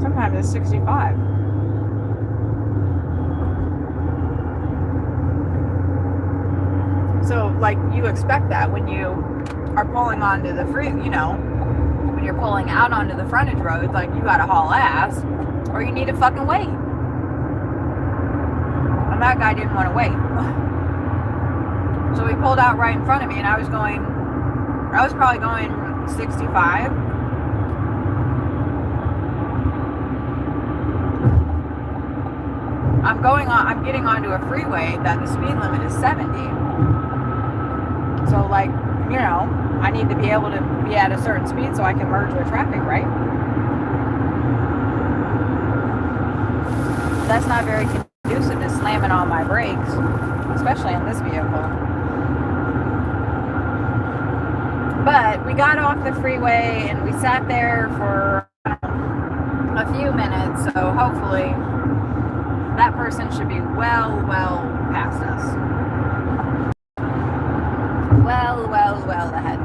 Sometimes it's 65. So, like, you expect that when you are pulling onto the when you're pulling out onto the frontage roads, like, you gotta haul ass, or you need to fucking wait. And that guy didn't want to wait. So he pulled out right in front of me, and I was probably going 65. I'm getting onto a freeway that the speed limit is 70. So like, I need to be able to be at a certain speed so I can merge with traffic, right? That's not very conducive to slamming on my brakes, especially in this vehicle. But we got off the freeway and we sat there for a few minutes, so hopefully that person should be well past us. Well ahead.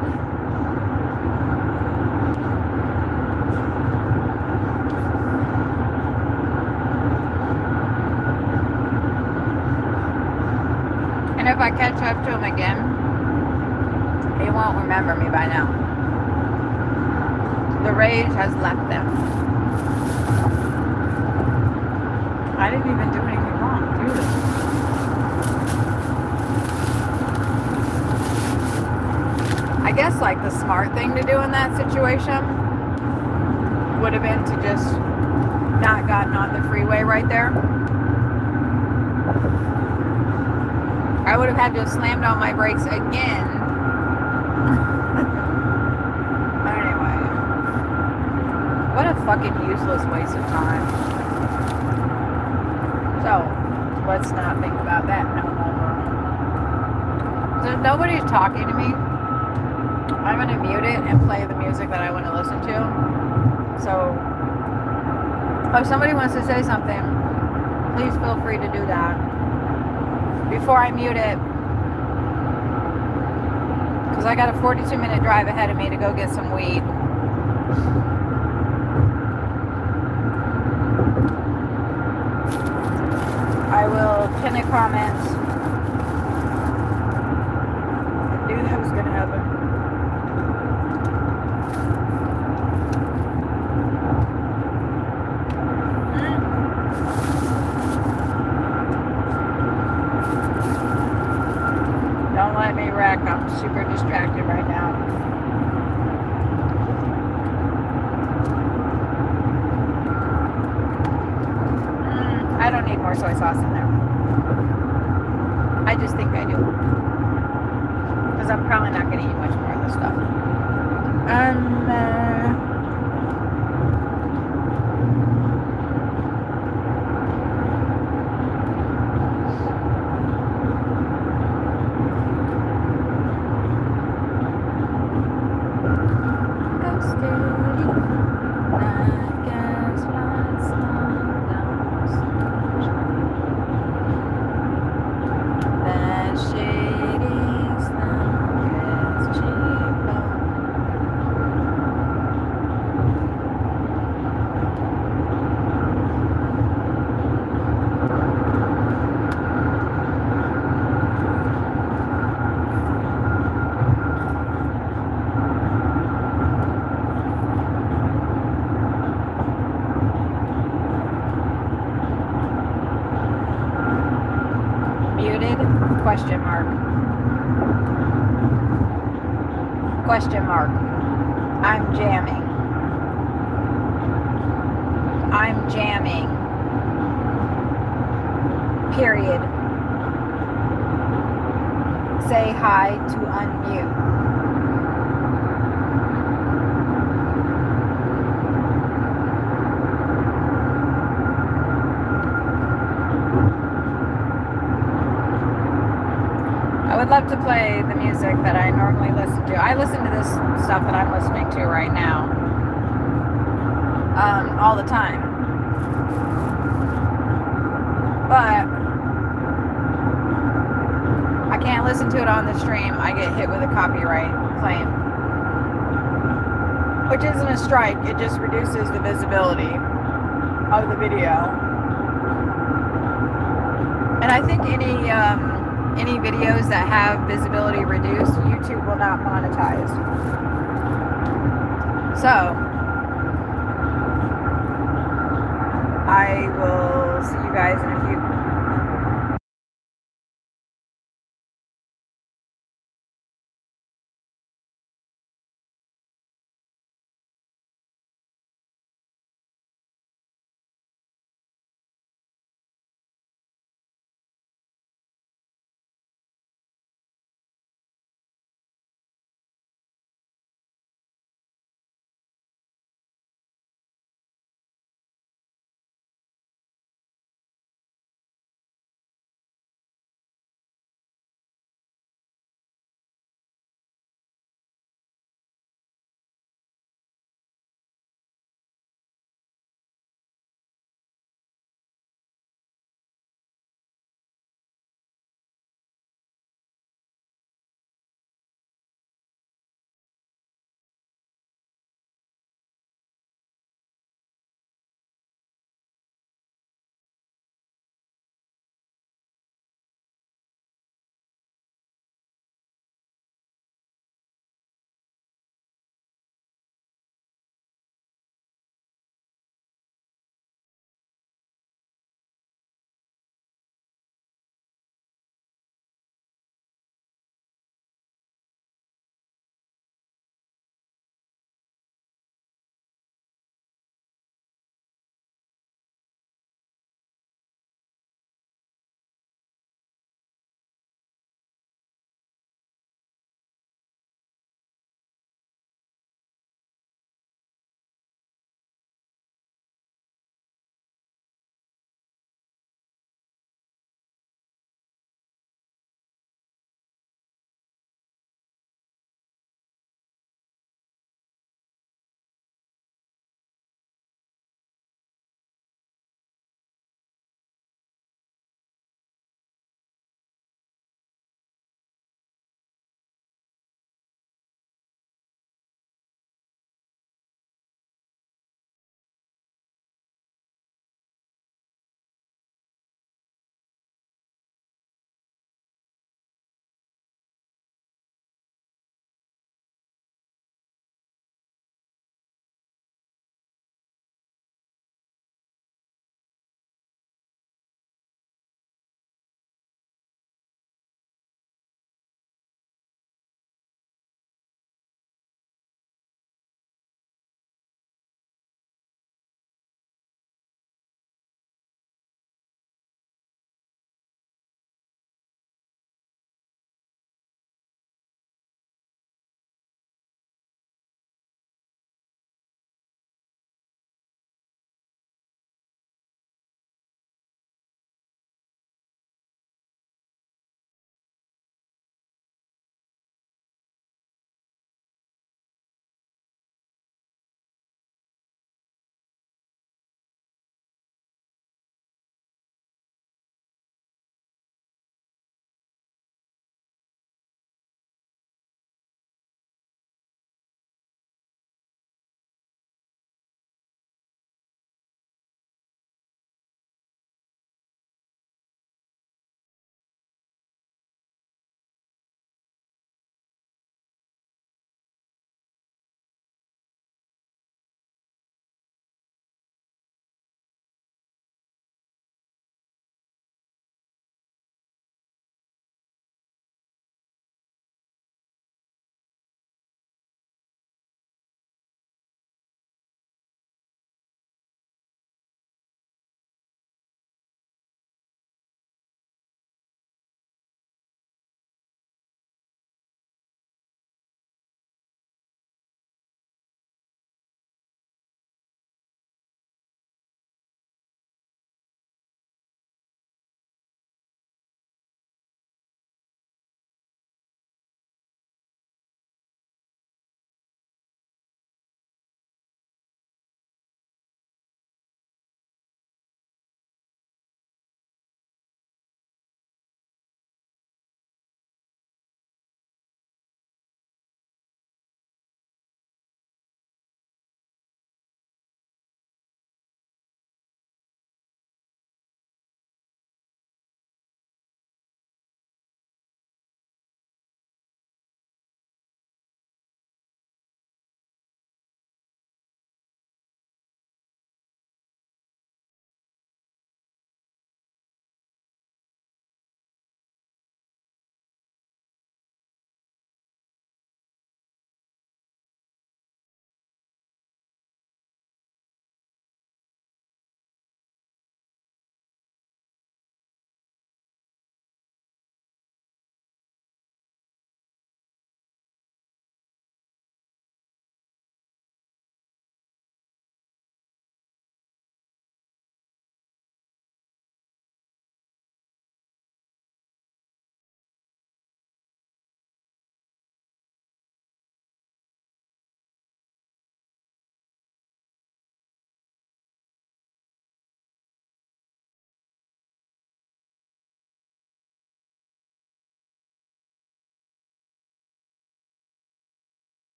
And if I catch up to him again, he won't remember me by now. The rage has left them. I didn't even do anything wrong, dude. I guess like the smart thing to do in that situation would have been to just not gotten on the freeway right there. I would have had to have slammed on my brakes again. But anyway, what a fucking useless waste of time. So, let's not think about that no more. So if nobody's talking to me, I'm gonna mute it and play the music that I want to listen to. So if somebody wants to say something, please feel free to do that before I mute it, because I got a 42-minute drive ahead of me to go get some weed. I will pin a comment. I knew that was going to happen. Don't let me wreck. I'm super distracted right now. I don't need more soy sauce in there. I just think I do. Because I'm probably not going to eat much more of this stuff. Question mark. Question mark. I'm jamming. I'm jamming. Period. Say hi to unmute. I would love to play the music that I normally listen to. I listen to this stuff that I'm listening to right now all the time. But I can't listen to it on the stream. I get hit with a copyright claim. Which isn't a strike. It just reduces the visibility of the video. And I think any videos that have visibility reduced, YouTube will not monetize. So, I will see you guys in a few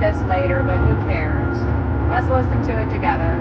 this later, but who cares? Let's listen to it together.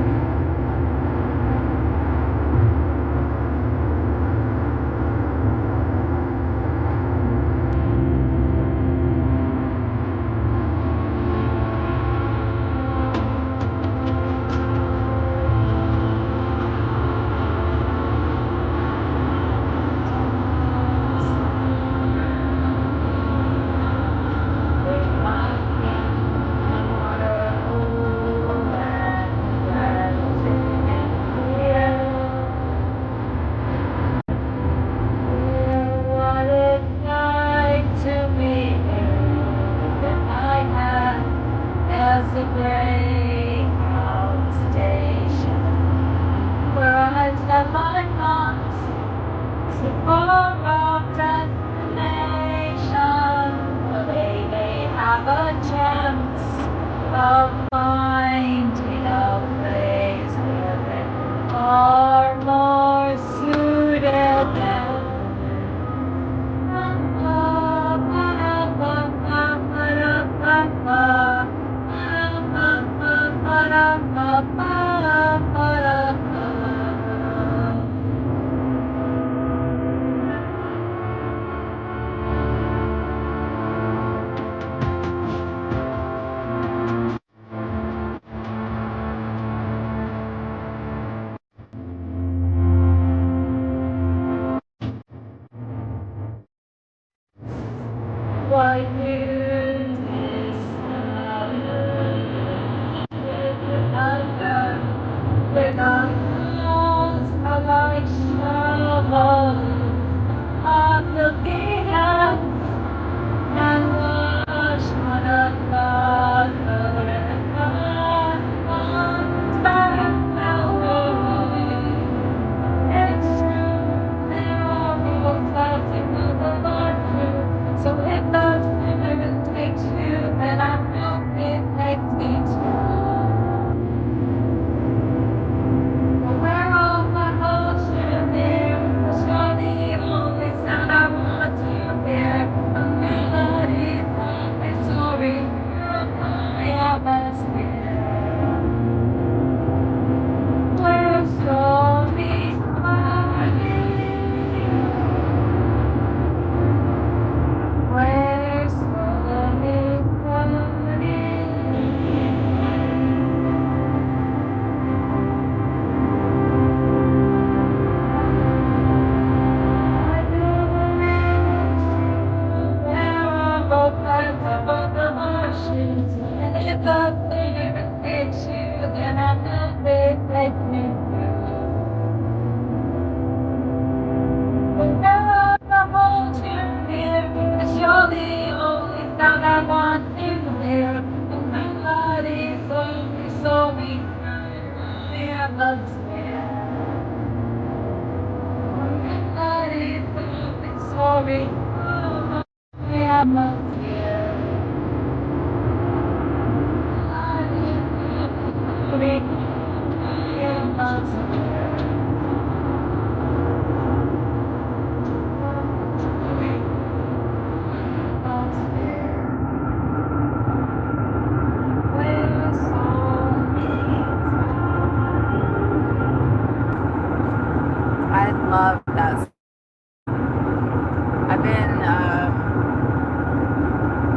I love that.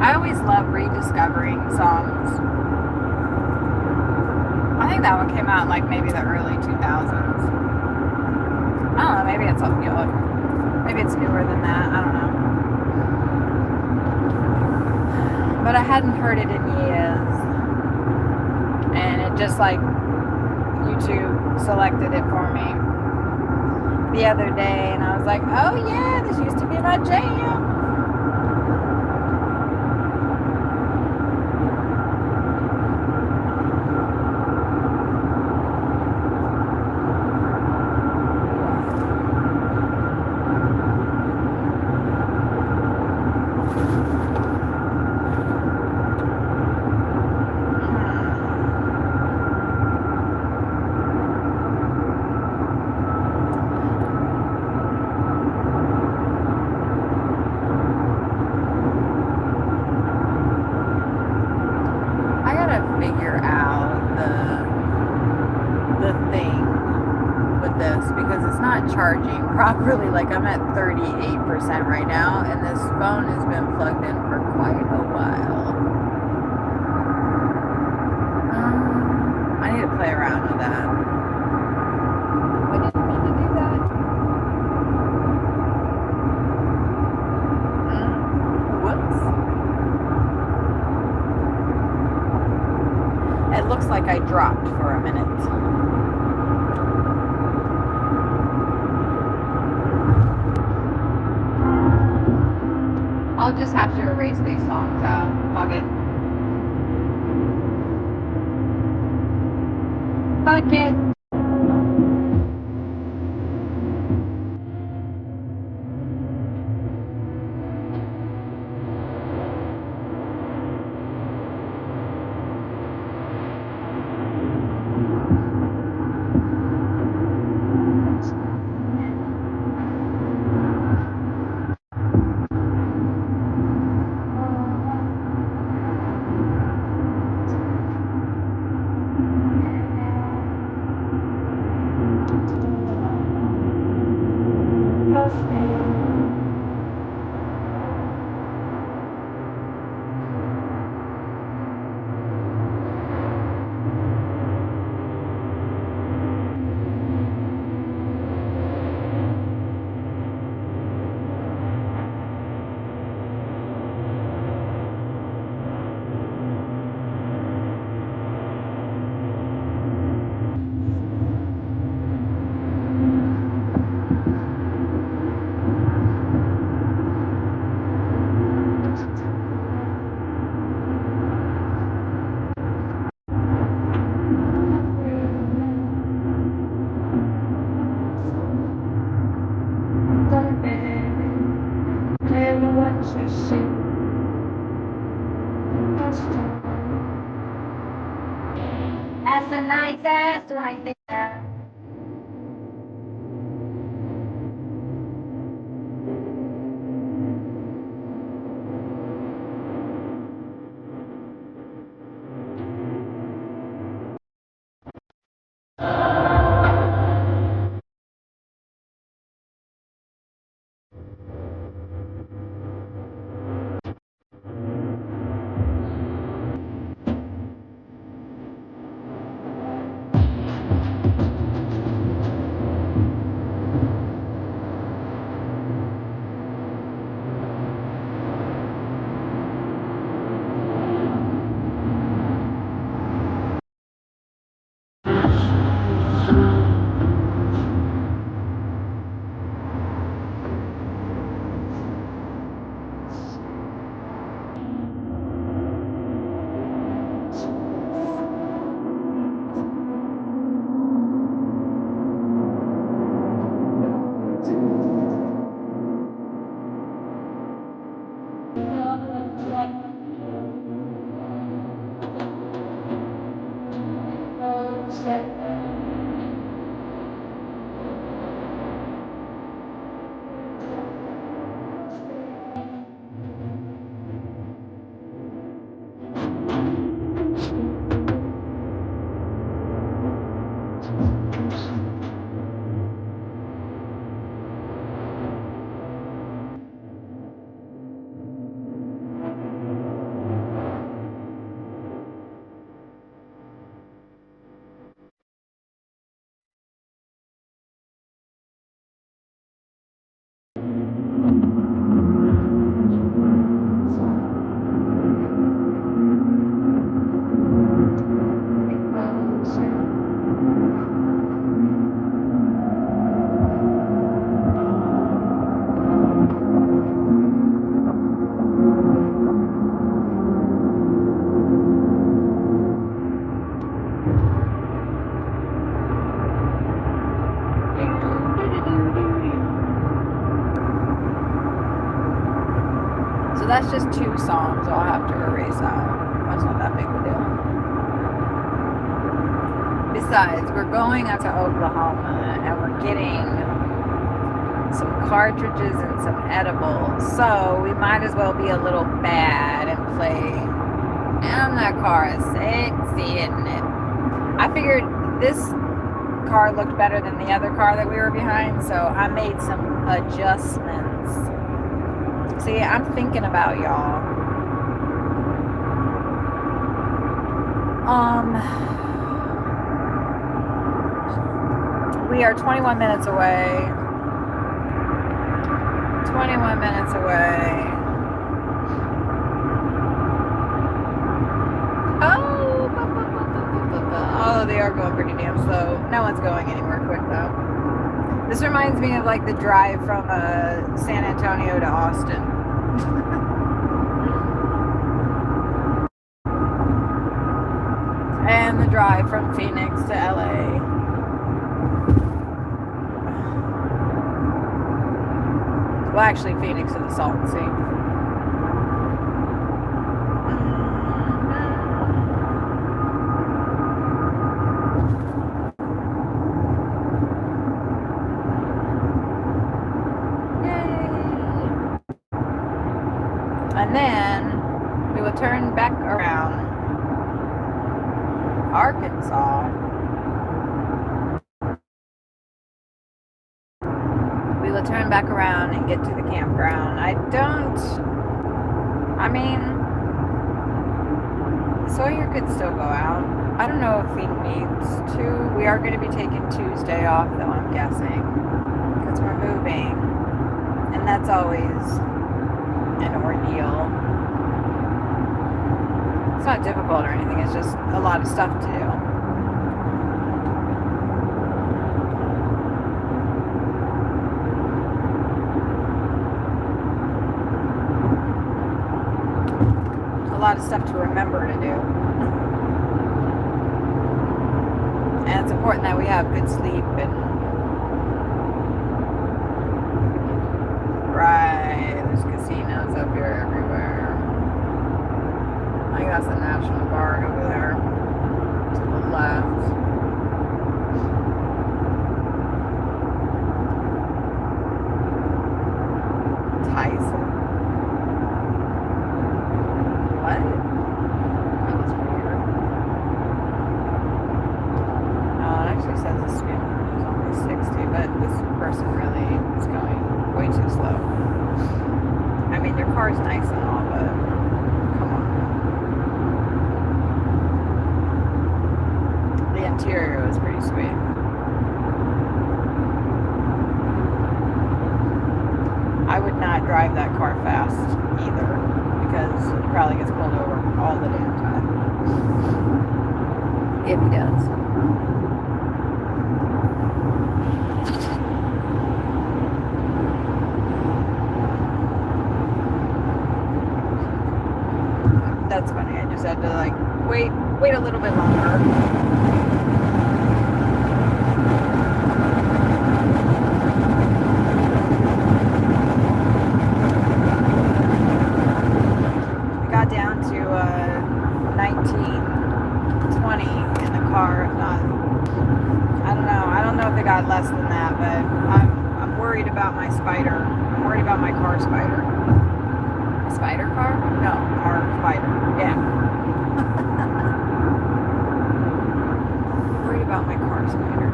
I always love rediscovering songs. I think that one came out in like maybe the early 2000s. I don't know, maybe it's maybe it's newer than that. I don't know. But I hadn't heard it in years. And it just like YouTube selected it for me the other day, and I was like, oh yeah, this used to be my jam. not charging properly. Like I'm at 38% right now, and this phone has been plugged in for quite a while. I need to play around with that. I didn't mean to do that. Whoops. It looks like I dropped for a minute. I'll just have to erase these songs out. Fuck it. Fuck it. As the night that's like there. So that's just 2 songs I'll have to erase out. That's not that big of a deal. Besides, we're going out to Oklahoma and we're getting some cartridges and some edibles. So we might as well be a little bad and play And that car is sexy, isn't it? I figured this car looked better than the other car that we were behind, so I made some adjustments. See, I'm thinking about y'all. We are 21 minutes away. 21 minutes away. Oh, they are going pretty damn slow. No one's going anywhere quick though. This reminds me of like the drive from San Antonio to Austin. And the drive from Phoenix to LA. Well, actually, Phoenix to the Salton Sea. And then we will turn back around Arkansas. We will turn back around and get to the campground. I mean, Sawyer could still go out. I don't know if he needs to. We are going to be taking Tuesday off, though, I'm guessing, because we're moving. And that's always an ordeal. It's not difficult or anything, it's just a lot of stuff to do. A lot of stuff to remember to do. And it's important that we have good sleep and right, there's casinos up here everywhere. I think that's the National Guard over there to the left. Tyson. What? That was weird. No, it actually says the speed limit is only 60, but this person really is going way too slow. I mean, their car's nice and all, but come on. The interior was pretty sweet. I would not drive that car fast either, because he probably gets pulled over all the damn time. If he does. That's funny. I just had to like wait a little bit longer. We got down to 1920 in the car. Not, I don't know if it got less than that, but I'm worried about my Spider. I'm worried about my car Spider. Spider car? No, car Spider. Yeah. Worried about my car Spider.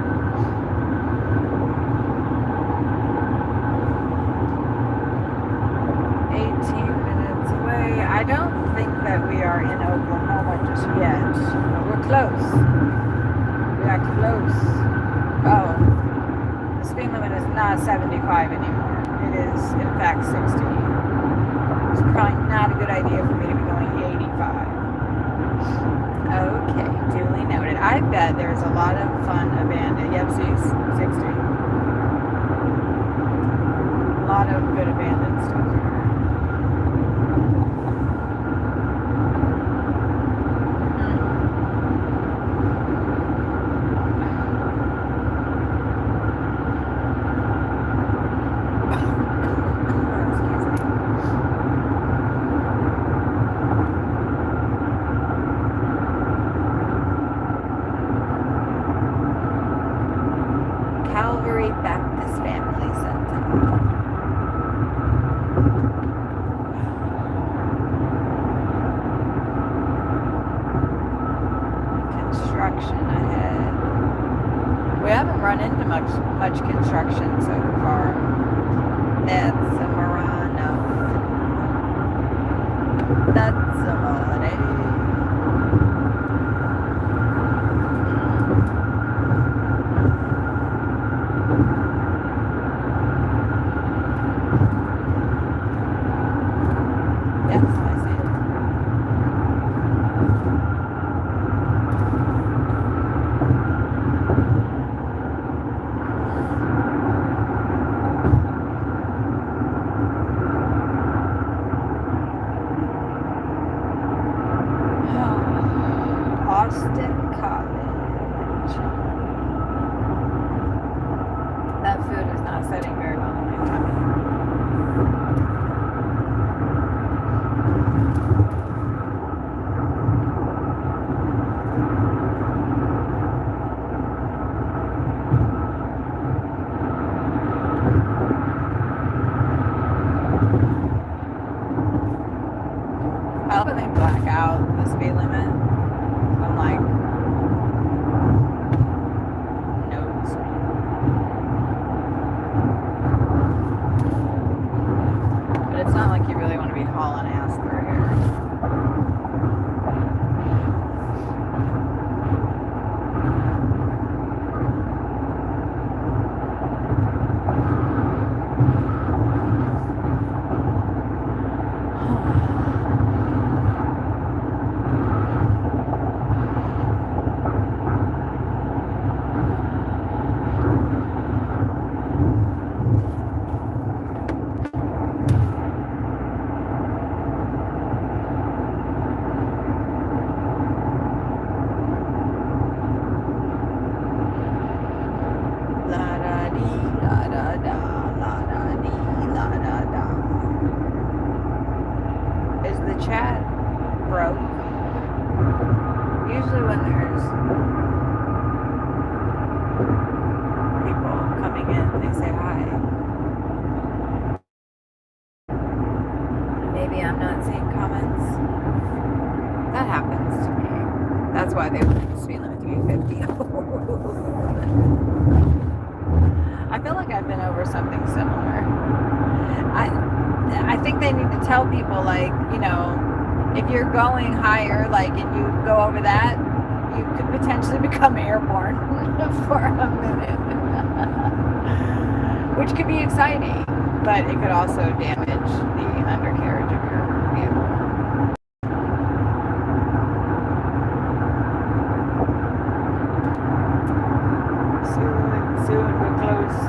I don't think that we are in Oklahoma just yet. But we're close. We are close. Oh, the speed limit is not 75 anymore. It is, in fact, 60. It's probably not a good idea for me to be going 85. Okay, duly noted. I bet there's a lot of fun abandoned. Yep, see, 60. A lot of good abandoned stuff here. Calvary Baptist Family Center. direction so far. That's a Murano. That's a Money. Yes, I see it. Austin College. That food is not setting very well in my tummy. I love when they black out the speed limit. I'm like, notes. But it's not like you really want to be hauling ass through here. La da dee, la da da, la da dee, la da da. Is the chat broke? Usually when there's people coming in, they say hi. Maybe I'm not seeing comments. That happens to me. That's why they want the speed limit to be 50. I feel like I've been over something similar. I think they need to tell people, like, you know, if you're going higher, like, and you go over that, you could potentially become airborne for a minute. Which could be exciting, but it could also damage the undercarriage of your vehicle. Soon we're close.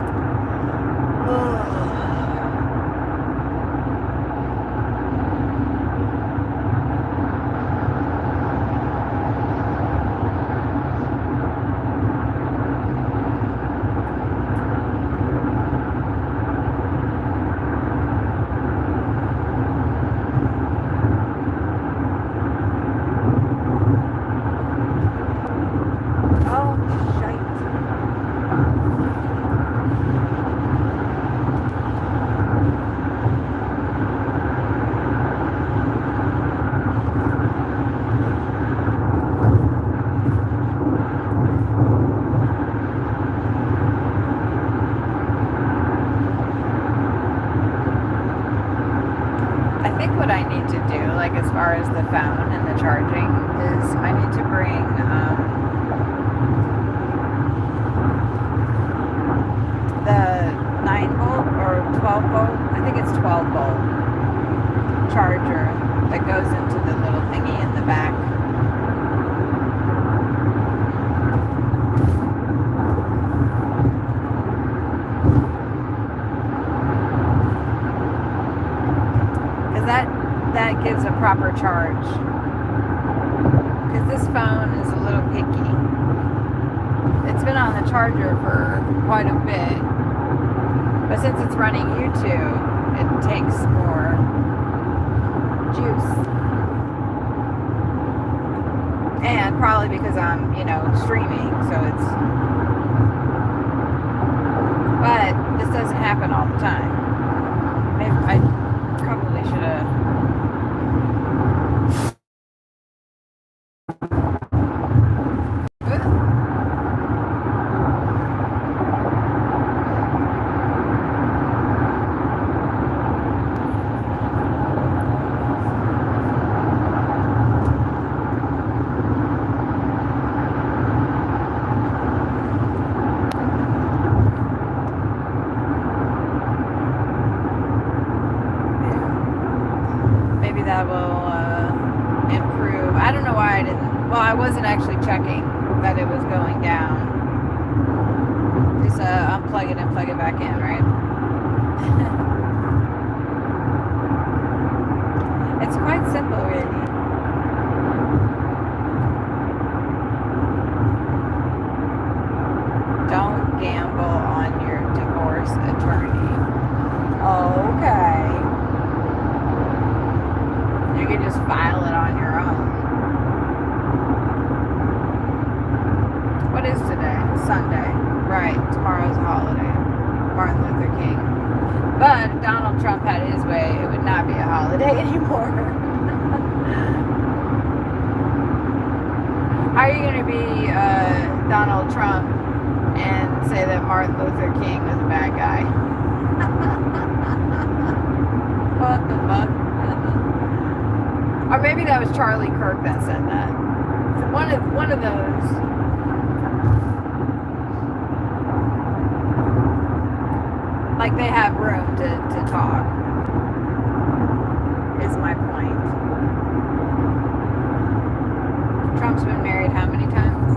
Oh, shite. I think what I need to do, like as far as the phone and the charging, is I need to bring the 9-volt or 12-volt, I think it's 12-volt charger that goes into the little thingy in the back. That gives a proper charge. Because this phone is a little picky. It's been on the charger for quite a bit. But since it's running YouTube, it takes more juice. And probably because I'm, you know, streaming, so it's... But this doesn't happen all the time. Maybe I probably should have... that will improve. I don't know why I didn't. Well, I wasn't actually checking that it was going down. Just unplug it and plug it back in, right? It's quite simple, really. Don't gamble on your divorce attorney. Okay. You can just file it on your own. What is today? Sunday. Right. Tomorrow's a holiday. Martin Luther King. But if Donald Trump had his way, it would not be a holiday anymore. How are you going to be Donald Trump and say that Martin Luther King was a bad guy? What the fuck? Or maybe that was Charlie Kirk that said that. One of those. Like they have room to talk. Is my point. Trump's been married how many times?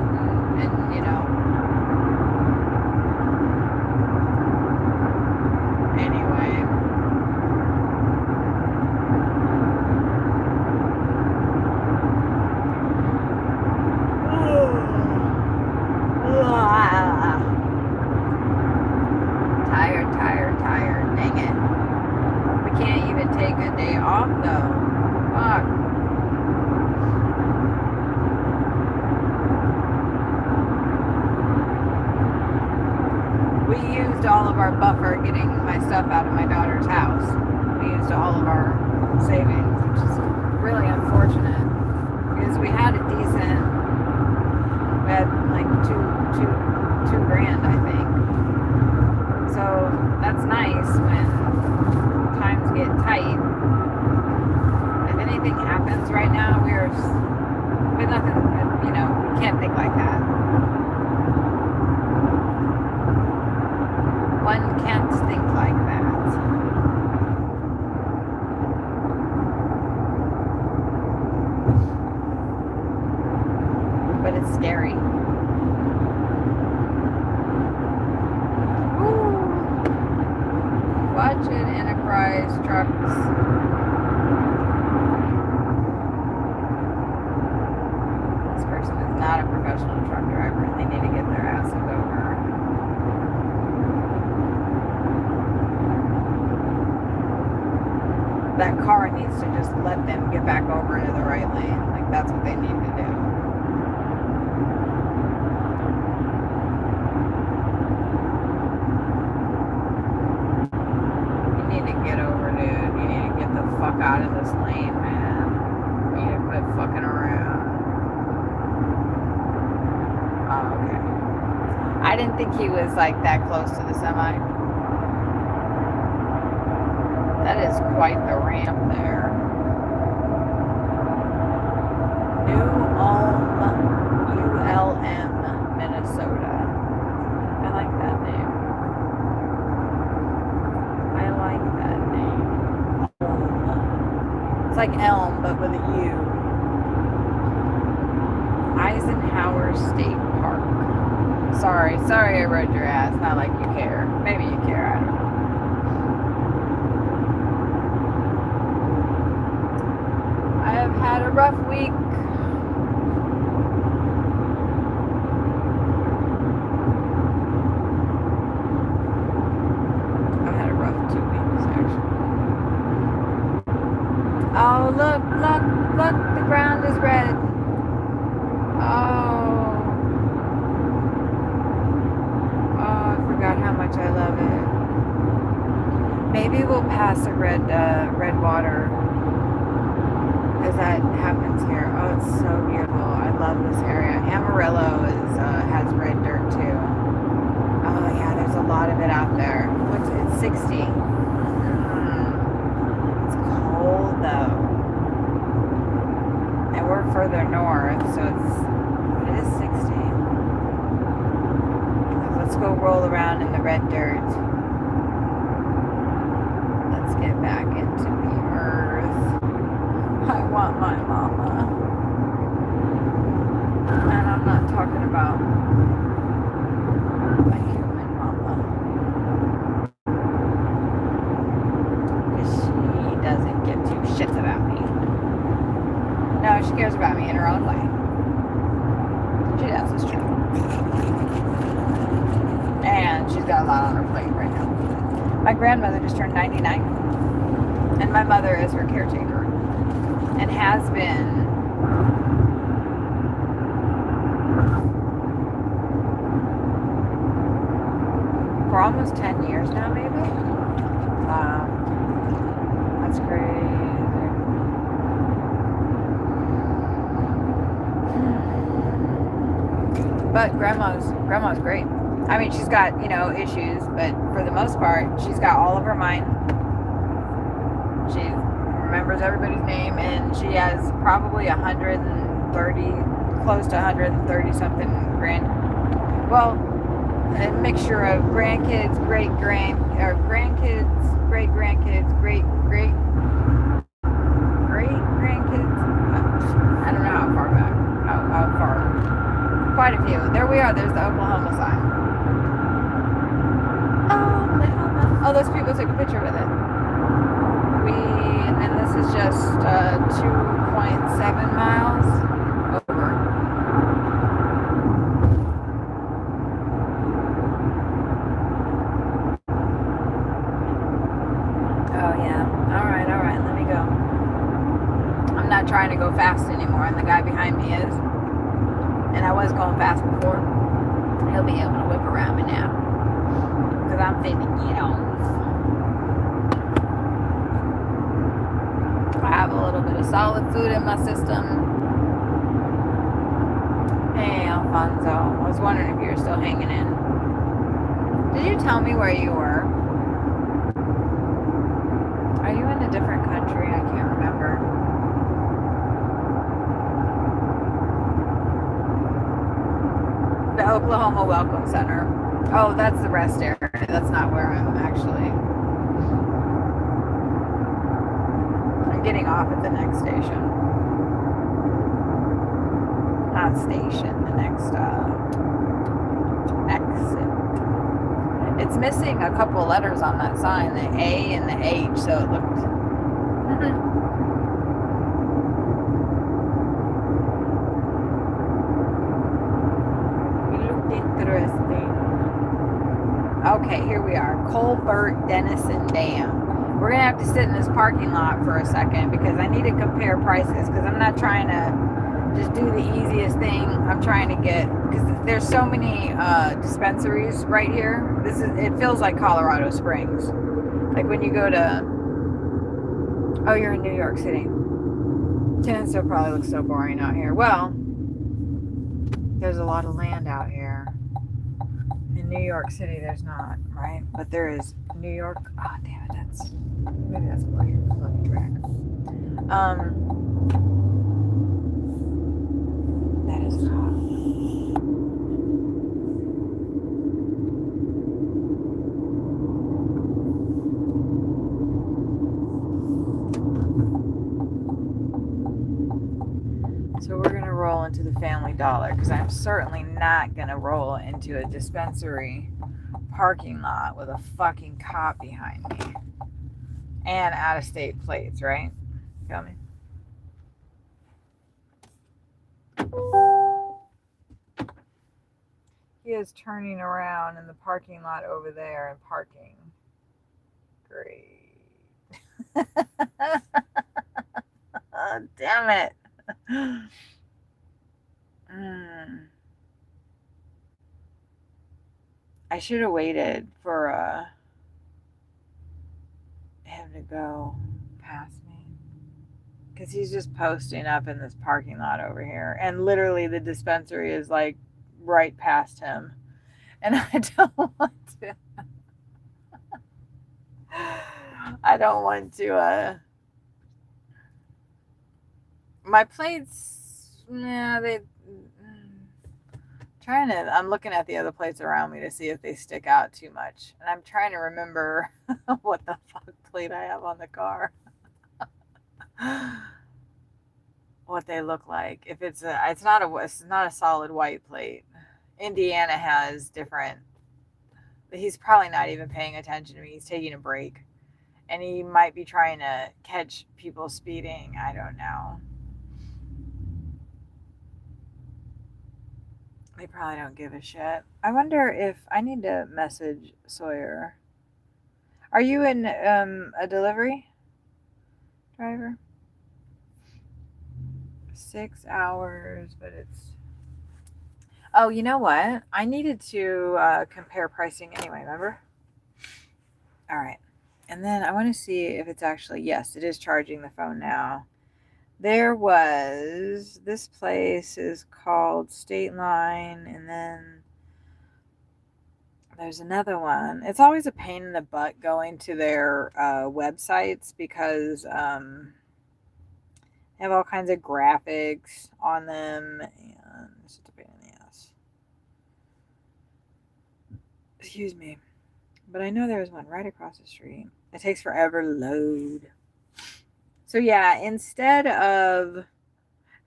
And you know. Anyway. Tired. Dang it. We can't even take a day off though. Fuck. We used all of our buffer getting my stuff out of my daughter's house. We used all of our savings, which is really unfortunate because we had a decent. We had like two grand, I think. So that's nice when times get tight. If anything happens right now, we're with nothing. You know, we can't think like that. One can't think like that. But it's scary. Ooh. Watch it, Enterprise trucks. This person is not a professional truck driver. They need to get their asses over. That car needs to just let them get back over into the right lane. Like, that's what they need to do. You need to get over, dude. You need to get the fuck out of this lane, man. You need to quit fucking around. Oh, okay. I didn't think he was, like, that close to the semi. That is quite the ramp there. New Ulm, ULM, Minnesota. I like that name. I like that name. Ulm. It's like Elm, but with a U. Eisenhower State Park. Sorry I rode your ass. Not like you care. Maybe you care, I don't know. I've had a rough week. I've had a rough 2 weeks, actually. Oh, look, the ground is red. Oh, I forgot how much I love it. Maybe we'll pass a red water. Because that happens here. Oh, it's so beautiful. I love this area. Amarillo has red dirt too. Oh yeah, there's a lot of it out there. What's it? 60. It's cold though. And we're further north, so it is 60. Let's go roll around in the red dirt. Let's get back into the earth. want my mama. And I'm not talking about a human mama. Because she doesn't give two shits about me. No, she cares about me in her own way. She does, it's true. And she's got a lot on her plate right now. My grandmother just turned 99. And my mother is her caretaker. And has been for almost 10 years now, maybe? Wow. That's crazy. But grandma's great. I mean, she's got, issues, but for the most part, she's got all of her mind. She remembers everybody's name, and she has probably 130, close to 130 something well, a mixture of grandkids, grandkids, great-grandkids, great-grandkids. I don't know how far back, how far. Quite a few. There we are. There's the Oklahoma sign. Oklahoma. Oh, those people took a picture with it. And then this is just 2.7 miles over. Oh, yeah. All right. Let me go. I'm not trying to go fast anymore, and the guy behind me is. And I was going fast before. He'll be able to whip around me now. Because I'm finna get on. I have a little bit of solid food in my system. Hey, Alfonso. I was wondering if you were still hanging in. Did you tell me where you were? Are you in a different country? I can't remember. The Oklahoma Welcome Center. Oh, that's the rest area. That's not where I'm actually. I'm getting off at the next station. Not station, the next exit. It's missing a couple letters on that sign, the A and the H, so it looked. Interesting. Okay, here we are. Colbert Dennison Dam. We're going to have to sit in this parking lot for a second because I need to compare prices because I'm not trying to just do the easiest thing. I'm trying to get, because there's so many dispensaries right here. It feels like Colorado Springs. Like when you go to, oh, you're in New York City. Tennessee probably looks so boring out here. Well, there's a lot of land out here. In New York City, there's not, right? But there is New York. Oh, damn it! Maybe that's why you're on the track. That is hot. So we're gonna roll into the Family Dollar because I'm certainly not gonna roll into a dispensary parking lot with a fucking cop behind me and out-of-state plates, right? Feel me? He is turning around in the parking lot over there and parking. Great. Oh, damn it. I should have waited for him to go past me because he's just posting up in this parking lot over here, and literally the dispensary is like right past him, and I don't want to. I don't want to. My plates, yeah, I'm looking at the other plates around me to see if they stick out too much. And I'm trying to remember what the fuck plate I have on the car. what they look like. If it's not a solid white plate. Indiana has different. He's probably not even paying attention to me. He's taking a break, and he might be trying to catch people speeding. I don't know. They probably don't give a shit. I wonder if I need to message Sawyer. Are you in a delivery driver? 6 hours, but it's. Oh, you know what? I needed to compare pricing anyway, remember? All right. And then I want to see if it's actually, yes, it is charging the phone now. There was, this place is called State Line, and then there's another one. It's always a pain in the butt going to their websites because they have all kinds of graphics on them, and it's just a pain in the ass. Excuse me. But I know there's one right across the street. It takes forever to load. So yeah, instead of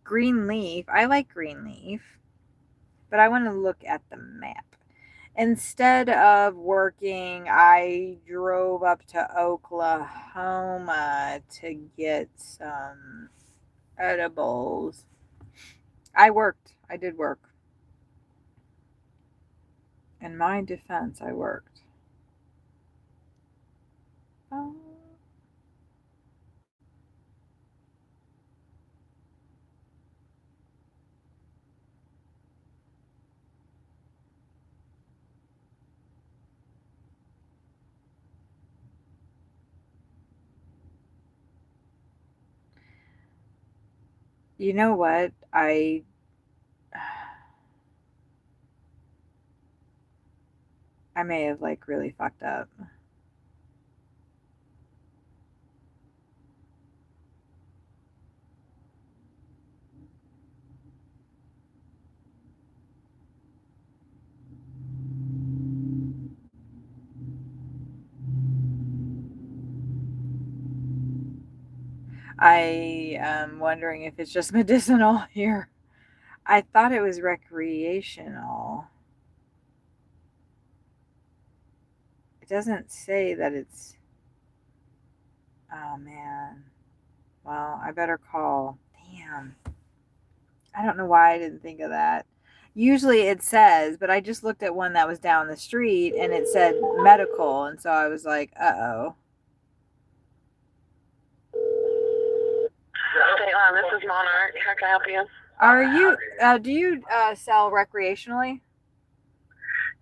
Greenleaf, I like Greenleaf, but I want to look at the map. Instead of working, I drove up to Oklahoma to get some edibles. I worked. I did work. In my defense, I worked. Oh. You know what? I may have like really fucked up. I am wondering if it's just medicinal here. I thought it was recreational. It doesn't say that it's. Oh man. Well, I better call. Damn. I don't know why I didn't think of that. Usually it says, but I just looked at one that was down the street and it said medical, and so I was like, uh-oh. This is Monarch. How can I help you? Are you, do you sell recreationally?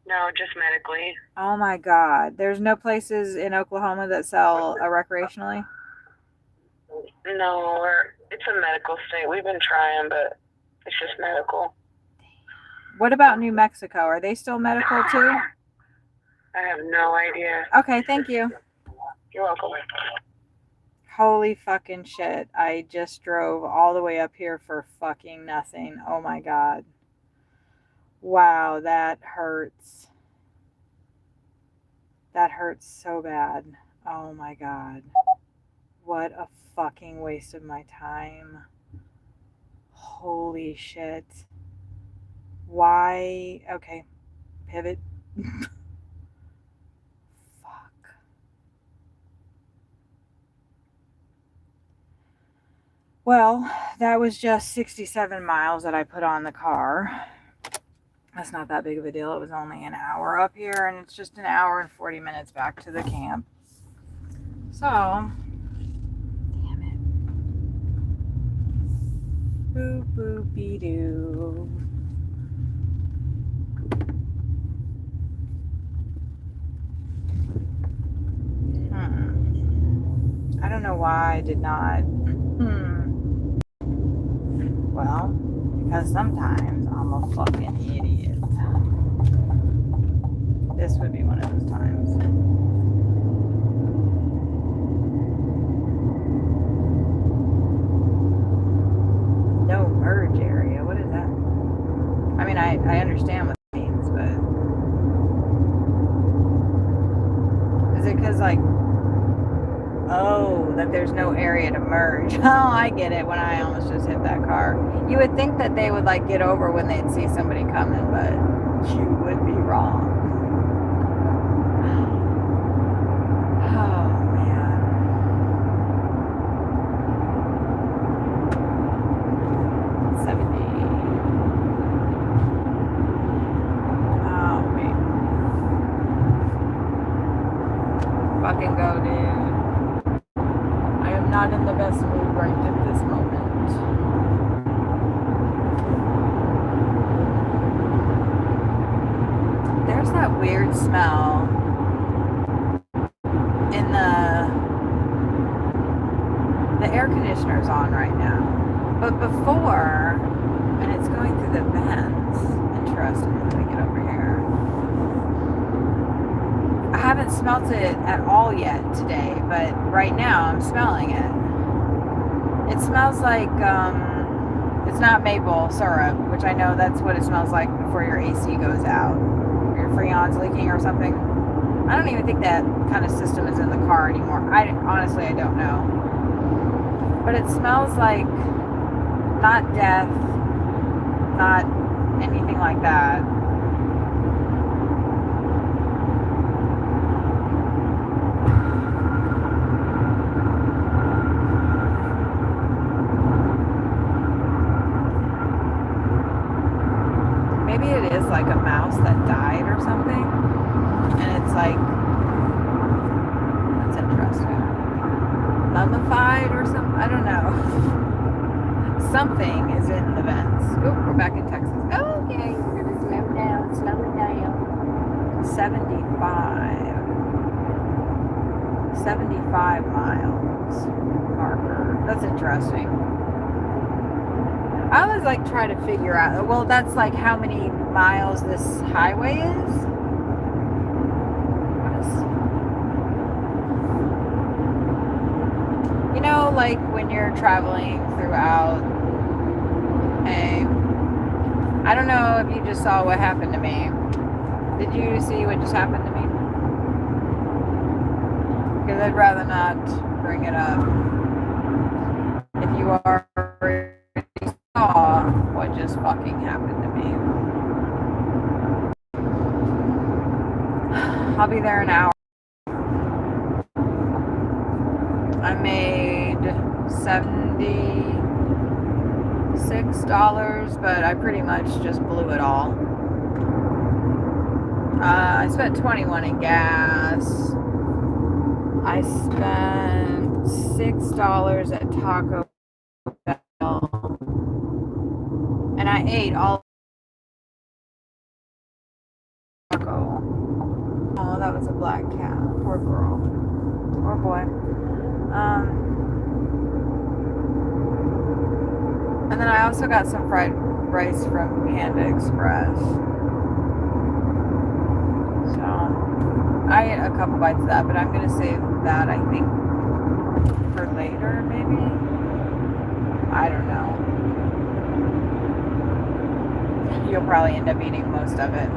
No, just medically. Oh my God. There's no places in Oklahoma that sell recreationally? No, it's a medical state. We've been trying, but it's just medical. What about New Mexico? Are they still medical too? I have no idea. Okay, thank you. You're welcome. Holy fucking shit. I just drove all the way up here for fucking nothing. Oh my God. Wow, that hurts. That hurts so bad. Oh my God. What a fucking waste of my time. Holy shit. Why? Okay. Pivot. Fuck. Well, that was just 67 miles that I put on the car. That's not that big of a deal. It was only an hour up here, and it's just an hour and 40 minutes back to the camp. So, damn it. Boop, boopy doo. I don't know why I did not. Well, because sometimes I'm a fucking idiot. This would be one of those times. No merge area. What is that? I mean, I understand what it means, but is it because like Oh, that there's no area to merge. Oh, I get it. When I almost just hit that car. You would think that they would like get over when they'd see somebody coming, but you would be wrong. Oh, man. Oh, wait. Fucking go, dude. I am not in the best mood right at this moment. There's that weird smell in the air conditioner's on right now. But before, and it's going through the vents. Interesting. Let me get over here. I haven't smelt it at all yet today, but right now I'm smelling it. It smells like, it's not maple syrup, which I know that's what it smells like before your AC goes out. Or your Freon's leaking or something. I don't even think that kind of system is in the car anymore. Honestly, I don't know. But it smells like not death, not anything like that. Maybe it is like a mouse that died or something. And it's like, that's interesting. Mummified or something? I don't know. Something is in the vents. Oh, we're back in Texas. Okay, we're gonna slow down. 75 miles marker. That's interesting. I always like try to figure out, well, that's like how many miles this highway is. You know, like when you're traveling throughout I don't know if you just saw what happened to me. Did you see what just happened to me? Because I'd rather not bring it up. If you already saw what just fucking happened to me. I'll be there in an hour. I made $76, but I pretty much just blew it all. I spent $21 in gas. I spent $6 at Taco Bell. And I ate all taco. Oh, that was a black cat. Poor girl. Poor boy. And then I also got some fried rice from Panda Express. So I ate a couple bites of that, but I'm gonna save that, I think, for later, maybe. I don't know. You'll probably end up eating most of it.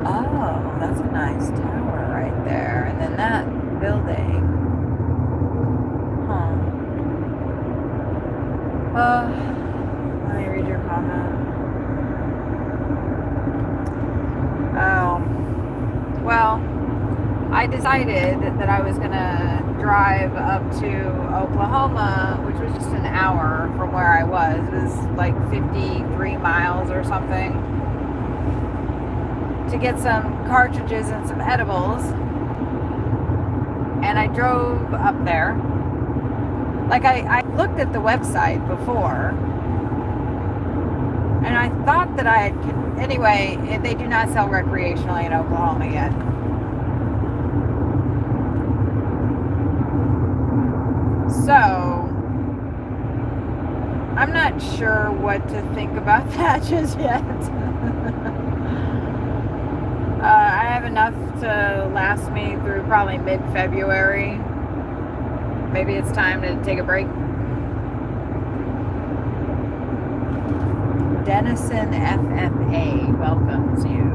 Oh, that's a nice tower right there. And then that building. Huh. Let me read your comment. Oh. Well, I decided that I was going to drive up to Oklahoma, which was just an hour from where I was. It was like 53 miles or something, to get some cartridges and some edibles. And I drove up there. Like I looked at the website before, and I thought that I had, anyway, they do not sell recreationally in Oklahoma yet. So, I'm not sure what to think about that just yet. I have enough to last me through probably mid-February. Maybe it's time to take a break. Denison FFA welcomes you.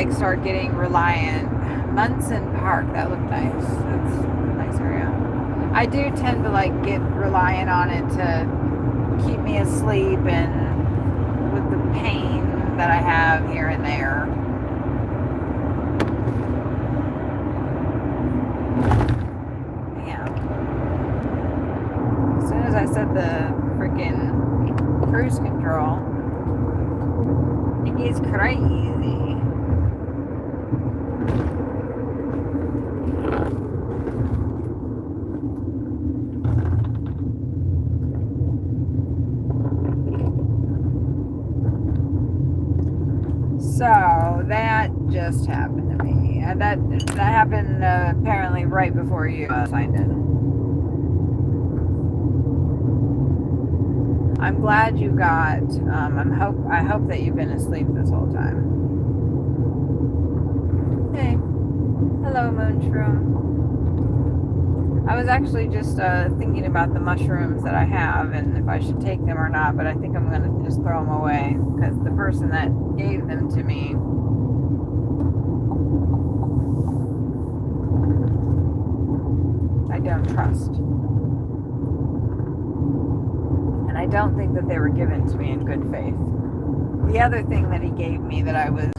like start getting reliant. Munson Park, that looked nice. That's a nice area. I do tend to like get reliant on it to keep me asleep and with the pain that I have here and there. Yeah. As soon as I set the freaking cruise control, it gets crazy. So that just happened to me. And that happened apparently right before you signed in. I'm glad you got. I hope that you've been asleep this whole time. Hey, hello, Moonshroom. I was actually just thinking about the mushrooms that I have and if I should take them or not, but I think I'm going to just throw them away because the person that gave them to me I don't trust. And I don't think that they were given to me in good faith. The other thing that he gave me that I was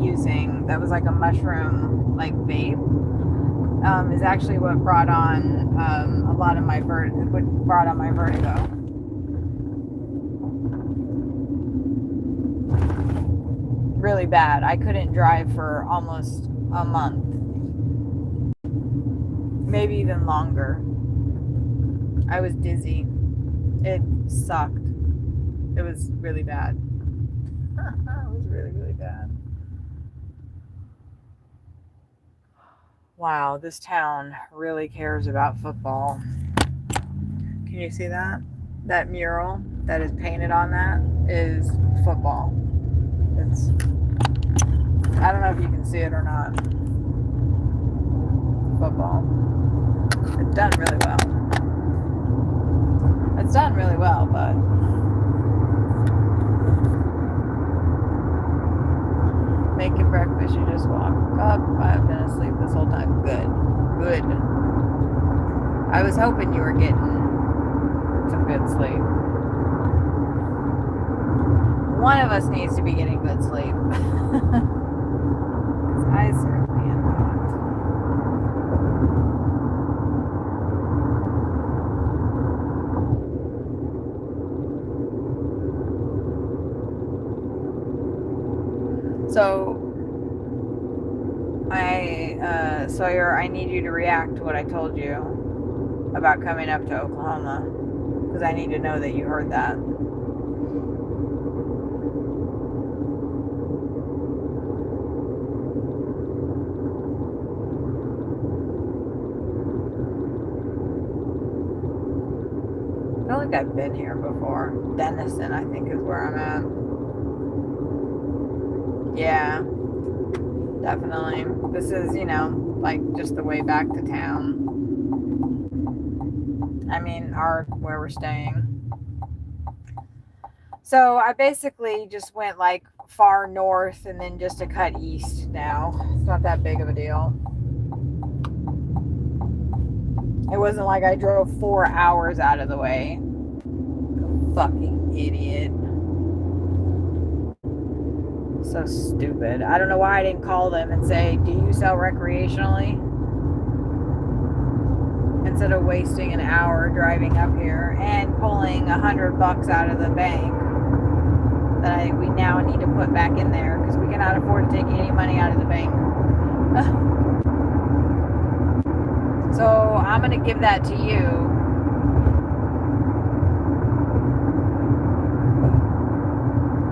using that was like a mushroom like vape is actually what brought on a lot of my vertigo. Really bad. I couldn't drive for almost a month. Maybe even longer. I was dizzy. It sucked. It was really bad. It was really, really bad. Wow, this town really cares about football. Can you see that? That mural that is painted on that is football. It's, I don't know if you can see it or not. Football. It's done really well. It's done really well, but making breakfast, you just walk up. I've been asleep this whole time. Good. I was hoping you were getting some good sleep. One of us needs to be getting good sleep. I certainly am not. So, Sawyer, I need you to react to what I told you about coming up to Oklahoma, because I need to know that you heard that. I feel like I've been here before. Denison, I think, is where I'm at. Yeah, definitely. This is, like just the way back to town. I mean, where we're staying. So I basically just went like far north and then just a cut east now. It's not that big of a deal. It wasn't like I drove 4 hours out of the way. Fucking idiot. So stupid. I don't know why I didn't call them and say, do you sell recreationally? Instead of wasting an hour driving up here and pulling $100 out of the bank that we now need to put back in there because we cannot afford to take any money out of the bank. So I'm going to give that to you.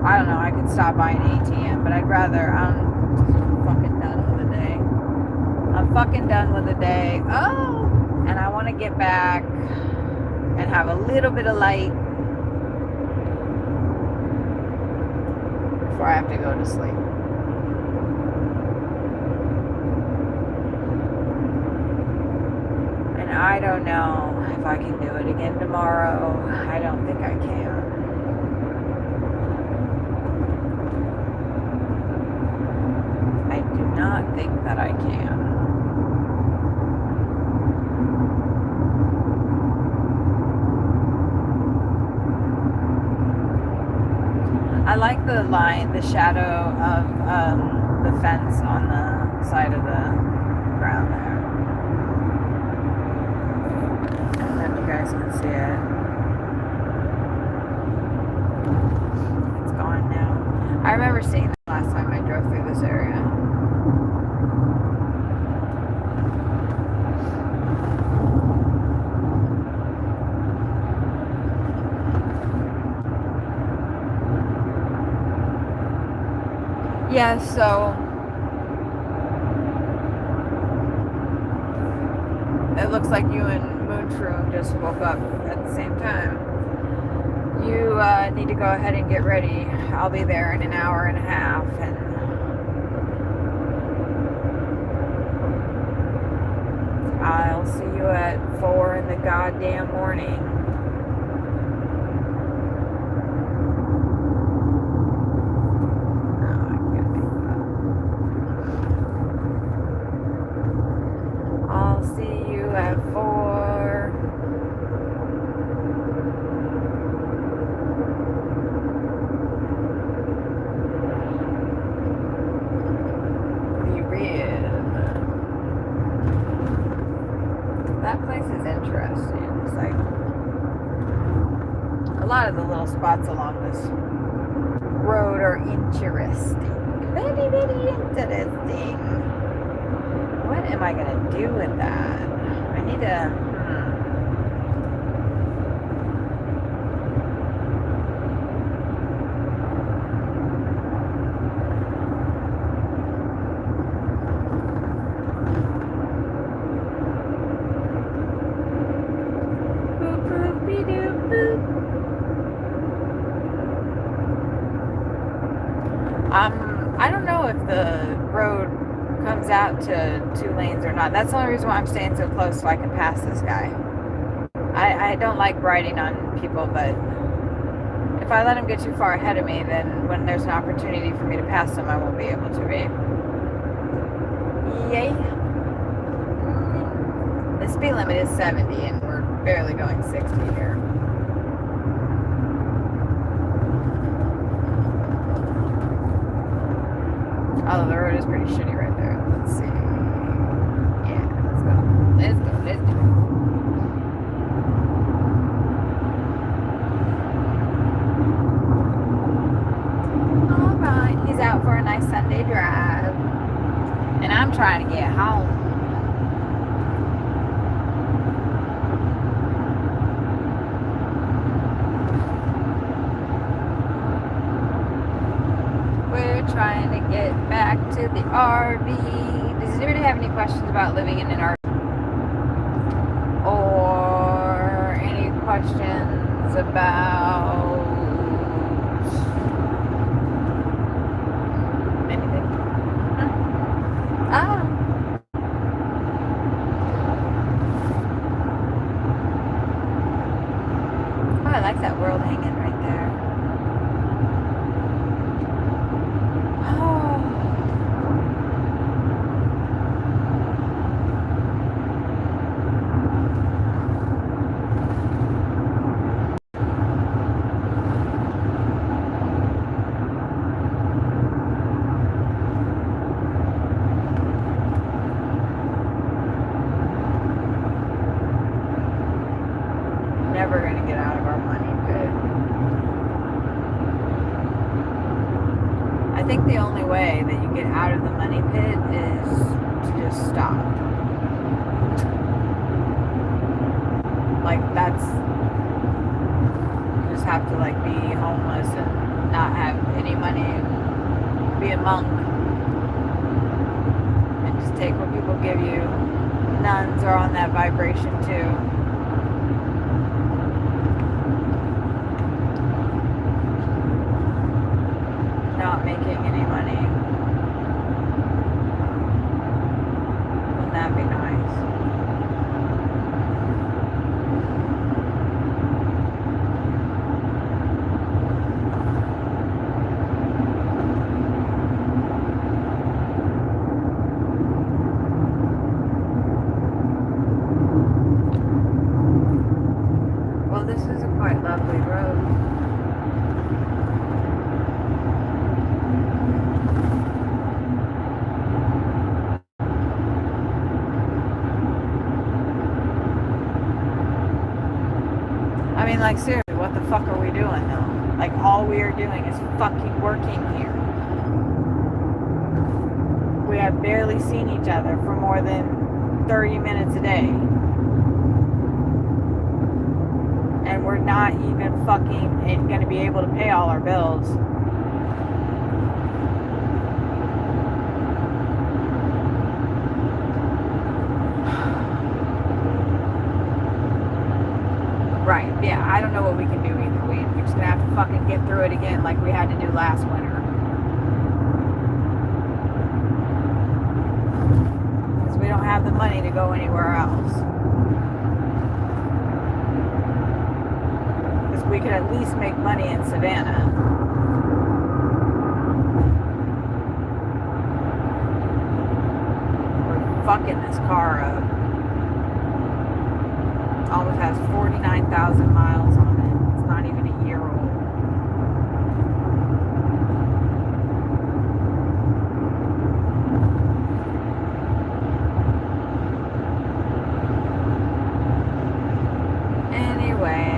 I don't know, I could stop by an ATM, but I'd rather, I'm fucking done with the day. I'm fucking done with the day. Oh, and I want to get back and have a little bit of light before I have to go to sleep. And I don't know if I can do it again tomorrow. I don't think I can. not think that I can. I like the line, the shadow of the fence on the side of the ground there. I don't know if you guys can see it. It's gone now. I remember seeing it last time I drove through this area. Yeah, so it looks like you and Moonshroom just woke up at the same time. You need to go ahead and get ready. I'll be there in an hour and a half, and I'll see you at 4 in the goddamn morning. I'll see you at 4. Be real. That place is interesting. It's like a lot of the little spots along this road are interesting. Very, very interesting. What am I gonna do with that? I need to. Boop, boop, be doop, boop. I don't know if the road comes out to 2 lanes or not. That's the only reason why I'm staying so close, so I can pass this guy. I don't like riding on people, but if I let him get too far ahead of me, then when there's an opportunity for me to pass him, I won't be able to be. Yay. The speed limit is 70 and we're barely going 60 here. Although the road is pretty shitty right there. Let's see. Yeah, let's go. Let's go. Let's do it. Alright, he's out for a nice Sunday drive. And I'm trying to get home. We're trying to get back to the RV. Does anybody have any questions about living in an RV? Or any questions about anything? Ah. Oh, I like that world hanging right there. Never gonna get out of our money pit. I think the only way that you get out of the money pit is to just stop. Like that's, you just have to like be homeless and not have any money and be a monk and just take what people give you. Nuns are on that vibration too. Not making any money. Wouldn't that be nice? mean, like, seriously, what the fuck are we doing, though? Like, all we are doing is fucking working here. We have barely seen each other for more than 30 minutes a day. And we're not even fucking going to be able to pay all our bills. Right, yeah, I don't know what we can do either way. We're just gonna have to fucking get through it again like we had to do last winter. Because we don't have the money to go anywhere else. Because we could at least make money in Savannah. We're fucking this car up. Almost has 49,000 miles on it. It's not even a year old. Anyway.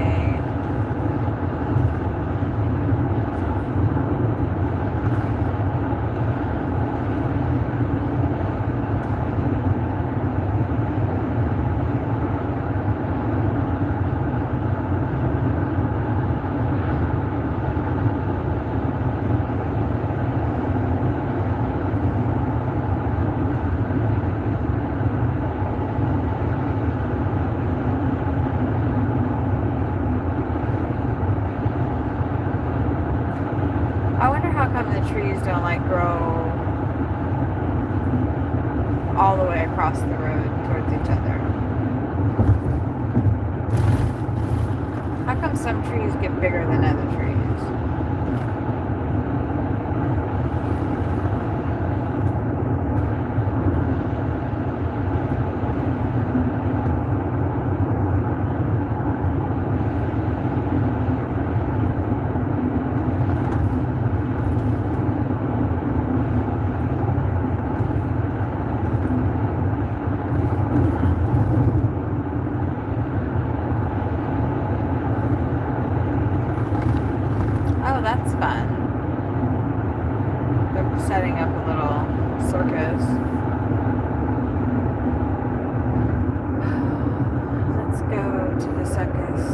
I wonder how come the trees don't like grow all the way across the road towards each other. How come some trees get bigger than other trees? Oh, that's fun. They're setting up a little circus. Let's go to the circus.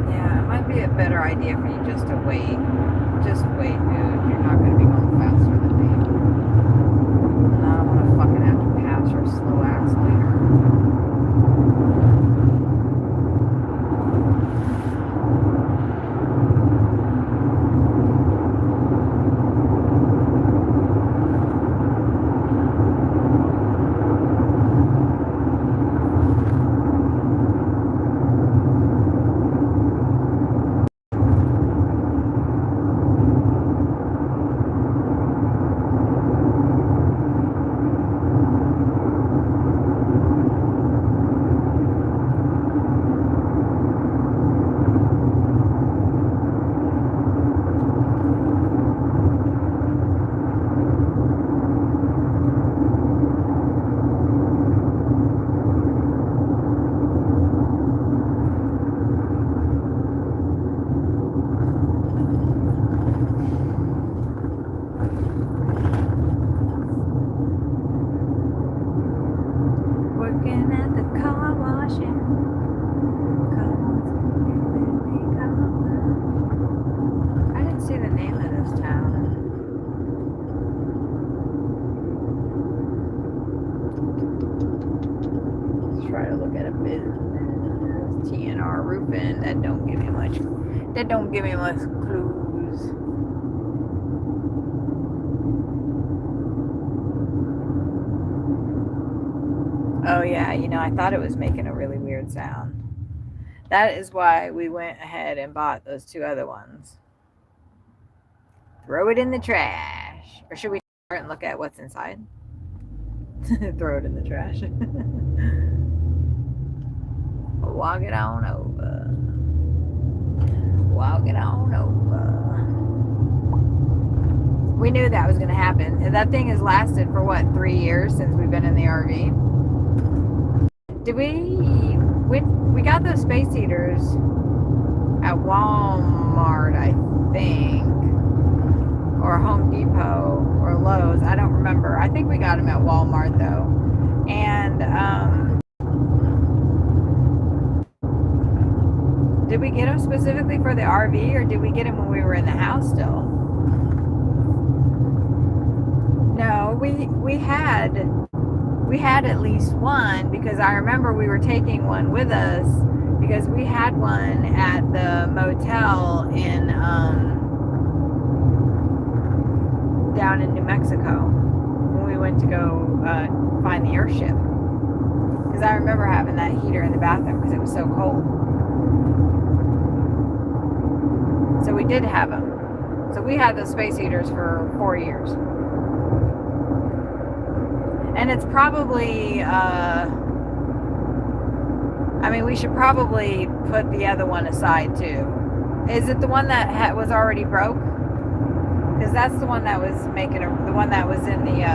Yeah, it might be a better idea for you just to wait. Just wait, dude. You're not gonna be going faster than me. And I don't wanna fucking have to pass your slow ass later. Working at the car wash, yeah. I didn't see the name of this town. Let's try to look at a business. TNR roofing. That don't give me much. That don't give me much clues. Oh yeah, you know, I thought it was making a really weird sound. That is why we went ahead and bought those two other ones. Throw it in the trash. Or should we start and look at what's inside? Throw it in the trash. Walk it on over. walk it on over. We knew that was going to happen. And that thing has lasted for what, 3 years since we've been in the RV? Did we got those space heaters at Walmart, I think, or Home Depot or Lowe's. I don't remember. I think we got them at Walmart though. And did we get them specifically for the RV, or did we get them when we were in the house still? No, we had at least one, because I remember we were taking one with us, because we had one at the motel in down in New Mexico when we went to go find the airship. Because I remember having that heater in the bathroom because it was so cold. So we did have them. So we had those space heaters for 4 years. And it's probably, I mean, we should probably put the other one aside too. Is it the one that was already broke? Because that's the one that was making the one that was in the,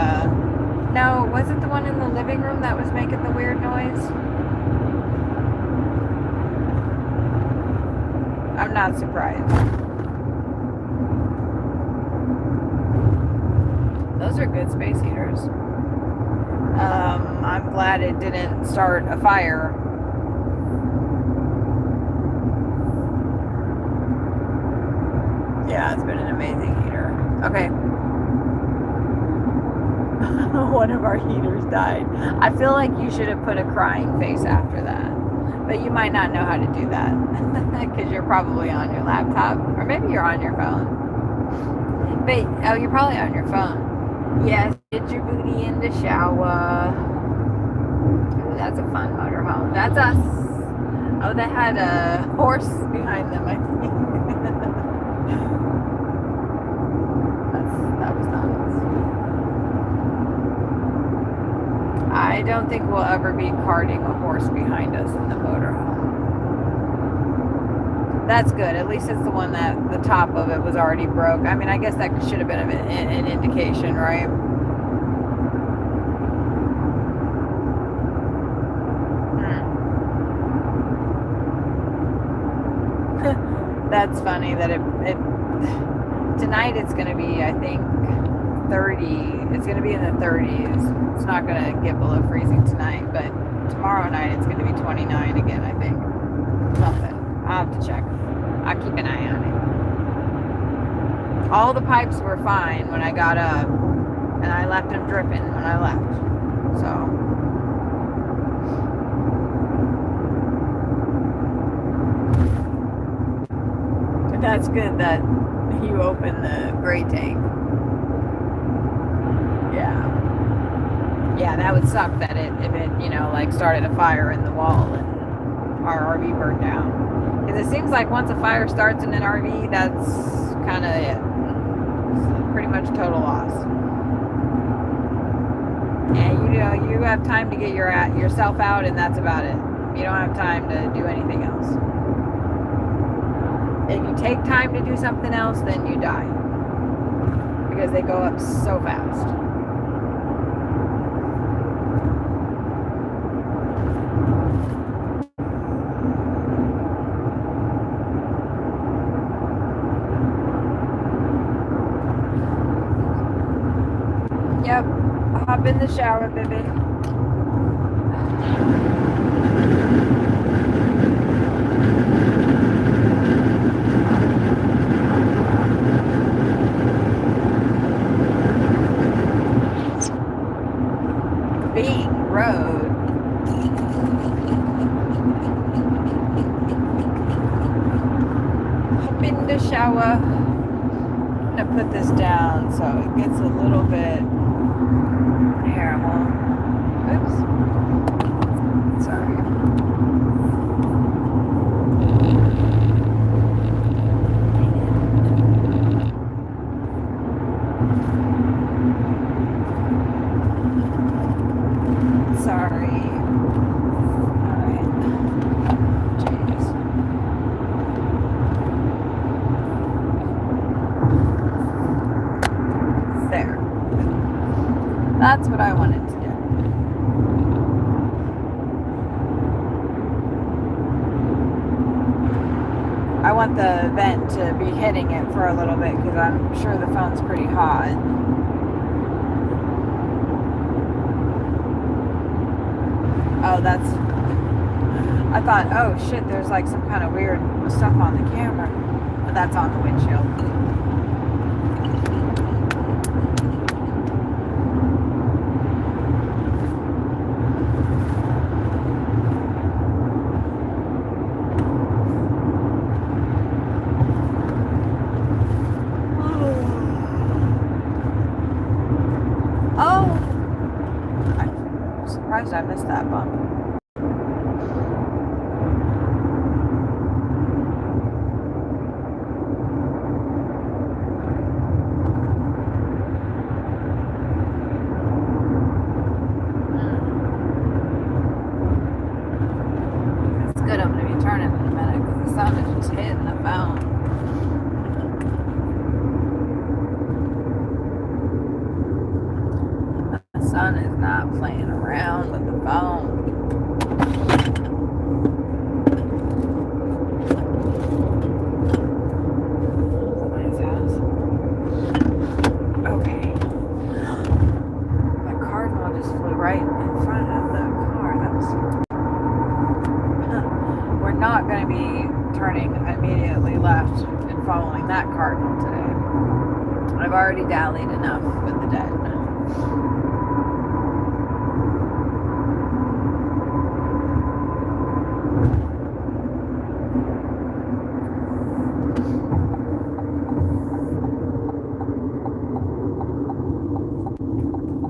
no, was it the one in the living room that was making the weird noise? I'm not surprised. Those are good space heaters. I'm glad it didn't start a fire. Yeah, it's been an amazing heater. Okay. One of our heaters died. I feel like you should have put a crying face after that. But you might not know how to do that. Because you're probably on your laptop. Or maybe you're on your phone. But, oh, you're probably on your phone. Yes, get your booty in the shower. Ooh, that's a fun motorhome. That's us. Oh, they had a horse behind them, I think. That was not us. I don't think we'll ever be carting a horse behind us in the motorhome. That's good. At least it's the one that the top of it was already broke. I mean, I guess that should have been an indication, right? That's funny that it tonight it's going to be, I think, 30. It's going to be in the 30s. It's not going to get below freezing tonight, but tomorrow night it's going to be 29 again, I think. Something. I'll have to check. I'll keep an eye on it. All the pipes were fine when I got up, and I left them dripping when I left. So. But that's good that you opened the gray tank. Yeah. Yeah, that would suck that if it, like started a fire in the wall and our RV burned down. Because it seems like once a fire starts in an RV, that's kind of it. It's pretty much total loss. And you have time to get yourself out, and that's about it. You don't have time to do anything else. If you take time to do something else, then you die. Because they go up so fast. Yep, hop in the shower, baby. Big road. Hop in the shower. I'm gonna put this down so it gets a little bit. Here, oops. Sorry. Sorry. Alright. Jeez. That's what I wanted to do. I want the vent to be hitting it for a little bit because I'm sure the phone's pretty hot. Oh, that's... I thought, oh shit, there's like some kind of weird stuff on the camera. But that's on the windshield. Oh! I'm surprised I missed that bump. It's good I'm going to be turning in a minute because the sun is just hitting the phone. The sun is not playing around with the phone. Nice house. Okay. That cardinal just flew right in front of the car. That was... We're not going to be turning immediately left and following that cardinal today. I've already dallied enough with the dead.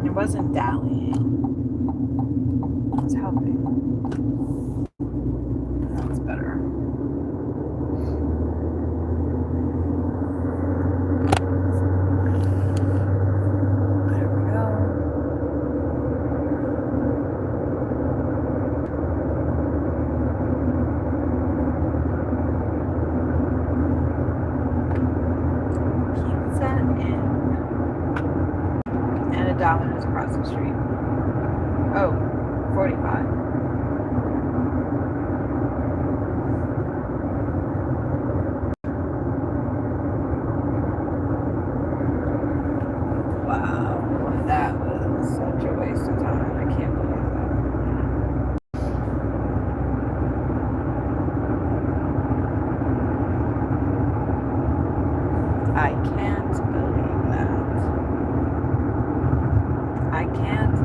It wasn't dallying. It was helping. That's better. There we go. Pizza and a Domino's across the street. Oh, 45. Wow, that was such a waste of time. I can't believe that. I can't believe that. I can't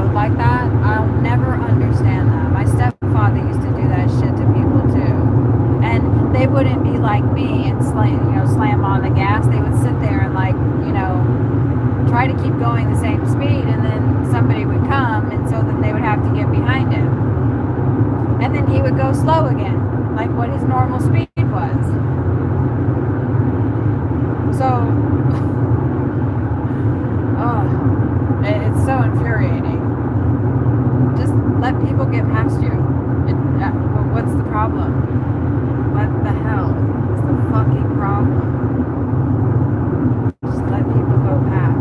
code like that. I'll never understand that. My stepfather used to do that shit to people too. And they wouldn't be like me and slam on the gas. They would sit there and try to keep going the same speed, and then somebody would come, and so then they would have to get behind him. And then he would go slow again, like what his normal speed was. So, it's so infuriating. Just let people get past you. What's the problem? What the hell is the fucking problem? Just let people go past.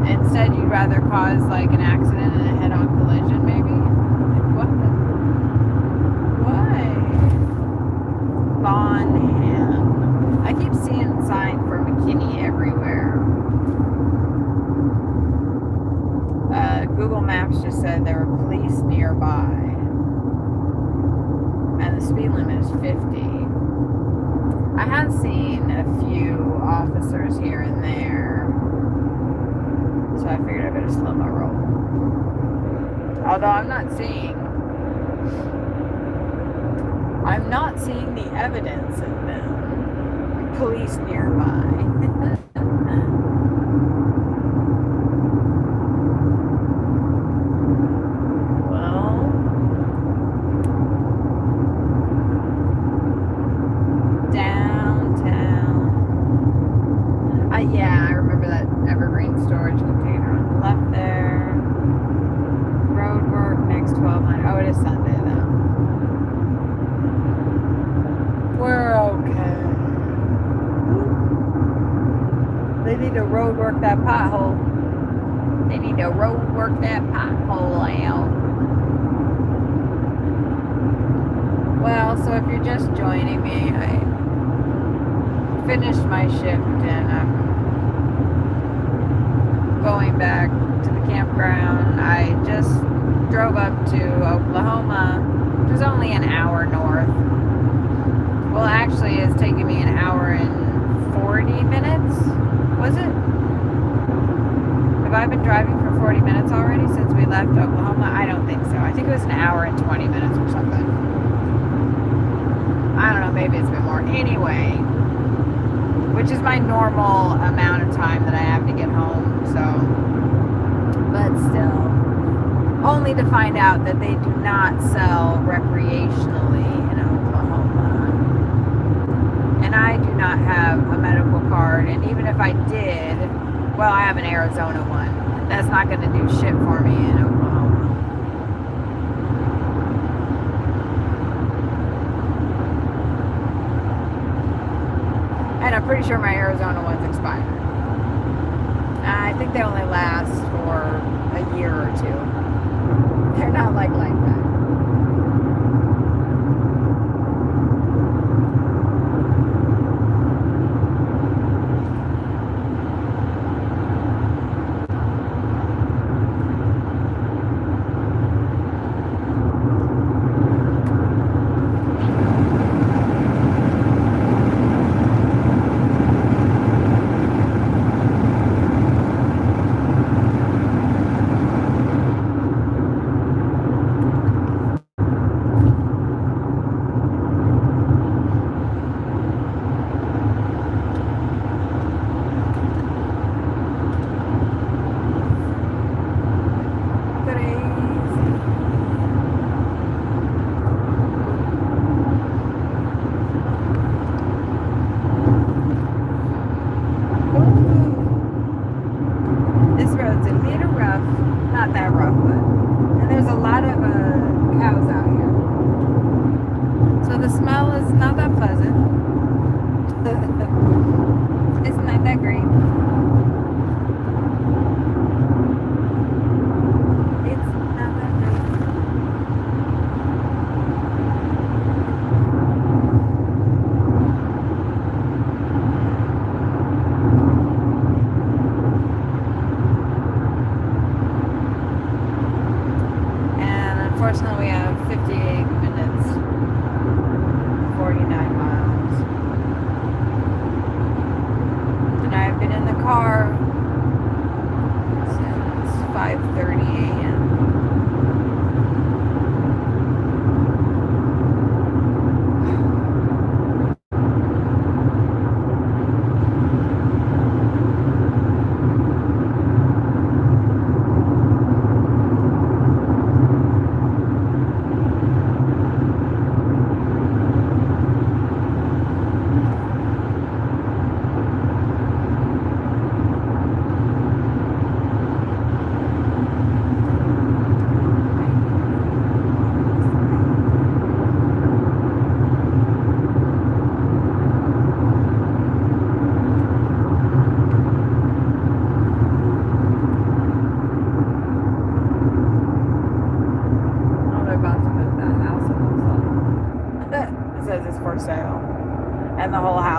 Instead, you'd rather cause like an accident and a head-on collision, maybe? What? Why? Bonham. I keep seeing signs for McKinney everywhere. Google Maps just said there were police nearby. And the speed limit is 50. I have seen a few officers here and there. So I figured I better slow my roll. Although I'm not seeing the evidence of them. Police nearby. Yeah, I remember that evergreen storage container on the left there. Road work next 1200. Oh, it is Sunday though. We're okay. They need to road work that pothole. They need to road work that pothole out. Well, so if you're just joining me, I finished my shift and I'm going back to the campground. I just drove up to Oklahoma, which is only an hour north. Well, actually, it's taking me an hour and 40 minutes. Was it? Have I been driving for 40 minutes already since we left Oklahoma? I don't think so. I think it was an hour and 20 minutes or something. I don't know, maybe it's been more. Anyway, which is my normal amount of time that I have to get home, so, but still, only to find out that they do not sell recreationally in Oklahoma, and I do not have a medical card, and even if I did, well, I have an Arizona one, that's not going to do shit for me in Oklahoma. And I'm pretty sure my Arizona one's expired. I think they only last for a year or two. They're not like that. Unfortunately, we have 58 minutes, 49 miles. And I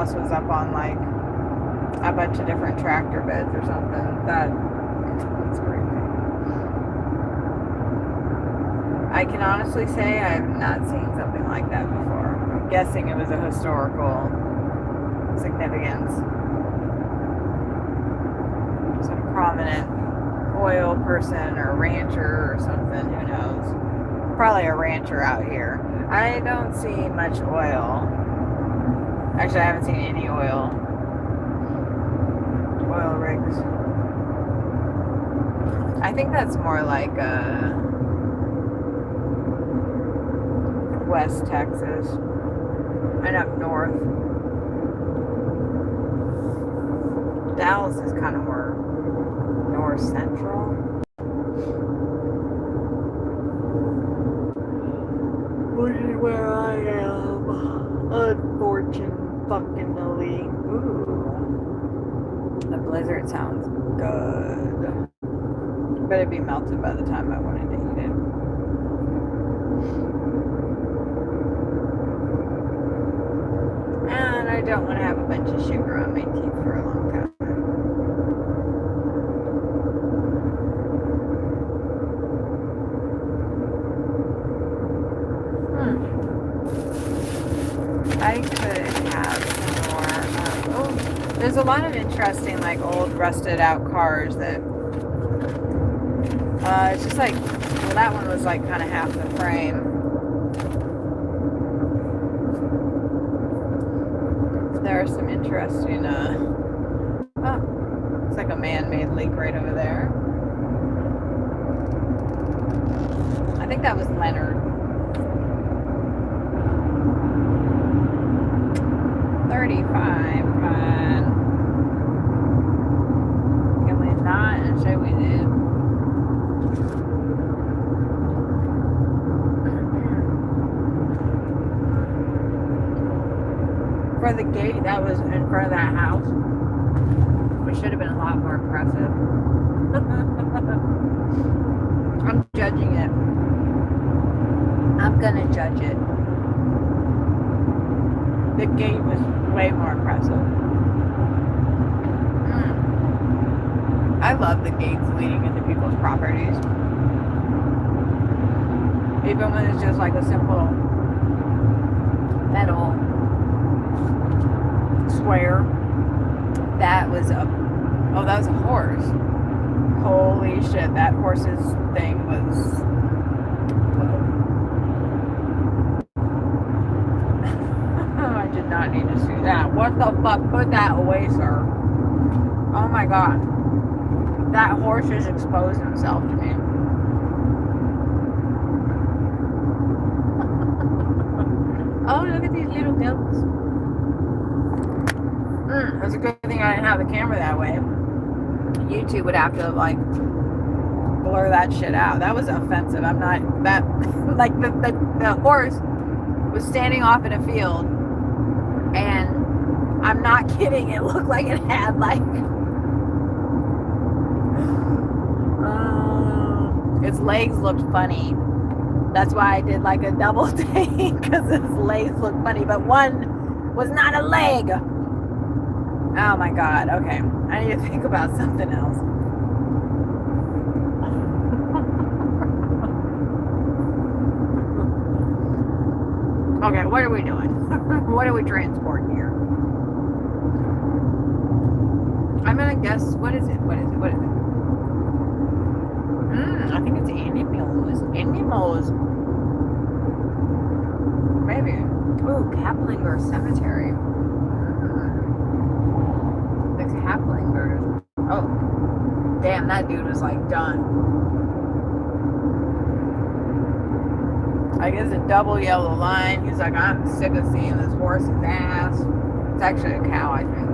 house was up on like a bunch of different tractor beds or something. That's crazy. I can honestly say I have not seen something like that before. I'm guessing it was a historical significance. Some prominent oil person or rancher or something, who knows. Probably a rancher out here. I don't see much oil. Actually, I haven't seen any oil rigs. I think that's more like West Texas and up north. Dallas is kind of more north central. Which is where I am, unfortunately. Ooh, the blizzard sounds good. But it'd be melted by the time I wanted to eat it. And I don't want to have a bunch of sugar on my teeth for a long time. I could have some more. There's a lot of interesting, like, old rusted out cars that. It's just like, well, that one was like kind of half the frame. There are some interesting. It's like a man-made lake right over there. I think that was Leonard. 35, come on. Can we not and say we did? For the gate that was in front of that house, we should have been a lot more impressive. I'm judging it. I'm gonna judge it. The gate was way more impressive. I love the gates leading into people's properties. Even when it's just like a simple metal square. That was that was a horse. Holy shit, that horse's thing was. I did not need to see that. What the fuck? Put that away, sir. Oh my god. That horse just exposed himself to me. Oh, look at these little goats. It's a good thing I didn't have the camera that way. YouTube would have to like blur that shit out. That was offensive. I'm not that like the horse was standing off in a field, and I'm not kidding. It looked like it had like its legs looked funny. That's why I did like a double take, because its legs looked funny, but one was not a leg. Oh my god, okay. I need to think about something else. Okay, what are we doing? What are we transporting here? I'm gonna guess, what is it? I think it's animals. Animals. Maybe. Ooh, Kaplinger Cemetery. The Kaplingers. Oh. Damn, that dude was like done. I guess a double yellow line. He's like, I'm sick of seeing this horse's ass. It's actually a cow, I think.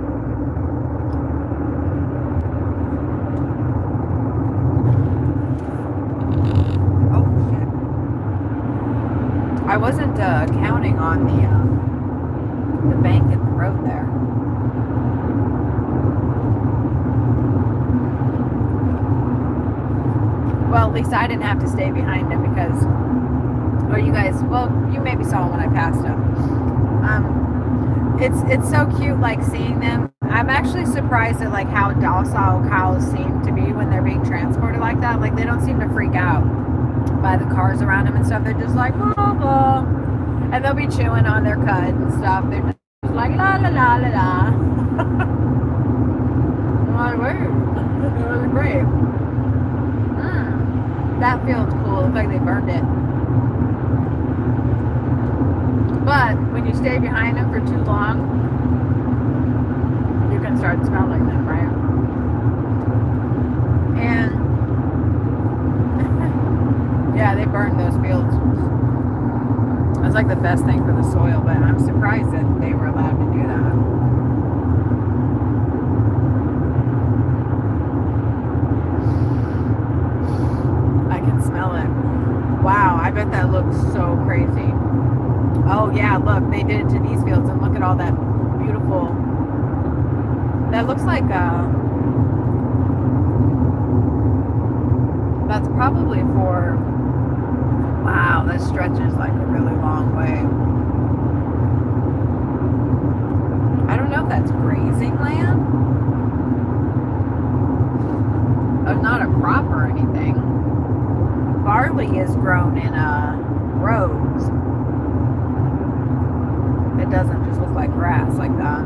I wasn't counting on the bank in the road there. Well, at least I didn't have to stay behind him because, or you guys, well, you maybe saw him when I passed him. it's so cute, like seeing them. I'm actually surprised at like how docile cows seem to be when they're being transported like that. Like they don't seem to freak out by the cars around them and stuff. They're just like blah, blah. And they'll be chewing on their cud and stuff. They're just like la la la la la. I'm like, wait, it was great. That feels cool. Looks like they burned it. But when you stay behind them for too long, you can start smelling them, right? And yeah, they burned those fields. It's like the best thing for the soil, but I'm surprised that they were allowed to do that. I can smell it. Wow, I bet that looks so crazy. Oh yeah, look, they did it to these fields, and look at all that beautiful. That looks like that's probably for. Wow, that stretches like a really long way. I don't know if that's grazing land. It's not a crop or anything. Barley is grown in rows. It doesn't just look like grass like that.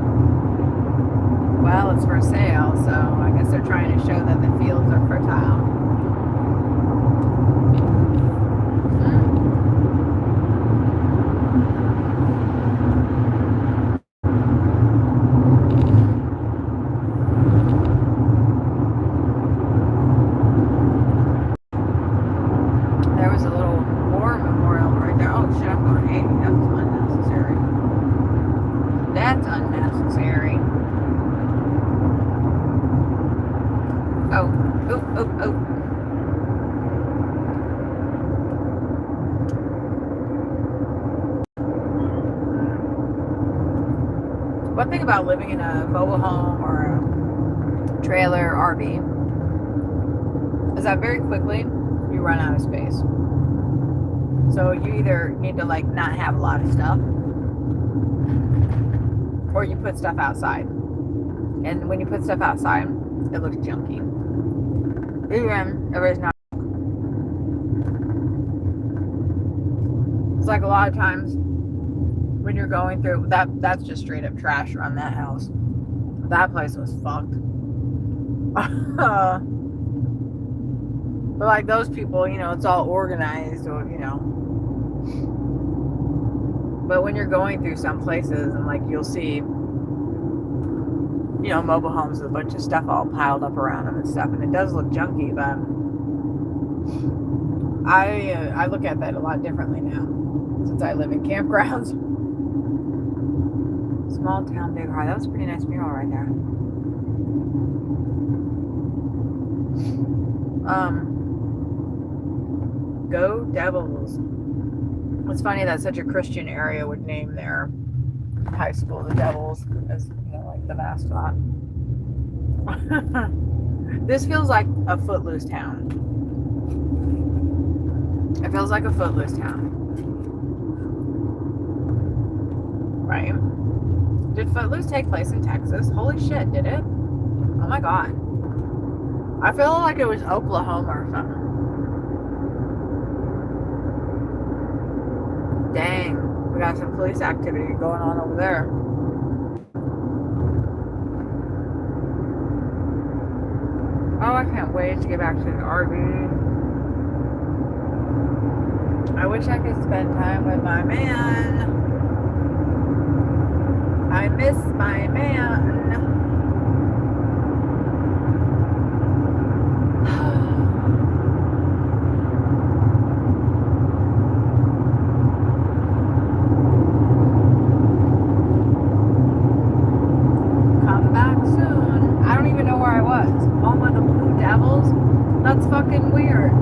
Well, it's for sale, so I guess they're trying to show that the fields are fertile. There was a little war memorial right there. Oh shit, I'm going 80. That's unnecessary. That's unnecessary. Oh, oh, oh, oh. One thing about living in a mobile home or a trailer RV is that very quickly you run out of space. So you either need to like not have a lot of stuff, or you put stuff outside. And when you put stuff outside, it looks junky. Even if it's not. It's like a lot of times when you're going through that's just straight up trash around that house. That place was fucked. But like those people, you know, it's all organized, or you know. But when you're going through some places and like you'll see, you know, mobile homes with a bunch of stuff all piled up around them and stuff, and it does look junky, but I look at that a lot differently now since I live in campgrounds. Small town, big heart. That was a pretty nice mural right there. Go Devils. It's funny that such a Christian area would name their high school the Devils, as you know, like the mascot. This feels like a footloose town. It feels like a footloose town. Right? Did Footloose take place in Texas? Holy shit, did it? Oh my god. I feel like it was Oklahoma or something. Dang, we got some police activity going on over there. Oh, I can't wait to get back to the RV. I wish I could spend time with my man. I miss my man. Come back soon. I don't even know where I was. Home of the Blue Devils? That's fucking weird.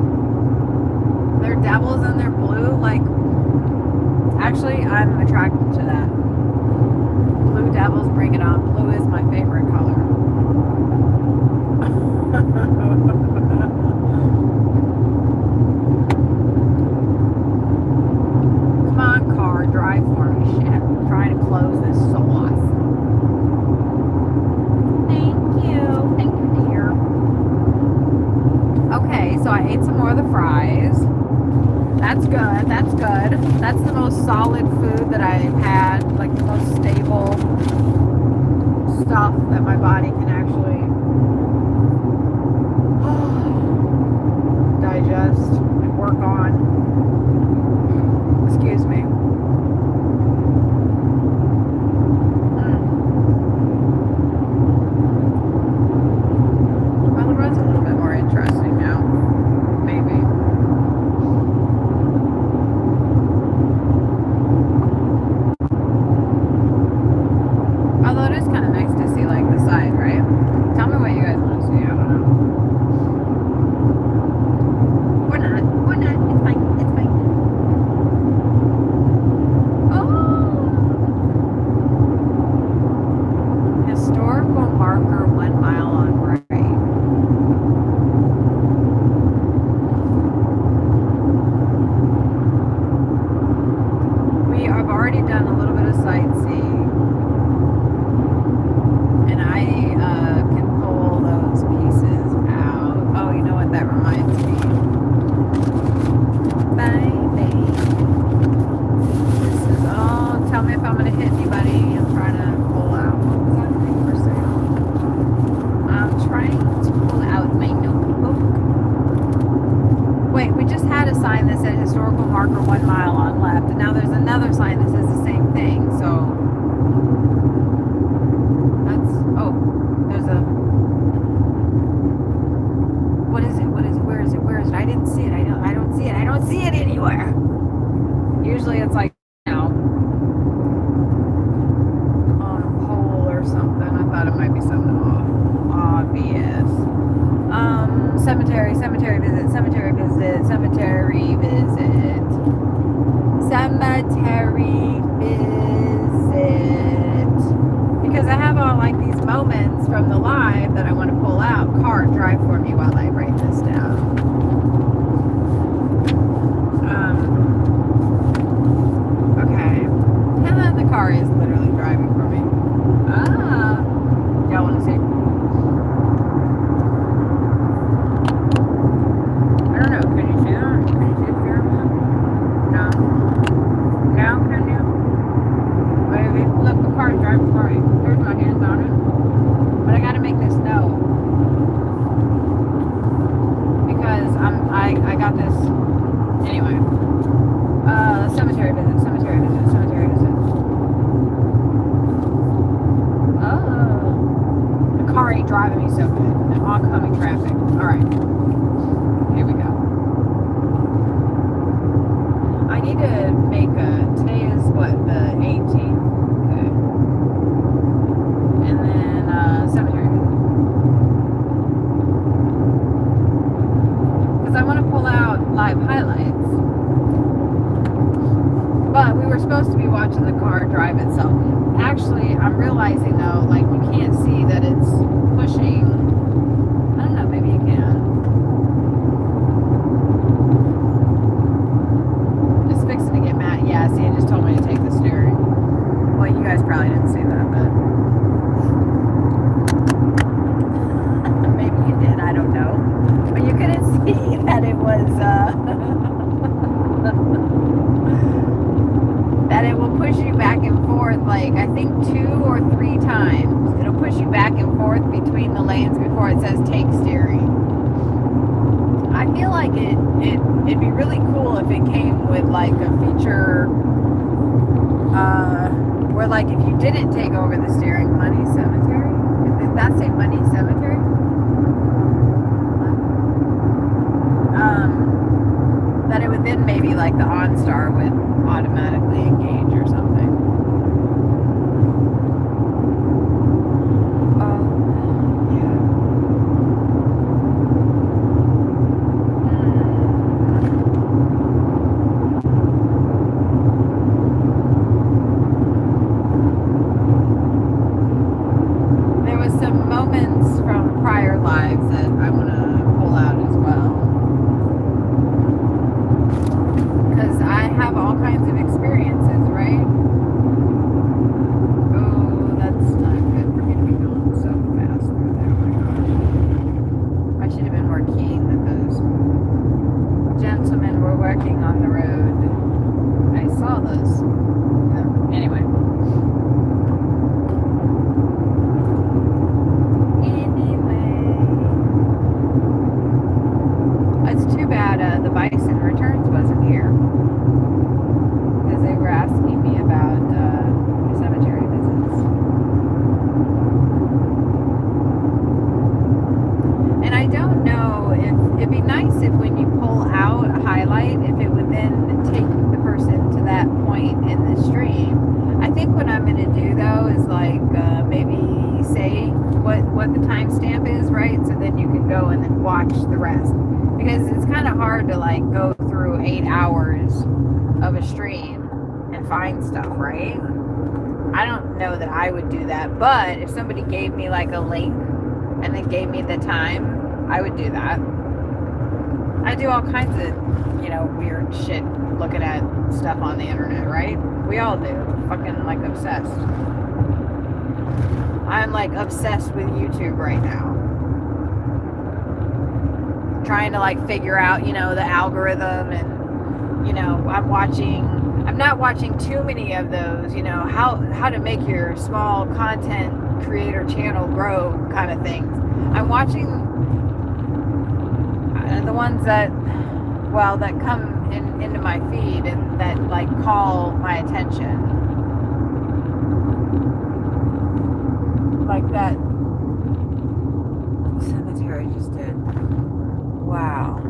They're devils and they're blue? Like, actually, I'm attracted to that. Blue Devils, bring it on. Blue is my favorite color. Come on, car, drive for me. Shit, I'm trying to close this sauce. good. That's the most solid food that I've had, like the most stable stuff that my body can actually digest and work on. Excuse me. Well, the road's a little bit more interesting now. Maybe. Although it is kind of nice to see like the side, right? Tell me what you guys want to see. I don't know. Or not. Or not. It's fine. It's fine. Oh! Historical marker 1 mile on right. We have already done a little bit of sightseeing. And I can pull those pieces out. Oh, you know what that reminds me? Baby. This is all. Tell me if I'm going to hit anybody. I'm trying to pull out. What was that thing for sale? I'm trying to pull out my notebook. Wait, we just had a sign that said historical marker 1 mile on left. And now there's another sign that says the same thing. So. There's a. What is it? What is it? Where is it? Where is it? I didn't see it. I don't see it. I don't see it anywhere. Usually it's like, you know, on a pole or something. I thought it might be something obvious. Cemetery visit. Cemetery visit. Cemetery visit. Cemetery visit. Because I have all like these moments from the live that I want to pull out. Car, drive for me while I write this down. Okay. And the car is literally driving for me. Y'all want to see? I don't know. Can you see that? Can you see the pyramid? No. Now can you? Maybe. Look, the car is driving for me. There's my hands on it. But I gotta make this note. Because I got this. Anyway. Cemetery visit. Cemetery visit. Cemetery visit. Oh. The car ain't driving me so good. And oncoming traffic. Alright. Here we go. I need to make today is what, the 18th? Okay. And then cemetery visit. Because I want to pull out live highlights. But we were supposed to be watching the car drive itself. Actually, I'm realizing though, like you can't see that it's pushing. I don't know, maybe you can. Just fixing to get mad. Yeah, see, it just told me to take the steering. Well, you guys probably didn't see that, but maybe you did. I don't know. But you couldn't see that it was. That it will push you back and forth, like I think 2 or 3 times. It'll push you back and forth between the lanes before it says take steering. I feel like it'd be really cool if it came with like a feature where like if you didn't take over the steering, money cemetery. Did that say money cemetery? That it would then maybe like the OnStar would automatically engage or something. Yeah. There was some moments from prior lives that I want to pull out as well. Because I have all kinds of experiences, right? Oh, that's not good for me to be going so fast through there. Oh my gosh. I should have been more keen that those gentlemen were working on the road. what the timestamp is, right? So then you can go and then watch the rest. Because it's kind of hard to like go through 8 hours of a stream and find stuff, right? I don't know that I would do that, but if somebody gave me like a link and then gave me the time, I would do that. I do all kinds of, weird shit looking at stuff on the internet, right? We all do. Fucking like obsessed. I'm like obsessed with YouTube right now. Trying to like figure out, the algorithm and, I'm not watching too many of those, how to make your small content creator channel grow kind of things. I'm watching the ones that come into my feed and that like call my attention. Like that cemetery just did. Wow.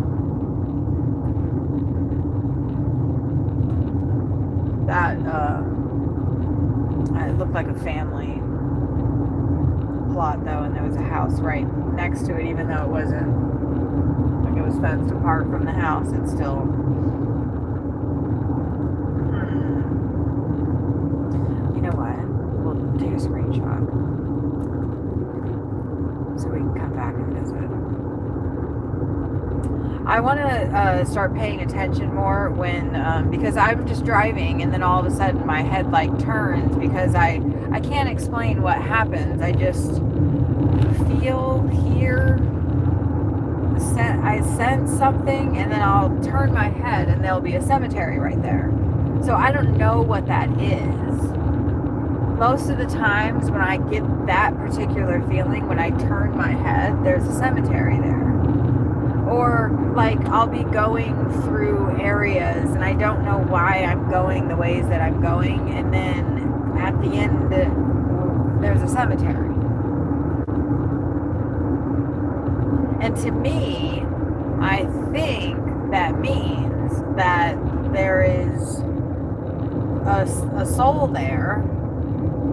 That it looked like a family plot though, and there was a house right next to it, even though it wasn't. Like it was fenced apart from the house. It's still. You know what? We'll take a screenshot so we can come back and visit. I want to start paying attention more when, because I'm just driving and then all of a sudden my head like turns because I can't explain what happens. I just feel, hear, I sense something and then I'll turn my head and there'll be a cemetery right there. So I don't know what that is. Most of the times when I get that particular feeling, when I turn my head, there's a cemetery there. Or like I'll be going through areas and I don't know why I'm going the ways that I'm going, and then at the end there's a cemetery. And to me, I think that means that there is a soul there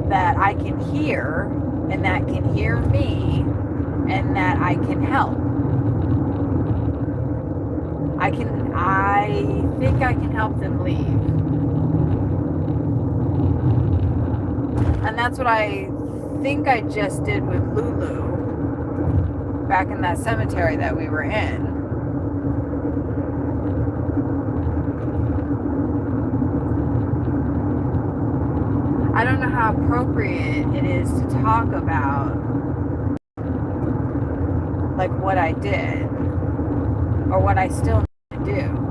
that I can hear and that can hear me and that I can help. I think I can help them leave. And that's what I think I just did with Lulu back in that cemetery that we were in. I don't know how appropriate it is to talk about like what I did or what I still need to do.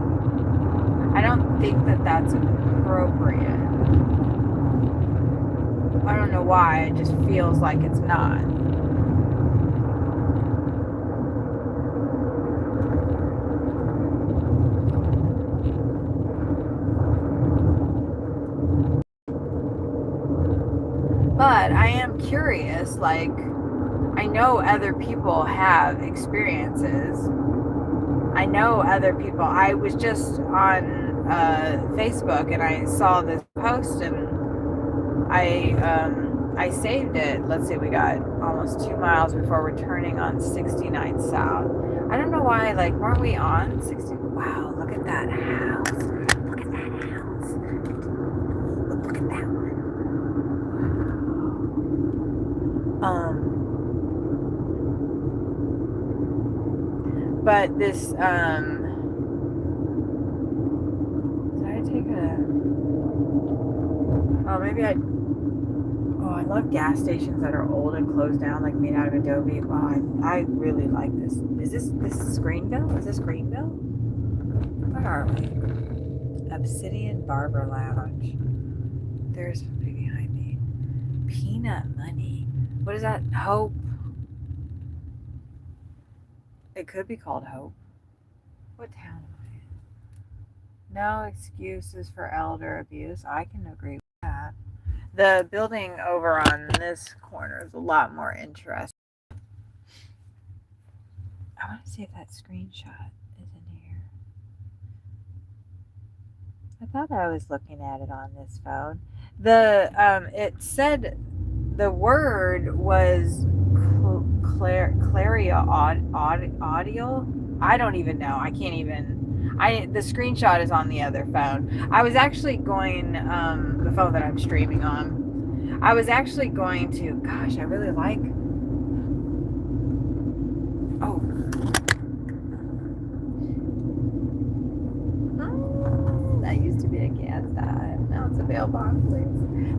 I don't think that that's appropriate. I don't know why, it just feels like it's not. But I am curious, like, I know other people have experiences. I know other people. I was just on Facebook and I saw this post and I saved it. Let's see, we got almost 2 miles before we're turning on 69 South. I don't know why, like, weren't we on 60? Wow, look at that house. Look at that house. Look at that one. But this, did I take I love gas stations that are old and closed down, like made out of Adobe. Wow, I really like this. Is this Greenville? Is this Greenville? Where are we? Obsidian Barber Lounge. There's something behind me. Peanut Money. What is that? Hope. It could be called Hope. What town am I in? No excuses for elder abuse. I can agree with that. The building over on this corner is a lot more interesting. I want to see if that screenshot is in here. I thought I was looking at it on this phone. It said the word was Claria Audio. I don't even know. I can't even. The screenshot is on the other phone. I was actually going the phone that I'm streaming on. I was actually going to. Gosh, I really like. Oh. That used to be a gas dive. Now it's a bail bond place.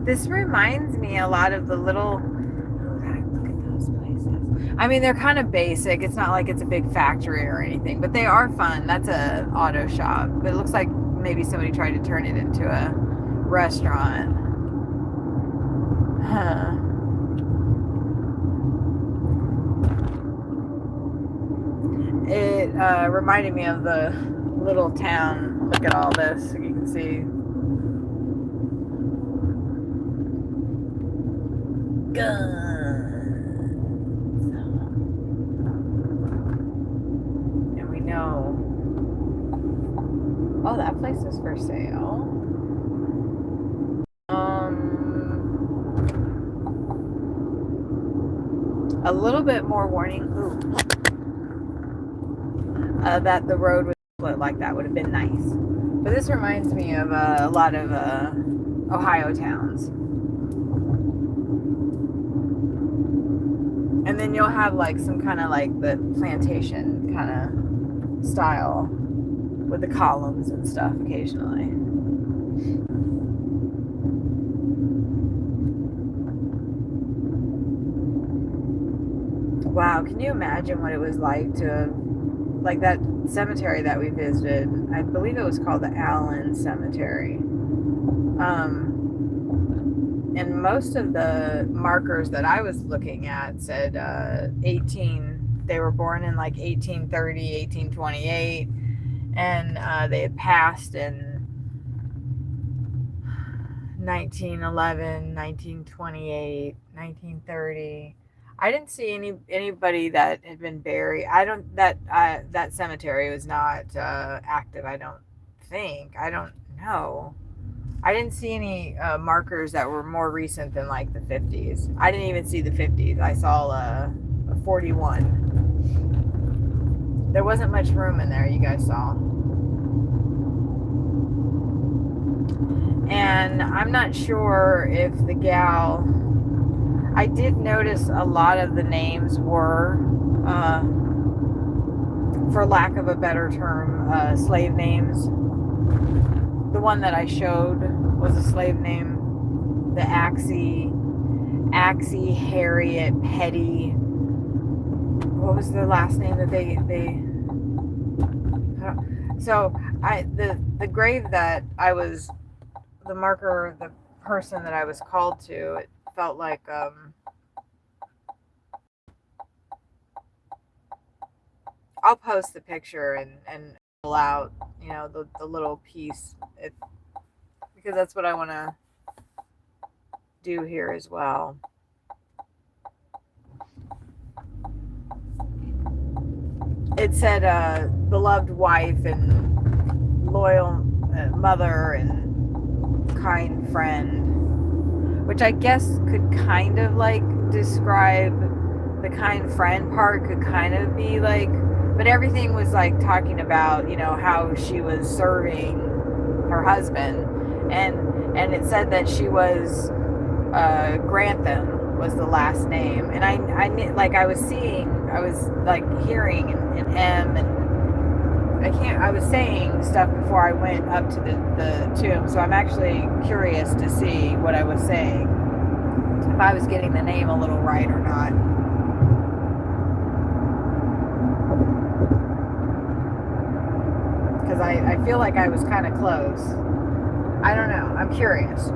This reminds me a lot of the little. Oh God, look at those places. I mean, they're kind of basic. It's not like it's a big factory or anything, but they are fun. That's a auto shop. But it looks like maybe somebody tried to turn it into a restaurant. Huh. It reminded me of the little town. Look at all this. You can see. Guns. And we know. Oh, that place is for sale. A little bit more warning. Ooh. That the road was split like that would have been nice. But this reminds me of a lot of Ohio towns. And then you'll have like some kind of like the plantation kind of style with the columns and stuff occasionally. Wow, can you imagine what it was like to, like that cemetery that we visited? I believe it was called the Allen Cemetery. And most of the markers that I was looking at said they were born in like 1830, 1828, and they had passed in 1911, 1928, 1930. I didn't see anybody that had been buried. That cemetery was not active. I don't think. I don't know. I didn't see any markers that were more recent than like the 50s. I didn't even see the 50s. I saw a 41. There wasn't much room in there, you guys saw. And I'm not sure if the gal... I did notice a lot of the names were, for lack of a better term, slave names. The one that I showed was a slave name. The Axie, Harriet, Petty. What was the last name that they so the grave that I was, the marker, the person that I was called to, it felt like I'll post the picture and pull out, you know, the little piece, because that's what I want to do here as well. It said beloved wife and loyal mother and kind friend, which I guess could kind of like describe the kind friend part, could kind of be like, but everything was like talking about, you know, how she was serving her husband, and it said that she was Grantham was the last name, and I like I was like hearing an M, and I was saying stuff before I went up to the tomb, so I'm actually curious to see what I was saying, if I was getting the name a little right or not. Because I feel like I was kind of close. I don't know. I'm curious.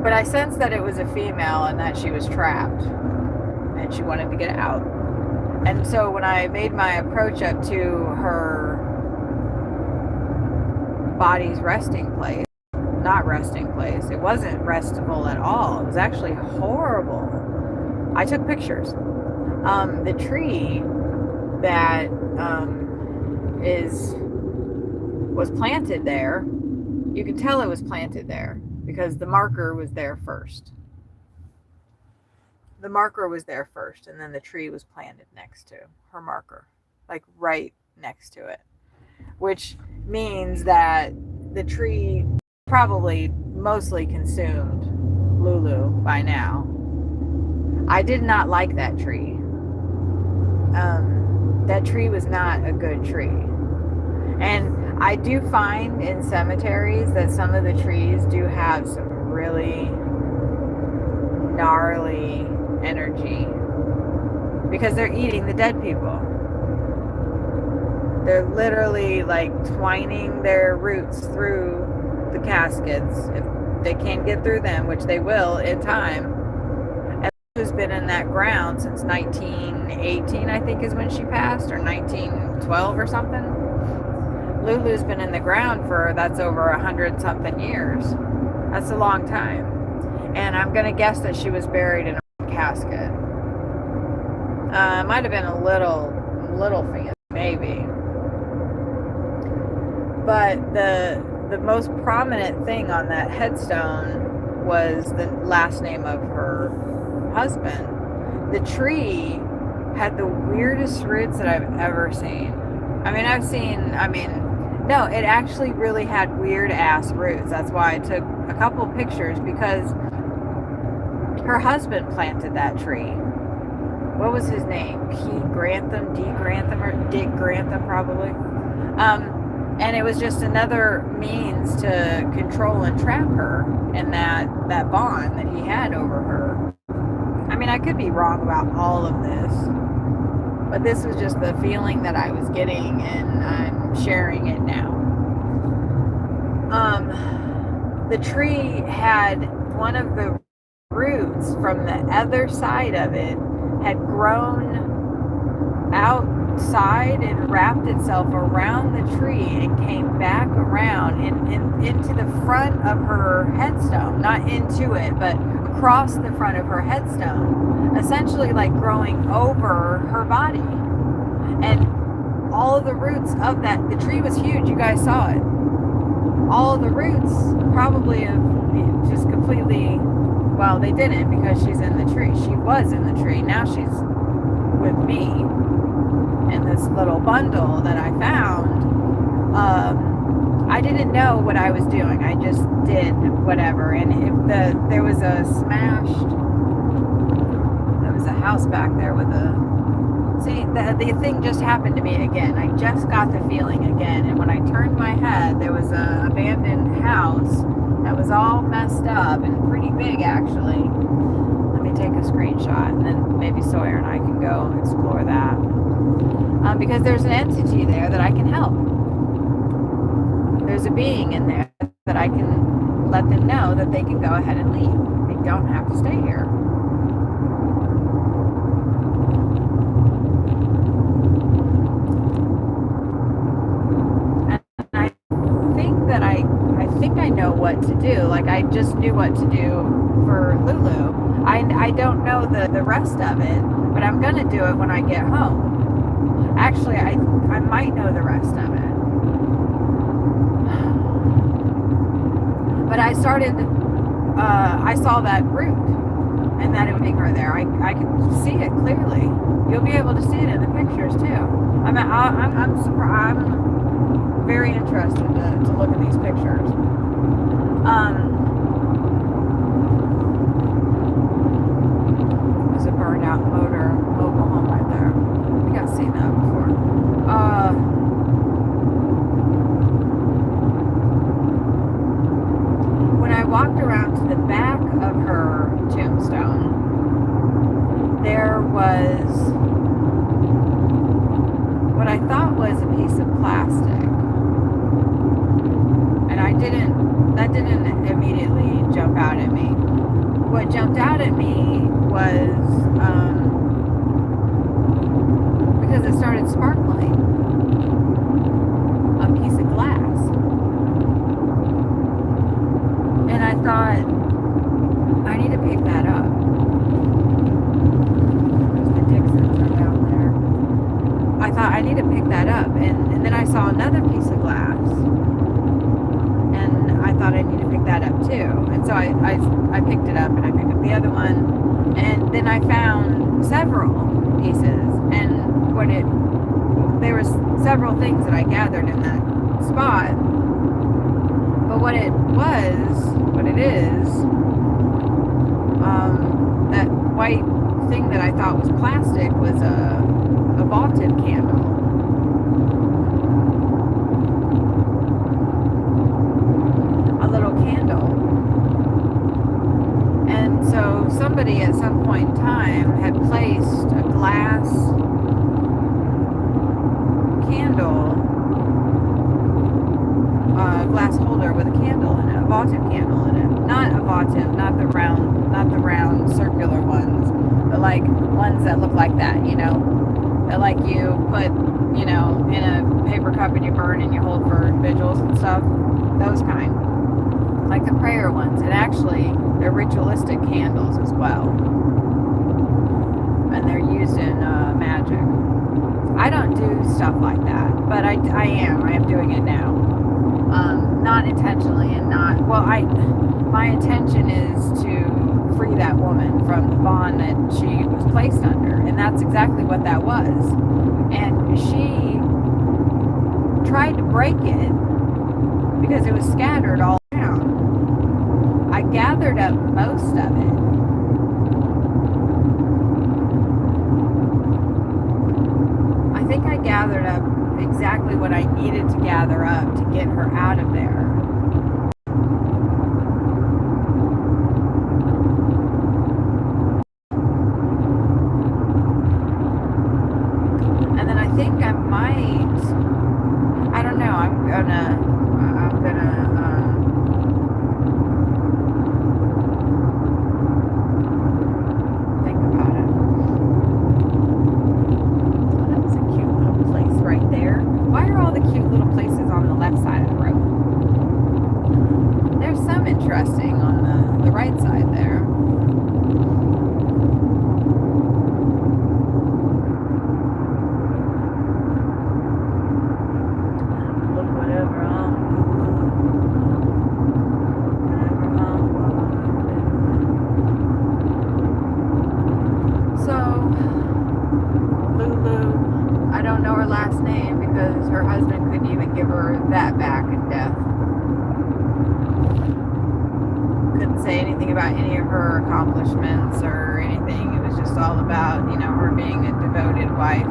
But I sensed that it was a female and that she was trapped and she wanted to get out. And so when I made my approach up to her body's resting place, not resting place, it wasn't restful at all. It was actually horrible. I took pictures. The tree that was planted there, you can tell it was planted there because the marker was there first. the marker was there first, and then the tree was planted next to her marker, like right next to it, which means that the tree probably mostly consumed Lulu by now. I did not like that tree. That tree was not a good tree. And I do find in cemeteries that some of the trees do have some really gnarly energy because they're eating the dead people. They're literally like twining their roots through the caskets if they can't get through them, which they will in time. And Lulu's been in that ground since 1918, I think is when she passed, or 1912 or something. Lulu's been in the ground for, that's over 100-something years. That's a long time. And I'm going to guess that she was buried in a casket. Might have been a little fancy, maybe. But the most prominent thing on that headstone was the last name of her husband. The tree had the weirdest roots that I've ever seen. No, it actually really had weird ass roots. That's why I took a couple pictures, because her husband planted that tree. What was his name? P. Grantham, D. Grantham, or Dick Grantham, probably. And it was just another means to control and trap her and that bond that he had over her. I mean, I could be wrong about all of this, but this was just the feeling that I was getting, and I'm sharing it now. The tree had one of the roots from the other side of it had grown outside and wrapped itself around the tree and came back around into the front of her headstone. Not into it, but across the front of her headstone. Essentially like growing over her body. And all of the roots of that, the tree was huge, you guys saw it. All of the roots probably have just completely, well, they didn't, because she's in the tree. She was in the tree. Now she's with me in this little bundle that I found. I didn't know what I was doing. I just did whatever. And there was a house back there with the thing just happened to me again. I just got the feeling again. And when I turned my head, there was an abandoned house that was all messed up and pretty big, actually. Let me take a screenshot, and then maybe Sawyer and I can go explore that. Because there's an entity there that I can help. There's a being in there that I can let them know that they can go ahead and leave. They don't have to stay here. I think I know what to do. Like, I just knew what to do for Lulu. I don't know the rest of it, but I'm going to do it when I get home. Actually, I might know the rest of it. But I saw that root, and that it would be her there. I can see it clearly. You'll be able to see it in the pictures, too. I'm surprised. I'm very interested to look at these pictures. There's a burned out mobile home right there. I think I've seen that before. When I walked around to the back of her tombstone, there was what I thought was a piece of plastic. And that didn't immediately jump out at me. What jumped out at me was, because it started sparkling, a piece of glass. And I thought, I need to pick that up. There's the Dixons are down there. I thought, I need to pick that up. And then I saw another piece of glass. and I thought I need to pick that up too. And so I picked it up, and I picked up the other one, and then I found several pieces, and there was several things that I gathered in that spot. But what it is, that white thing that I thought was plastic was a vaulted candle. A little candle. And so somebody at some point in time had placed a glass candle, a glass holder with a candle in it, a votive candle in it. Not a votive, not the round circular ones, but like ones that look like that, you know, that like you put, you know, in a paper cup and you burn and you hold for vigils and stuff. Those kind. Like the prayer ones. And actually, they're ritualistic candles as well. And they're used in magic. I don't do stuff like that, but I am doing it now. Not intentionally and not, my intention is to free that woman from the bond that she was placed under, and that's exactly what that was. And she tried to break it because it was scattered all around. I gathered up most of it. I think I gathered up exactly what I needed to gather up to get her out of there. And then I think I might, I don't know, I'm gonna think about it. That's a cute little place right there. Why are all the cute little places on the left side of the road? There's some interesting on the right side there. Look, whatever I'm So, Lulu, I don't know her last name because her husband couldn't even give her that back in death. Couldn't say anything about any of her accomplishments or anything. It was just all about, you know, her being a devoted wife,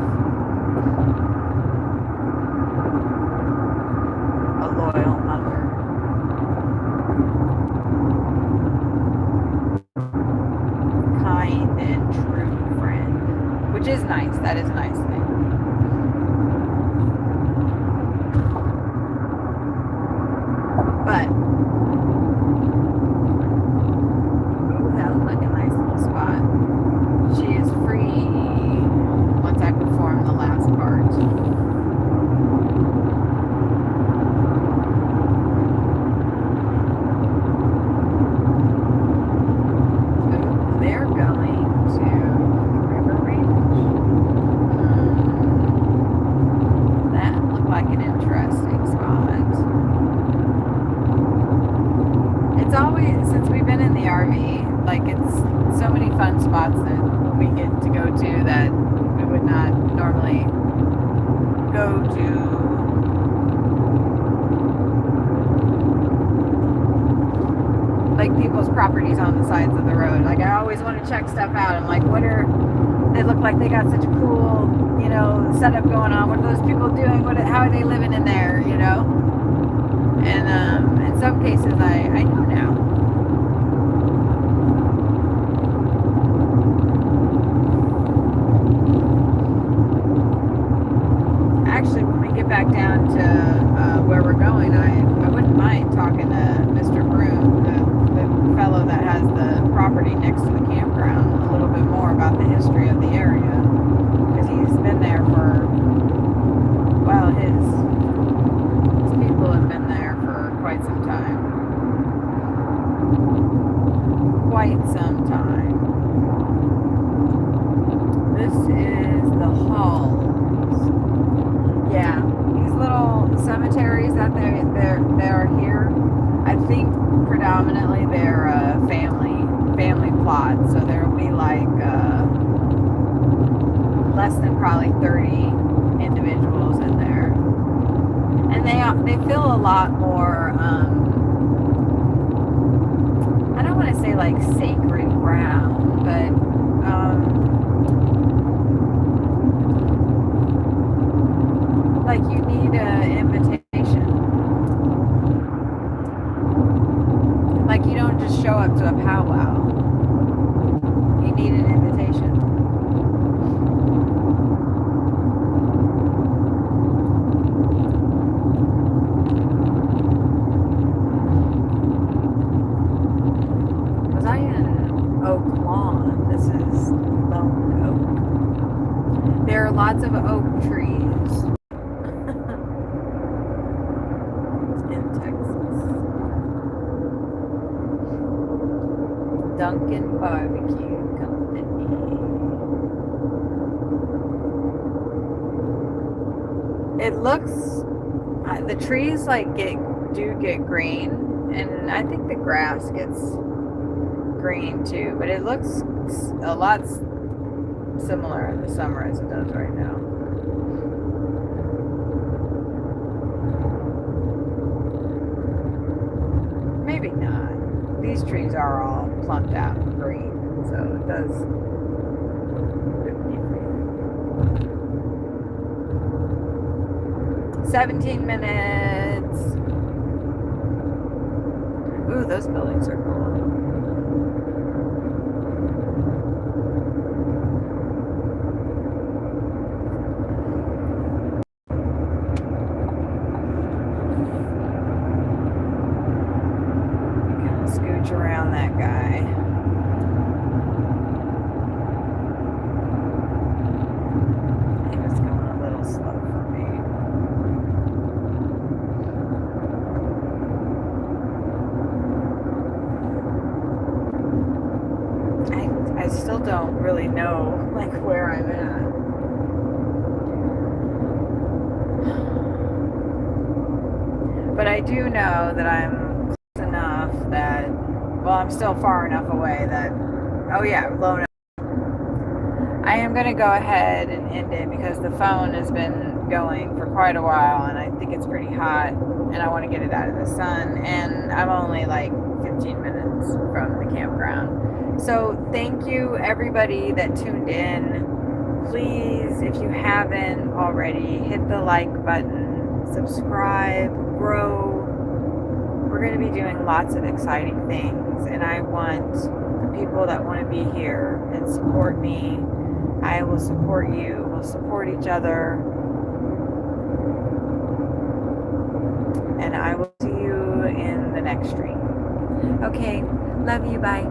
a loyal mother. Kind and true friend. Which is nice. That is a nice thing. But that looked like a nice little spot. She is free once I perform the last part. Ooh, they're going to River Range. That looked like an interesting spot. It's always, since we've been in the RV, like it's so many fun spots that we get to go to that we would not normally go to. Like people's properties on the sides of the road. Like I always want to check stuff out. I'm like, they look like they got such a cool, you know, setup going on. What are those people doing? How are they living in there, you know? And in some cases I know now. Actually, when we get back down to where we're going, I wouldn't mind talking to Mr. Broom, the fellow that has the property next to the campground, a little bit more about the history of the area. Because he's been there for, well, his people have been there for quite some time. Quite some time. This is the halls. Yeah, these little cemeteries that they are here So there'll be like less than probably 30 individuals in there. And they feel a lot more, I don't want to say like sacred ground, but like you need an invitation. Like you don't just show up to a powwow. You need an invitation. Was I in Oak Lawn? This is Lone Oak. There are lots of oak trees in Texas. Dunkin' Barbecue Company. It looks, the trees like do get green, and I think the grass gets green too, but it looks a lot similar in the summer as it does right now. Maybe not. These trees are all plumped out and green, so it does. 17 minutes. Ooh, those buildings are cool. Kind of scooch around that guy. He was going a little slow for me. I still don't really know like where I'm at. But I do know that I'm close enough that, well, I'm still far enough away that, oh yeah, Lone Oak. I am going to go ahead and end it because the phone has been going for quite a while and I think it's pretty hot and I want to get it out of the sun, and I'm only like 15 minutes from the campground. So thank you everybody that tuned in. Please, if you haven't already, hit the like button, subscribe, grow. We're going to be doing lots of exciting things, and I want the people that want to be here and support me. I will support you. We'll support each other. And I will see you in the next stream. Okay, love you, bye.